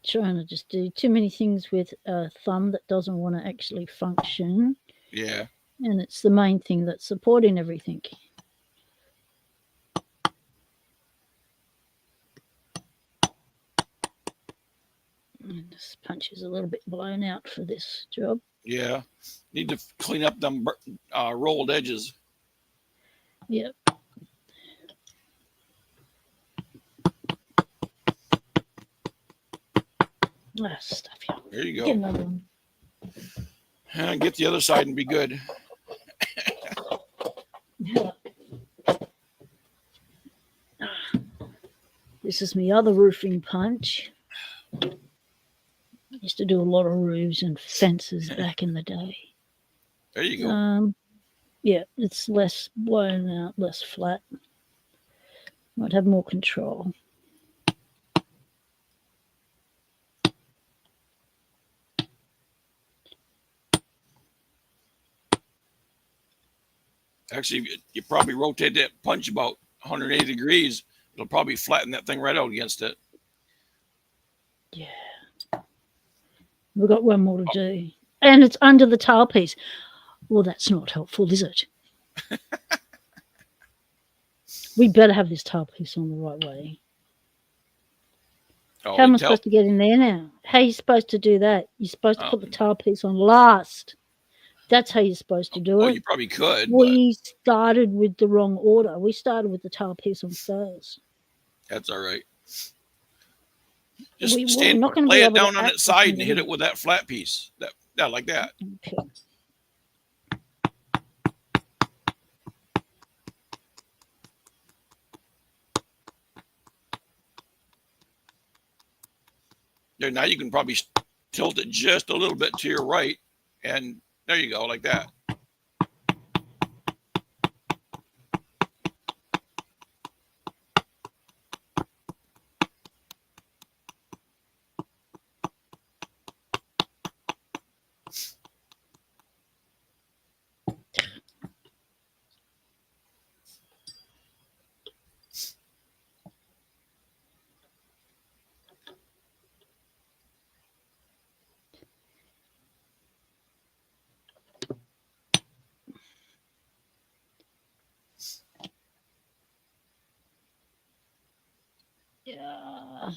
Trying to just do too many things with a thumb that doesn't want to actually function. Yeah. And it's the main thing that's supporting everything. This punch is a little bit blown out for this job. Yeah. Need to clean up them rolled edges. Yep. Stuff you. There you go. Get another one. And get the other side and be good. This is my other roofing punch. I used to do a lot of roofs and fences back in the day. There you go. Yeah, it's less blown out, less flat. Might have more control. Actually, you probably rotate that punch about 180 degrees. It'll probably flatten that thing right out against it. Yeah. We've got one more to do. And it's under the tailpiece. Well, that's not helpful, is it? We better have this tailpiece on the right way. Oh, how am I supposed to get in there now? How are you supposed to do that? You're supposed to put the tailpiece on last. That's how you're supposed to do it. Well, you probably could. We started with the wrong order. We started with the tailpiece on first. That's all right. Just lay it down on its side and hit it with that flat piece. That like that. Okay. There, now you can probably tilt it just a little bit to your right, and there you go, like that. Yeah.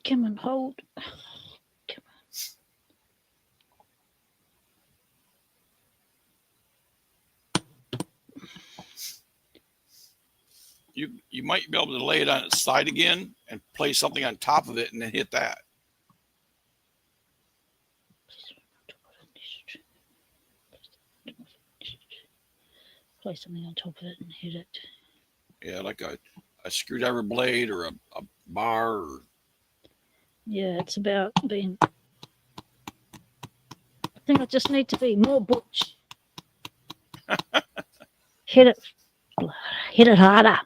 Come on, hold. Come on. You might be able to lay it on its side again and place something on top of it and then hit that. Place something on top of it and hit it. Yeah, like a screwdriver blade or a bar. Or... Yeah, it's about being... I think I just need to be more butch. Hit it harder.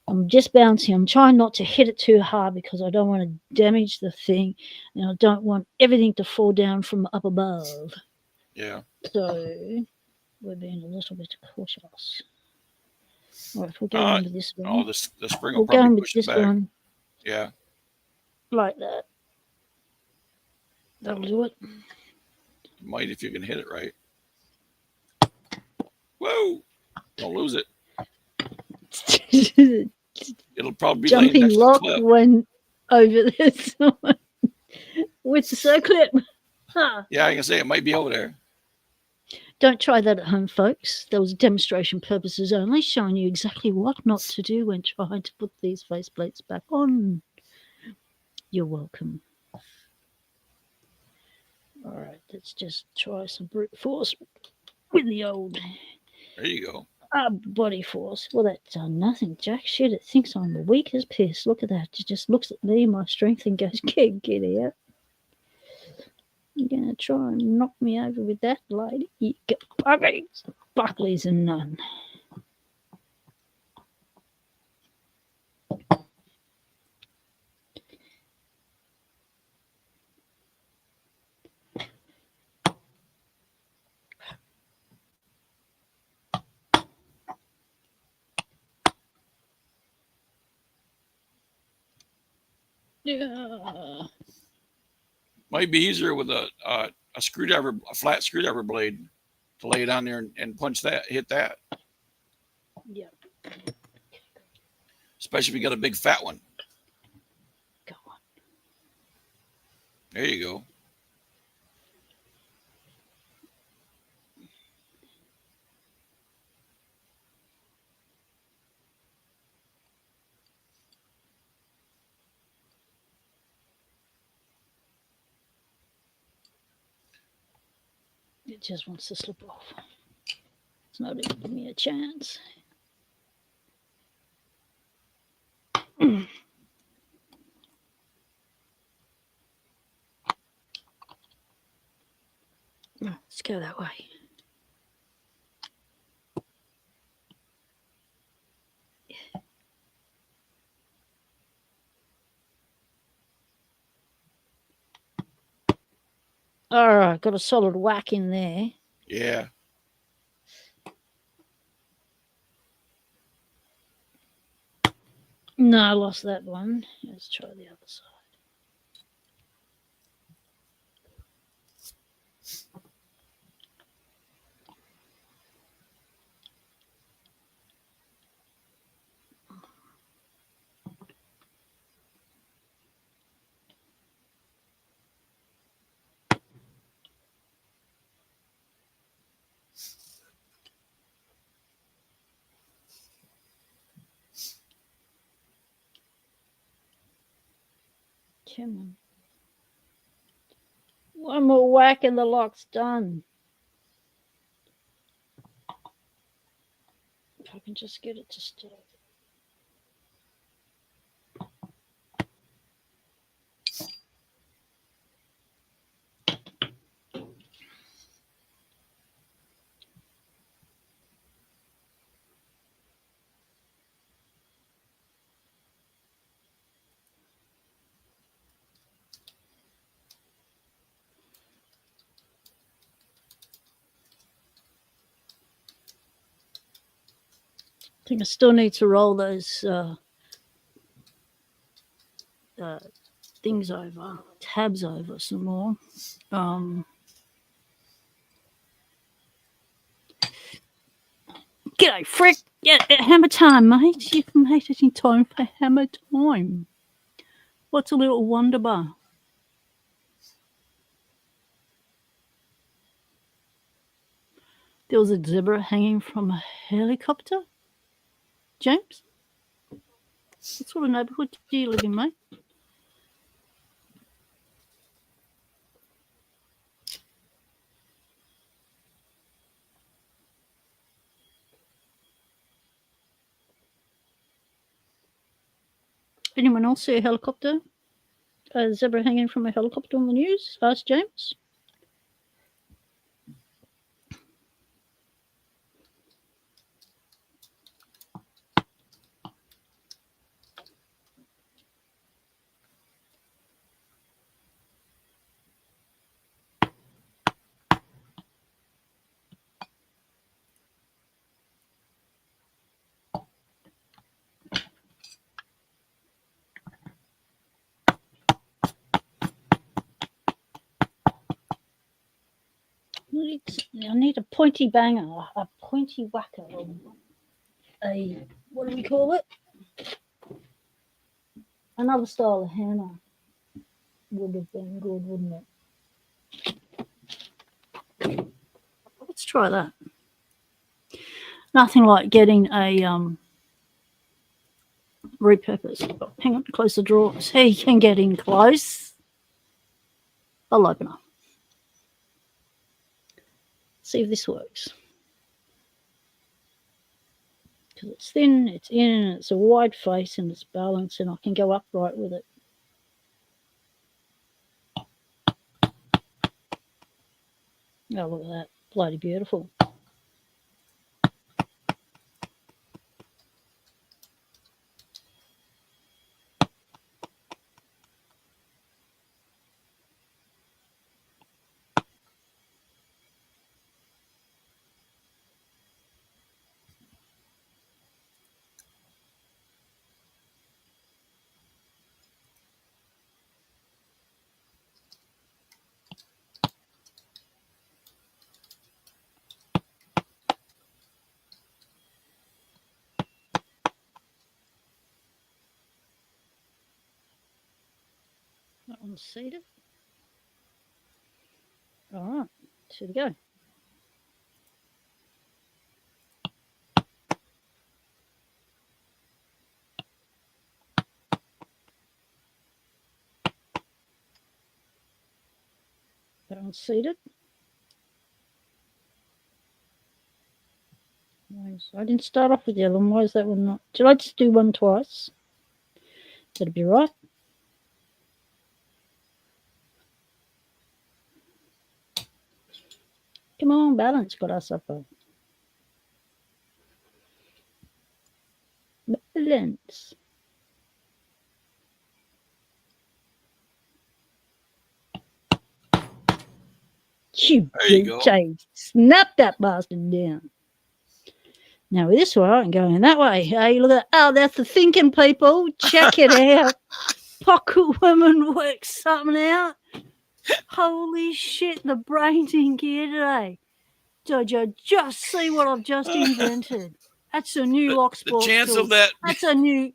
I'm just bouncing. I'm trying not to hit it too hard because I don't want to damage the thing and I don't want everything to fall down from up above. Yeah. So we're being a little bit cautious. All right, we'll go into this one. Oh, the spring will probably push it back. One. Yeah. Like that. That'll do it. Might if you can hit it right. Whoa! Don't lose it. It'll probably be Jumping next lock to the clip. went over this one with the circlip. Huh. Yeah, I can say it might be over there. Don't try that at home, folks. That was demonstration purposes only, showing you exactly what not to do when trying to put these faceplates back on. You're welcome. All right, let's just try some brute force with the old... There you go. Body force. Well, that's done nothing. Jack shit, it thinks I'm the weak as piss. Look at that. It just looks at me, my strength, and goes, get out. You're going to try and knock me over with that, lady. You get buggies. Buckleys and none. Yeah. Might be easier with a flat screwdriver blade to lay it on there and punch that, hit that. Yeah. especially if you got a big fat one. Go on. There you go. It just wants to slip off. It's not even giving me a chance. Let's go that way. All right, got a solid whack in there. Yeah. No, I lost that one. Let's try the other side. Come on. One more whack and the lock's done. If I can just get it to stay. I think I still need to roll those things over, tabs over some more. G'day, Frick. Yeah, hammer time, mate. You've made it in time for hammer time. What's a little wonder bar? There was a zebra hanging from a helicopter? James? What sort of neighbourhood do you live in, mate? Anyone else see a helicopter? A zebra hanging from a helicopter on the news? Ask James. I need a pointy banger, a pointy whacker, a, what do we call it? Another style of hammer would have been good, wouldn't it? Let's try that. Nothing like getting a repurposed. Oh, hang on, close the drawer so you can get in close. I'll open up. See if this works. Because it's thin, it's in, it's a wide face, and it's balanced, and I can go upright with it. Oh, look at that. Bloody beautiful. Unseat it. All right, two to go. They're unseated. I didn't start off with the other one. Why is that one not? Did I just do one twice? That'd be right. Come on, balance got us up. Balance. You brute, snap that bastard down. Now with this one, I'm going that way. Hey, look at that. Oh, that's the thinking, people. Check it out. Pocket woman works something out. Holy shit, the brain's in gear today. Did you just see what I've just invented? That's a new Locksport the chance tool. Of that. That's a new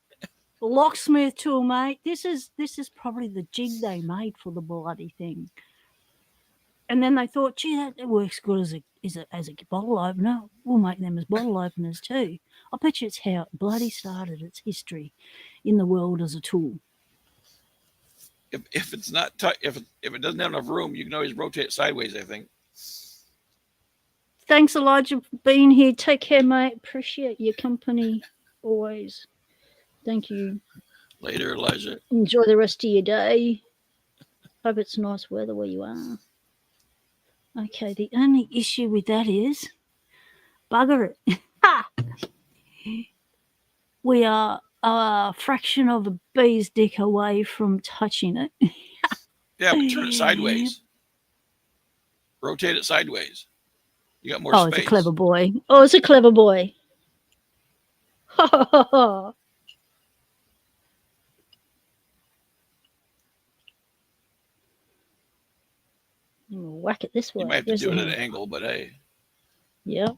locksmith tool, mate. This is probably the jig they made for the bloody thing. And then they thought, gee, that works good as a bottle opener. We'll make them as bottle openers too. I bet you it's how it bloody started its history in the world as a tool. If it's not if it doesn't have enough room, you can always rotate it sideways, I think. Thanks, Elijah, for being here. Take care, mate. Appreciate your company always. Thank you. Later, Elijah. Enjoy the rest of your day. Hope it's nice weather where you are. Okay, the only issue with that is, bugger it. We are a fraction of a bee's dick away from touching it. Yeah, but turn it sideways. Rotate it sideways. You got more space. It's a clever boy. Oh, it's a clever boy. Ha ha ha ha. Whack it this way. You might have to do it at an angle, but hey. Yep.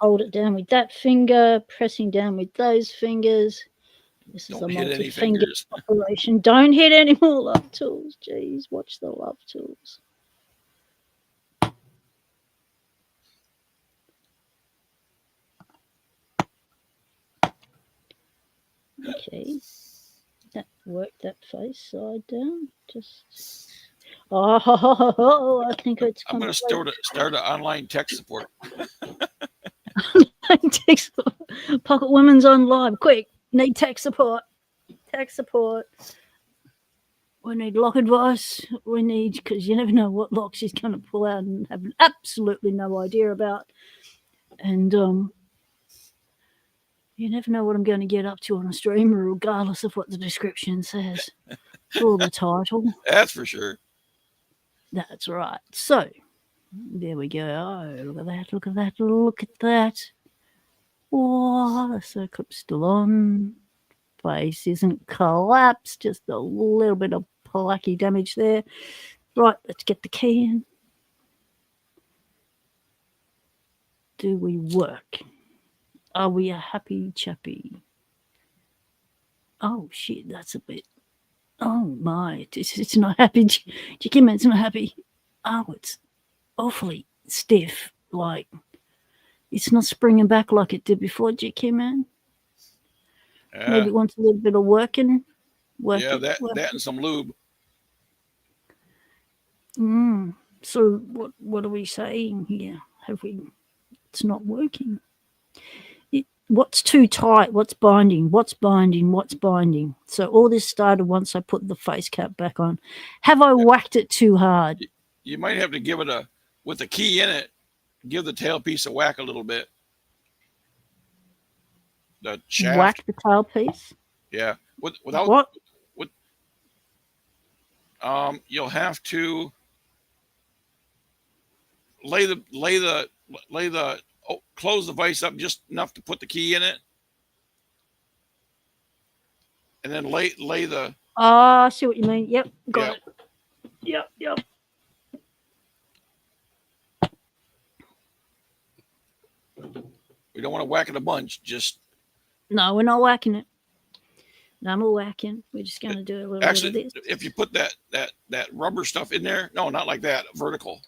Hold it down with that finger, pressing down with those fingers. This is a multi-finger operation. Don't hit any more love tools. Jeez, watch the love tools. Okay. That worked that face side down. Just I think it's. I'm going to start an online tech support. Pocket Women's on live. Quick, need tech support. Tech support. We need lock advice. We need, because you never know what lock she's going to pull out and have absolutely no idea about. And you never know what I'm going to get up to on a stream, regardless of what the description says or the title. That's for sure. That's right. So, there we go. Oh, look at that, look at that, look at that. Oh, the circlip's still on. Face isn't collapsed, just a little bit of placky damage there. Right, let's get the key in. Do we work? Are we a happy chappy? Oh, shit, that's a bit... Oh, my, it's not happy. Chicky Man's not happy. Oh, it's awfully stiff. Like, it's not springing back like it did before, Chicky Man. Maybe it wants a little bit of working. That and some lube. So what are we saying here? It's not working. What's too tight? What's binding? What's binding? What's binding? So all this started once I put the face cap back on. Have I whacked it too hard? You might have to give it with the key in it, give the tailpiece a whack a little bit. The shaft. Whack the tailpiece? Yeah. Without what? You'll have to close the vise up just enough to put the key in it, and then lay the. I see what you mean. Yep, got it. Yep. We don't want to whack it a bunch. Just. No, we're not whacking it. No more whacking. We're just going to do a little bit of this. If you put that rubber stuff in there, no, not like that, vertical.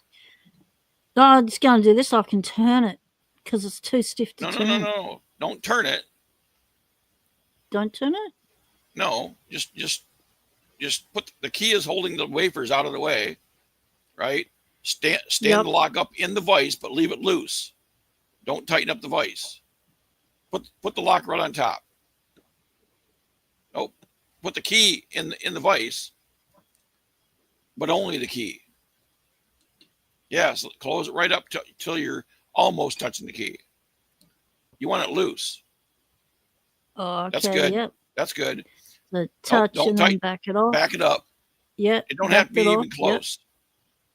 No, I'm just going to do this. I can turn it because it's too stiff to turn. No. Don't turn it. Don't turn it? No, just put the key is holding the wafers out of the way, right? Stand the lock up in the vise, but leave it loose. Don't tighten up the vise. Put the lock right on top. Nope. Put the key in the vise, but only the key. Yes, close it right up till you're almost touching the key. You want it loose. Oh, okay. That's good. Yep. That's good. The touch and then back it off. Back it up. Yep. It don't have to be even close.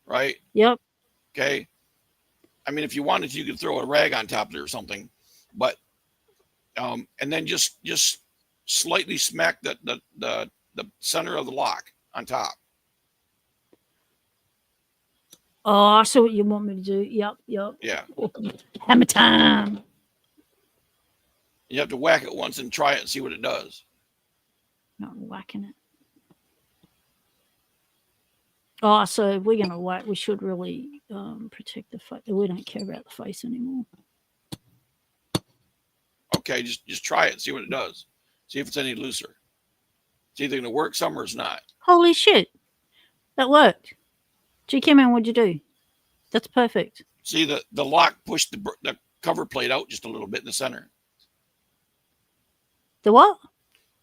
Yep. Right? Yep. Okay. I mean, if you wanted to, you could throw a rag on top of it or something, but and then just slightly smack the center of the lock on top. Oh, I see what you want me to do. Yep. Yeah. Hammer time. You have to whack it once and try it and see what it does. Not whacking it. Oh, so if we're going to whack, we should really protect the face. We don't care about the face anymore. Okay, just try it and see what it does. See if it's any looser. It's either going to work some or it's not. Holy shit. That worked. Gee, Kim, what'd you do? That's perfect. See, the lock pushed the cover plate out just a little bit in the center. The what?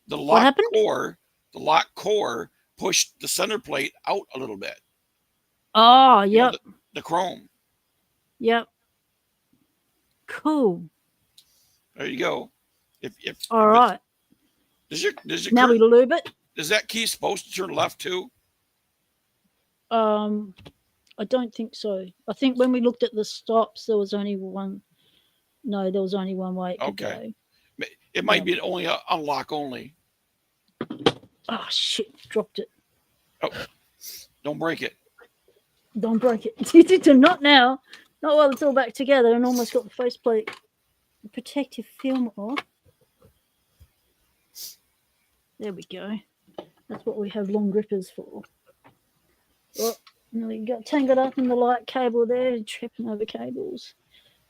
The lock core. The lock core pushed the center plate out a little bit. Oh, yep. You know, the chrome. Yep. Cool. There you go. All right. Does your now we lube it. Is that key supposed to turn left too? I don't think so. I think when we looked at the stops, there was only one. No, there was only one way. Okay. It might be only a unlock only. Oh shit! Dropped it. Oh, don't break it. Don't break it. You did not now. Not while it's all back together and almost got the faceplate protective film off. There we go. That's what we have long grippers for. Well, we got tangled up in the light cable there, tripping over cables.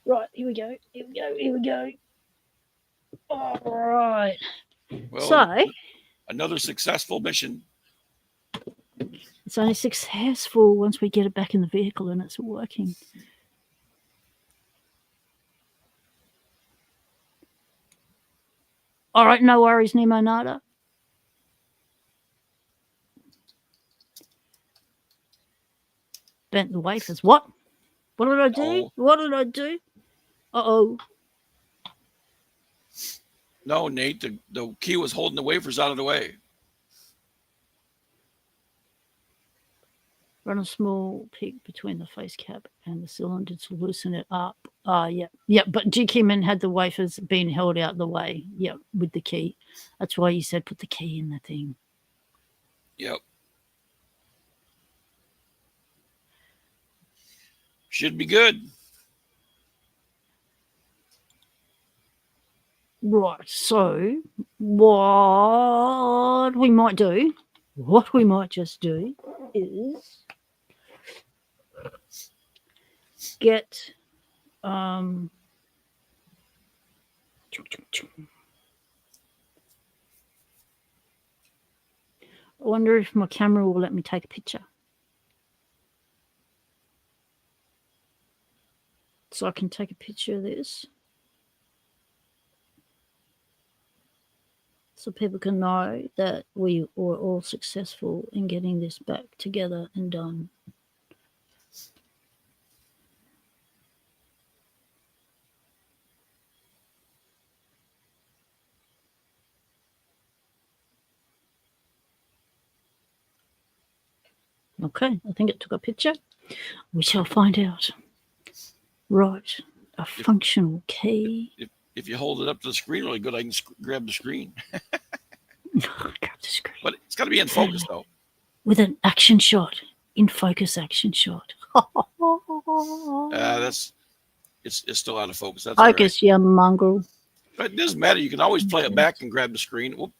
Right, here we go. Here we go. All right. Well, so another successful mission. It's only successful once we get it back in the vehicle and it's working. All right, no worries, Nemo Nada. Bent the wafers. What? What did I do? What did I do? Uh-oh. No, Nate, the key was holding the wafers out of the way. Run a small peak between the face cap and the cylinder to loosen it up. Yeah. But G. Kimman had the wafers being held out the way. Yeah, with the key. That's why you said put the key in the thing. Yep. Should be good. Right. So what we might just do is get I wonder if my camera will let me take a picture. So I can take a picture of this so people can know that we were all successful in getting this back together and done. Okay, I think it took a picture. We shall find out. Right, a functional key. If you hold it up to the screen really good, I can grab the screen. Grab the screen. But it's got to be in focus, though. With an action shot, in focus action shot. It's still out of focus. That's focus, right. Yeah, mongrel. But it doesn't matter. You can always play it back and grab the screen. Whoop.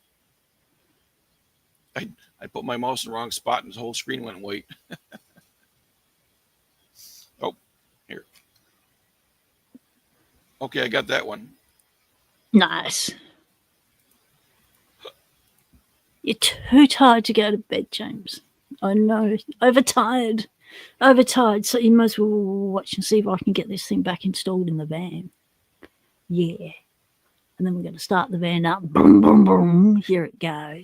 I put my mouse in the wrong spot and the whole screen went white. Oh, here. Okay, I got that one. Nice. You're too tired to go to bed, James. I know. Overtired. So you might as well watch and see if I can get this thing back installed in the van. Yeah. And then we're going to start the van up. Boom, boom, boom. Here it go.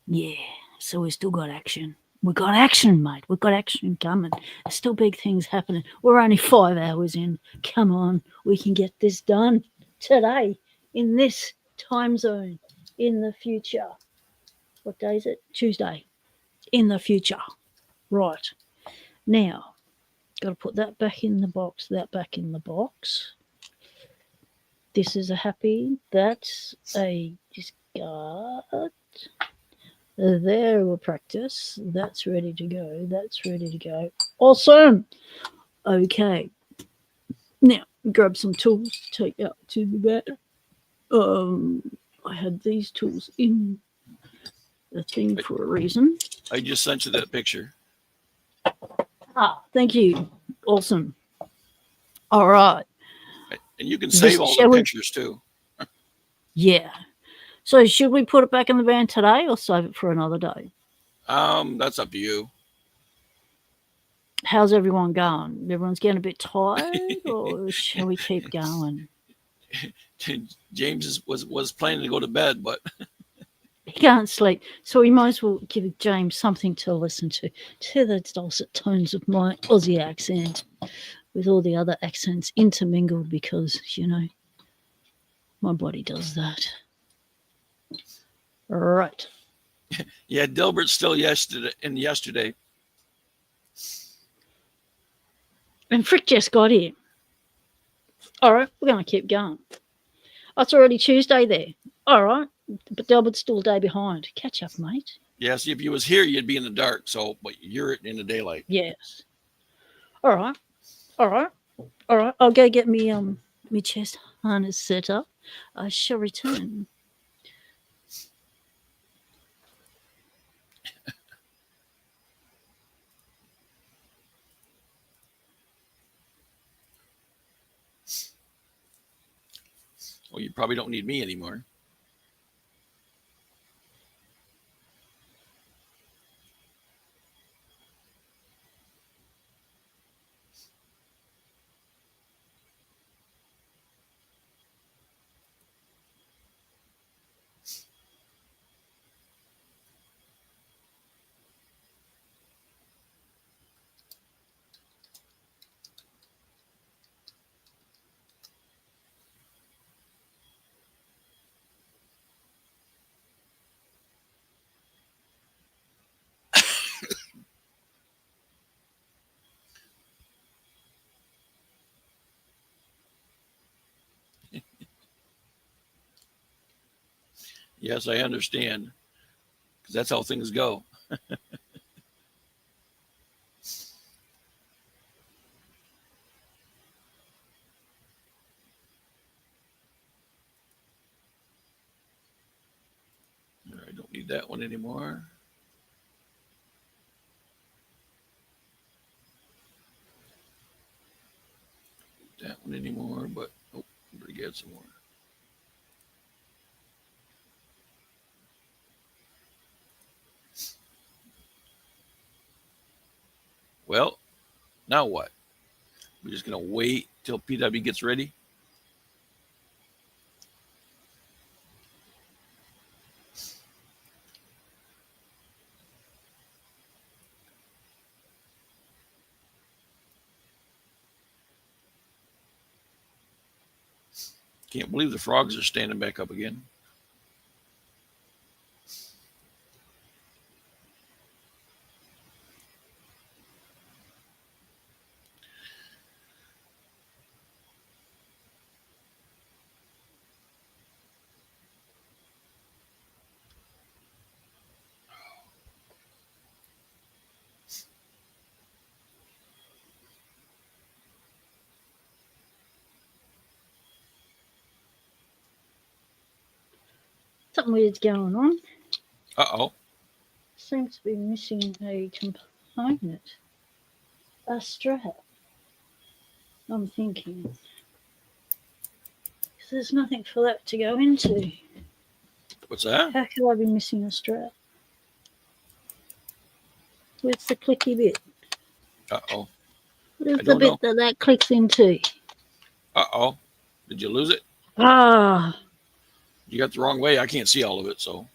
Yeah. So we've still got action. We've got action, mate. We've got action coming. There's still big things happening. We're only 5 hours in. Come on. We can get this done today in this time zone in the future. What day is it? Tuesday. In the future. Right. Now, got to put that back in the box, that back in the box. This is a happy. That's a discard. There we'll practice. That's ready to go. That's ready to go. Awesome. Okay. Now, grab some tools to take out to the bed. I had these tools in the thing for a reason. I just sent you that picture. Thank you. Awesome. All right. And you can save all the pictures too. Yeah. So should we put it back in the van today or save it for another day? That's up to you. How's everyone going? Everyone's getting a bit tired, or shall we keep going? James was planning to go to bed, but he can't sleep. So we might as well give James something to listen to the dulcet tones of my Aussie accent with all the other accents intermingled because, you know, my body does that. Right. Yeah, Dilbert's still yesterday. And Frick just got here. All right, we're going to keep going. Oh, it's already Tuesday there. All right, but Dilbert's still a day behind. Catch up, mate. Yeah, see, if you was here, you'd be in the dark. So, but you're in the daylight. Yes. All right. I'll go get me me chest harness set up. I shall return. Well, you probably don't need me anymore. Yes, I understand. Because that's how things go. I don't need that one anymore. That one anymore, but oh, I'm gonna get some more. Well, now what? We're just gonna wait till PW gets ready. Can't believe the frogs are standing back up again. Something weird's going on. Uh-oh. Seems to be missing a component. A strap. I'm thinking. 'Cause there's nothing for that to go into. What's that? How could I be missing a strap? Where's the clicky bit? Uh-oh. Where's the bit that clicks into? Uh-oh. Did you lose it? Ah. You got the wrong way. I can't see all of it, so.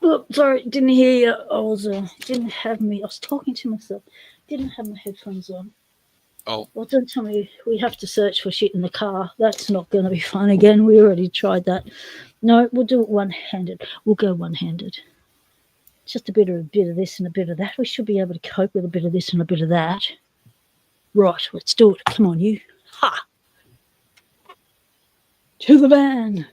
Oh, sorry, didn't hear you. I was talking to myself. Didn't have my headphones on. Oh. Well, don't tell me we have to search for shit in the car. That's not going to be fun again. We already tried that. No, we'll do it one-handed. We'll go one-handed. Just a bit of this and a bit of that. We should be able to cope with a bit of this and a bit of that. Right, let's do it. Come on, you. Ha! To the van.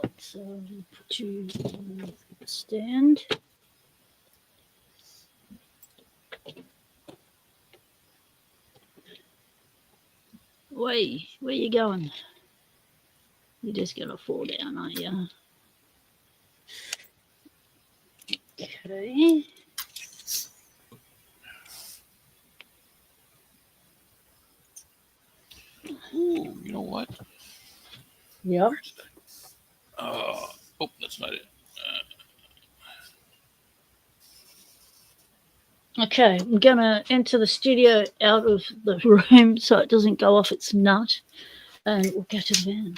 Let's put you on the stand. Wait, where you going? You're just going to fall down, aren't you? Okay. Ooh, you know what? Yep. Oh, that's not it. Okay, I'm going to enter the studio out of the room so it doesn't go off its nut. And we'll go to the van.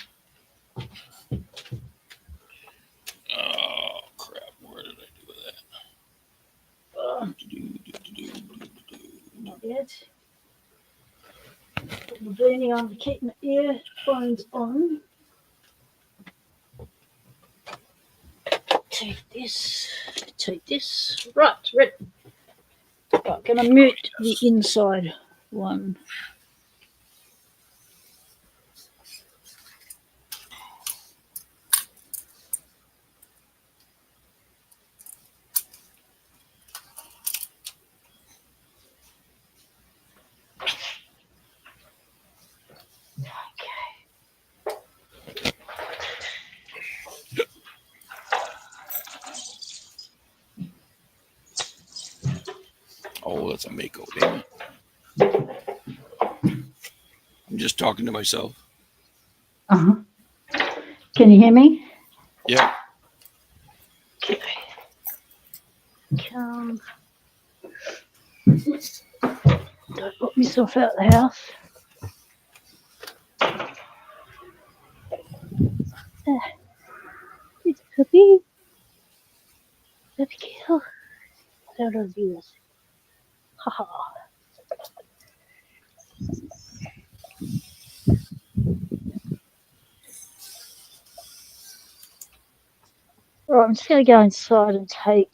Oh, crap. Where did I do that? Not yet. Put the beanie on to keep my earphones on. Take this. Right, ready. Right, going to mute the inside one. Oh, that's a Mako, damn it. I'm just talking to myself. Uh-huh. Can you hear me? Yeah. Okay. Don't put myself out the house. It's puppy. Puppy kill. How do I do this? Haha. Right, I'm just going to go inside and take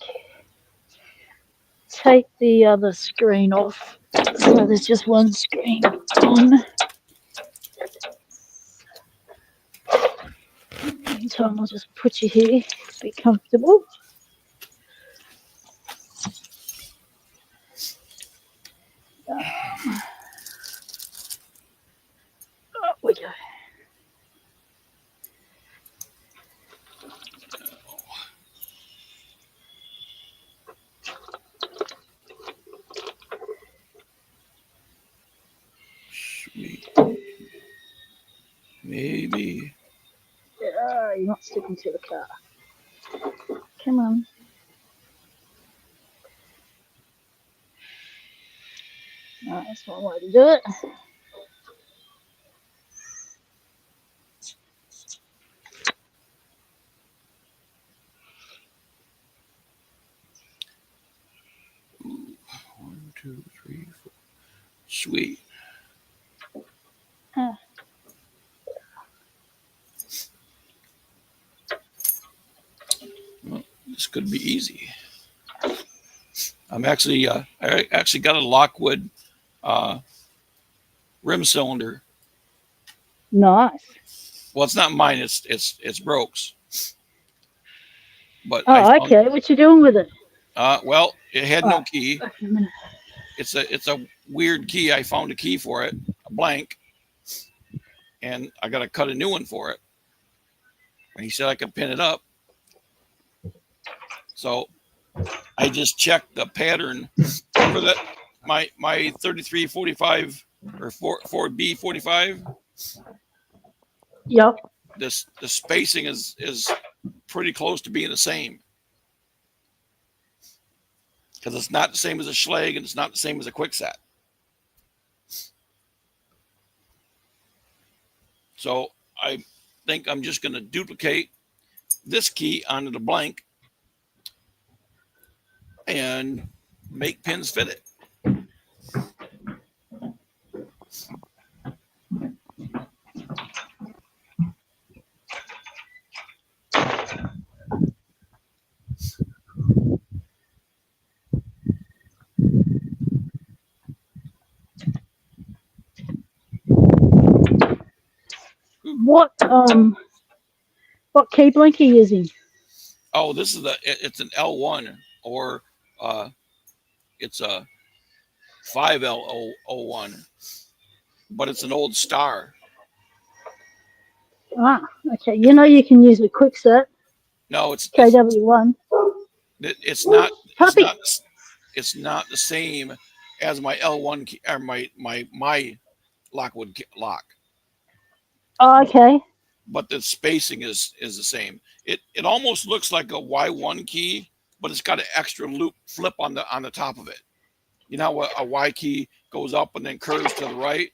the other screen off. So there's just one screen on. Meantime, I'll just put you here. Be comfortable. Up we go. Sweet. Maybe. You're not sticking to the car. Come on. Right, that's one way to do it. Ooh, 1, 2, 3, 4. Sweet. Well, this could be easy. I actually got a Lockwood rim cylinder. Nice. Well, it's not mine. It's Broke's. But okay. What you doing with it? Well, it had no key. It's a weird key. I found a key for it, a blank, and I got to cut a new one for it. And he said I could pin it up. So I just checked the pattern for that my 3345 or 4B45. Yep. The spacing is pretty close to being the same, because it's not the same as a Schleg and it's not the same as a Quickset. So I think I'm just going to duplicate this key onto the blank and make pins fit it. What key blank are you using? Oh, this is it's an L1, or it's a 5L01, but it's an old Star. Ah, okay. You know you can use a Quickset. No, it's KW1. It's not. It's not the same as my L1 key, or my Lockwood lock. Oh, okay. But the spacing is the same. It almost looks like a Y1 key, but it's got an extra loop flip on the top of it. You know how a Y key goes up and then curves to the right?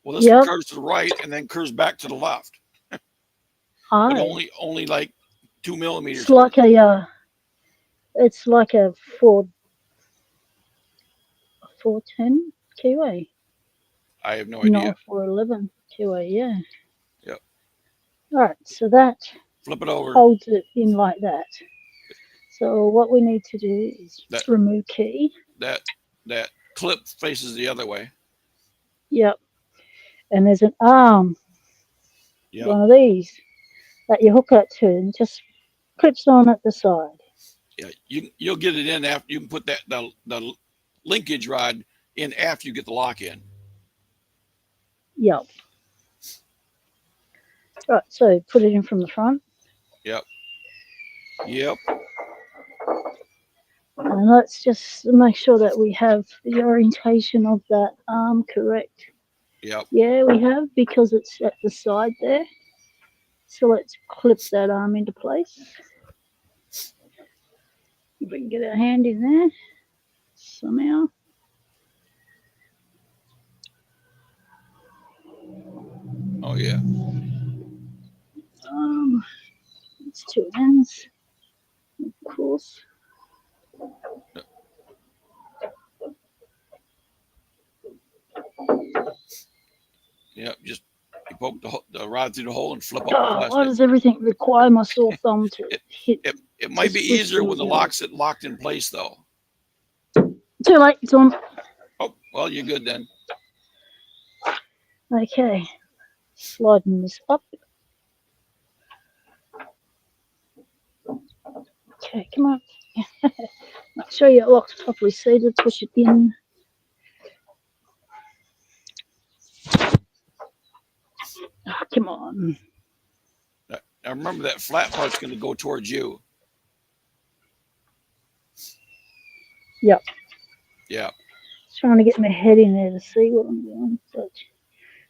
Well, this one curves to the right and then curves back to the left. But only like 2 millimeters. It's like a 410 keyway. I have no idea. Not 411 keyway, yeah. Yep. All right, so that flip it over, holds it in like that. So what we need to do is remove key. That clip faces the other way. Yep. And there's an arm. Yep. One of these that you hook that to and just clips on at the side. Yeah, you'll get it in after you can put the linkage rod in after you get the lock in. Yep. Right, so put it in from the front. Yep. And let's just make sure that we have the orientation of that arm correct. Yep. Yeah, we have, because it's at the side there. So let's clip that arm into place. If we can get our hand in there somehow. Oh yeah. It's two ends, of course. Yep. Just you poke the rod through the hole and flip up. Why does everything require my sore thumb to hit? It might be easier when the lock's locked in place, though. Too late, it's on. Oh, well, you're good then. Okay, sliding this up. Okay, come on. Make sure your lock's properly seated. Push it in. Oh, come on. Now remember, that flat part's going to go towards you. Yep. Yeah. Trying to get my head in there to see what I'm doing. So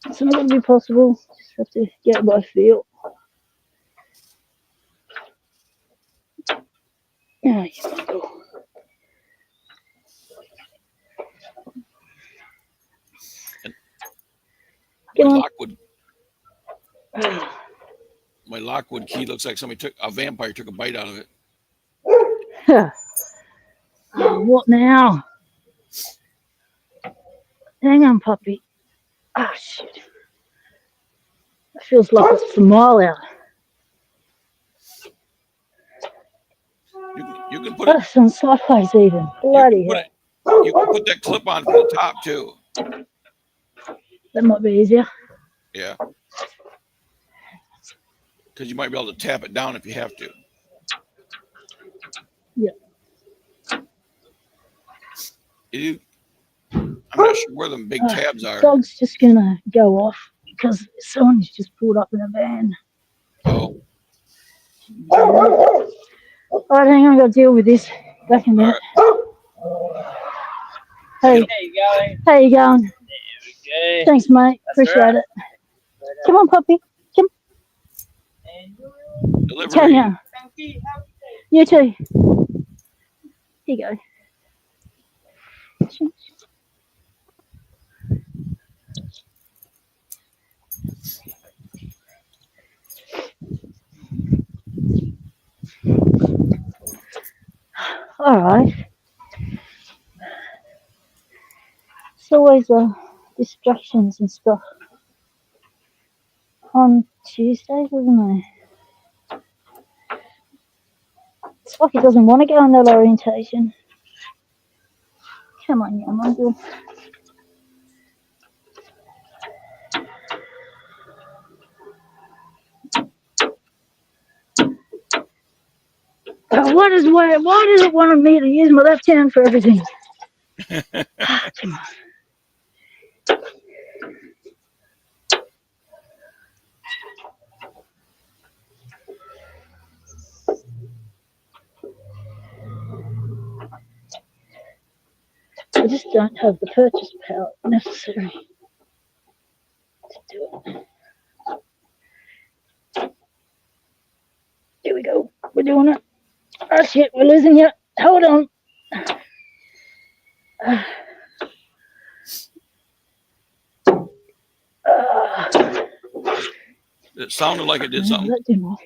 it's not going to be possible. Just have to get it by feel. Yeah, my Lockwood key looks like a vampire took a bite out of it. What now? Hang on, puppy. Oh, shit. It feels like it's a mile out. You can put it. Some sideways even. Bloody hell. You can put that clip on from the top, too. That might be easier. Yeah. Because you might be able to tap it down if you have to. Yeah. I'm not sure where them big tabs are. Dog's just going to go off. because someone's just pulled up in a van. Oh. All right, hang on, I've got to deal with this. Back in a minute. Hey, how you going? Okay. Thanks, mate. Appreciate it. Come on, puppy. Come. Delivery. Tanya. You too. Here you go. All right. It's always distractions and stuff on Tuesdays, isn't it? It's like he doesn't want to go on that orientation. Come on, young man. Why does it want me to use my left hand for everything? Come on. I just don't have the purchase power necessary to do it. Here we go. We're doing it. Oh shit, we're losing you. Hold on. It sounded like it did something. That didn't work.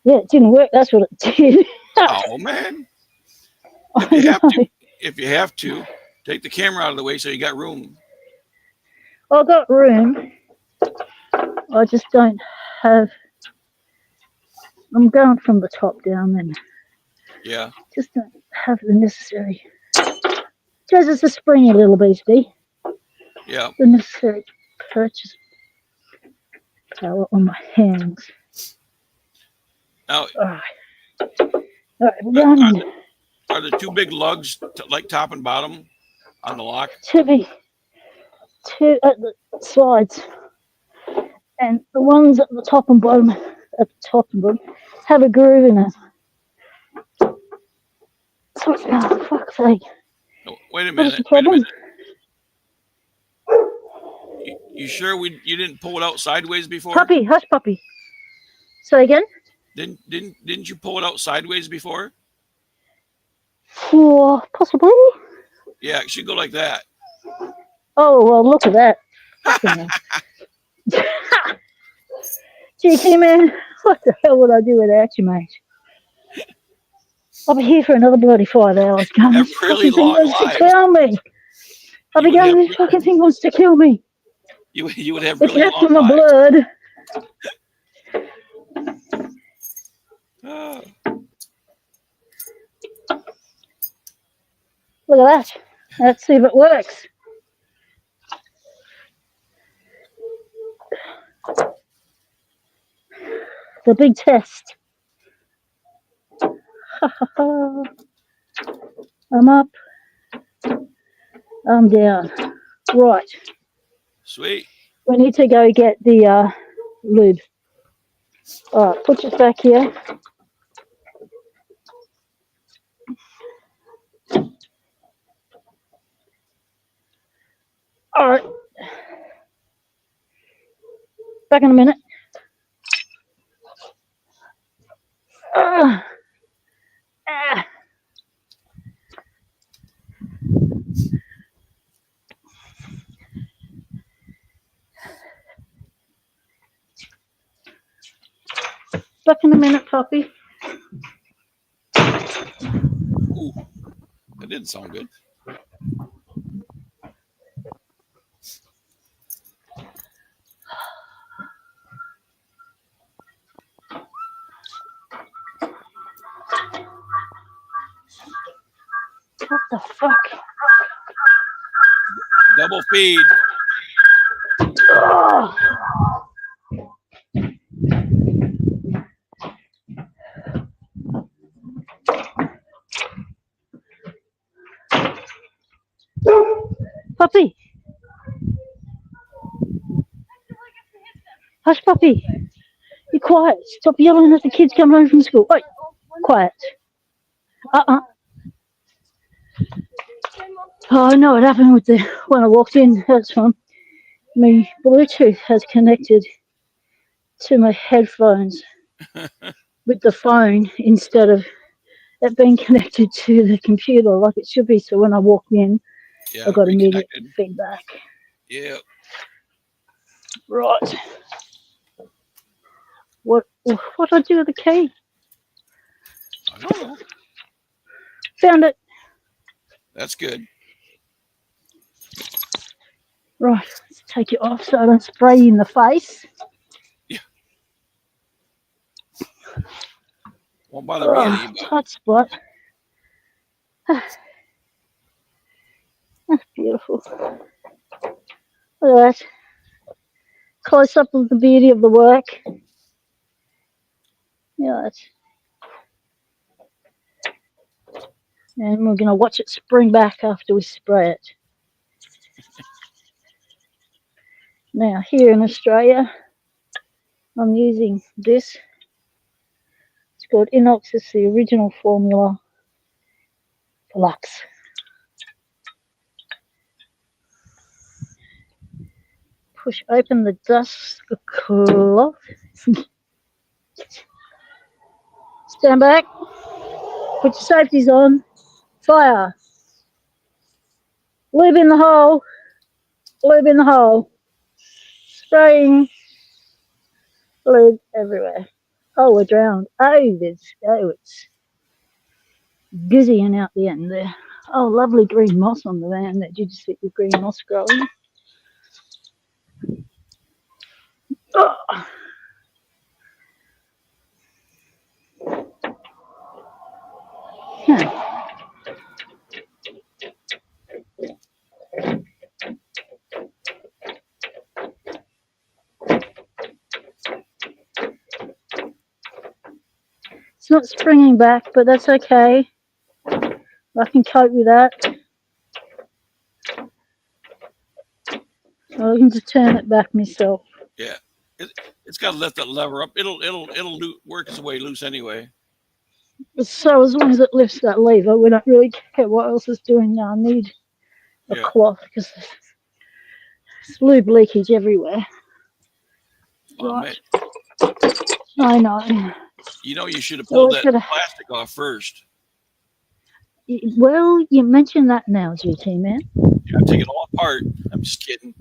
Yeah, it didn't work. That's what it did. Oh man! If you have to, take the camera out of the way so you got room. I got room. I just don't have. I'm going from the top down then. Yeah. Just don't have the necessary. Just as a springy little beastie. Yeah. The necessary purchase power on my hands. Now, all right, we're going in. Are the two big lugs like top and bottom on the lock? Two at the sides, and the ones at the top and bottom, have a groove in it. So, oh, fuck's sake. No, wait a minute. You sure you didn't pull it out sideways before? Puppy, hush, puppy. Say again? Didn't you pull it out sideways before? For possibility? Yeah, it should go like that. Oh well, look at that. GT man, what the hell would I do without you, mate? I'll be here for another bloody 5 hours. This really fucking thing wants lives. to kill me. I'll be going, this fucking thing wants to kill me. You would have really it's long my blood. Oh. Look at that. Let's see if it works. The big test. I'm up. I'm down. Right. Sweet. We need to go get the lube. All right, put it back here. All right. Back in a minute. Back in a minute, puppy. Ooh, that didn't sound good. What the fuck? Double feed. Oh. Puppy. Hush, puppy. Be quiet. Stop yelling at the kids coming home from school. Wait, quiet. Oh, I know what happened with when I walked in. That's fun. My Bluetooth has connected to my headphones with the phone instead of it being connected to the computer like it should be. So when I walked in, I got immediate feedback. Yeah. Right. What do I do with the key? I don't know. Found it. That's good. Right. Let's take it off so I don't spray you in the face. Yeah. Won't bother me any. But... Hot spot. That's beautiful. Look at that. Close up of the beauty of the work. Yeah, that's. And we're going to watch it spring back after we spray it. Now, here in Australia, I'm using this. It's called Inox. It's the original formula for Lux. Push open the dust cloth. Stand back. Put your safeties on. Fire. Lube in the hole. Lube in the hole. Spraying. Lube everywhere. Oh, we're drowned. It's dizzying out the end there. Oh, lovely green moss on the van. Did you just see the green moss growing? Oh. Yeah. It's not springing back, but that's okay. I can cope with that. I can just turn it back myself. Yeah, it's got to let that lever up. It'll work its way loose anyway. So as long as it lifts that lever, we don't really care what else it's doing now. I need a cloth because there's lube leakage everywhere. Right. I know. You know, you should have pulled that plastic off first. Well, you mentioned that now, GT man. Yeah, take it all apart. I'm just kidding.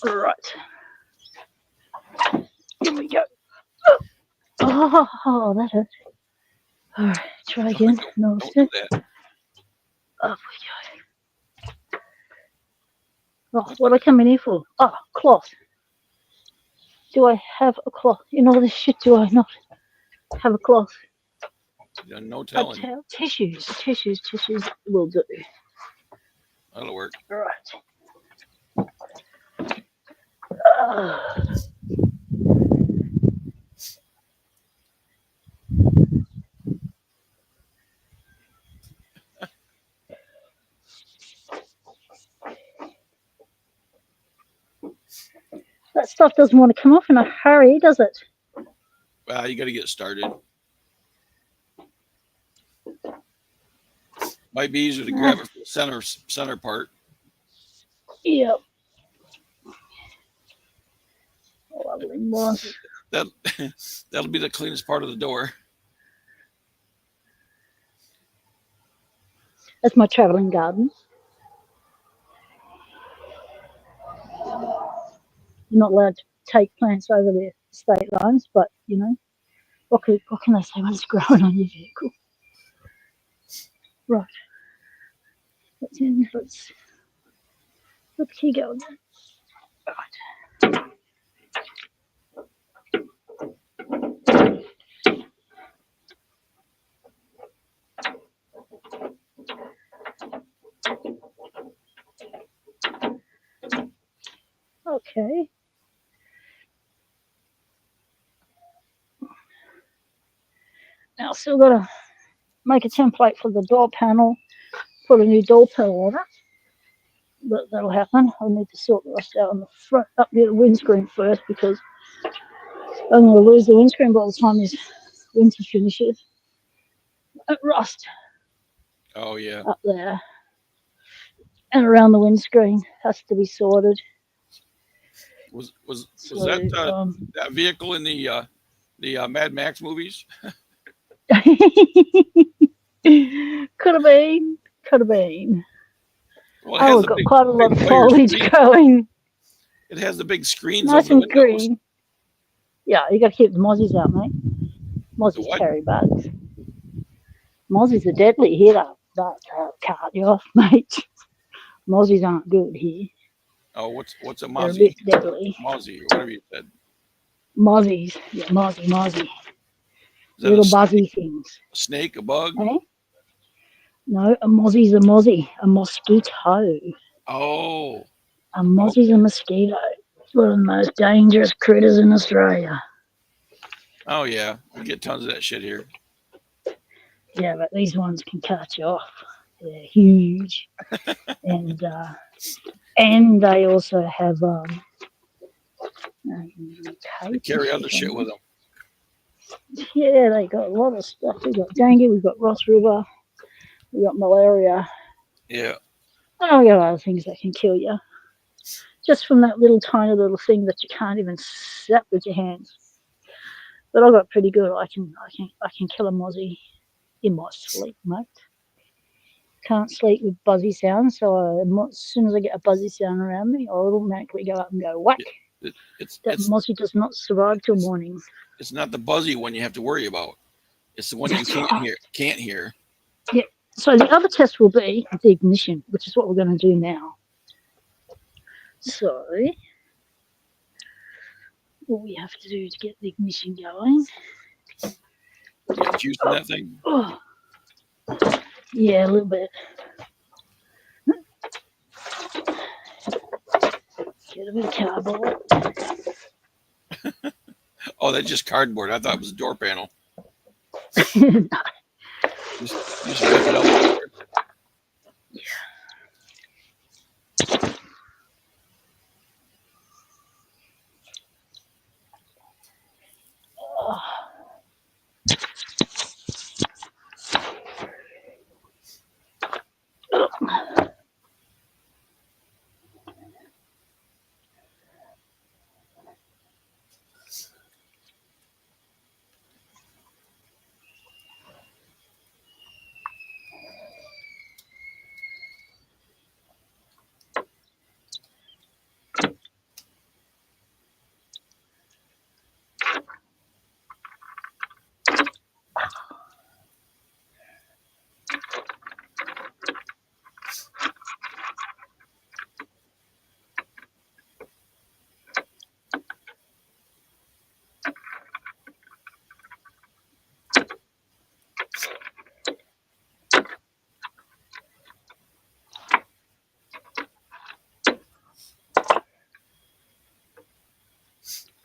Right. Here we go. Oh, that hurt. All right, try again. Don't do that. Oh, what am I coming here for? Oh, cloth. Do I have a cloth? In all this shit, do I not have a cloth? Yeah, no telling. Tissues will do. That'll work. All right. That stuff doesn't want to come off in a hurry, does it? Well, you got to get started. Might be easier to grab it from the center part. Yep. Lovely moss. That'll be the cleanest part of the door. That's my traveling garden. You're not allowed to take plants over the state lines, but you know, what can they say when it's growing on your vehicle? Right. Let's keep going. Right. Okay. Now still got to make a template for the door panel. put a new door panel on it. But that'll happen. I need to sort the rust out on the front, up near the windscreen first, because I'm going to lose the windscreen by the time this winter finishes. Rust. Oh yeah. Up there and around the windscreen has to be sorted. Was that vehicle in the Mad Max movies? Could have been. Well, we've got quite a lot of foliage going. It has the big screens nice over the windows. Green. Yeah, you got to keep the mozzies out, mate. Mozzies carry bugs. Mozzies are deadly here. That cart you off, mate. Mozzies aren't good here. Oh, what's a mozzie? They're a bit deadly. Mozzie, whatever you said. Mozzies. Yeah, mozzie. Little buzzy things. A snake, a bug? Eh? No, a mozzie's a mozzie. A mosquito. Oh. A mozzie's a mosquito. It's one of the most dangerous critters in Australia. Oh, yeah. We get tons of that shit here. Yeah, but these ones can cut you off. They're huge. and they also have they carry other shit with them. Yeah, they got a lot of stuff. We've got dengue, we've got Ross River, we've got malaria. Yeah. And we got other things that can kill you. Just from that little tiny little thing that you can't even zap with your hands. But I got pretty good. I can kill a mozzie in my sleep, mate. Can't sleep with buzzy sounds, so as soon as I get a buzzy sound around me, I'll automatically go up and go whack. That mozzie does not survive till morning. It's not the buzzy one you have to worry about. It's the one you can't hear. Yeah. So the other test will be the ignition, which is what we're going to do now. So what we have to do to get the ignition going. You got juice in that thing? Oh. Yeah, a little bit. Get a bit of cardboard. Oh, that's just cardboard. I thought it was a door panel. Just rip it up. Yeah.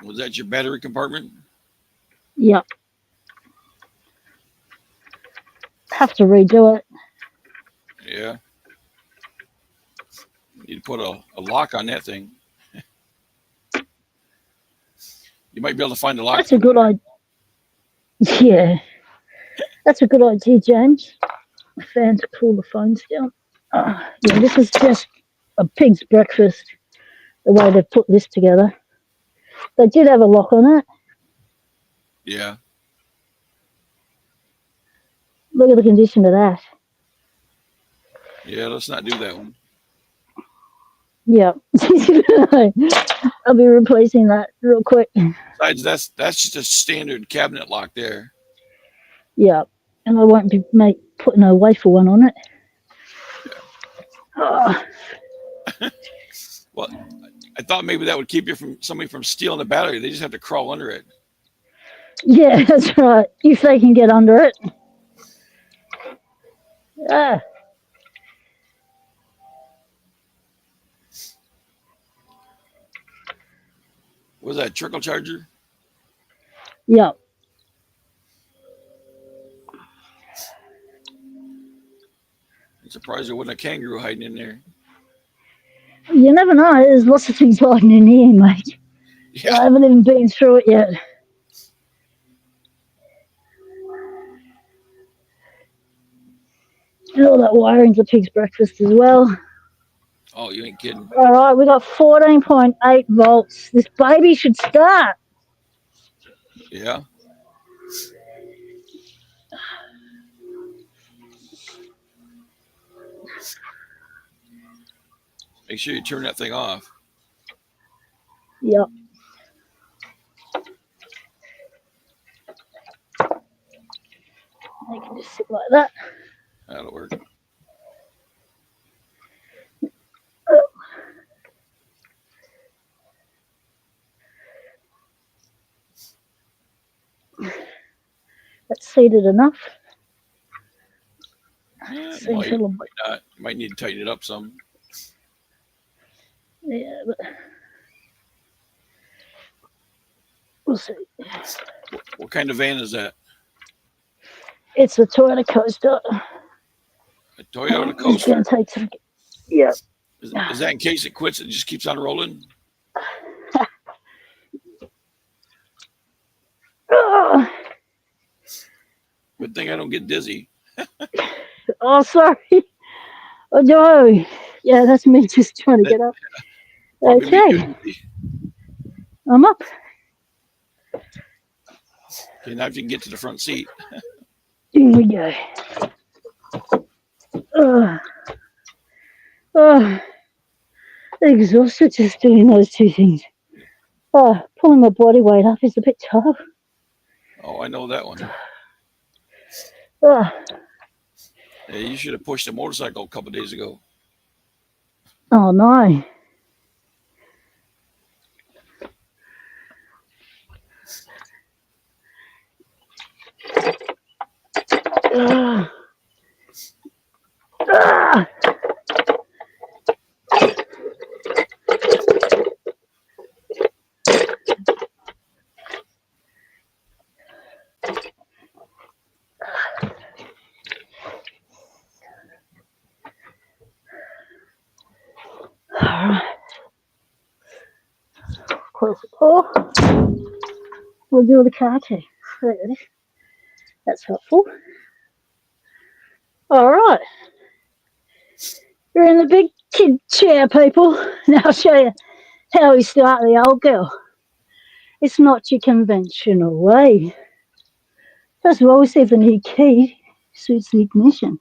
Was that your battery compartment? Yep. Have to redo it. Yeah. You'd put a lock on that thing. You might be able to find the lock. That's a good idea. Yeah. That's a good idea, James. The fan to cool the phones down. Yeah, this is just a pig's breakfast, the way they've put this together. They did have a lock on it. Yeah. Look at the condition of that. Yeah, let's not do that one. Yeah. I'll be replacing that real quick. Besides, that's just a standard cabinet lock there. Yeah. And I won't be putting a wafer one on it. Yeah. Well, I thought maybe that would keep somebody from stealing the battery. They just have to crawl under it. Yeah, that's right. If they can get under it. Ah. Was that trickle charger? Yeah. surprised there wasn't a kangaroo hiding in there. You never know. There's lots of things hiding in here, mate. Yeah. I haven't even been through it yet. And all that wiring's a pig's breakfast as well. Oh, you ain't kidding. All right, we got 14.8 volts. This baby should start. Yeah. Make sure you turn that thing off. Yep. I can just sit like that. That'll work. That's seated enough. Might not. You might need to tighten it up some. Yeah, but we'll see. What kind of van is that? It's a Toyota Coaster. A Toyota It's Coaster? going to take some. Yeah. Is that in case it quits, it just keeps on rolling? Good thing I don't get dizzy. Oh, sorry. Oh, no. Yeah, that's me just trying to get up. Okay. I'm up. Okay, now if you can get to the front seat. Here we go. Exhausted just doing those two things. Pulling my body weight up is a bit tough. Oh, I know that one. Hey, you should have pushed a motorcycle a couple of days ago. Oh, no. Close the door. We'll do the car key. There it is. That's helpful. All right. You're in the big kid chair, people. Now I'll show you how we start the old girl. It's not your conventional way. First of all, we see if the new key suits the ignition.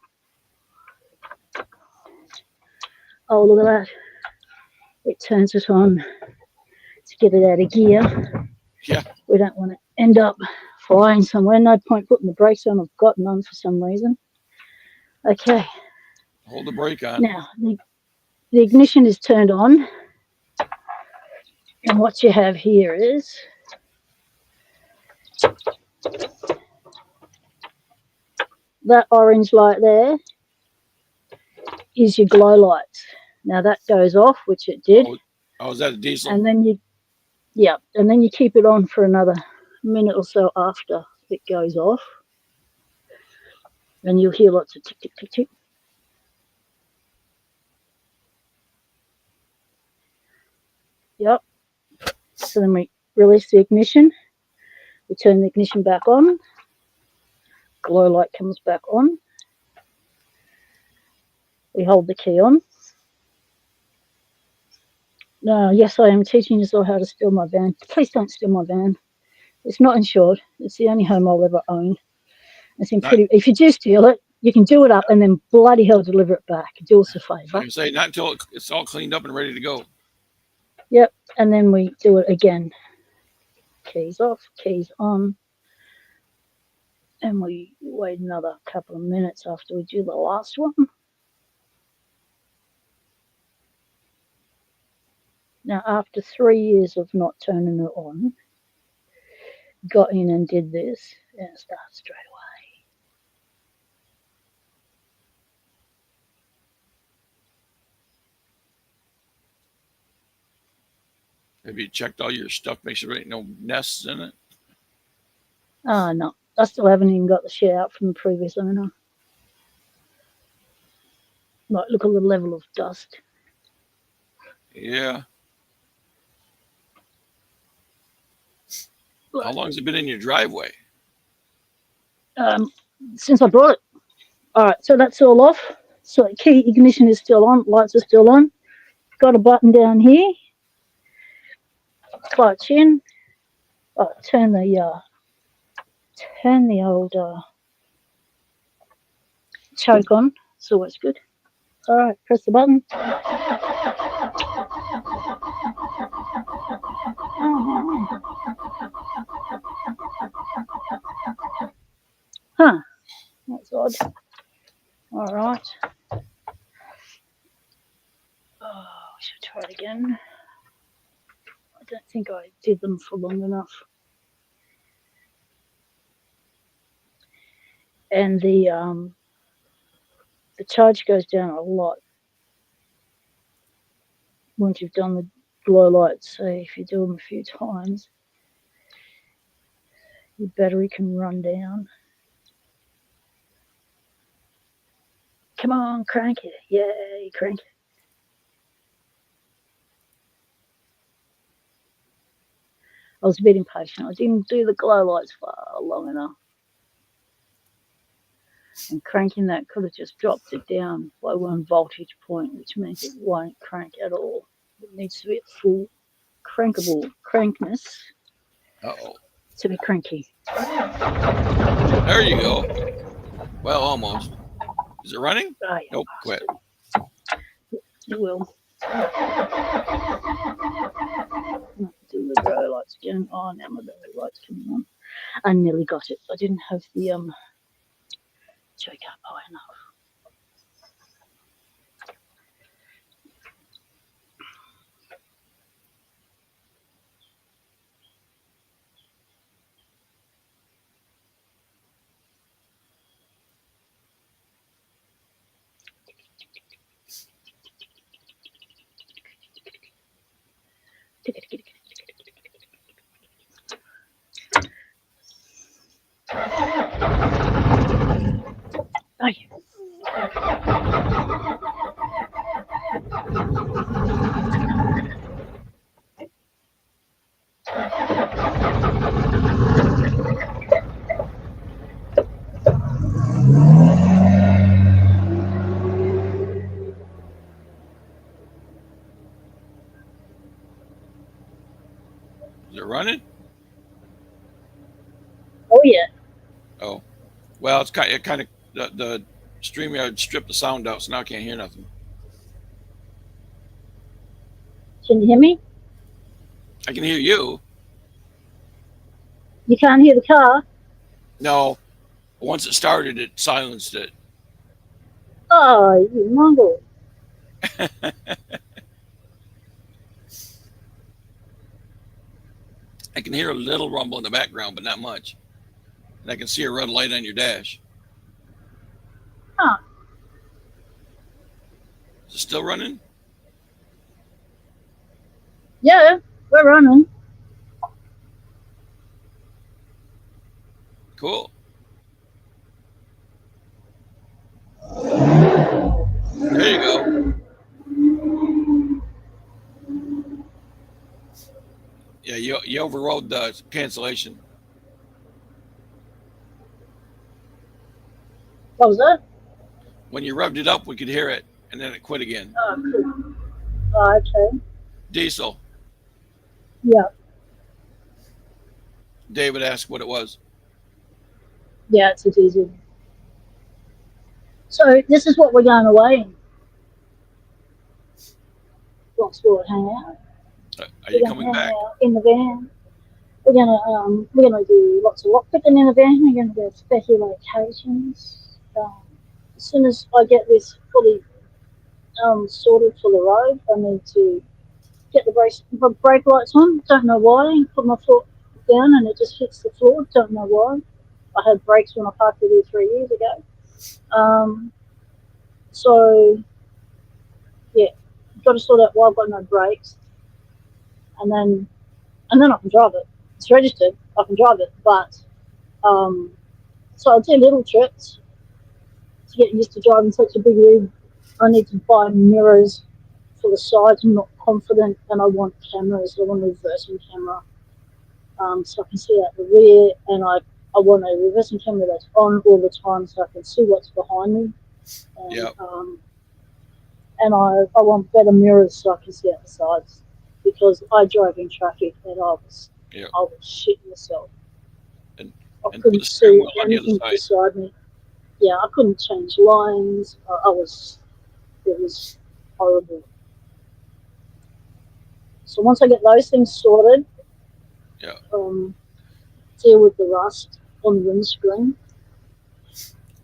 Oh, look at that. It turns it on to get it out of gear. Yeah. We don't want to end up flying somewhere. No point putting the brakes on. I've got none for some reason. Okay. Hold the brake on. Now, the ignition is turned on. And what you have here is that orange light there is your glow lights. Now that goes off, which it did. Oh, is that a diesel? And then you keep it on for another minute or so after it goes off. And you'll hear lots of tick, tick, tick, tick. Yep. So then we release the ignition. We turn the ignition back on. Glow light comes back on. We hold the key on. No, yes, I am teaching you all how to steal my van. Please don't steal my van. It's not insured. It's the only home I'll ever own. If you do steal it, you can do it up and then bloody hell deliver it back. Do us a favour. I say not until it's all cleaned up and ready to go. Yep, and then we do it again. Keys off, keys on. And we wait another couple of minutes after we do the last one. Now, after 3 years of not turning it on, got in and did this, and it starts straight away. Have you checked all your stuff? Make sure there ain't no nests in it? No. I still haven't even got the shit out from the previous owner. Right, look at the level of dust. Yeah. How long has it been in your driveway? Since I brought it. All right, so that's all off. So key ignition is still on, lights are still on. Got a button down here. Clutch in. Oh, turn the old choke on. It's always good. All right, press the button. Huh, that's odd. All right. Oh, should try it again. I don't think I did them for long enough. And the charge goes down a lot once you've done the glow lights. So if you do them a few times, your battery can run down. Come on, crank it. Yay, crank it. I was a bit impatient. I didn't do the glow lights for long enough. And cranking that could have just dropped it down by 1 voltage point, which means it won't crank at all. It needs to be at full crankable crankness to be cranky. There you go. Well, almost. Is it running? Oh, yeah, nope, quit. It will. Do the glow lights again. Oh, now my glow lights coming on. I nearly got it. I didn't have the choke up high enough. Oh, yeah. Is it running? Oh, yeah. Oh. Well, it's kind of the StreamYard stripped the sound out, so now I can't hear nothing. Can you hear me? I can hear you. You can't hear the car? No. Once it started, it silenced it. Oh, you mongrel. I can hear a little rumble in the background, but not much. And I can see a red light on your dash. Huh. Is it still running? Yeah, we're running. Cool. There you go. Yeah, you overrode the cancellation. What was that? When you revved it up, we could hear it, and then it quit again. Oh, cool. Oh, okay. Diesel. Yeah. David asked what it was. Yeah, it's a diesel. So this is what we're going away in. Locksport Hangout. Are you coming back? In the van. We're gonna do lots of lockpicking in the van. We're gonna go to specky locations. As soon as I get this fully sorted for the road, I need to get the brake lights on. Don't know why. Put my foot down and it just hits the floor. Don't know why. I had brakes when I parked it here 3 years ago. So yeah, got to sort out why I've got no brakes, and then I can drive it. It's registered. I can drive it, but so I'll do little trips to get used to driving such a big rig I need to buy mirrors for the sides. I'm not confident, and I want cameras. I want a reversing camera, so I can see out the rear, and I want a reversing camera that's on all the time, so I can see what's behind me. And Yep. and I want better mirrors so I can see out the sides, because I drove in traffic and Yep. I was shitting myself. And I put couldn't the steering see wheel on the other anything side. beside me. Yeah, I couldn't change lines. It was horrible. So once I get those things sorted, Yeah. deal with the rust on the windscreen,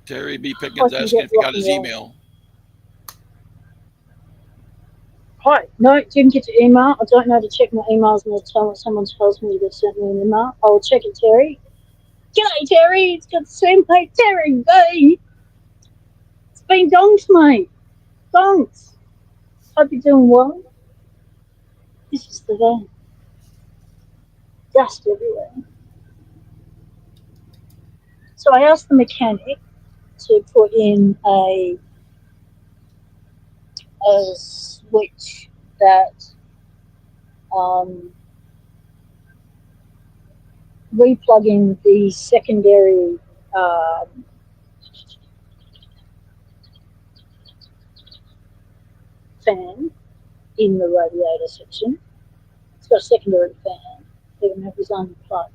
Terry B. I Pickens can asking get if you rock got and his roll. email. Hi, no, didn't get your email. I don't know to check my emails and someone tells me they've sent me an email. I'll check it, Terry. G'day, Terry. It's good to see you, mate. Terry, hey. It's been donks, mate. Donks. Hope you're doing well. This is the van. Dust everywhere. So I asked the mechanic to put in a switch that um, we plug in the secondary fan in the radiator section. It's got a secondary fan, even if it's unplugged.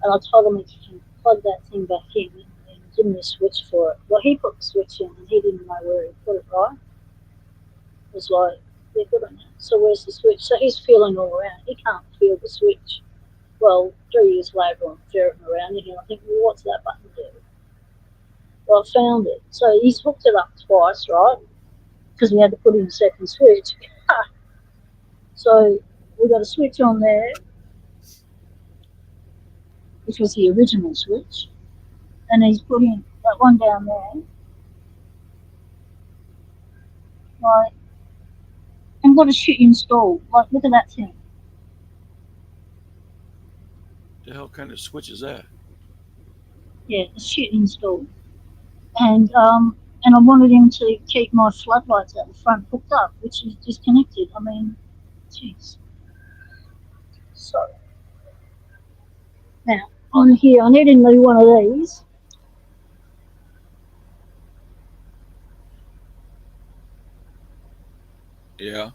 And I told him he can plug that thing back in and give me a switch for it. Well, he put the switch in and he didn't know where he put it, right? It was like, yeah, good on you. So where's the switch? So he's feeling all around. He can't feel the switch. Well, 3 years later, I'm ferreting around and I think, well, what's that button do? Well, I found it. So he's hooked it up twice, right? Because we had to put in a second switch. So we got a switch on there, which was the original switch, and he's put in that one down there, like, and got a shit installed. Like, look at that thing. The hell kind of switch is that? Yeah, a shit installed. And I wanted him to keep my floodlights out the front hooked up, which is disconnected. I mean, jeez. So now on here, I need a new one of these. Yeah.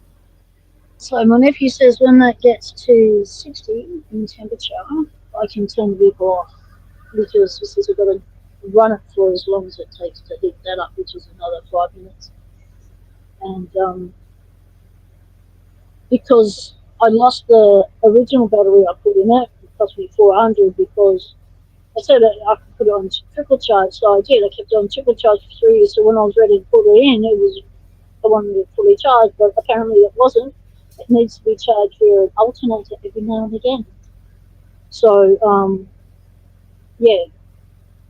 So my nephew says when that gets to 60 in temperature, I can turn the vehicle off, because he says I've got to run it for as long as it takes to heat that up, which is another 5 minutes. And because I lost the original battery I put in it cost me 400, because I said that I could put it on trickle charge, so I did. I kept it on trickle charge for 3 years, so when I was ready to put it in, I wanted it fully charged, but apparently it wasn't. It needs to be charged via an alternator every now and again. So, yeah,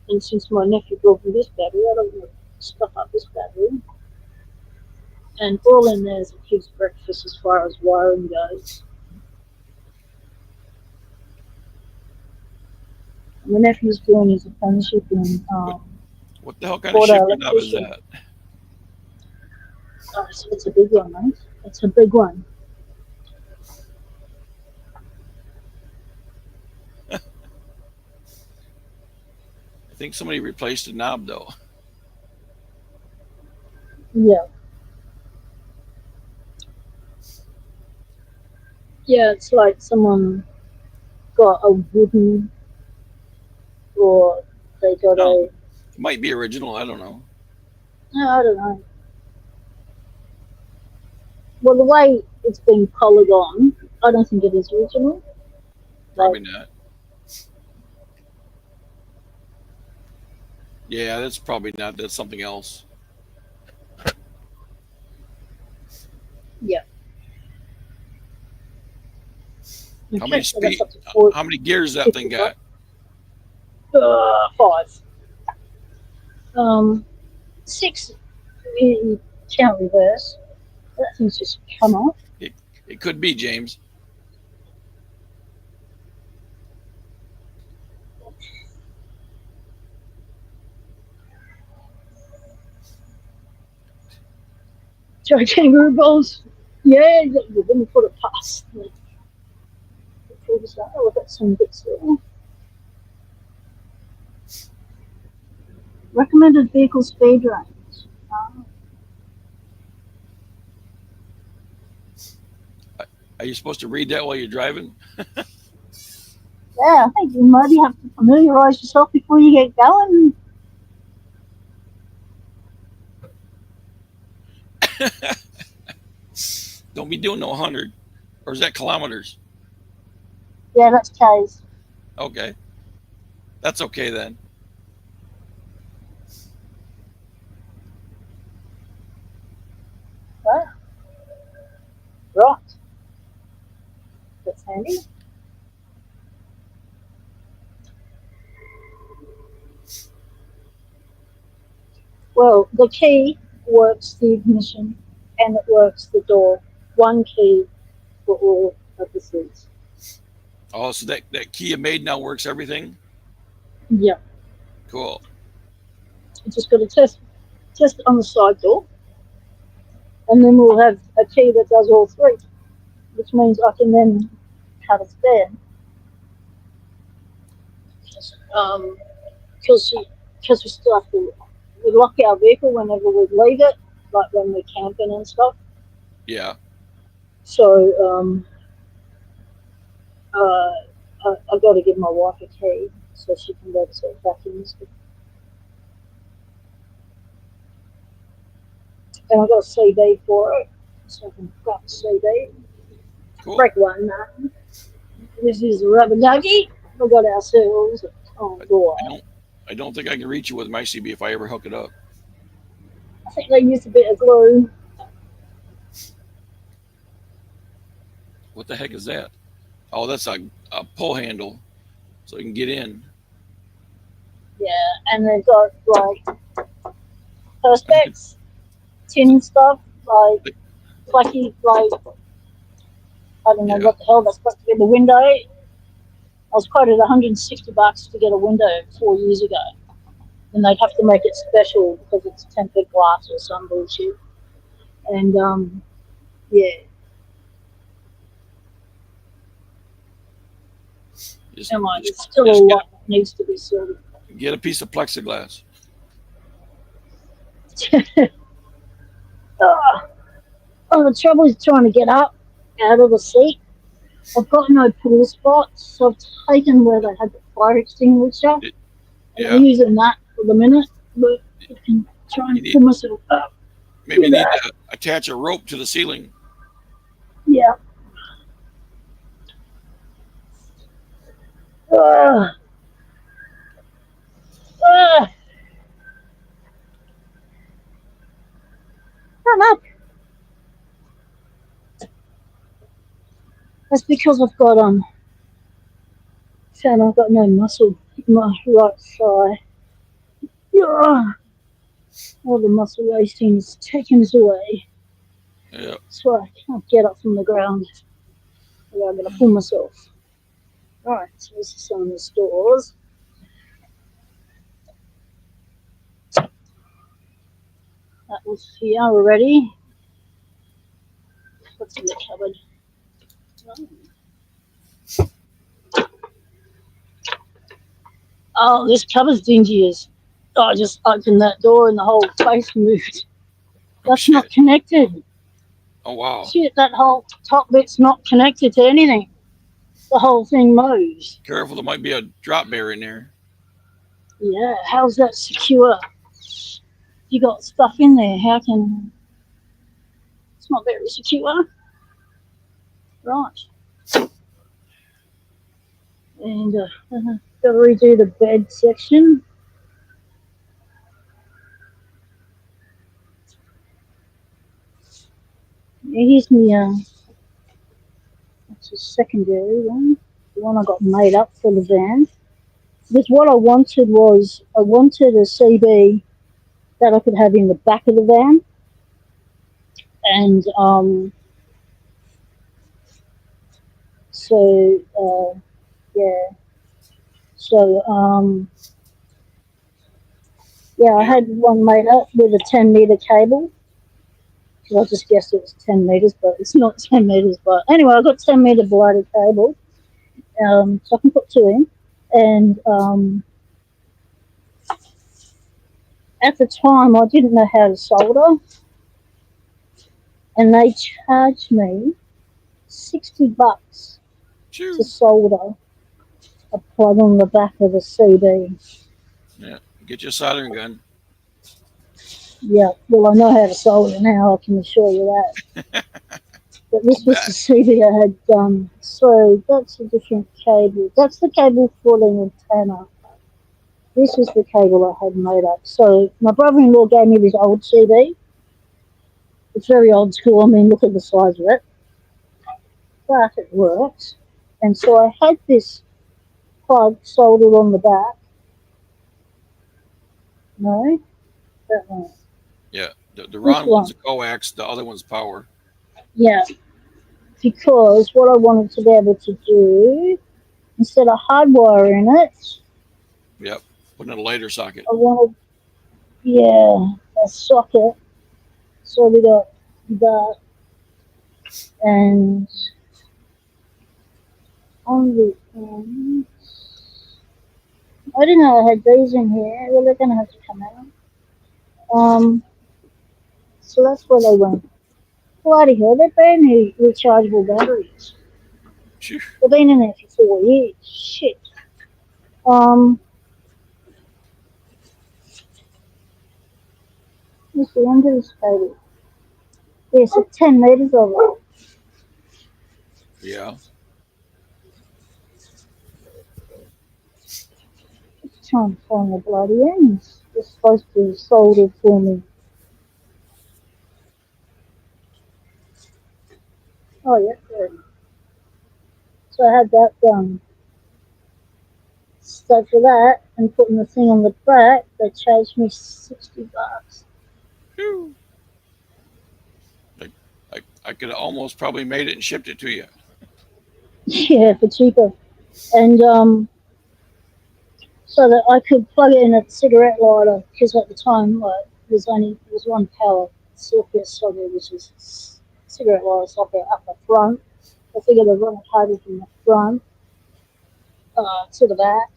and since my nephew brought me this battery, I don't want to stuff up this battery. And all in there is a kid's breakfast as far as wiring goes. My nephew's doing his apprenticeship in What the hell kind of auto shifter knob is electrician. that? So it's a big one, mate. It's a big one. I think somebody replaced the knob though. Yeah. Yeah, it's like someone got a wooden, or they got Oh, a, it might be original. I don't know. no, I don't know. Well, the way it's been coloured on, I don't think it is original. Like, Probably not. Yeah, that's probably not. That's something else. yeah. How many Okay, so that's speed? up to four, How many gears that thing 55. got? 5. 6, you can't reverse. That thing's just come off. It, it could be James. Try kangaroo balls. Yeah, you wouldn't put it past me. Oh, we've got some bits there. Recommended vehicle speed range. Are you supposed to read that while you're driving? Yeah, I think you maybe have to familiarise yourself before you get going. Don't be doing no 100. Or is that kilometers? Yeah, that's K's. Okay. That's okay then. Wow. Right. That's handy. Well, the key works the ignition and it works the door. One key for all of the seats. Oh, so that key you made now works everything? Yeah. Cool. You just got to test it on the side door. And then we'll have a key that does all three, which means I can then have a spare. Because we still have to lock our vehicle whenever we leave it, like when we're camping and stuff. Yeah. So I got to give my wife a key so she can go to sort of vacuum and stuff. And I got a CD for it, so I can grab a CD. Cool. Break one, man. This is a rubber ducky. We got ourselves a door. I don't think I can reach you with my CB if I ever hook it up. I think they used a bit of glue. What the heck is that? Oh, that's a pull handle, so you can get in. Yeah, and they've got like perspex, tin stuff, like flaky, like I don't know what the hell that's supposed to be in the window. I was quoted $160 to get a window 4 years ago, and they'd have to make it special because it's tempered glass or some bullshit. And yeah. It's still a lot that needs to be sorted. Get a piece of plexiglass. The trouble is trying to get up out of the seat. I've got no pull spots, so I've taken where they had the fire extinguisher. And I'm using that for the minute, but I can try and pull myself up. Maybe you need to attach a rope to the ceiling. Yeah. Come up. That's because I've got I've got no muscle in my right thigh. All the muscle wasting is taken away. Yeah. So I can't get up from the ground. I'm going to pull myself. Alright, so this is some of the stores. That was here already. What's in the cupboard? Oh, this cupboard's dingy as. Oh, I just opened that door and the whole place moved. That's not connected. Oh, wow. Shit, that whole top bit's not connected to anything. The whole thing moves. Careful, there might be a drop bear in there. Yeah, how's that secure? You got stuff in there, how can... It's not very secure. Right. And got to redo the bed section. Here's me, that's a secondary one. The one I got made up for the van. Because what I wanted was, I wanted a CB that I could have in the back of the van. And so, yeah. So, yeah, I had one made up with a 10-meter cable. because I just guessed it was 10 meters, but it's not 10 meters. But anyway, I've got 10-meter bloody cable, so I can put two in. And at the time, I didn't know how to solder, and they charged me $60 to solder a plug on the back of a CB. Yeah, get your soldering gun. Yeah, well, I know how to solder now, I can assure you that. But this was the CB I had done. So that's a different cable. That's the cable for the antenna. This is the cable I had made up. So my brother-in-law gave me this old CB. It's very old school. I mean, look at the size of it. But it works. And so I had this plug soldered on the back. No? That one. Yeah, the round one's a coax, the other one's power. Yeah. Because what I wanted to be able to do, instead of hardwiring it, yep, put in a lighter socket. I wanted, a socket. So we got that, and on the end, I didn't know I had these in here. Well, they're going to have to come out. So that's where they went. Bloody hell, they're brand new rechargeable batteries. Phew. They've been in there for 4 years. Shit. What's the end of this cable? Yes, it's 10 meters of it. Yeah. Just trying to find the bloody ends. They're supposed to be soldered for me. Oh, yeah, good. So I had that done. So for that and putting the thing on the back, they charged me $60. Phew. I could have almost probably made it and shipped it to you. Yeah, for cheaper. And so that I could plug it in a cigarette lighter, because at the time there was one power circuit socket, which is cigarette lighter socket up the front. I figured I'd run a cable from the front to the back.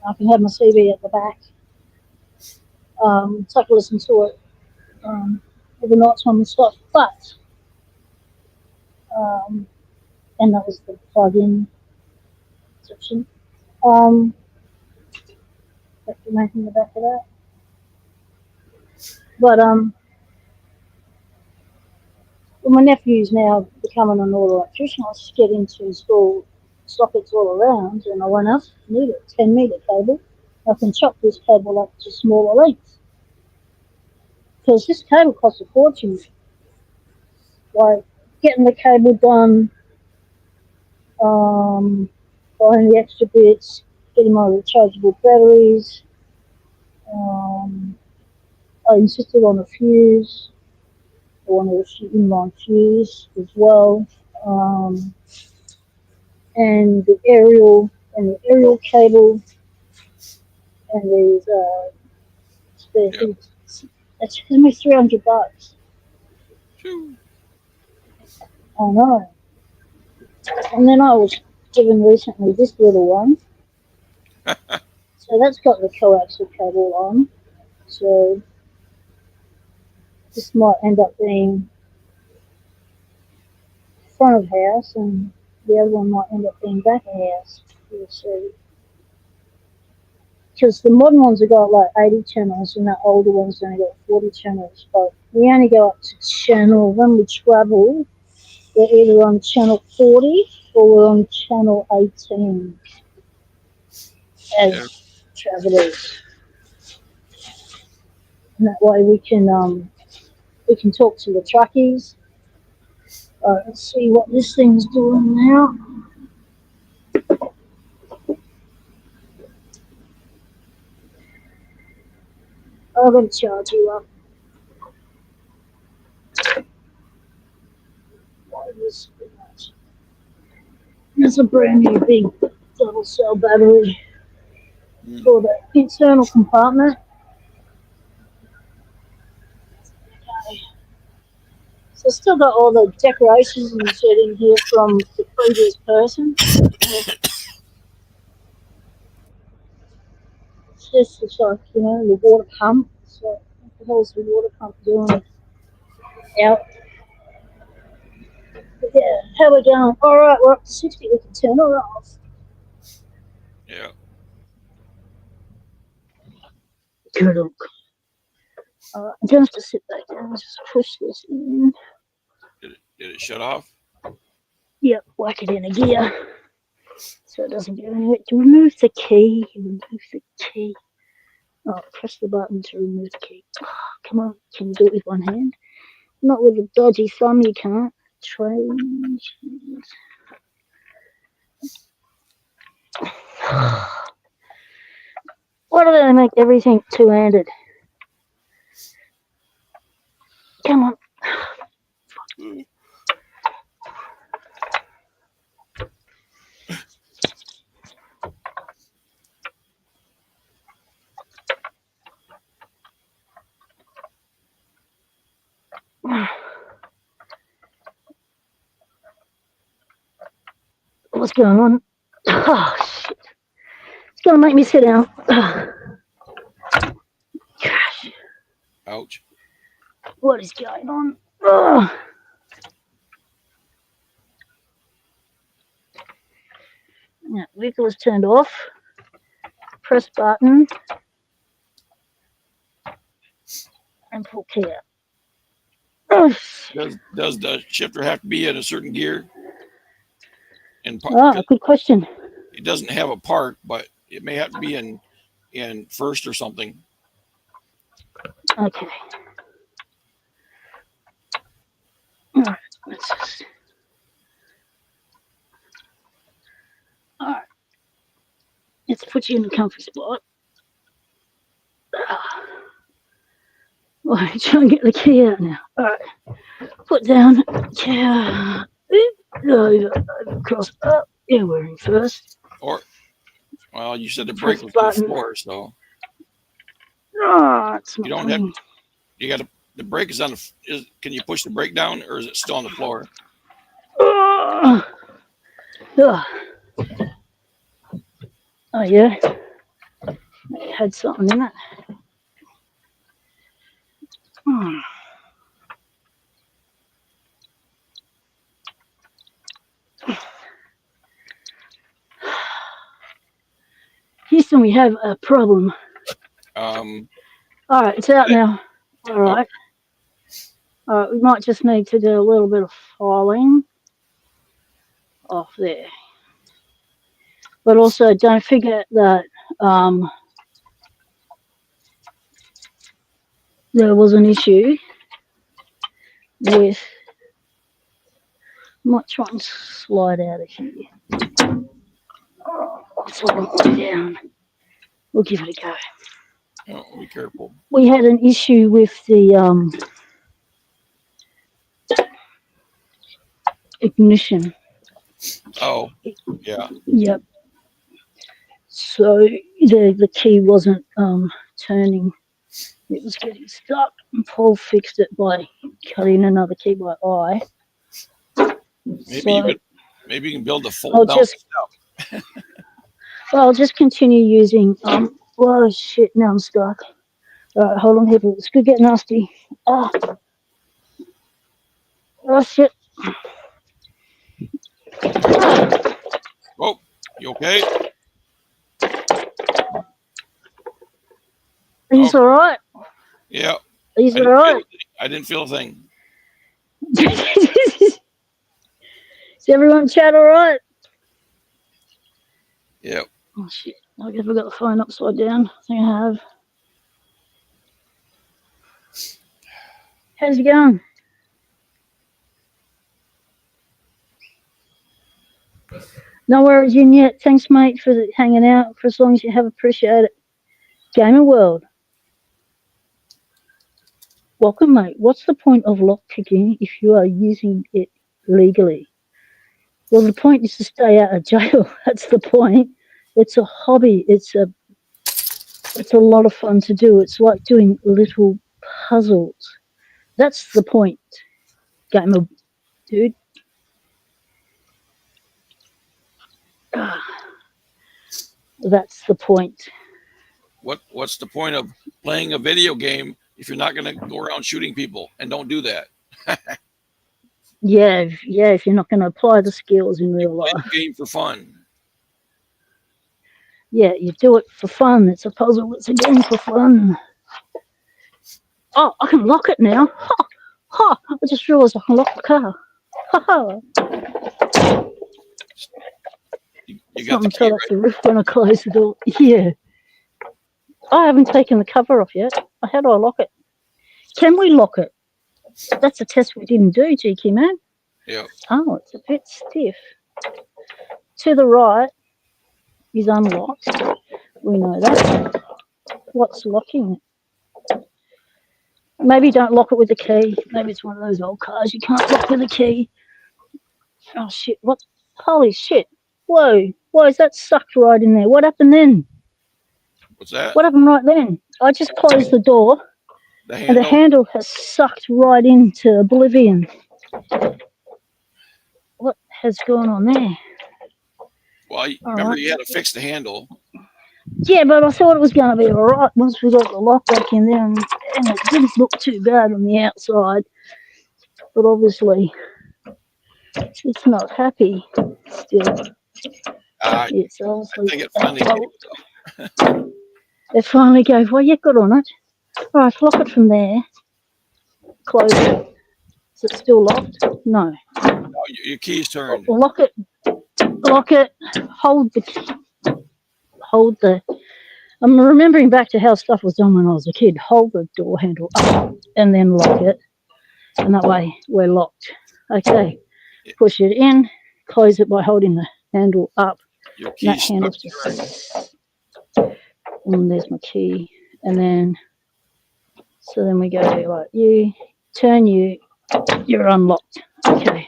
I can have my CB at the back. So I can listen to it every night time and stuff. But and that was the plug-in section. Have to make in the back of that. But well, my nephew's now becoming an auto electrician. I was just getting to install sockets all around, and I went up, need a 10-meter cable. I can chop this cable up to smaller lengths. Because this cable costs a fortune. Like getting the cable done, buying the extra bits, getting my rechargeable batteries. I insisted on a fuse. I wanted a inline fuse as well. And the aerial cable, and these spare things. That cost me $300. Phew. I know. And then I was given recently this little one. So that's got the coaxial cable on. So this might end up being front of house, and the other one might end up being back of house. We'll see. Because the modern ones have got like 80 channels, and the older ones only got 40 channels. But we only go up to channel, when we travel, we're either on channel 40 or we're on channel 18 as travelers. And that way we can talk to the truckies. Let's see what this thing's doing now. I'm going to charge you up. There's a brand new big double cell battery for the internal compartment. Okay. So I've still got all the decorations and shit in here from the previous person. It's like, you know, the water pump. So what the hell's the water pump doing out? But yeah, how we going? All right, we're up to 60. We can turn it off. Yeah. Good look. All right, I'm going to have to sit back down and just push this in. Did it shut off? Yep, whack it in a gear so it doesn't go anywhere. To remove the key, Oh, press the button to remove the key. Oh, come on, can you do it with one hand? Not with a dodgy thumb, you can't. Change. Why do they make everything two-handed? Come on. What's going on? Oh, shit. It's going to make me sit down. Gosh. Ouch. What is going on? Oh. Now, vehicle is turned off. Press button. And pull key out. Oh, Does the shifter have to be in a certain gear? Good question. It doesn't have a park, but it may have to be in first or something. Okay. All right. All right. Let's put you in the comfy spot. All right, try and get the key out now. All right. Put down. Yeah. Over, across. Up. Yeah, we're in first. Well, you said the brake was on the floor, so. Oh, it's you don't have. You got to. The brake is on the. Can you push the brake down, or is it still on the floor? Oh yeah. It had something in it. Houston, we have a problem. All right, it's out now. All right. All right, we might just need to do a little bit of filing off there. But also, don't forget that there was an issue with. I might try and slide out of here. Oh, it's all the way down. We'll give it a go. Oh, be careful. We had an issue with the ignition. Oh, yeah. Yep. So the key wasn't turning. It was getting stuck. And Paul fixed it by cutting another key by eye. Maybe you can build a fold down step. Well, I'll just continue using. Oh shit! Now I'm stuck. All right, hold on, people. This could get nasty. Oh shit! Oh, you okay? Are you all right? Yeah. Are you all right? I didn't feel a thing. Is everyone chat all right? Yep. Oh shit! I guess we got the phone upside down. I think I have. How's it going? No worries in yet. Thanks, mate, for hanging out for as long as you have. Appreciate it. Gamer World. Welcome, mate. What's the point of lockpicking if you are using it legally? Well, the point is to stay out of jail. That's the point. It's a hobby. It's a lot of fun to do. It's like doing little puzzles. That's the point. game of dude. That's the point. What's the point of playing a video game if you're not going to go around shooting people? And don't do that. Yeah, if you're not going to apply the skills in real Play life. the game for fun. Yeah, you do it for fun. It's a puzzle. It's a game for fun. Oh, I can lock it now. Ha! Ha! I just realised I can lock the car. Ha ha! You got the Something key, fell off right? the roof when I closed the door. Yeah. I haven't taken the cover off yet. How do I lock it? Can we lock it? That's a test we didn't do, GQ man. Yeah. Oh, it's a bit stiff. To the right is unlocked. We know that. What's locking it? Maybe don't lock it with the key. Maybe it's one of those old cars you can't lock with a key. Oh shit! What? Holy shit! Whoa! Why is that sucked right in there? What happened then? What's that? What happened right then? I just closed the door, and the handle has sucked right into oblivion. What has gone on there? Well, remember you had to fix the handle. Yeah, but I thought it was going to be all right once we got the lock back in there, and it didn't look too bad on the outside. But obviously, it's not happy still. It's obviously. I think it finally gave. It finally gave. Well, yeah, good on it. All right, lock it from there. Close it. Is it still locked? No. No, your key's turned. Lock it. Lock it. Hold the key. Hold the. I'm remembering back to how stuff was done when I was a kid. Hold the door handle up and then lock it. And that way we're locked. Okay. Push it in. Close it by holding the handle up. Your key. That handle's just. And there's my key. And then. So then we go like you. Turn you. You're unlocked. Okay.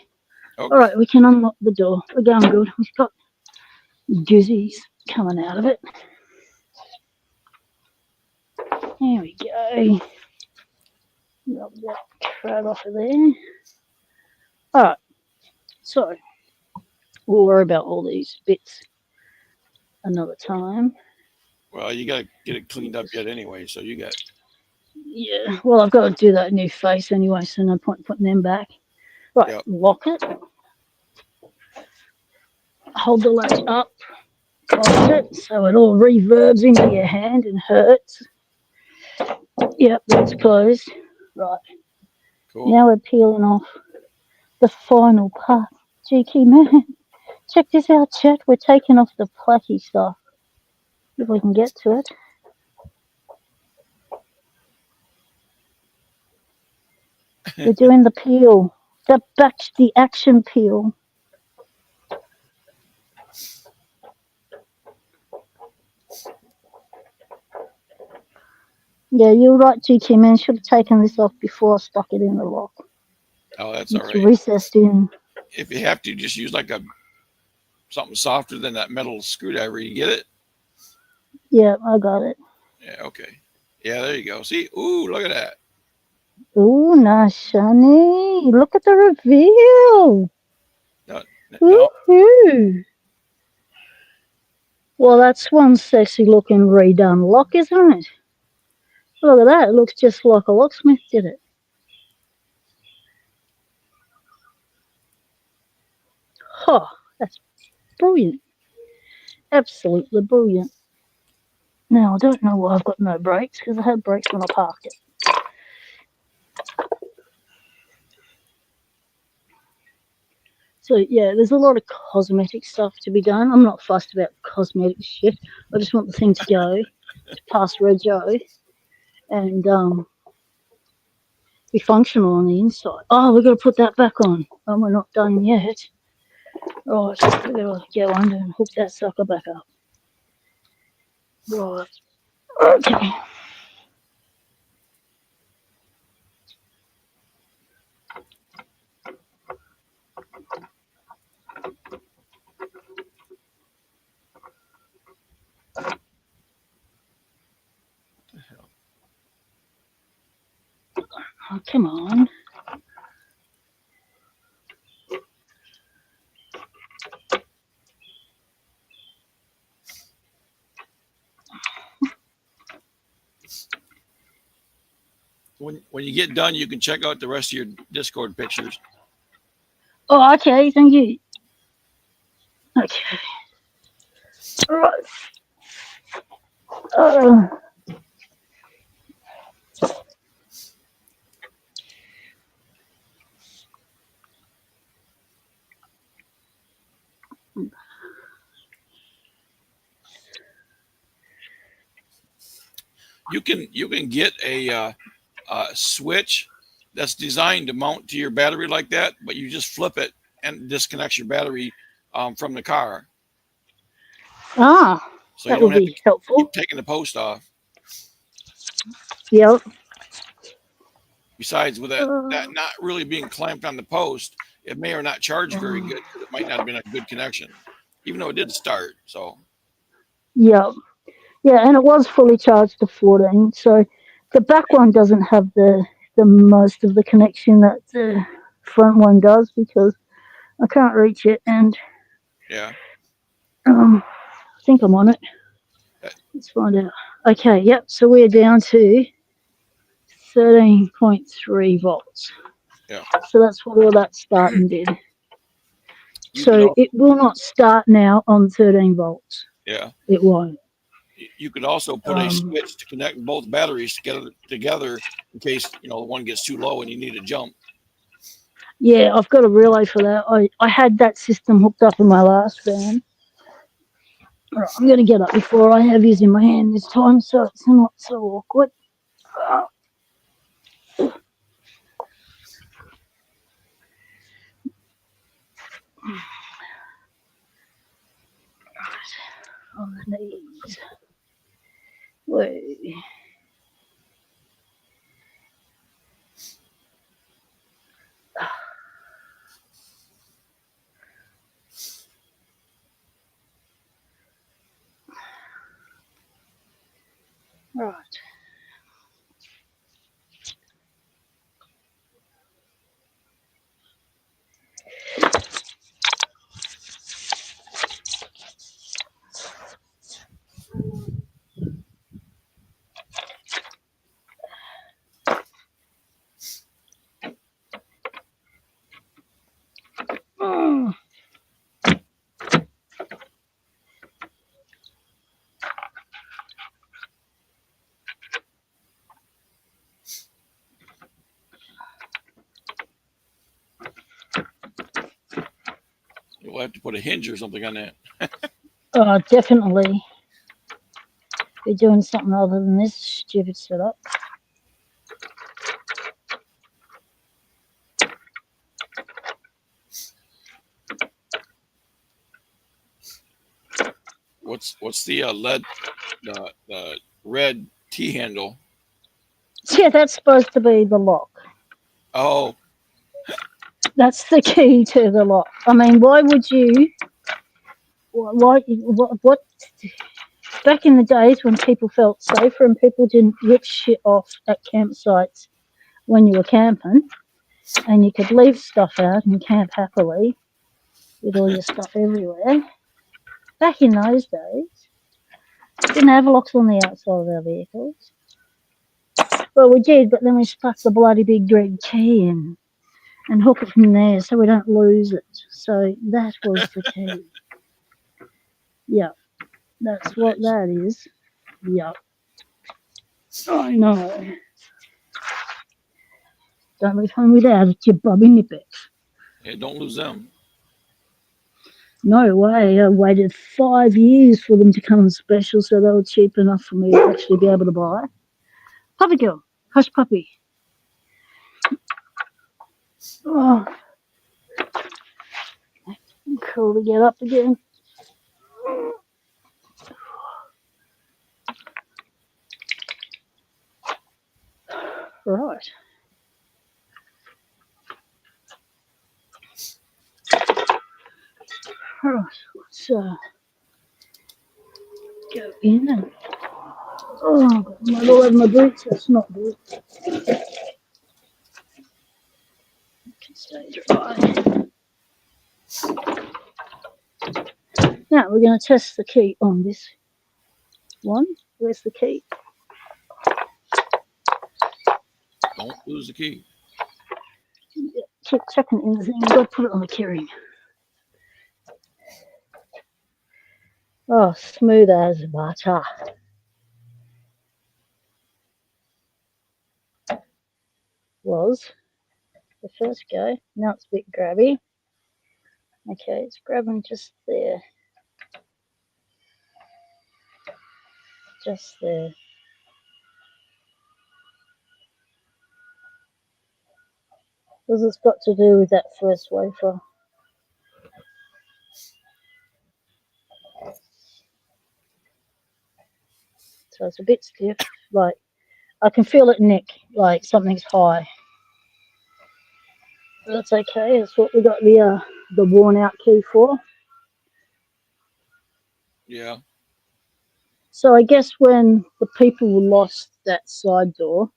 All right, we can unlock the door. We're going good. We've got goozies coming out of it. There we go. Rub that crap off of there. All right. So we'll worry about all these bits another time. Well, you got to get it cleaned up yet anyway, so you got. Yeah, well, I've got to do that new face anyway, so no point putting them back. Right, lock it. Hold the latch up. Close it so it all reverbs into your hand and hurts. Yep, that's closed. Right. Cool. Now we're peeling off the final part. GQ man, check this out, chat. We're taking off the placky stuff. If we can get to it. We're doing the peel. The action peel. Yeah, you're right, GQ man. Should have taken this off before I stuck it in the lock. Oh, that's all right. It's recessed in. If you have to, just use like something softer than that metal screwdriver. You get it? Yeah, I got it. Yeah, okay. Yeah, there you go. See? Ooh, look at that. Ooh, nice, shiny. Look at the reveal. No. Ooh. Well, that's one sexy looking redone lock, isn't it? Look at that. It looks just like a locksmith did it. Oh, that's brilliant. Absolutely brilliant. Now, I don't know why I've got no brakes, because I had brakes when I parked it. So, yeah, there's a lot of cosmetic stuff to be done. I'm not fussed about cosmetic shit. I just want the thing to go past Rego and be functional on the inside. Oh, we've got to put that back on. Oh, we're not done yet. Right, we've got to go under and hook that sucker back up. Right. Okay. Oh, come on. when you get done, you can check out the rest of your Discord pictures. Oh, okay. Thank you. Okay. All right. You can get a switch that's designed to mount to your battery like that, but you just flip it and disconnects your battery from the car. Ah, So that you don't would have be to helpful. keep taking the post off. Yep. Besides, with that not really being clamped on the post, it may or not charge very good because it might not have been a good connection, even though it did start. So Yep. Yeah, and it was fully charged to 14. So the back one doesn't have the most of the connection that the front one does because I can't reach it, and yeah, I think I'm on it. Let's find out. Okay, yep. So we're down to 13.3 volts. yeah. So that's what all that starting did. You could So also, it will not start now on 13 volts. yeah. It won't. You could also put a switch to connect both batteries together in case one gets too low and you need to jump. Yeah, I've got a relay for that. I had that system hooked up in my last van. All right, I'm going to get up before I have his in my hand this time so it's not so awkward. On the knees. Way. Right. You'll have to put a hinge or something on that. Definitely. Be doing something other than this stupid setup. What's the lead the red T handle? Yeah, that's supposed to be the lock. Oh, That's the key to the lock. I mean, why would you? What? Back in the days when people felt safer and people didn't rip shit off at campsites when you were camping, and you could leave stuff out and camp happily with all your stuff everywhere. Back in those days, we didn't have locks on the outside of our vehicles. Well, we did, but then we stuck the bloody big red key in and hook it from there so we don't lose it. So that was the key. Yeah, that's what that is. Yeah. I know. Don't leave home without it, you bubby nippets. yeah, don't lose them. No way. I waited 5 years for them to come on special so they were cheap enough for me to actually be able to buy. Puppy girl. Hush puppy. Oh. Cool to get up again. Right. Alright, let's go in and I've got my all over my boots, that's not good. Can stay dry. Now we're gonna test the key on this one. Where's the key? Don't lose the key. Keep checking in the thing. I've got to put it on the keyring. Oh, smooth as butter. Was the first go. Now it's a bit grabby. Okay, it's grabbing just there. Just there. Because it's got to do with that first wafer. So it's a bit stiff. Like, I can feel it nick, like something's high. But that's okay. That's what we got the worn out key for. Yeah. So I guess when the people lost that side door,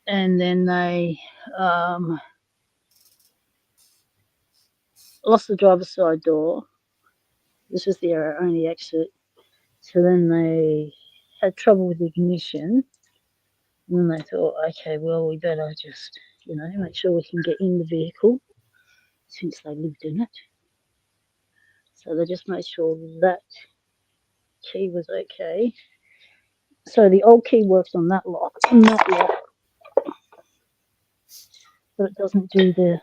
and then they lost the driver's side door, this was their only exit. So then they had trouble with the ignition. And then they thought, okay, well, we better just, make sure we can get in the vehicle since they lived in it. So they just made sure that key was okay. So the old key works on that lock, but it doesn't do the...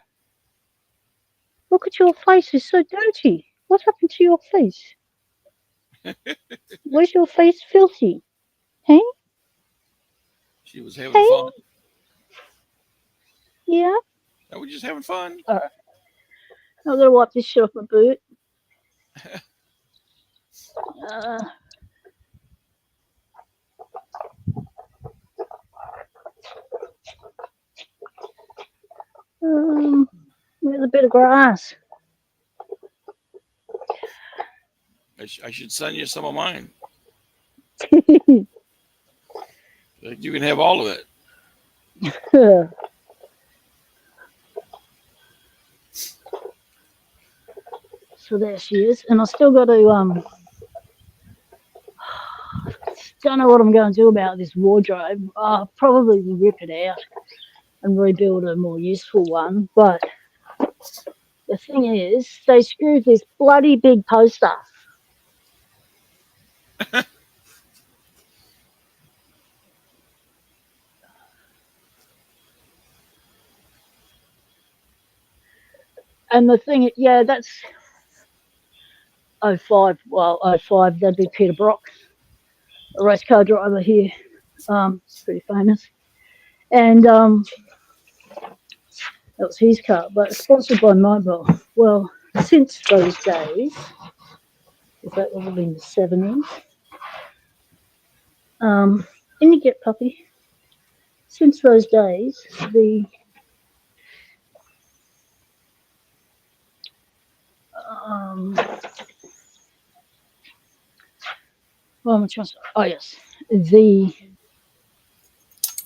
Look at your face, it's so dirty. What happened to your face? Where's your face filthy? Hey? She was having fun. Yeah? I was just having fun. All right. I'm going to wipe this shit off my boot. There's a bit of grass. I should send you some of mine. You can have all of it. So there she is, and I still got to don't know what I'm going to do about this wardrobe. Probably rip it out and rebuild a more useful one. But the thing is, they screwed this bloody big poster. And the thing, yeah, that's 05. Well, 05, that'd be Peter Brock, a race car driver here. It's pretty famous. And that was his car, but sponsored by Mobile. Well, since those days, if that would have been the 70s, in you get, puppy. Since those days, what am I trying to say? Oh, yes. The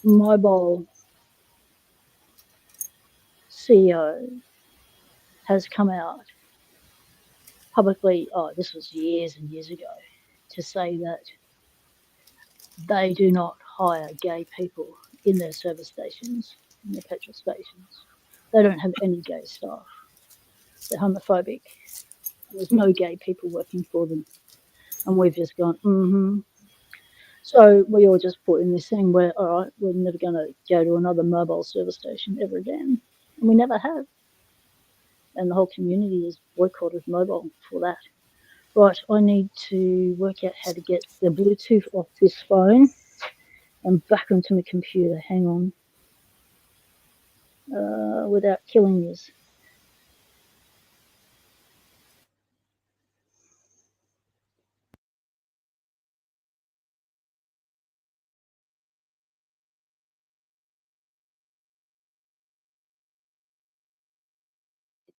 Mobile CEO has come out publicly, this was years and years ago, to say that they do not hire gay people in their service stations, in their petrol stations. They don't have any gay staff. They're homophobic. There's no gay people working for them. And we've just gone, So we all just put in this thing where, all right, we're never going to go to another mobile service station ever again. And we never have. And the whole community has boycotted mobile for that. Right, I need to work out how to get the Bluetooth off this phone and back onto my computer. Hang on. Without killing you.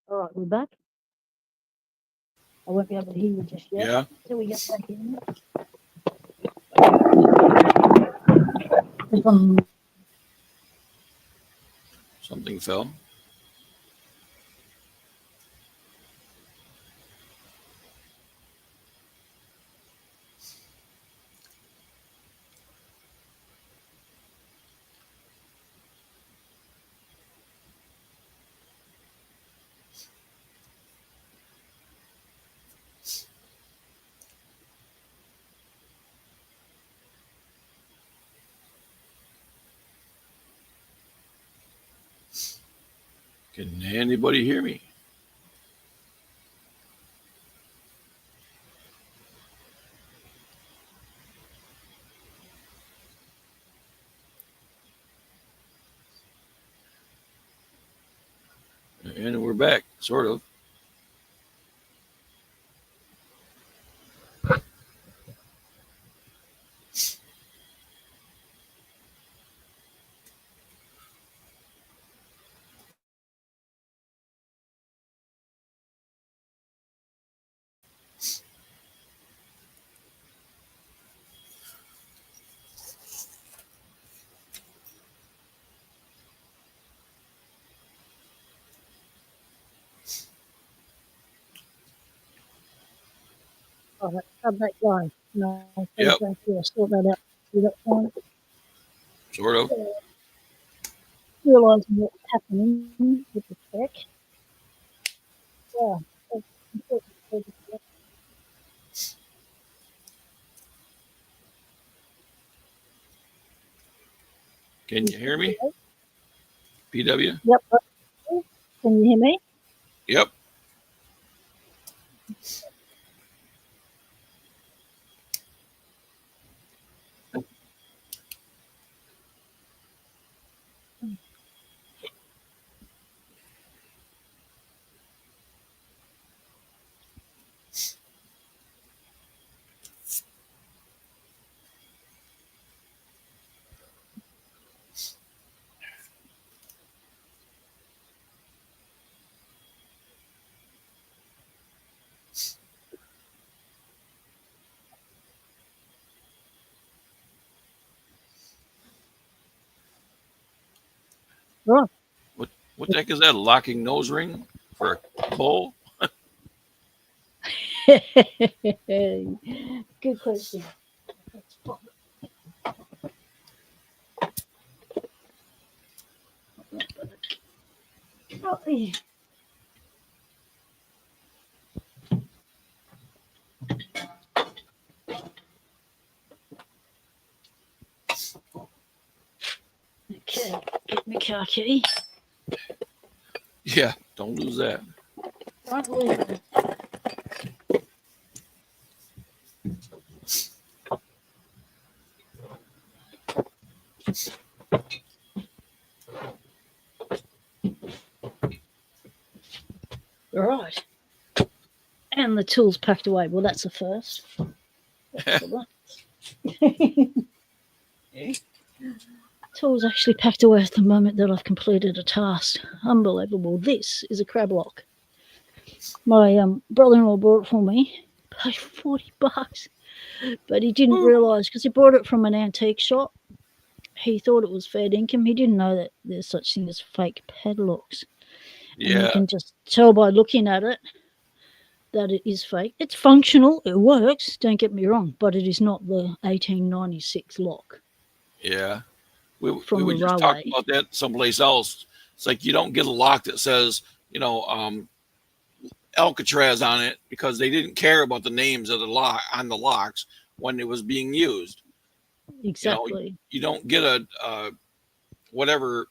All right, we're back. I won't be able to hear you just yet. Yeah. Till we get back in. Something fell. Can anybody hear me? And we're back, sort of. All right, how'd that go? No, Yep. Sort that out. See that fine? Sort of. Realising what's happening with the tech. Yeah, that's important. Can you hear me? PW? Yep. Can you hear me? Yep. Right. What the heck is that? A locking nose ring for a bull? Good question. Oh, yeah. Okay, get my car key. Yeah, don't lose that. Don't lose it. Right. And the tools packed away. Well, that's a first. Tools actually packed away at the moment that I've completed a task. Unbelievable. This is a crab lock. My brother-in-law bought it for me. Paid $40. But he didn't realise, because he bought it from an antique shop. He thought it was fair dinkum. He didn't know that there's such thing as fake padlocks. And you Yeah. can just tell by looking at it that it is fake. It's functional. It works. Don't get me wrong. But it is not the 1896 lock. Yeah. We From were the just railway. talking about that someplace else. It's like you don't get a lock that says, Alcatraz on it because they didn't care about the names of the lock on the locks when it was being used. Exactly. You don't get a whatever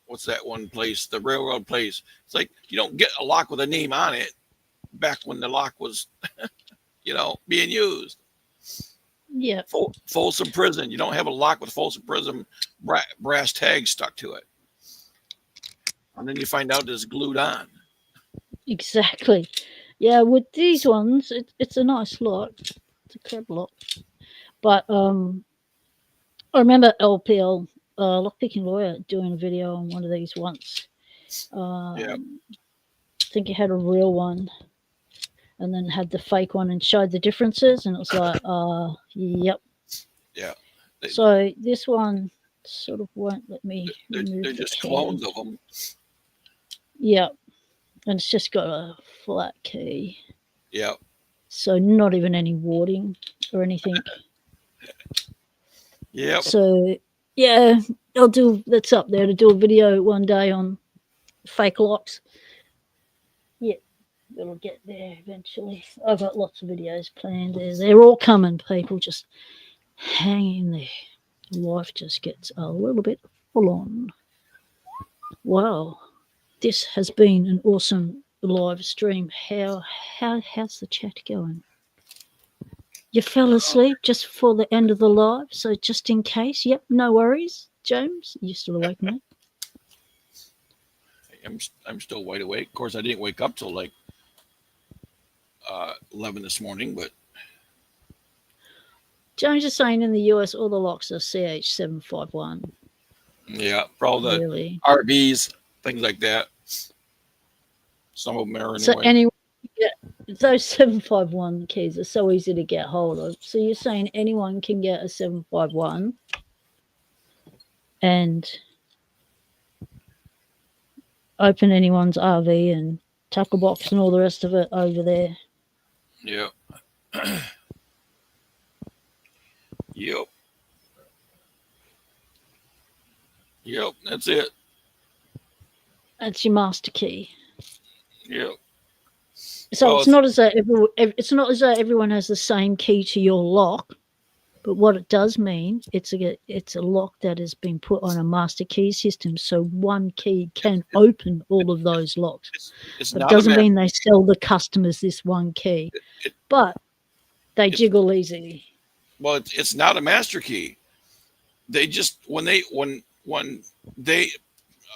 what's that one place, the railroad place. It's like you don't get a lock with a name on it back when the lock was being used. Yeah. Folsom Prison. You don't have a lock with Folsom Prison brass tag stuck to it. And then you find out it's glued on. Exactly. Yeah, with these ones, it's a nice lock. It's a crab lock. But I remember LPL, Lockpicking Lawyer, doing a video on one of these once. Yeah. I think he had a real one and then had the fake one and showed the differences. And it was like, yep. Yeah. So this one sort of won't let me remove They're the just key. clones of them. Yep. And it's just got a flat key. Yeah. So not even any warding or anything. Yep. So yeah, that's up there to do a video one day on fake locks. Yeah, it'll get there eventually. I've got lots of videos planned there. They're all coming, people. Just hang in there. Life just gets a little bit full on. Wow. This has been an awesome live stream. How's the chat going? You fell asleep just before the end of the live, so just in case. Yep, no worries. James, you still awake, mate? I'm still wide awake. Of course, I didn't wake up till like 11 this morning, but James is saying in the US all the locks are CH751. yeah, probably the Really? RVs, things like that. Some of them are anyway. So anyone, those 751 keys are so easy to get hold of. So you're saying anyone can get a 751 and open anyone's RV and tackle box and all the rest of it over there. Yep. Yep. Yep. That's it. That's your master key. Yep. So Well, it's not as though everyone has the same key to your lock, but what it does mean, it's a lock that has been put on a master key system, so one key can open all of those locks. It's It not doesn't mean they sell the customers this one key, but they jiggle easy. Well, it's not a master key. They just when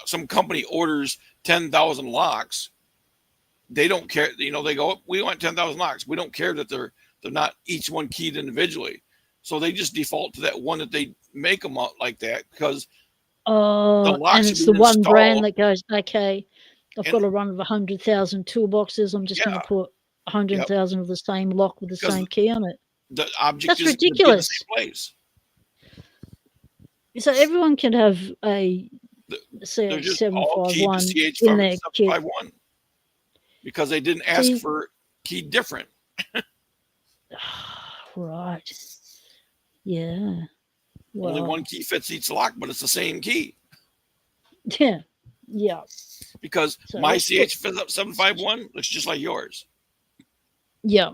some company orders 10,000 locks, they don't care. You know, they go, we want 10,000 locks. We don't care that they're not each one keyed individually. So they just default to that one that they make them out like that because and it's the one brand that goes, okay, I've got a run of 100,000 toolboxes. I'm just going to put 100,000 of the same lock with the same key on it. The object That's is ridiculous. In the same place. So everyone can have a CH751 in their kit. Because they didn't ask for key different. Right. Yeah. Well, only one key fits each lock, but it's the same key. Yeah. Yeah. Because my CH751 looks just like yours. Yeah.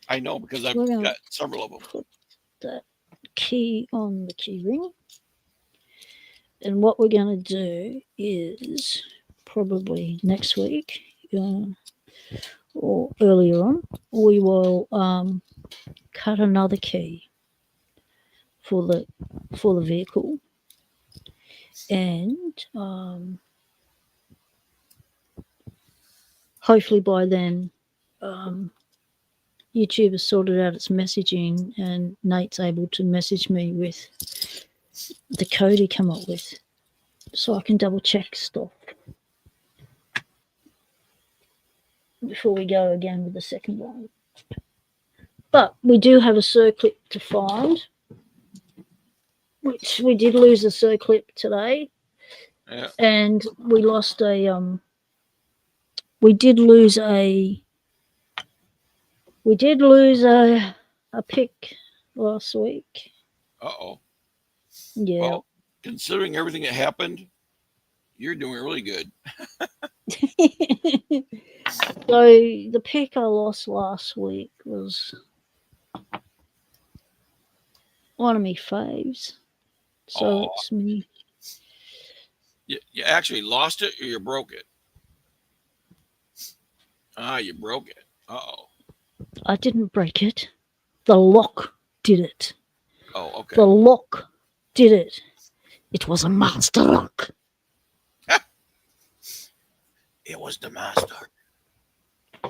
I know because I've got several of them. Put that key on the key ring. And what we're going to do is probably next week or earlier on, we will cut another key for the vehicle, and hopefully by then YouTube has sorted out its messaging and Nate's able to message me with the code he come up with so I can double check stuff before we go again with the second one. But we do have a circlip to find, which we did lose a circlip today. Yeah. And we lost a we did lose a pick last week. Uh-oh. Yeah. Well, considering everything that happened, you're doing really good. So the pick I lost last week was one of my faves. So it's me. You actually lost it or you broke it? You broke it. Uh-oh. I didn't break it. The lock did it. Oh, okay. The lock did it. It was a master lock. It was the master.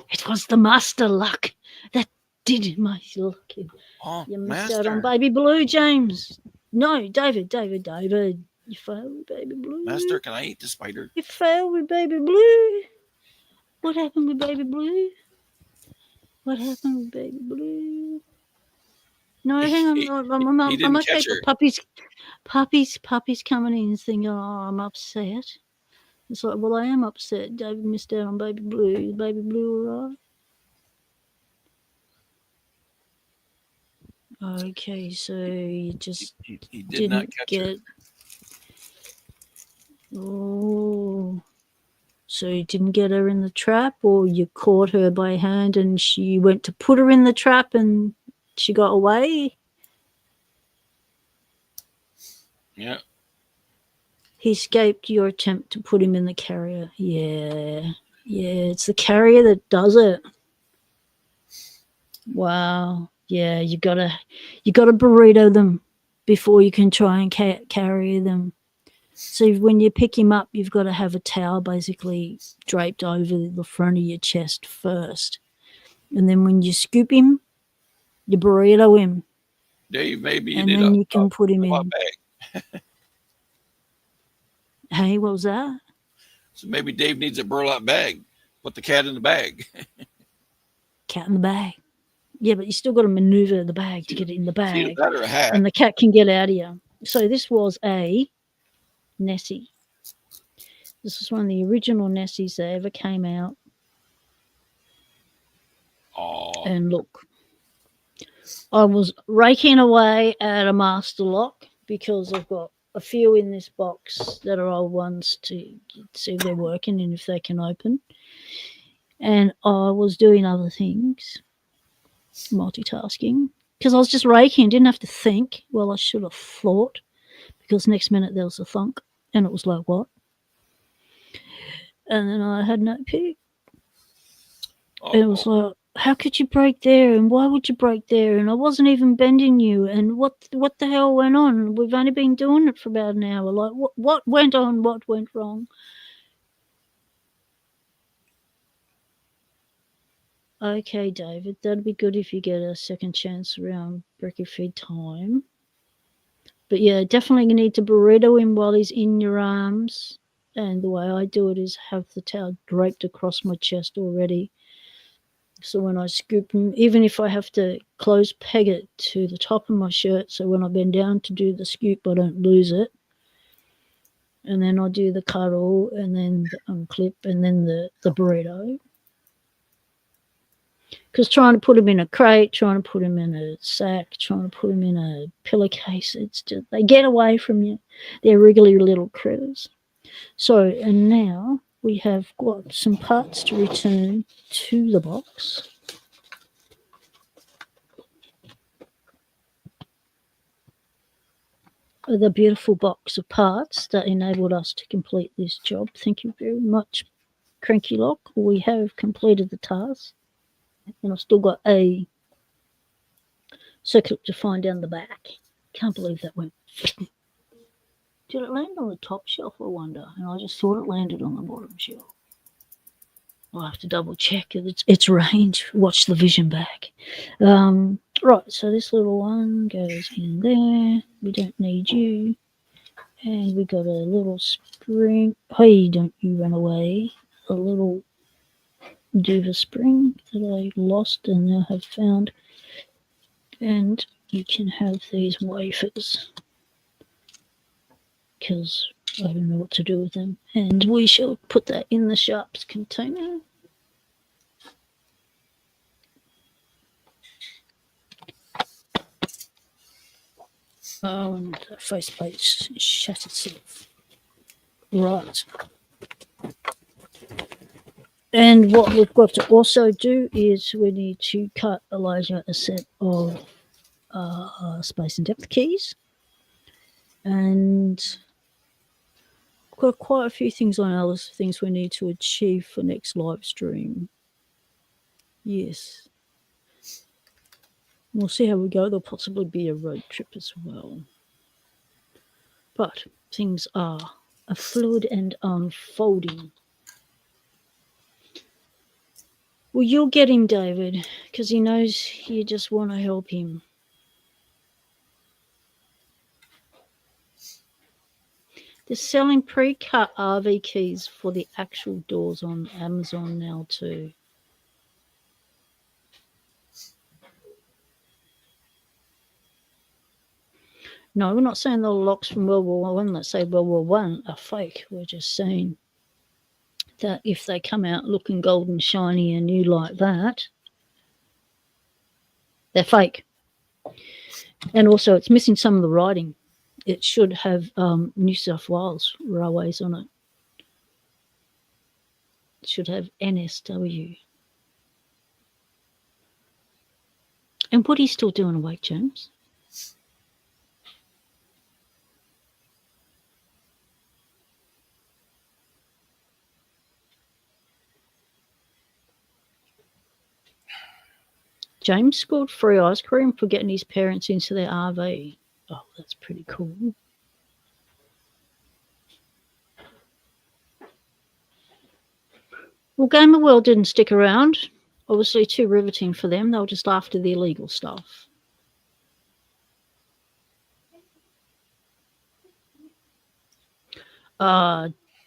It was the master lock that did my locking. Oh, you missed master. out on Baby Blue, James. No, David. You failed with Baby Blue. Master, can I eat the spider? You failed with Baby Blue. What happened with Baby Blue? What happened with Baby Blue? No, hang on. I'm okay. Puppy's coming in and thinking, oh, I'm upset. It's like, well, I am upset. David missed out on Baby Blue. Is Baby Blue all right? Okay, so you just he did not catch her. Oh, so you didn't get her in the trap, or you caught her by hand and she went to put her in the trap and she got away? Yeah. He escaped your attempt to put him in the carrier. Yeah, it's the carrier that does it. Wow. Yeah, you gotta burrito them before you can try and carry them. So when you pick him up, you've got to have a towel basically draped over the front of your chest first, and then when you scoop him, you burrito him. Dave, maybe you and need then a you can put him Burlap in. bag. Hey, what was that? So maybe Dave needs a burlap bag. Put the cat in the bag. Cat in the bag. Yeah, but you still got to maneuver the bag to get it in the bag. Either that or a hat. And the cat can get out of you. So this was a Nessie. This is one of the original Nessies that ever came out. Oh. And look, I was raking away at a master lock because I've got a few in this box that are old ones to see if they're working and if they can open. And I was doing other things, multitasking, because I was just raking, didn't have to think. Well, I should have thought, because next minute there was a thunk and it was like, what? And then I had no pick. And it was like, how could you break there? And why would you break there? And I wasn't even bending you. And what the hell went on? We've only been doing it for about an hour. Like, what went on? What went wrong? Okay, David, that'd be good if you get a second chance around Bricky Feed time. But yeah, definitely need to burrito him while he's in your arms. And the way I do it is have the towel draped across my chest already. So when I scoop him, even if I have to close peg it to the top of my shirt, so when I bend down to do the scoop, I don't lose it. And then I do the cuddle, and then the unclip, and then the burrito. Because trying to put him in a crate, trying to put him in a sack, trying to put him in a pillowcase, it's just, they get away from you. They're wriggly little critters. So, and now we have got some parts to return to the box. The beautiful box of parts that enabled us to complete this job. Thank you very much, Cranky Lock. We have completed the task. And I've still got a circuit to find down the back. Can't believe that went. Did it land on the top shelf, I wonder? And I just thought it landed on the bottom shelf. I'll have to double check its range. Watch the vision back. Right, so this little one goes in there. We don't need you. And we got a little spring. Hey, don't you run away. A little Duva spring that I lost and now have found. And you can have these wafers because I don't know what to do with them. And we shall put that in the sharps container. Oh, and the faceplate shat itself. Right. And what we've got to also do is we need to cut Elijah a set of space and depth keys. And we've got quite a few things on our list of things we need to achieve for next live stream. Yes. We'll see how we go. There'll possibly be a road trip as well. But things are fluid and unfolding. Well, you'll get him, David, because he knows you just want to help him. They're selling pre-cut RV keys for the actual doors on Amazon now too. No, we're not saying the locks from World War One that say World War One are fake. We're just saying that if they come out looking golden, shiny and new like that, they're fake. And also it's missing some of the writing. It should have New South Wales Railways on it. It should have NSW. And what are you still doing awake, James? James scored free ice cream for getting his parents into their RV. Oh, that's pretty cool. Well, Game of World didn't stick around. Obviously too riveting for them. They were just after the illegal stuff.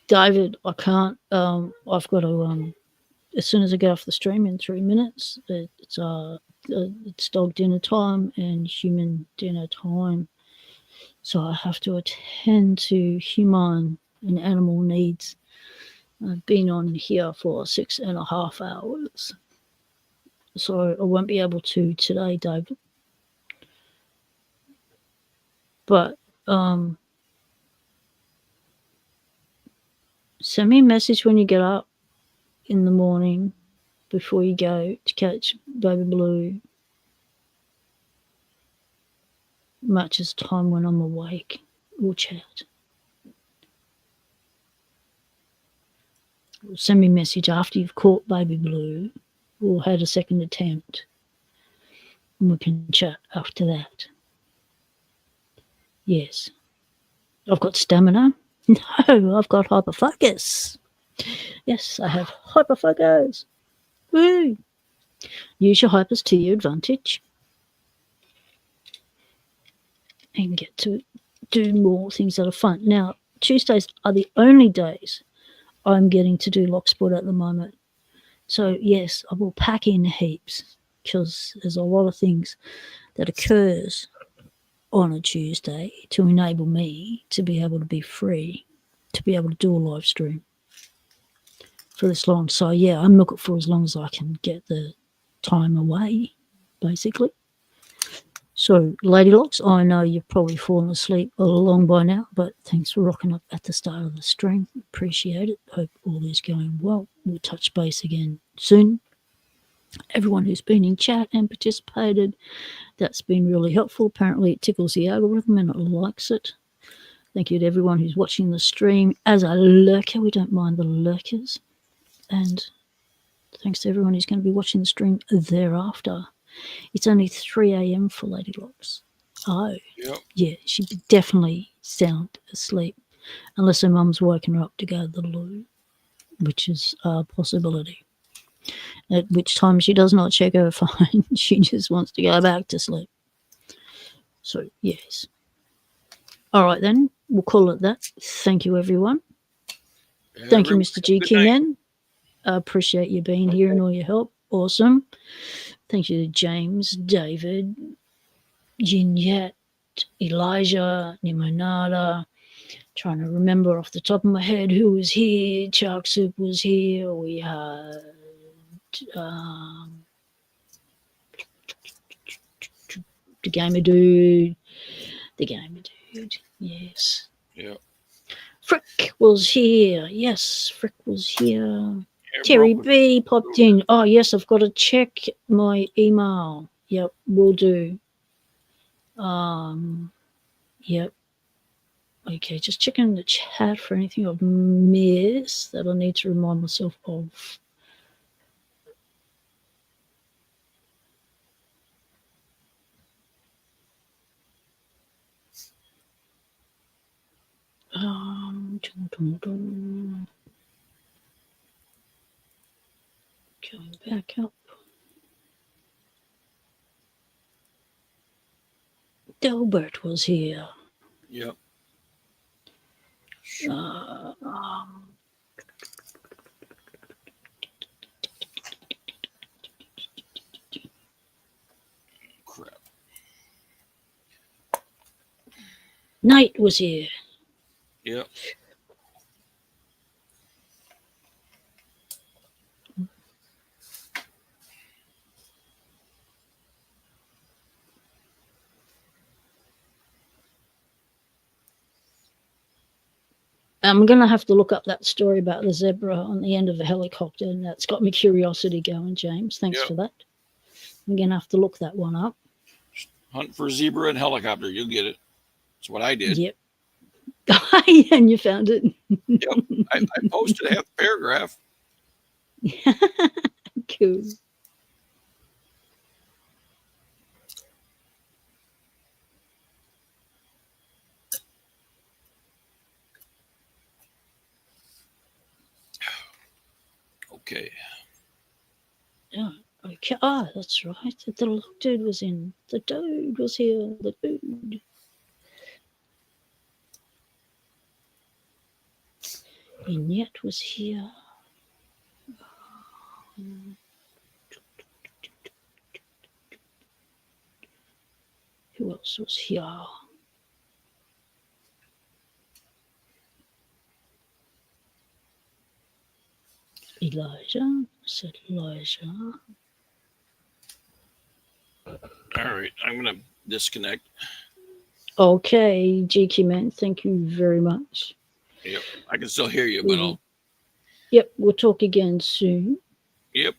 David, I can't. I've got to. As soon as I get off the stream in 3 minutes, it's dog dinner time and human dinner time. So I have to attend to human and animal needs. I've been on here for 6.5 hours. So I won't be able to today, David. But send me a message when you get up in the morning before you go to catch Baby Blue. Much as time when I'm awake. We'll chat. Send me a message after you've caught Baby Blue or had a second attempt. And we can chat after that. Yes. I've got stamina. No, I've got hyperfocus. Yes, I have hyperfocus. Woo! Use your hypers to your advantage. And get to do more things that are fun. Now, Tuesdays are the only days I'm getting to do Locksport at the moment. So, yes, I will pack in heaps because there's a lot of things that occurs on a Tuesday to enable me to be able to be free, to be able to do a live stream for this long. So, yeah, I'm looking for as long as I can get the time away, basically. So, Lady Locks, I know you've probably fallen asleep all along by now, but thanks for rocking up at the start of the stream. Appreciate it. Hope all is going well. We'll touch base again soon. Everyone who's been in chat and participated, that's been really helpful. Apparently it tickles the algorithm and it likes it. Thank you to everyone who's watching the stream. As a lurker, we don't mind the lurkers. And thanks to everyone who's going to be watching the stream thereafter. It's only 3 a.m. for Lady Locks. Oh, yep. Yeah, she'd be definitely sound asleep unless her mum's woken her up to go to the loo, which is a possibility. At which time she does not check her phone. She just wants to go back to sleep. So, yes. All right, then. We'll call it that. Thank you, everyone. Thank you, Mr. GQ Man. I appreciate you being here and all your help. Awesome. Thank you to James, David, Ginette, Elijah, Nimonada. Trying to remember off the top of my head who was here. Shark Soup was here. We had the Gamer Dude. The Gamer Dude, yes. Yeah. Frick was here. Yes, Frick was here. Terry B popped in. Oh, yes, I've got to check my email. Yep, will do. Yep. Okay, just checking the chat for anything I've missed that I need to remind myself of. Going back up. Delbert was here. Yep. Crap. Knight was here. Yep. I'm going to have to look up that story about the zebra on the end of the helicopter, and that's got my curiosity going, James. Thanks for that. I'm going to have to look that one up. Hunt for zebra and helicopter. You'll get it. That's what I did. Yep. And you found it. Yep. I posted half the paragraph. Cool. Okay. Yeah. Okay. Ah, that's right. The little dude was in. The dude was here. The dude. Vignette was here. Who else was here? Elijah. Said Elijah. All right. I'm going to disconnect. Okay, GQ man. Thank you very much. Yep. I can still hear you, but I'll. Yep. We'll talk again soon. Yep.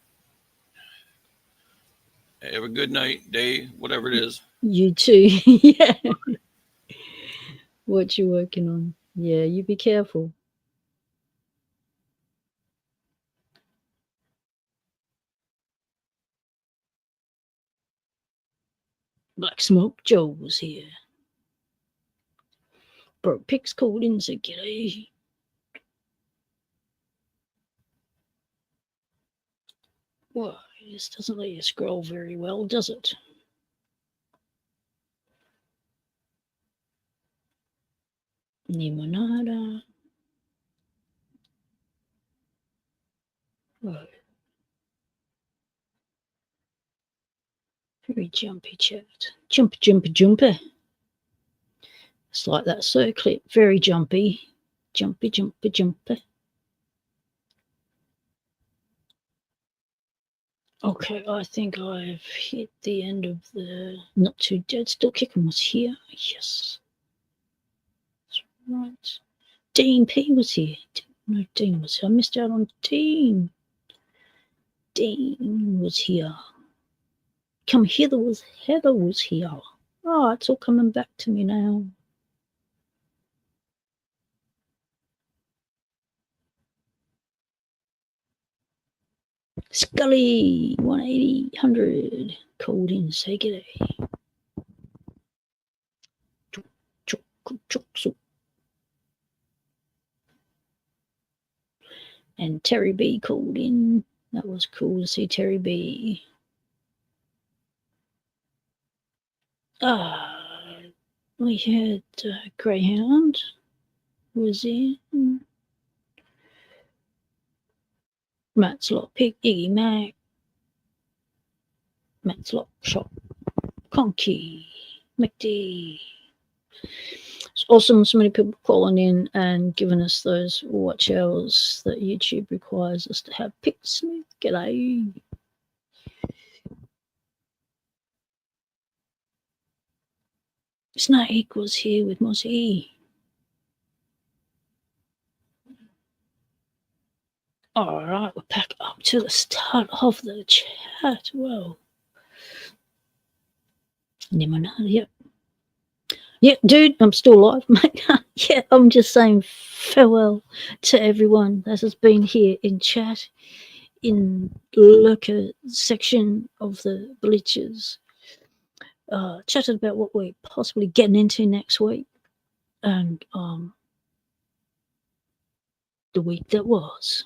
Have a good night, day, whatever it is. You too. Yeah. What you working on? Yeah, you be careful. Black Smoke Joe was here. Bro Pix called in and said, "G'day." Well, this doesn't let you scroll very well, does it? Limonada. Oh. Very jumpy chat. Jumper. It's like that circlet. Very jumpy. Jumpy. Okay, I think I've hit the end of the Not Too Dead. Still Kicking was here. Yes. That's right. Dean P was here. No, Dean was here. I missed out on Dean. Dean was here. Come Heather was here. Oh, it's all coming back to me now. Scully 180 100 called in, say g'day. And Terry B called in. That was cool to see Terry B. We had Greyhound was in. Matt's Lockpick, Iggy Mac, Matt's Lock Shop, Conky, McD. It's awesome. So many people calling in and giving us those watch hours that YouTube requires us to have. Pick Smith, g'day. Snake was here with Mossy. All right, we're back up to the start of the chat. Well, Limonada, yeah, dude, I'm still alive, mate. Yeah, I'm just saying farewell to everyone that has been here in chat, in the lurker section of the bleachers. Chatted about what we're possibly getting into next week and the week that was.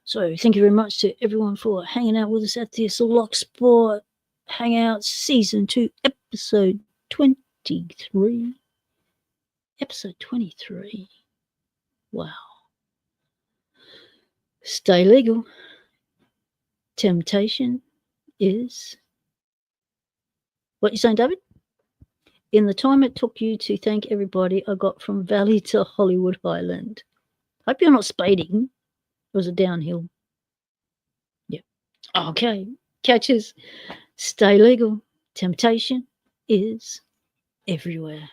So thank you very much to everyone for hanging out with us at this Locksport Hangout Season 2, Episode 23. Episode 23. Wow. Stay legal. Temptation is... What you saying, David? In the time it took you to thank everybody I got from Valley to Hollywood Highland. Hope you're not spading. It was a downhill. Yeah. Okay. Catches. Stay legal. Temptation is everywhere.